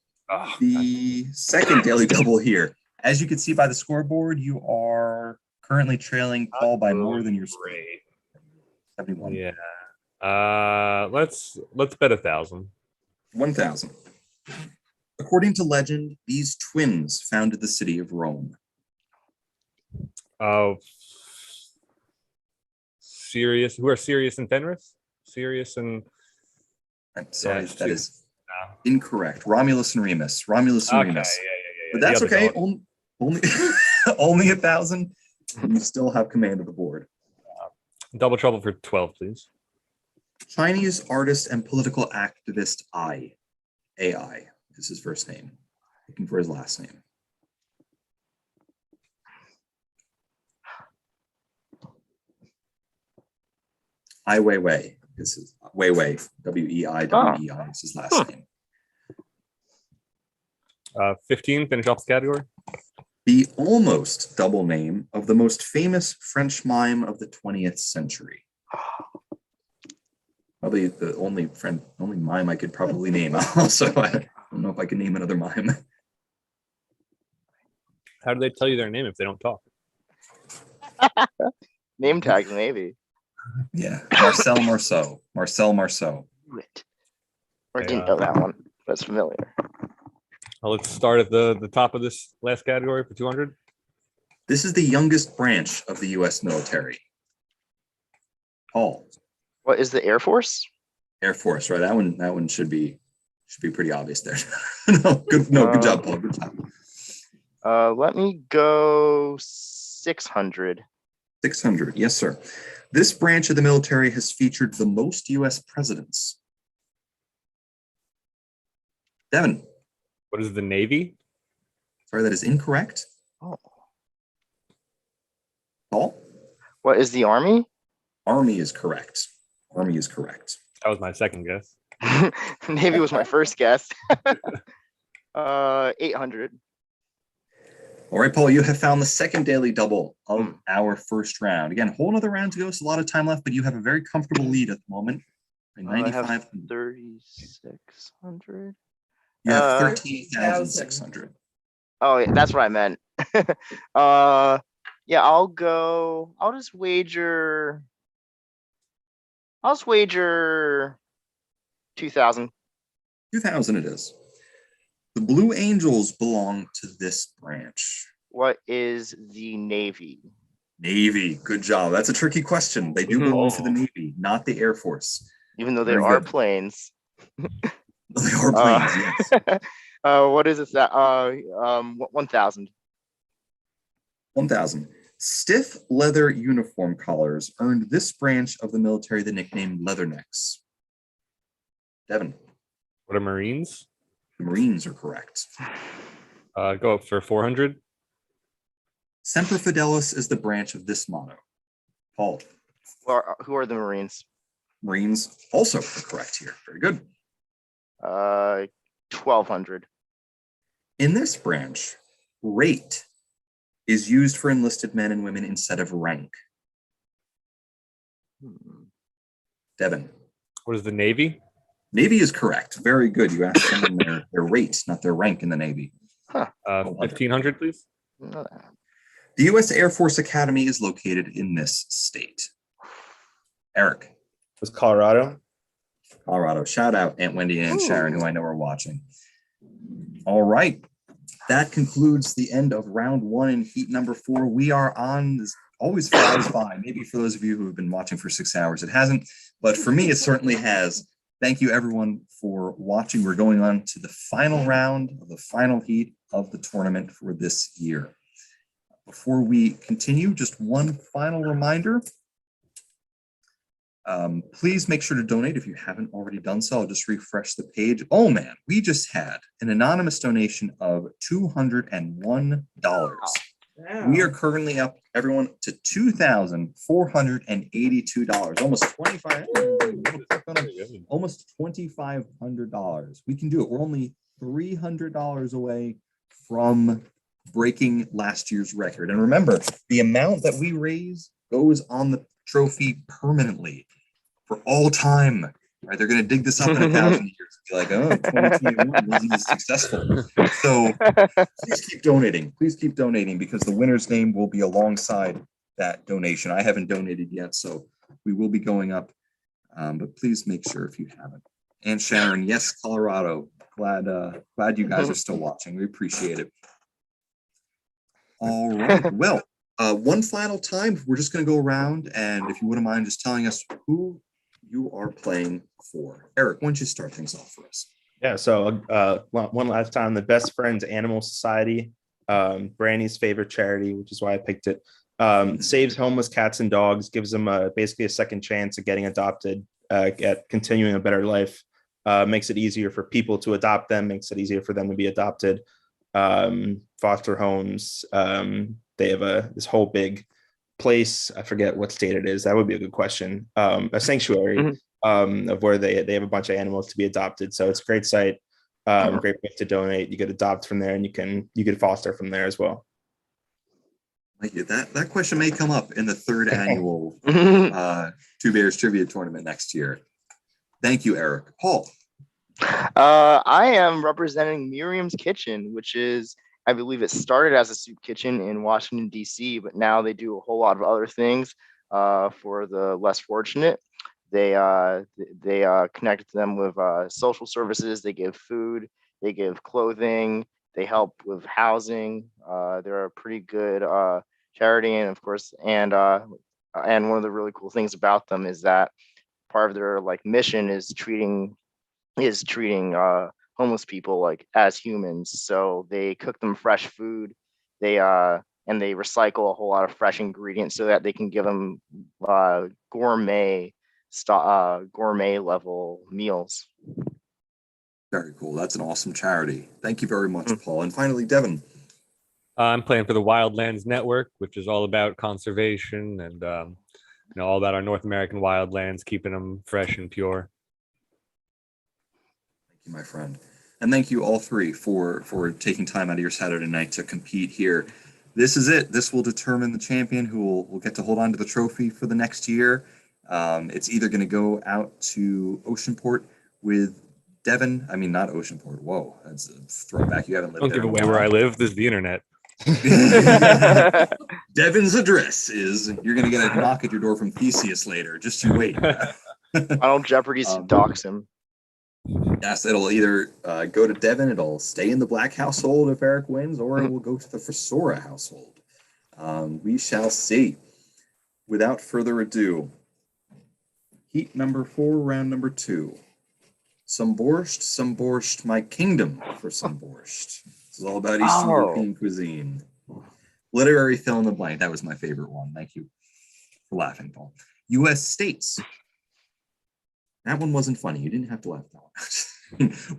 the second daily double here. As you can see by the scoreboard, you are currently trailing Paul by more than your score. 71. Yeah. Let's bet 1,000. 1,000. According to legend, these twins founded the city of Rome. Oh, Sirius. Who are Sirius and Fenris? Sirius and I'm sorry, Yeah, that is no. incorrect. Romulus and Remus. Romulus and Okay, Remus. yeah. But that's The other okay. dog. Only only 1,000. You still have command of the board. Double trouble for 12, please. Chinese artist and political activist AI is his first name. Looking for his last name. Ai Weiwei. This is Weiwei. Weiwei is his last name. 15, finish off the category. The almost double name of the most famous French mime of the 20th century. Probably the only mime I could probably name. Also, I don't know if I can name another mime. How do they tell you their name if they don't talk? Name tags, maybe. Yeah, Marcel Marceau. Marcel Marceau. Or didn't know that one. That's familiar. Let's start at the top of this last category for 200. This is the youngest branch of the U.S. military. Paul. What is the Air Force? Air Force, right? That one should be pretty obvious there. Good job, Paul. Good job. Let me go 600. 600, yes, sir. This branch of the military has featured the most U.S. presidents. Devin. What is the Navy? Sorry, that is incorrect. Oh. Paul? What is the Army? Army is correct. Army is correct. That was my second guess. Navy was my first guess. 800. All right, Paul, you have found the second daily double of our first round. Again, whole another round to go. So a lot of time left, but you have a very comfortable lead at the moment. I have 3,600. You have 13,600. Oh, yeah, that's what I meant. Yeah, I'll just wager 2,000. 2,000 it is. The Blue Angels belong to this branch. What is the Navy? Navy. Good job. That's a tricky question. They do belong to the Navy, not the Air Force. Even though there Very are good. planes. They are planes, yes. What is it? 1,000. 1,000. Stiff leather uniform collars earned this branch of the military the nickname Leathernecks. Devin. What are Marines? The Marines are correct. Go up for 400. Semper Fidelis is the branch of this motto. Paul. Who are the Marines? Marines also are correct here. Very good. 1,200. In this branch, rate is used for enlisted men and women instead of rank. Devin. What is the Navy? Navy is correct. Very good. You asked someone their rate, not their rank in the Navy. 1,500, please. The U.S. Air Force Academy is located in this state. Eric. Was Colorado? Colorado. Shout out Aunt Wendy and Sharon, who I know are watching. All right. That concludes the end of round one in heat number 4. We are on, this always flies by. Maybe for those of you who have been watching for 6 hours, it hasn't. But for me, it certainly has. Thank you, everyone, for watching. We're going on to the final round of the final heat of the tournament for this year. Before we continue, just one final reminder. Please make sure to donate if you haven't already done so. I'll just refresh the page. Oh man, we just had an anonymous donation of $201. We are currently up, everyone, to $2,482, almost $2,500. We can do it. We're only $300 away from breaking last year's record. And remember, the amount that we raise goes on the trophy permanently for all time. Right? They're going to dig this up in 1,000 years and be like, oh, 2021 wasn't as successful. So please keep donating. Please keep donating because the winner's name will be alongside that donation. I haven't donated yet, so we will be going up. But please make sure if you haven't. And Sharon, yes, Colorado. Glad you guys are still watching. We appreciate it. All right. Well, one final time, we're just going to go around, and if you wouldn't mind just telling us who you are playing for. Eric, why don't you start things off for us? Yeah, so one last time, the Best Friends Animal Society, Brandy's favorite charity, which is why I picked it, saves homeless cats and dogs, gives them basically a second chance at getting adopted, at continuing a better life, makes it easier for people to adopt them, makes it easier for them to be adopted, foster homes. They have this whole big place. I forget what state it is. That would be a good question. A sanctuary of where they have a bunch of animals to be adopted. So it's a great site, great place to donate. You could adopt from there, and you can foster from there as well. Thank you. That question may come up in the third annual Two Bears Trivia Tournament next year. Thank you, Eric. Paul. I am representing Miriam's Kitchen, which is, I believe it started as a soup kitchen in Washington, D.C., but now they do a whole lot of other things for the less fortunate. They connect them with social services. They give food, they give clothing, they help with housing. They're a pretty good charity, and of course, and one of the really cool things about them is that part of their mission is treating homeless people as humans. So they cook them fresh food. They recycle a whole lot of fresh ingredients so that they can give them gourmet level meals. Very cool. That's an awesome charity. Thank you very much, Paul. And finally, Devin. I'm playing for the Wildlands Network, which is all about conservation and all about our North American wildlands, keeping them fresh and pure. Thank you, my friend. And thank you all three for taking time out of your Saturday night to compete here. This is it. This will determine the champion who will get to hold on to the trophy for the next year. It's either going to go out to Oceanport with Devin. I mean, not Oceanport. Whoa, that's a throwback. You haven't lived Don't there. give away where I live. This is the internet. Devin's address is, you're going to get a knock at your door from Theseus later. Just you wait. Final Jeopardy's dox him. Yes, it'll either go to Devin, it'll stay in the Black household if Eric wins, or it will go to the Frisora household. We shall see. Without further ado, heat number 4, round number 2. Some borscht, my kingdom for some borscht. This is all about Eastern European cuisine. Literary fill in the blank. That was my favorite one. Thank you for laughing, Paul. U.S. states. That one wasn't funny. You didn't have to laugh at that one.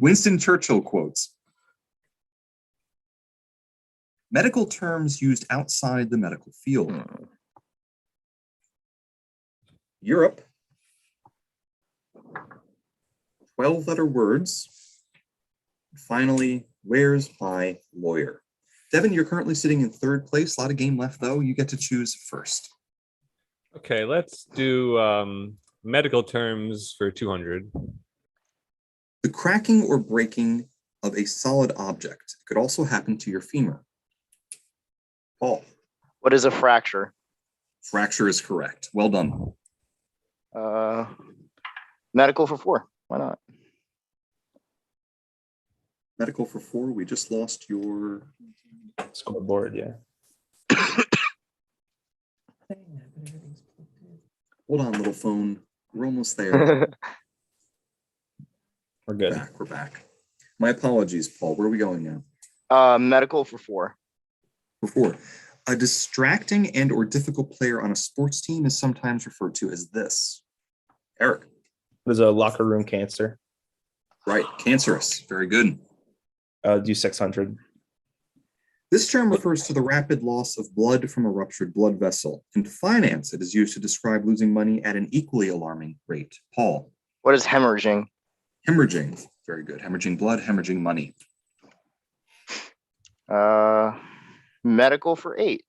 Winston Churchill quotes. Medical terms used outside the medical field. Europe. 12-letter words. Finally, where's my lawyer? Devin, you're currently sitting in third place. A lot of game left, though. You get to choose first. Okay, let's do medical terms for 200. The cracking or breaking of a solid object could also happen to your femur. Paul. What is a fracture? Fracture is correct. Well done. Medical for 4. Why not? Medical for 4. We just lost your scoreboard. Yeah. Hold on, little phone. We're almost there. We're good. We're back. My apologies, Paul. Where are we going now? Medical for 4. For 4. A distracting and or difficult player on a sports team is sometimes referred to as this. Eric. There's a locker room cancer. Right. Cancerous. Very good. Do 600. This term refers to the rapid loss of blood from a ruptured blood vessel. In finance, it is used to describe losing money at an equally alarming rate. Paul. What is hemorrhaging? Hemorrhaging. Very good. Hemorrhaging blood, hemorrhaging money. Medical for 8.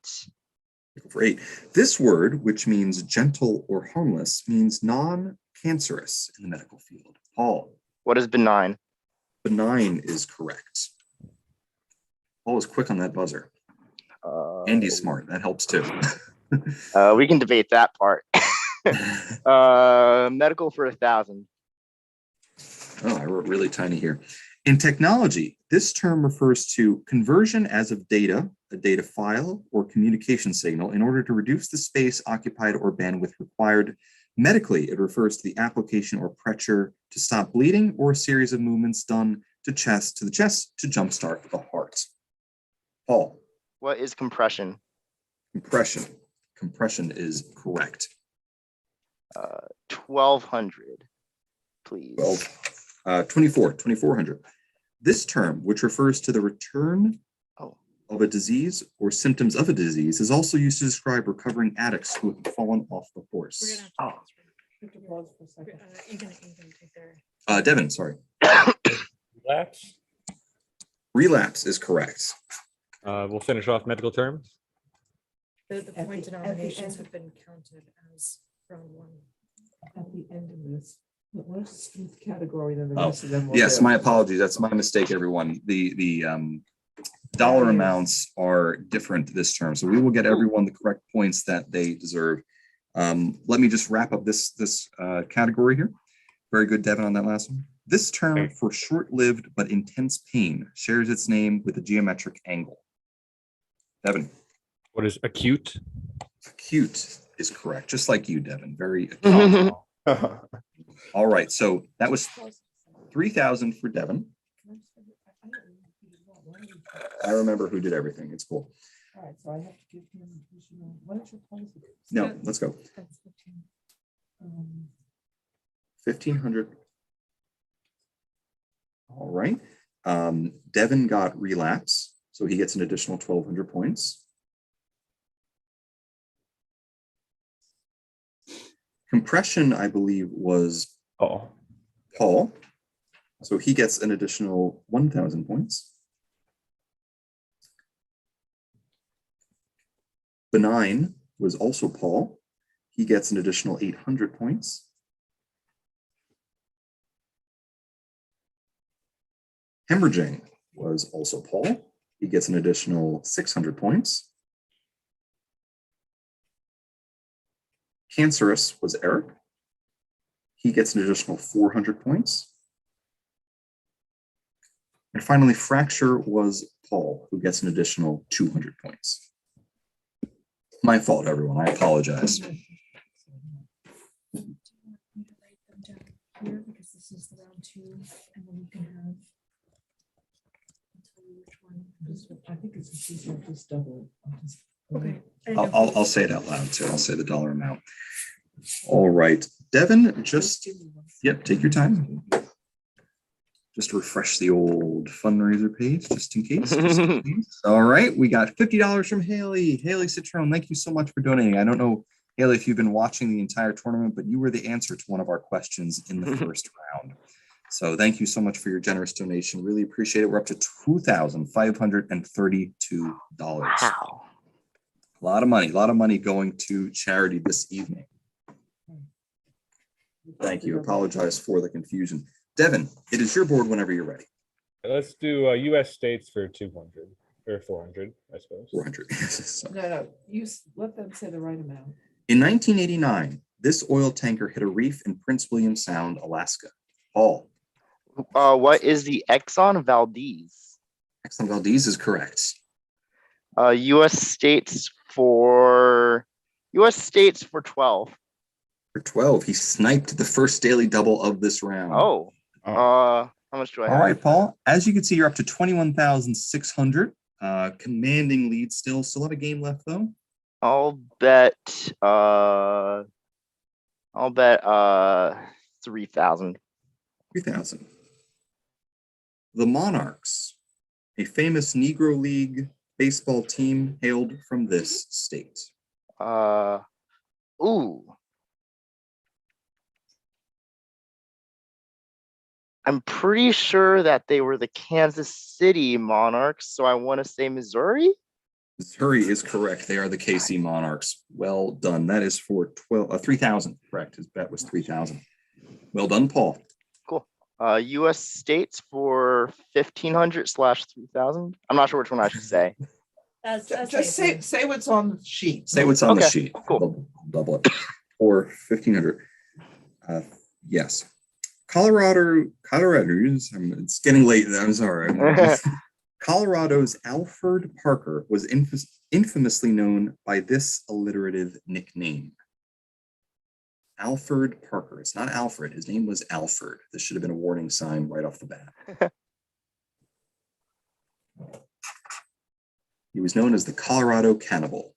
For 8. This word, which means gentle or harmless, means non-cancerous in the medical field. Paul. What is benign? Benign is correct. Paul is quick on that buzzer. Andy's smart. That helps too. We can debate that part. Medical for 1,000. Oh, I wrote really tiny here. In technology, this term refers to conversion as of data, a data file, or communication signal in order to reduce the space occupied or bandwidth required. Medically, it refers to the application or pressure to stop bleeding or a series of movements done to the chest to jumpstart the heart. Paul. What is compression? Compression. Compression is correct. 1,200, please. 2,400. This term, which refers to the return of a disease or symptoms of a disease, is also used to describe recovering addicts who have fallen off the horse. Devin, sorry. Relapse. Relapse is correct. We'll finish off medical terms. The point denominations have been counted as round 1. At the end of this, what's the category then the Oh, rest of them? will yes, do? my apologies. That's my mistake, everyone. The dollar amounts are different this term, so we will get everyone the correct points that they deserve. Let me just wrap up this category here. Very good, Devin, on that last one. This term for short-lived but intense pain shares its name with a geometric angle. Devin. What is acute? Acute is correct, just like you, Devin. Very acute. All right, so that was 3,000 for Devin. I remember who did everything. It's cool. All right, so I have to give him, what is your policy? No, let's go. 1,500. All right. Devin got relapse, so he gets an additional 1,200 points. Compression, I believe, was Paul. So he gets an additional 1,000 points. Benign was also Paul. He gets an additional 800 points. Hemorrhaging was also Paul. He gets an additional 600 points. Cancerous was Eric. He gets an additional 400 points. And finally, fracture was Paul, who gets an additional 200 points. My fault, everyone. I apologize. Here, because this is the round 2, and then you can have. I'll tell you which one. I think it's just double. Okay. I'll say it out loud too. I'll say the dollar amount. All right, Devin, just take your time. Just refresh the old fundraiser page, just in case. All right, we got $50 from Haley. Haley Citrone, thank you so much for donating. I don't know, Haley, if you've been watching the entire tournament, but you were the answer to one of our questions in the first round. So thank you so much for your generous donation. Really appreciate it. We're up to $2,532. Wow. A lot of money going to charity this evening. Thank you. Apologize for the confusion. Devin, it is your board whenever you're ready. Let's do U.S. states for 200 or 400, I suppose. 400. No, you let them say the right amount. In 1989, this oil tanker hit a reef in Prince William Sound, Alaska. Paul. What is the Exxon Valdez? Exxon Valdez is correct. U.S. states for 12. For 12, he sniped the first daily double of this round. How much do I have? All right, Paul. As you can see, you're up to 21,600. Commanding lead still. Still have a game left, though. I'll bet 3,000. 3,000. The Monarchs, a famous Negro League baseball team hailed from this state? Ooh. I'm pretty sure that they were the Kansas City Monarchs, so I want to say Missouri. Missouri is correct. They are the KC Monarchs. Well done. That is for 3,000. Correct. His bet was 3,000. Well done, Paul. Cool. U.S. states for 1,500/3,000. I'm not sure which one I should say. Just say what's on the sheet. Say what's on the Okay, sheet. cool. Double it. Or 1,500. Yes. Colorado's, it's getting late. I'm sorry. Colorado's Alfred Parker was infamously known by this alliterative nickname. Alfred Parker. It's not Alfred. His name was Alfred. This should have been a warning sign right off the bat. He was known as the Colorado Cannibal.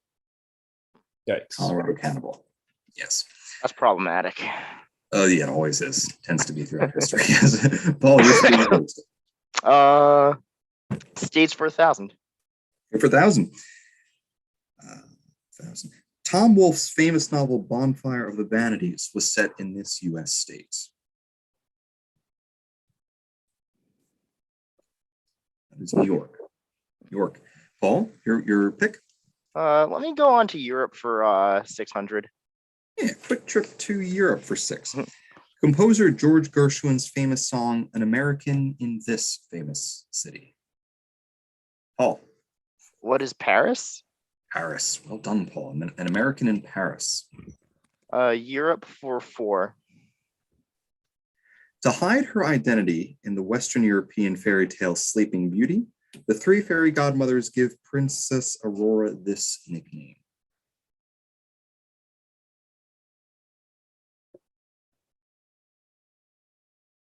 Yikes. Colorado Cannibal. Yes. That's problematic. Oh, yeah, it always is. Tends to be throughout history. Paul, you're speaking first. States for 1,000. For 1,000. 1,000. Tom Wolfe's famous novel Bonfire of the Vanities was set in this U.S. state. That is New York. New York. Paul, your pick? Let me go on to Europe for 600. Yeah, quick trip to Europe for 6. Composer George Gershwin's famous song, An American in This Famous City. Paul. What is Paris? Paris. Well done, Paul. An American in Paris. Europe for 4. To hide her identity in the Western European fairy tale Sleeping Beauty, the 3 fairy godmothers give Princess Aurora this nickname.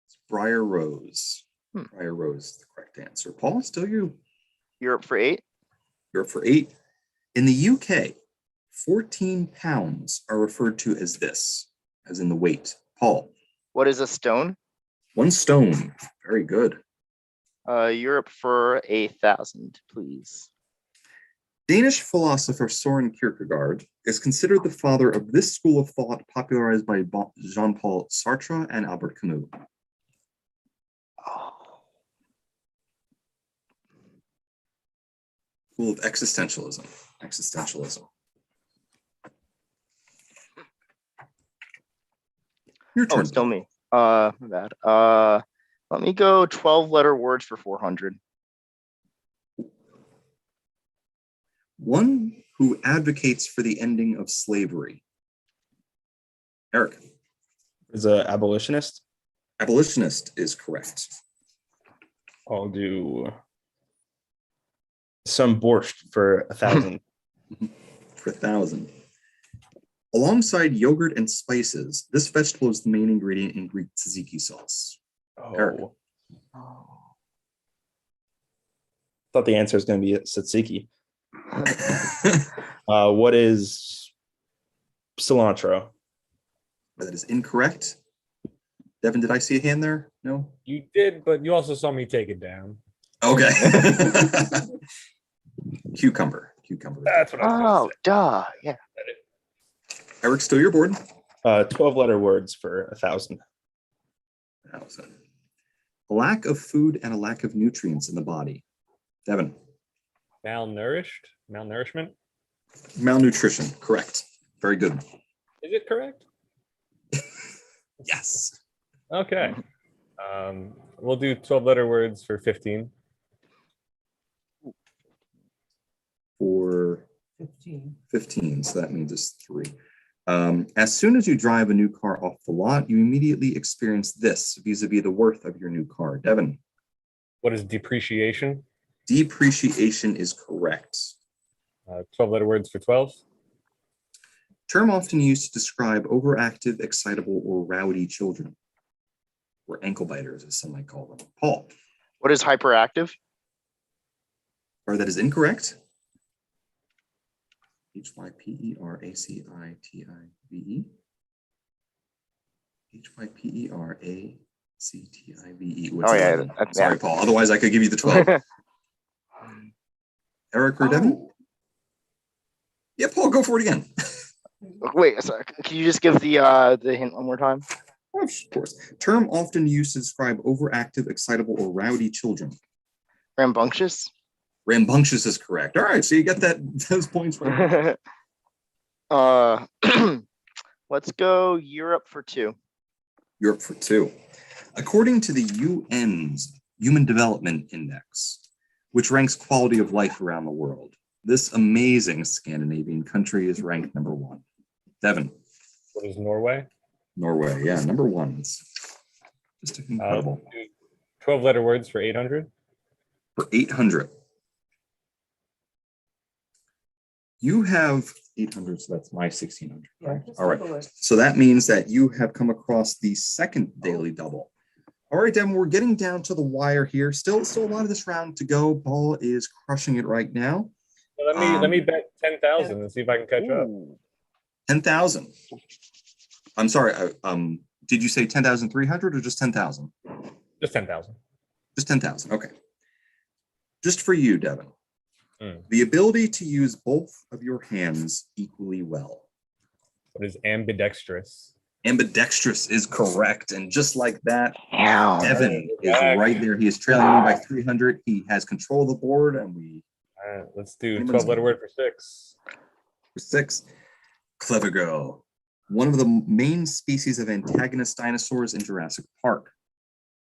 It's Briar Rose. Briar Rose is the correct answer. Paul, still you. Europe for 8. Europe for 8. In the UK, 14 pounds are referred to as this, as in the weight. Paul. What is a stone? 1 stone. Very good. Europe for 1,000, please. Danish philosopher Soren Kierkegaard is considered the father of this school of thought popularized by Jean-Paul Sartre and Albert Camus. School of existentialism. Existentialism. Your turn. Oh, still me. My bad. Let me go 12-letter words for 400. One who advocates for the ending of slavery. Eric. Is a abolitionist. Abolitionist is correct. I'll do some borscht for 1,000. For 1,000. Alongside yogurt and spices, this vegetable is the main ingredient in Greek tzatziki sauce. Eric. Thought the answer was going to be tzatziki. What is cilantro? That is incorrect. Devin, did I see a hand there? No? You did, but you also saw me take it down. Okay. Cucumber. Cucumber. That's what I was Oh, going to say. duh. Yeah. Eric, still your board? 12-letter words for 1,000. 1,000. A lack of food and a lack of nutrients in the body. Devin. Malnourishment. Malnutrition. Correct. Very good. Is it correct? Yes. Okay. We'll do 12-letter words for 15. For 15. 15, so that means it's 3. As soon as you drive a new car off the lot, you immediately experience this vis-a-vis the worth of your new car. Devin. What is depreciation? Depreciation is correct. 12-letter words for 12. Term often used to describe overactive, excitable, or rowdy children, or ankle biters, as some might call them. Paul. What is hyperactive? Or that is incorrect. Hyperactive. Hyperactive. Oh, yeah. Sorry, Paul. Otherwise, I could give you the 12. Eric or Devin? Oh, Yeah, Paul, go for it again. wait, sorry. Can you just give the hint one more time? Of course. Term often used to describe overactive, excitable, or rowdy children. Rambunctious. Rambunctious is correct. All right, so you got those points right. Let's go Europe for 2. Europe for 2. According to the UN's Human Development Index, which ranks quality of life around the world, this amazing Scandinavian country is ranked number 1. Devin. What is Norway? Norway, yeah, number 1. It's just incredible. 12-letter words for 800. For 800. You have 800, so that's my 1600. Right? All right. So that means that you have come across the second daily double. All right, Devin, we're getting down to the wire here. Still a lot of this round to go. Ball is crushing it right now. Well, let me bet 10,000 and see if I can catch up. 10,000. I'm sorry. Did you say 10,300 or just 10,000? Just 10,000. Just 10,000. Okay. Just for you, Devin. The ability to use both of your hands equally well. What is ambidextrous? Ambidextrous is correct. And just like that, Ow. Devin is right there. He is trailing me by 300. He has control of the board, and we. All right, let's do 12-letter word for 6. For 6. Clever girl. One of the main species of antagonist dinosaurs in Jurassic Park.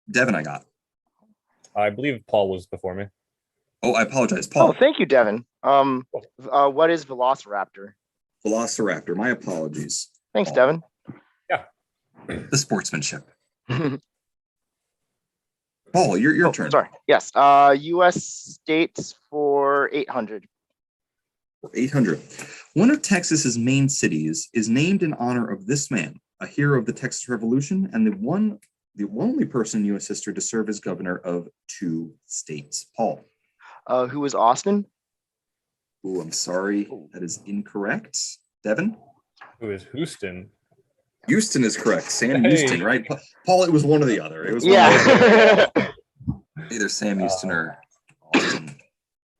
Devin, I got. I believe Paul was before me. Oh, I apologize, Paul. Oh, thank you, Devin. What is Velociraptor? Velociraptor. My apologies. Thanks, Paul. Devin. Yeah. The sportsmanship. Paul, your turn. Sorry. Yes. U.S. states for 800. For 800. One of Texas's main cities is named in honor of this man, a hero of the Texas Revolution, and the only person in U.S. history to serve as governor of 2 states. Paul. Who is Austin? Oh, I'm sorry. That is incorrect. Devin? Who is Houston? Houston is correct. Sam Houston, right? Paul, it was one or the other. It was either Sam Houston or Austin.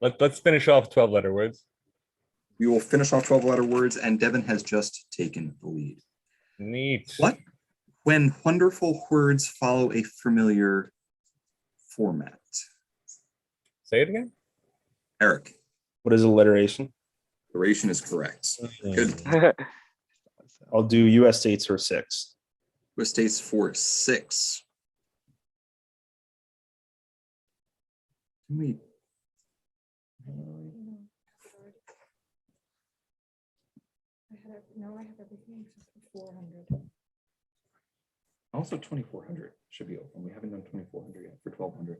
Let's finish off 12-letter words. We will finish off 12-letter words, and Devin has just taken the lead. Neat. What? When wonderful words follow a familiar format. Say it again. Eric. What is alliteration? Alliteration is correct. Good. I'll do U.S. states for 6. U.S. states for 6. Wait. I have everything except for 400. Also 2,400 should be open. We haven't done 2,400 yet for 1,200.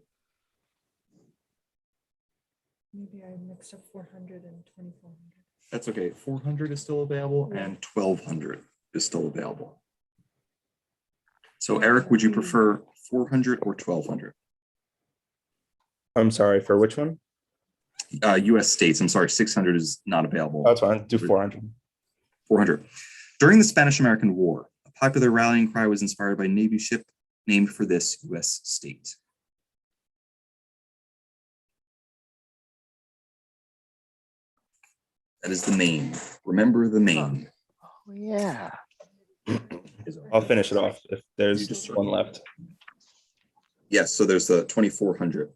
Maybe I mixed up 400 and 2,400. That's okay. 400 is still available and 1,200 is still available. So Eric, would you prefer 400 or 1,200? I'm sorry, for which one? U.S. states. I'm sorry, 600 is not available. That's fine. Do 400. 400. During the Spanish-American War, a popular rallying cry was inspired by a Navy ship named for this U.S. state. That is the Maine. Remember the Maine. Oh, yeah. I'll finish it off if there's just one left. Yes, so there's the 2,400,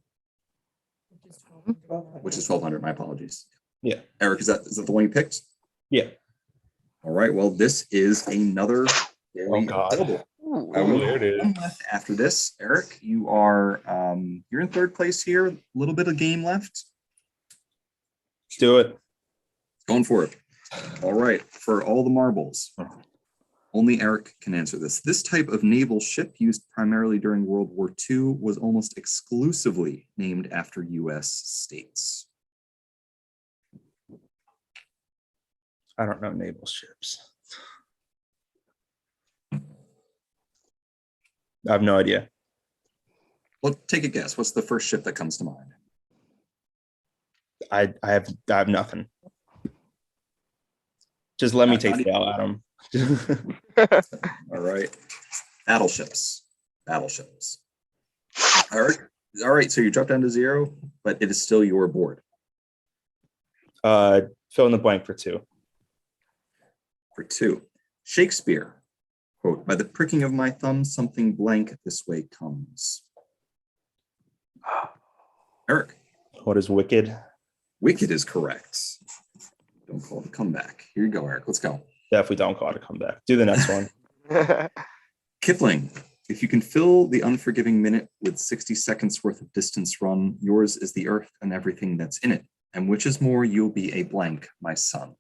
which is 1,200. My apologies. Yeah. Eric, is that the one you picked? Yeah. All right. Well, this is another daily double. There it is. One left after this. Eric, you are you're in 3rd place here. A little bit of game left. Let's do it. Going for it. All right. For all the marbles, only Eric can answer this. This type of naval ship used primarily during World War II was almost exclusively named after U.S. states. I don't know naval ships. I have no idea. Well, take a guess. What's the first ship that comes to mind? I have nothing. Just let me take the L, Adam. All right. Battleships. Battleships. All right. So you drop down to 0, but it is still your board. Fill in the blank for 2. For 2, Shakespeare, quote, "By the pricking of my thumb, something blank this way comes." Eric. What is wicked? Wicked is correct. Don't call it a comeback. Here you go, Eric. Let's go. Definitely don't call it a comeback. Do the next one. Kipling, "If you can fill the unforgiving minute with 60 seconds worth of distance run, yours is the earth and everything that's in it. And which is more, you'll be a blank, my son."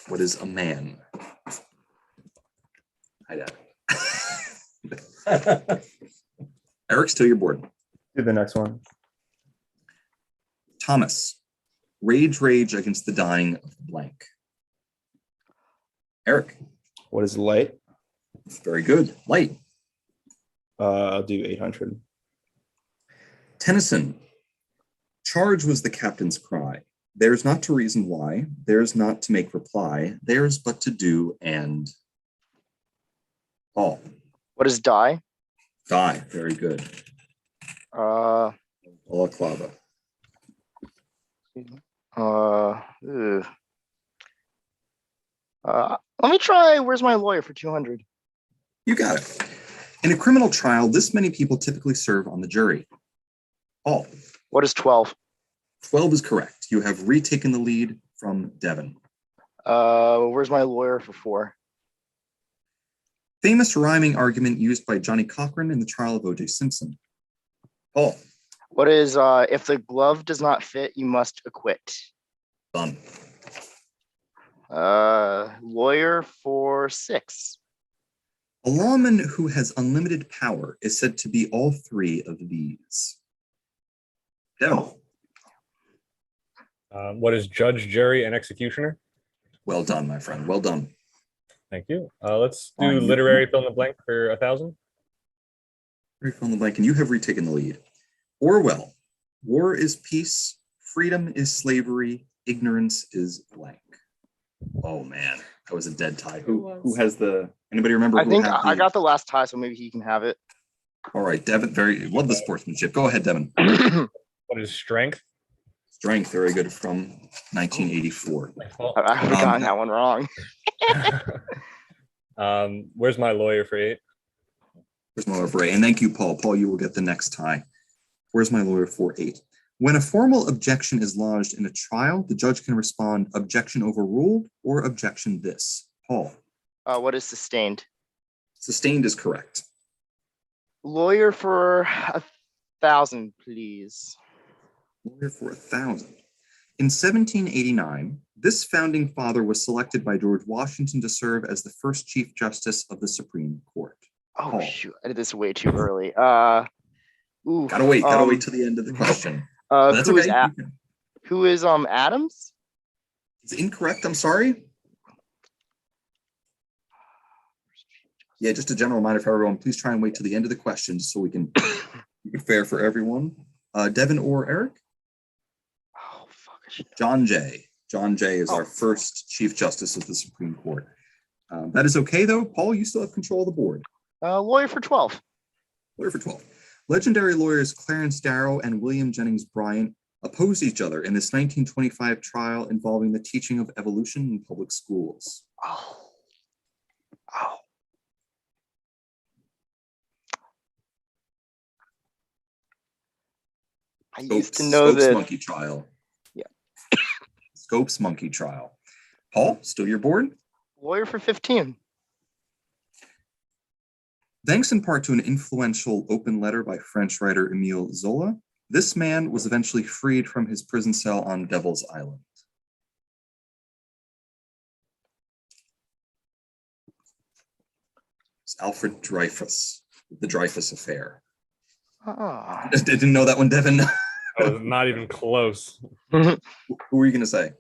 What is a man? Hi, Dad. Eric, still your board. Do the next one. Thomas, "Rage, rage against the dying of the blank." Eric. What is light? Very good. Light. I'll do 800. Tennyson, "Charge was the captain's cry. There's not to reason why, there's not to make reply, there's but to do and..." Paul. What is die? Die. Very good. Balaclava. Ugh. Let me try. Where's my lawyer for 200? You got it. In a criminal trial, this many people typically serve on the jury. Paul. What is 12? 12 is correct. You have retaken the lead from Devin. Where's my lawyer for 4? Famous rhyming argument used by Johnny Cochran in the trial of O.J. Simpson. Paul. What is if the glove does not fit, you must acquit? Done. Lawyer for 6. A lawman who has unlimited power is said to be all 3 of these. Devin. What is judge, jury, and executioner? Well done, my friend. Well done. Thank you. Let's do literary fill in the blank for 1,000. Very fill in the blank, and you have retaken the lead. Orwell. War is peace. Freedom is slavery. Ignorance is blank. Oh man, that was a dead tie. Who has the? Anybody remember? I think I got the last tie, so maybe he can have it. All right, Devin. Very love the sportsmanship. Go ahead, Devin. What is strength? Strength. Very good from 1984. I would have gotten that one wrong. Where's my lawyer for 8? Where's my lawyer for 8? And thank you, Paul. Paul, you will get the next tie. Where's my lawyer for 8? When a formal objection is lodged in a trial, the judge can respond, "Objection overruled" or "Objection this." Paul. What is sustained? Sustained is correct. Lawyer for 1,000, please. Lawyer for 1,000. In 1789, this founding father was selected by George Washington to serve as the first Chief Justice of the Supreme Court. Oh, Paul. shoot. I did this way too early. Gotta wait till the end of the question. That's who okay. Who is Adams? It's incorrect. I'm sorry. Yeah, just a general reminder for everyone, please try and wait till the end of the questions so we can keep it fair for everyone. Devin or Eric? Oh, fuck. John Jay. John Jay is our first Chief Justice of the Supreme Court. That is okay, though. Paul, you still have control of the board. Lawyer for 12. Lawyer for 12. Legendary lawyers Clarence Darrow and William Jennings Bryan opposed each other in this 1925 trial involving the teaching of evolution in public schools. I used to know Scopes that. monkey trial. Yeah. Scopes monkey trial. Paul, still your board? Lawyer for 15. Thanks in part to an influential open letter by French writer Émile Zola, this man was eventually freed from his prison cell on Devil's Island. It's Alfred Dreyfus, the Dreyfus Affair. I didn't know that one, Devin. I was not even close. Who were you going to say?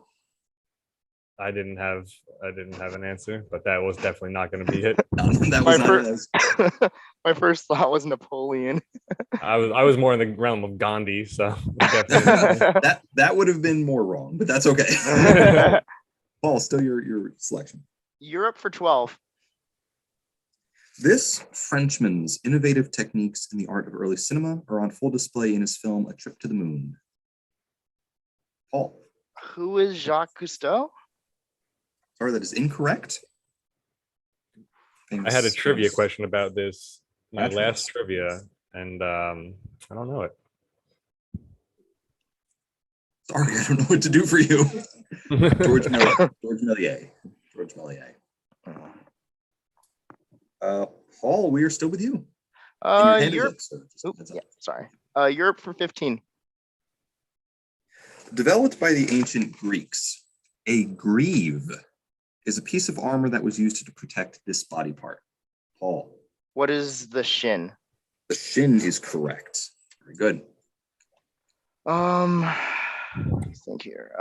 I didn't have an answer, but that was definitely not going to be it. That was my first thought was Napoleon. I was more in the realm of Gandhi, so that would have been more wrong, but that's okay. Paul, still your selection. Europe for 12. This Frenchman's innovative techniques in the art of early cinema are on full display in his film A Trip to the Moon. Paul. Who is Jacques Cousteau? Sorry, that is incorrect. I had a trivia Famous- question about this, my Naturalist. last trivia, and I don't know it. Sorry, I don't know what to do for you. George Méliès. George Méliès. Paul, we are still with you. And your hand is Europe. up, sir. Just Oop, heads up. yeah, sorry. Europe for 15. Developed by the ancient Greeks, a greave is a piece of armor that was used to protect this body part. Paul. What is the shin? The shin is correct. Very good. Let me think here.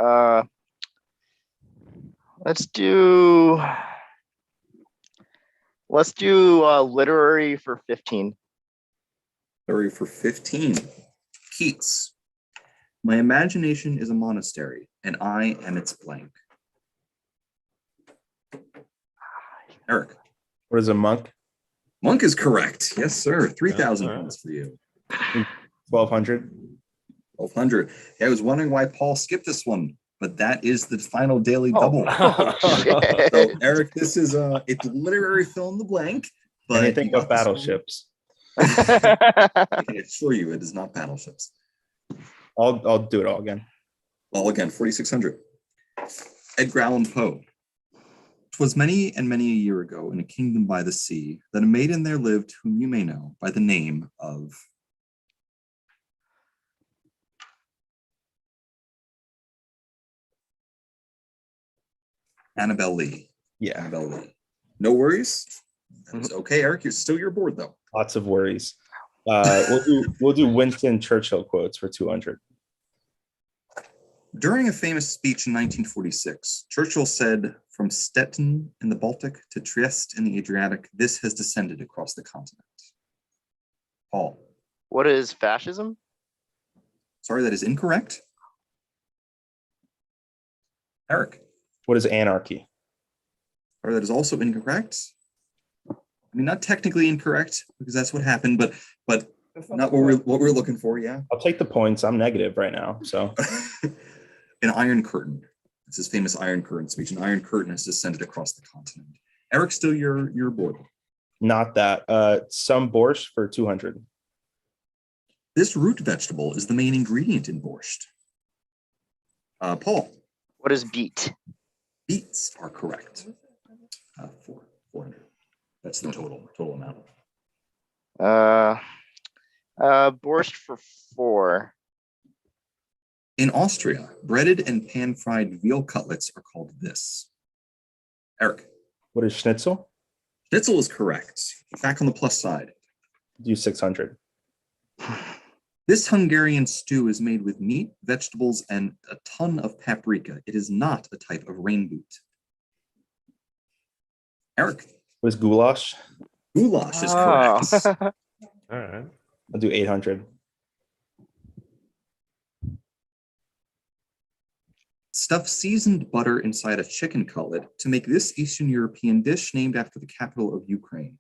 Let's do literary for 15. Literary for 15. Keats. My imagination is a monastery, and I am its blank. Eric. What is a monk? Monk is correct. Yes, sir. 3,000 all right. points for you. 1,200. 1,200. Yeah, I was wondering why Paul skipped this one, but that is the final daily Oh. double. Shit. So, Eric, this is it's literary fill in the blank. But Anything you got but this one. battleships. I can assure you it is not battleships. I'll do it all again. All again, 4,600. Edgar Allan Poe. 'Twas many and many a year ago in a kingdom by the sea that a maiden there lived whom you may know by the name of Annabelle Lee. Yeah, Annabelle Lee. No worries. That's okay, Eric. You're still your board though. lots of worries. We'll do Winston Churchill quotes for 200. During a famous speech in 1946, Churchill said, "From Stettin in the Baltic to Trieste in the Adriatic, this has descended across the continent." Paul. What is fascism? Sorry, that is incorrect. Eric. What is anarchy? Sorry, that is also incorrect. I mean, not technically incorrect because that's what happened, but not what we're looking for. Yeah. I'll take the points. I'm negative right now. So An Iron Curtain. It's his famous Iron Curtain speech. An Iron Curtain has descended across the continent. Eric, still your board. not that. Some borscht for 200. This root vegetable is the main ingredient in borscht. Paul. What is beet? Beets are correct. 400. That's the total amount. Borscht for 4. In Austria, breaded and pan-fried veal cutlets are called this. Eric. What is schnitzel? Schnitzel is correct. Back on the plus side. Do 600. This Hungarian stew is made with meat, vegetables, and a ton of paprika. It is not a type of rain boot. Eric. What is goulash? Goulash is correct. All right. I'll do 800. Stuff seasoned butter inside a chicken cutlet to make this Eastern European dish named after the capital of Ukraine.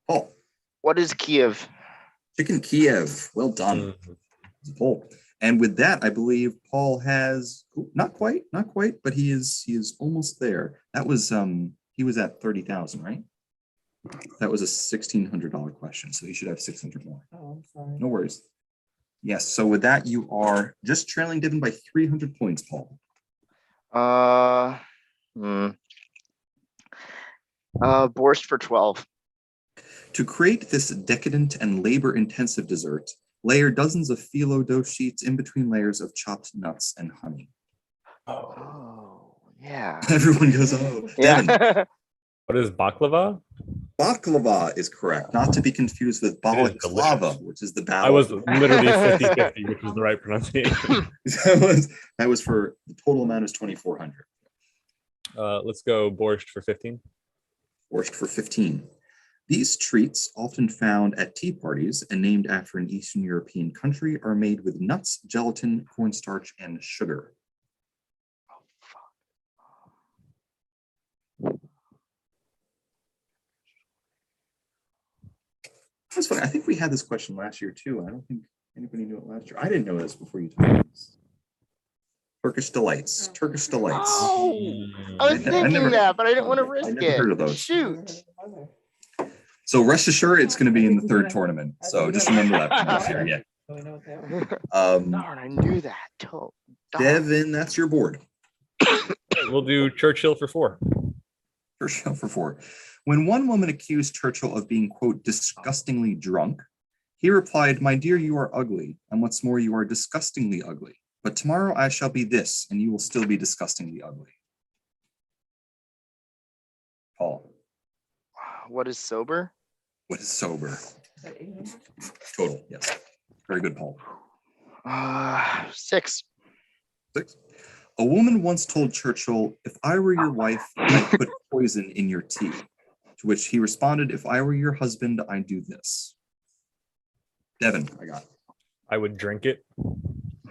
Paul. What is Kiev? Chicken Kiev. Well done. Paul. And with that, I believe Paul has not quite, but he is almost there. That was he was at 30,000, right? That was a $1,600 question, so you should have 600 more. Oh, I'm sorry. No worries. Yes. So with that, you are just trailing Divin by 300 points, Paul. Borscht for 12. To create this decadent and labor-intensive dessert, layer dozens of phyllo dough sheets in between layers of chopped nuts and honey. Oh, yeah. Everyone goes, oh. Devin. Yeah. What is baklava? Baklava is correct, not to be confused with It is balaclava, delicious. which is the I battle. was literally 50-50, which was the right pronunciation. that was for the total amount is 2,400. Let's go borscht for 15. Borscht for 15. These treats, often found at tea parties and named after an Eastern European country, are made with nuts, gelatin, cornstarch, and sugar. That's funny. I think we had this question last year too. I don't think anybody knew it last year. I didn't know this before you told me this. Turkish delights. Turkish delights. Oh, I was I thinking never- that, but I didn't want to I risk never it. heard of those. Shoot. So rest assured, it's going to be in the third tournament. So just remember that for this year. Yeah. Oh, I know what that was. Darn, I knew that. Darn. Devin, that's your board. We'll do Churchill for 4. Churchill for 4. When one woman accused Churchill of being, quote, disgustingly drunk, he replied, "My dear, you are ugly, and what's more, you are disgustingly ugly. But tomorrow I shall be this, and you will still be disgustingly ugly." Paul, What is sober? what is sober? Total, yes. Very good, Paul. 6. 6. A woman once told Churchill, "If I were your wife, I'd put poison in your tea." To which he responded, "If I were your husband, I'd do this." Devin, I got it. I would drink it.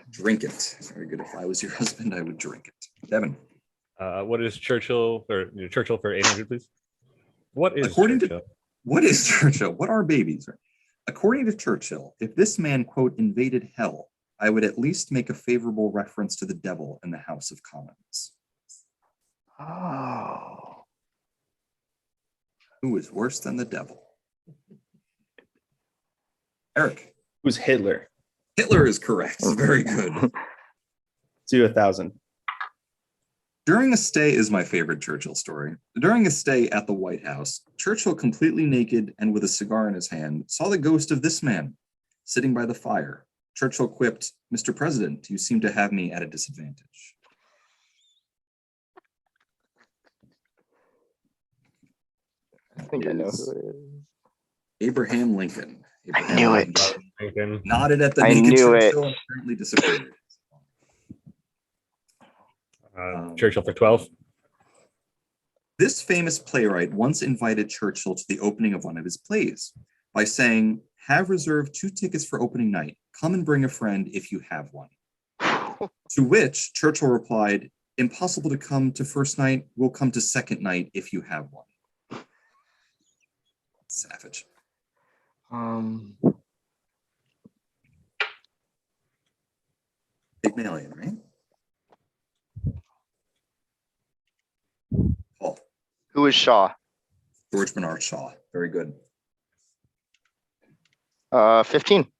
Drink it. Very good. If I was your husband, I would drink it. Devin. What is Churchill or Churchill for 800, please? What is According Churchill? What is Churchill? What are babies? According to Churchill, if this man, quote, invaded hell, I would at least make a favorable reference to the devil in the House of Commons. Oh. Who is worse than the devil? Eric. Who's Hitler? Hitler is correct. Very good. Do 1,000. During a stay is my favorite Churchill story. During a stay at the White House, Churchill, completely naked and with a cigar in his hand, saw the ghost of this man sitting by the fire. Churchill quipped, "Mr. President, you seem to have me at a disadvantage." I think I know who it is. Abraham Lincoln. I knew it. Lincoln. Nodded at the I naked knew it. Churchill and apparently disappeared. Churchill for 12. This famous playwright once invited Churchill to the opening of one of his plays by saying, "Have reserved 2 tickets for opening night. Come and bring a friend if you have one." To which Churchill replied, "Impossible to come to first night. We'll come to second night if you have one." Savage. Pygmalion, right? Paul. Who is Shaw? George Bernard Shaw. Very good. 15.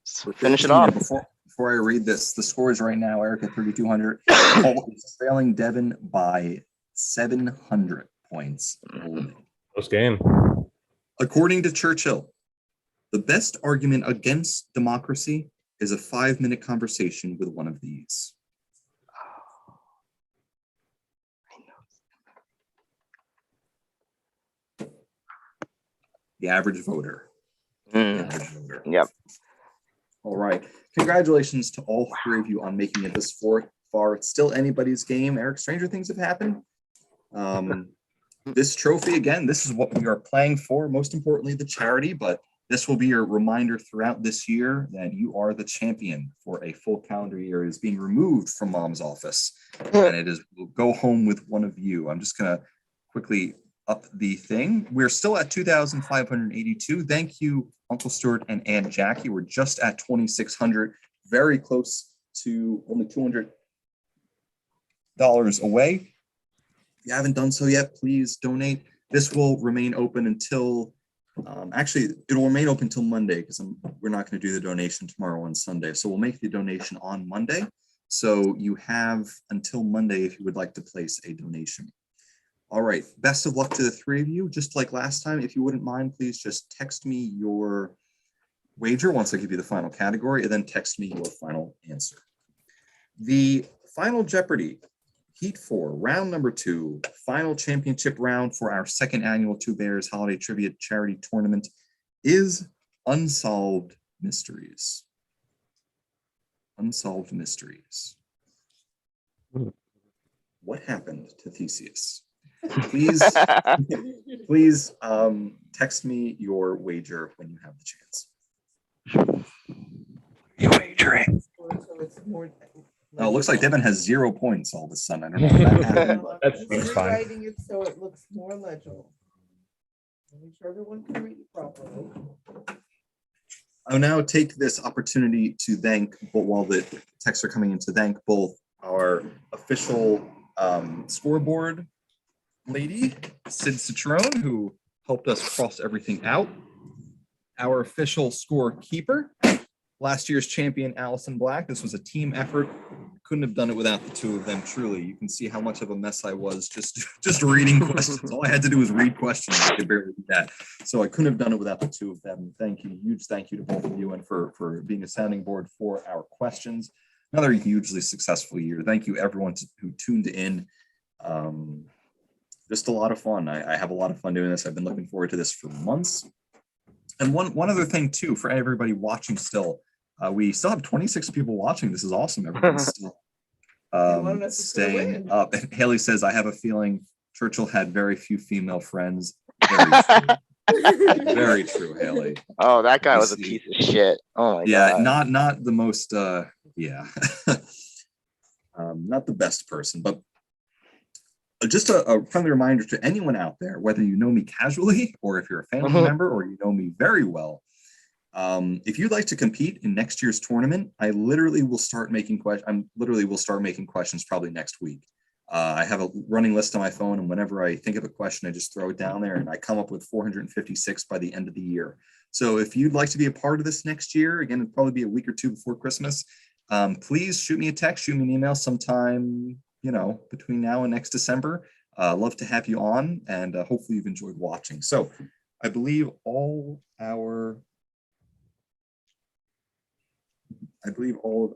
So finish it off. Before I read this, the scores right now, Eric at 3,200. Paul is trailing Devin by 700 points. Close game. According to Churchill, the best argument against democracy is a 5-minute conversation with one of these. The average voter. Yep. All right. Congratulations to all 3 of you on making it this far. It's still anybody's game. Eric, stranger things have happened. This trophy, again, this is what we are playing for. Most importantly, the charity, but this will be your reminder throughout this year that you are the champion for a full calendar year. It is being removed from Mom's office, and it is will go home with one of you. I'm just going to quickly up the thing. We're still at 2,582. Thank you, Uncle Stuart and Aunt Jackie. We're just at 2,600, very close to only $200 away. If you haven't done so yet, please donate. This will remain open until, actually, it'll remain open until Monday because we're not going to do the donation tomorrow on Sunday. So we'll make the donation on Monday. So you have until Monday if you would like to place a donation. All right, best of luck to the 3 of you. Just like last time, if you wouldn't mind, please just text me your wager once I give you the final category, and then text me your final answer. The final Jeopardy, Heat 4, round number 2, final championship round for our 2nd annual 2 Bears Holiday Trivia Charity Tournament is Unsolved Mysteries. Unsolved Mysteries. What happened to Theseus? Please text me your wager when you have the chance. You wagering. So it's more. Oh, it looks like Devin has 0 points all of a sudden. I don't know if that happened, but That's fine. Writing it so it looks more legible. Make sure everyone can read it properly. I'll now take this opportunity to thank, but while the texts are coming in, to thank both our official scoreboard lady, Sid Citrone, who helped us cross everything out, our official scorekeeper, last year's champion, Allison Black. This was a team effort. Couldn't have done it without the two of them, truly. You can see how much of a mess I was just reading questions. All I had to do was read questions. I could barely do that. So I couldn't have done it without the two of them. Thank you. Huge thank you to both of you and for being a sounding board for our questions. Another hugely successful year. Thank you everyone who tuned in. Just a lot of fun. I have a lot of fun doing this. I've been looking forward to this for months. And one other thing too, for everybody watching still, we still have 26 people watching. This is awesome. Everyone's still staying up. And Haley says, I have a feeling Churchill had very few female friends. Very true. Very true, Haley. Oh, that guy was a piece of shit. Oh my god. Not the most yeah. Not the best person, but just a friendly reminder to anyone out there, whether you know me casually or if you're a family member or you know me very well, if you'd like to compete in next year's tournament, I literally will start making questions probably next week. I have a running list on my phone, and whenever I think of a question, I just throw it down there, and I come up with 456 by the end of the year. So if you'd like to be a part of this next year, again, it'll probably be a week or two before Christmas. Please shoot me a text, shoot me an email sometime, between now and next December. Love to have you on, and hopefully you've enjoyed watching. So I believe all of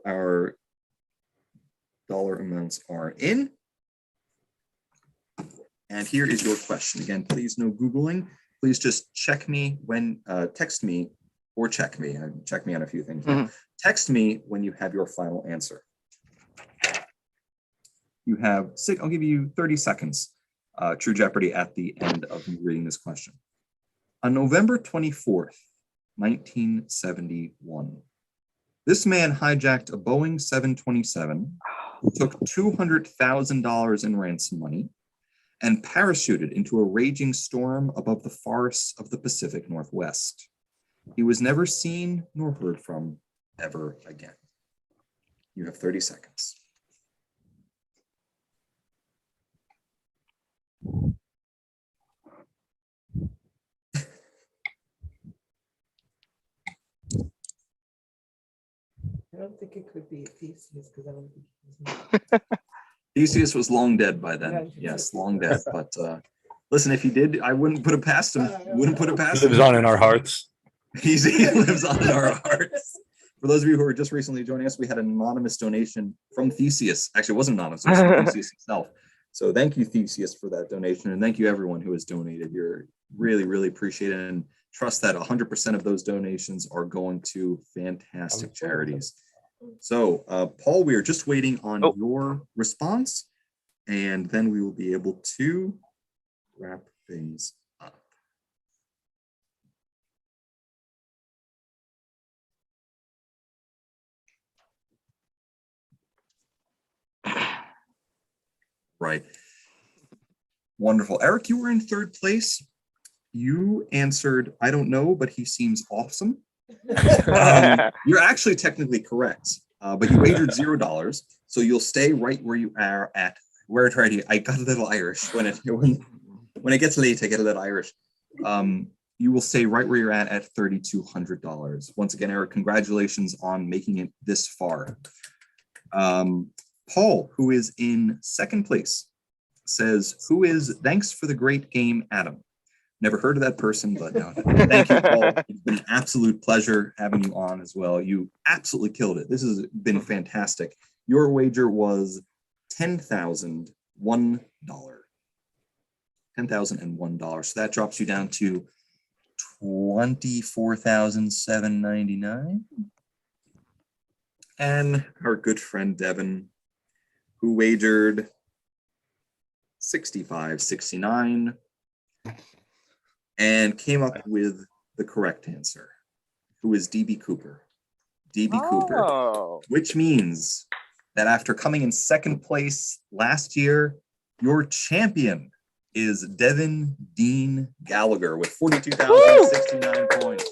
our dollar amounts are in. And here is your question. Again, please no Googling. Please just check me when, text me or check me. Check me on a few things. Text me when you have your final answer. You have I'll give you 30 seconds, True Jeopardy, at the end of me reading this question. On November 24th, 1971, this man hijacked a Boeing 727, took $200,000 in ransom money, and parachuted into a raging storm above the forests of the Pacific Northwest. He was never seen nor heard from ever again. You have 30 seconds. I don't think it could be Theseus because I don't think Theseus was long dead by then. Yes, long dead. But listen, if he did, I wouldn't put it past him. Wouldn't put it past him. Lives on in our hearts. He lives on in our hearts. For those of you who are just recently joining us, we had an anonymous donation from Theseus. Actually, it wasn't anonymous, it was from Theseus himself. So thank you, Theseus, for that donation. And thank you, everyone who has donated. You're really, really appreciated. And trust that 100% of those donations are going to fantastic charities. So, Paul, we are just waiting on your response, and then we will be able to wrap things up. Right. Wonderful. Eric, you were in third place. You answered, I don't know, but he seems awesome. You're actually technically correct, but you wagered $0, so you'll stay right where you are at. Where it's ready. I got a little Irish when it gets late. I get a little Irish. You will stay right where you're at $3,200. Once again, Eric, congratulations on making it this far. Paul, who is in second place, says, "Who is thanks for the great game, Adam." Never heard of that person, but no. Thank you, Paul. It's been an absolute pleasure having you on as well. You absolutely killed it. This has been fantastic. Your wager was $10,001. $10,001. So that drops you down to $24,799. And our good friend Devin, who wagered $65.69. And came up with the correct answer, who is DB Cooper. DB Cooper, which means that after coming in second place last year, your champion is Devin Dean Gallagher with 42,069 points.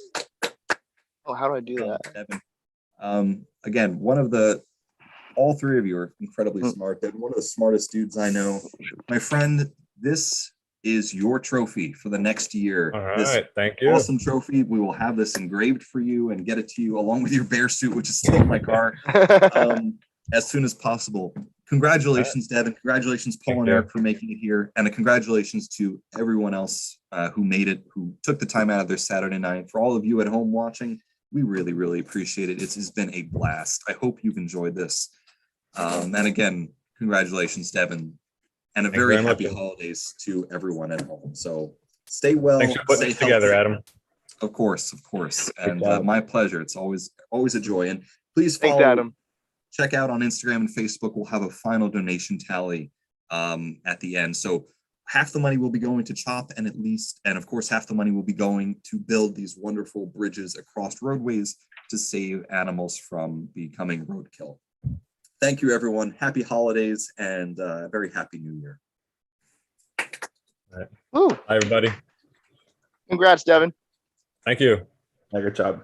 Oh, how do I do that? Devin. Again, all three of you are incredibly smart. Devin, one of the smartest dudes I know. My friend, this is your trophy for the next year. All This right, thank you. awesome trophy. We will have this engraved for you and get it to you along with your bear suit, which is still in my car, as soon as possible. Congratulations, Devin. Congratulations, Paul and Eric, for making it here. And a congratulations to everyone else who made it, who took the time out of their Saturday night. For all of you at home watching, we really, really appreciate it. It's been a blast. I hope you've enjoyed this. And again, congratulations, Devin. And a Thank you very very happy much. holidays to everyone at home. So stay well, Thanks for putting stay this together, healthy. Adam. Of course, of course. And job. my pleasure. It's always a joy. And please Thanks, follow, Adam. check out on Instagram and Facebook. We'll have a final donation tally at the end. So half the money will be going to CHOP, and of course, half the money will be going to build these wonderful bridges across roadways to save animals from becoming roadkill. Thank you, everyone. Happy holidays and a very happy new year. All right. Woo. Bye, everybody. Congrats, Devin. Thank you. Good job.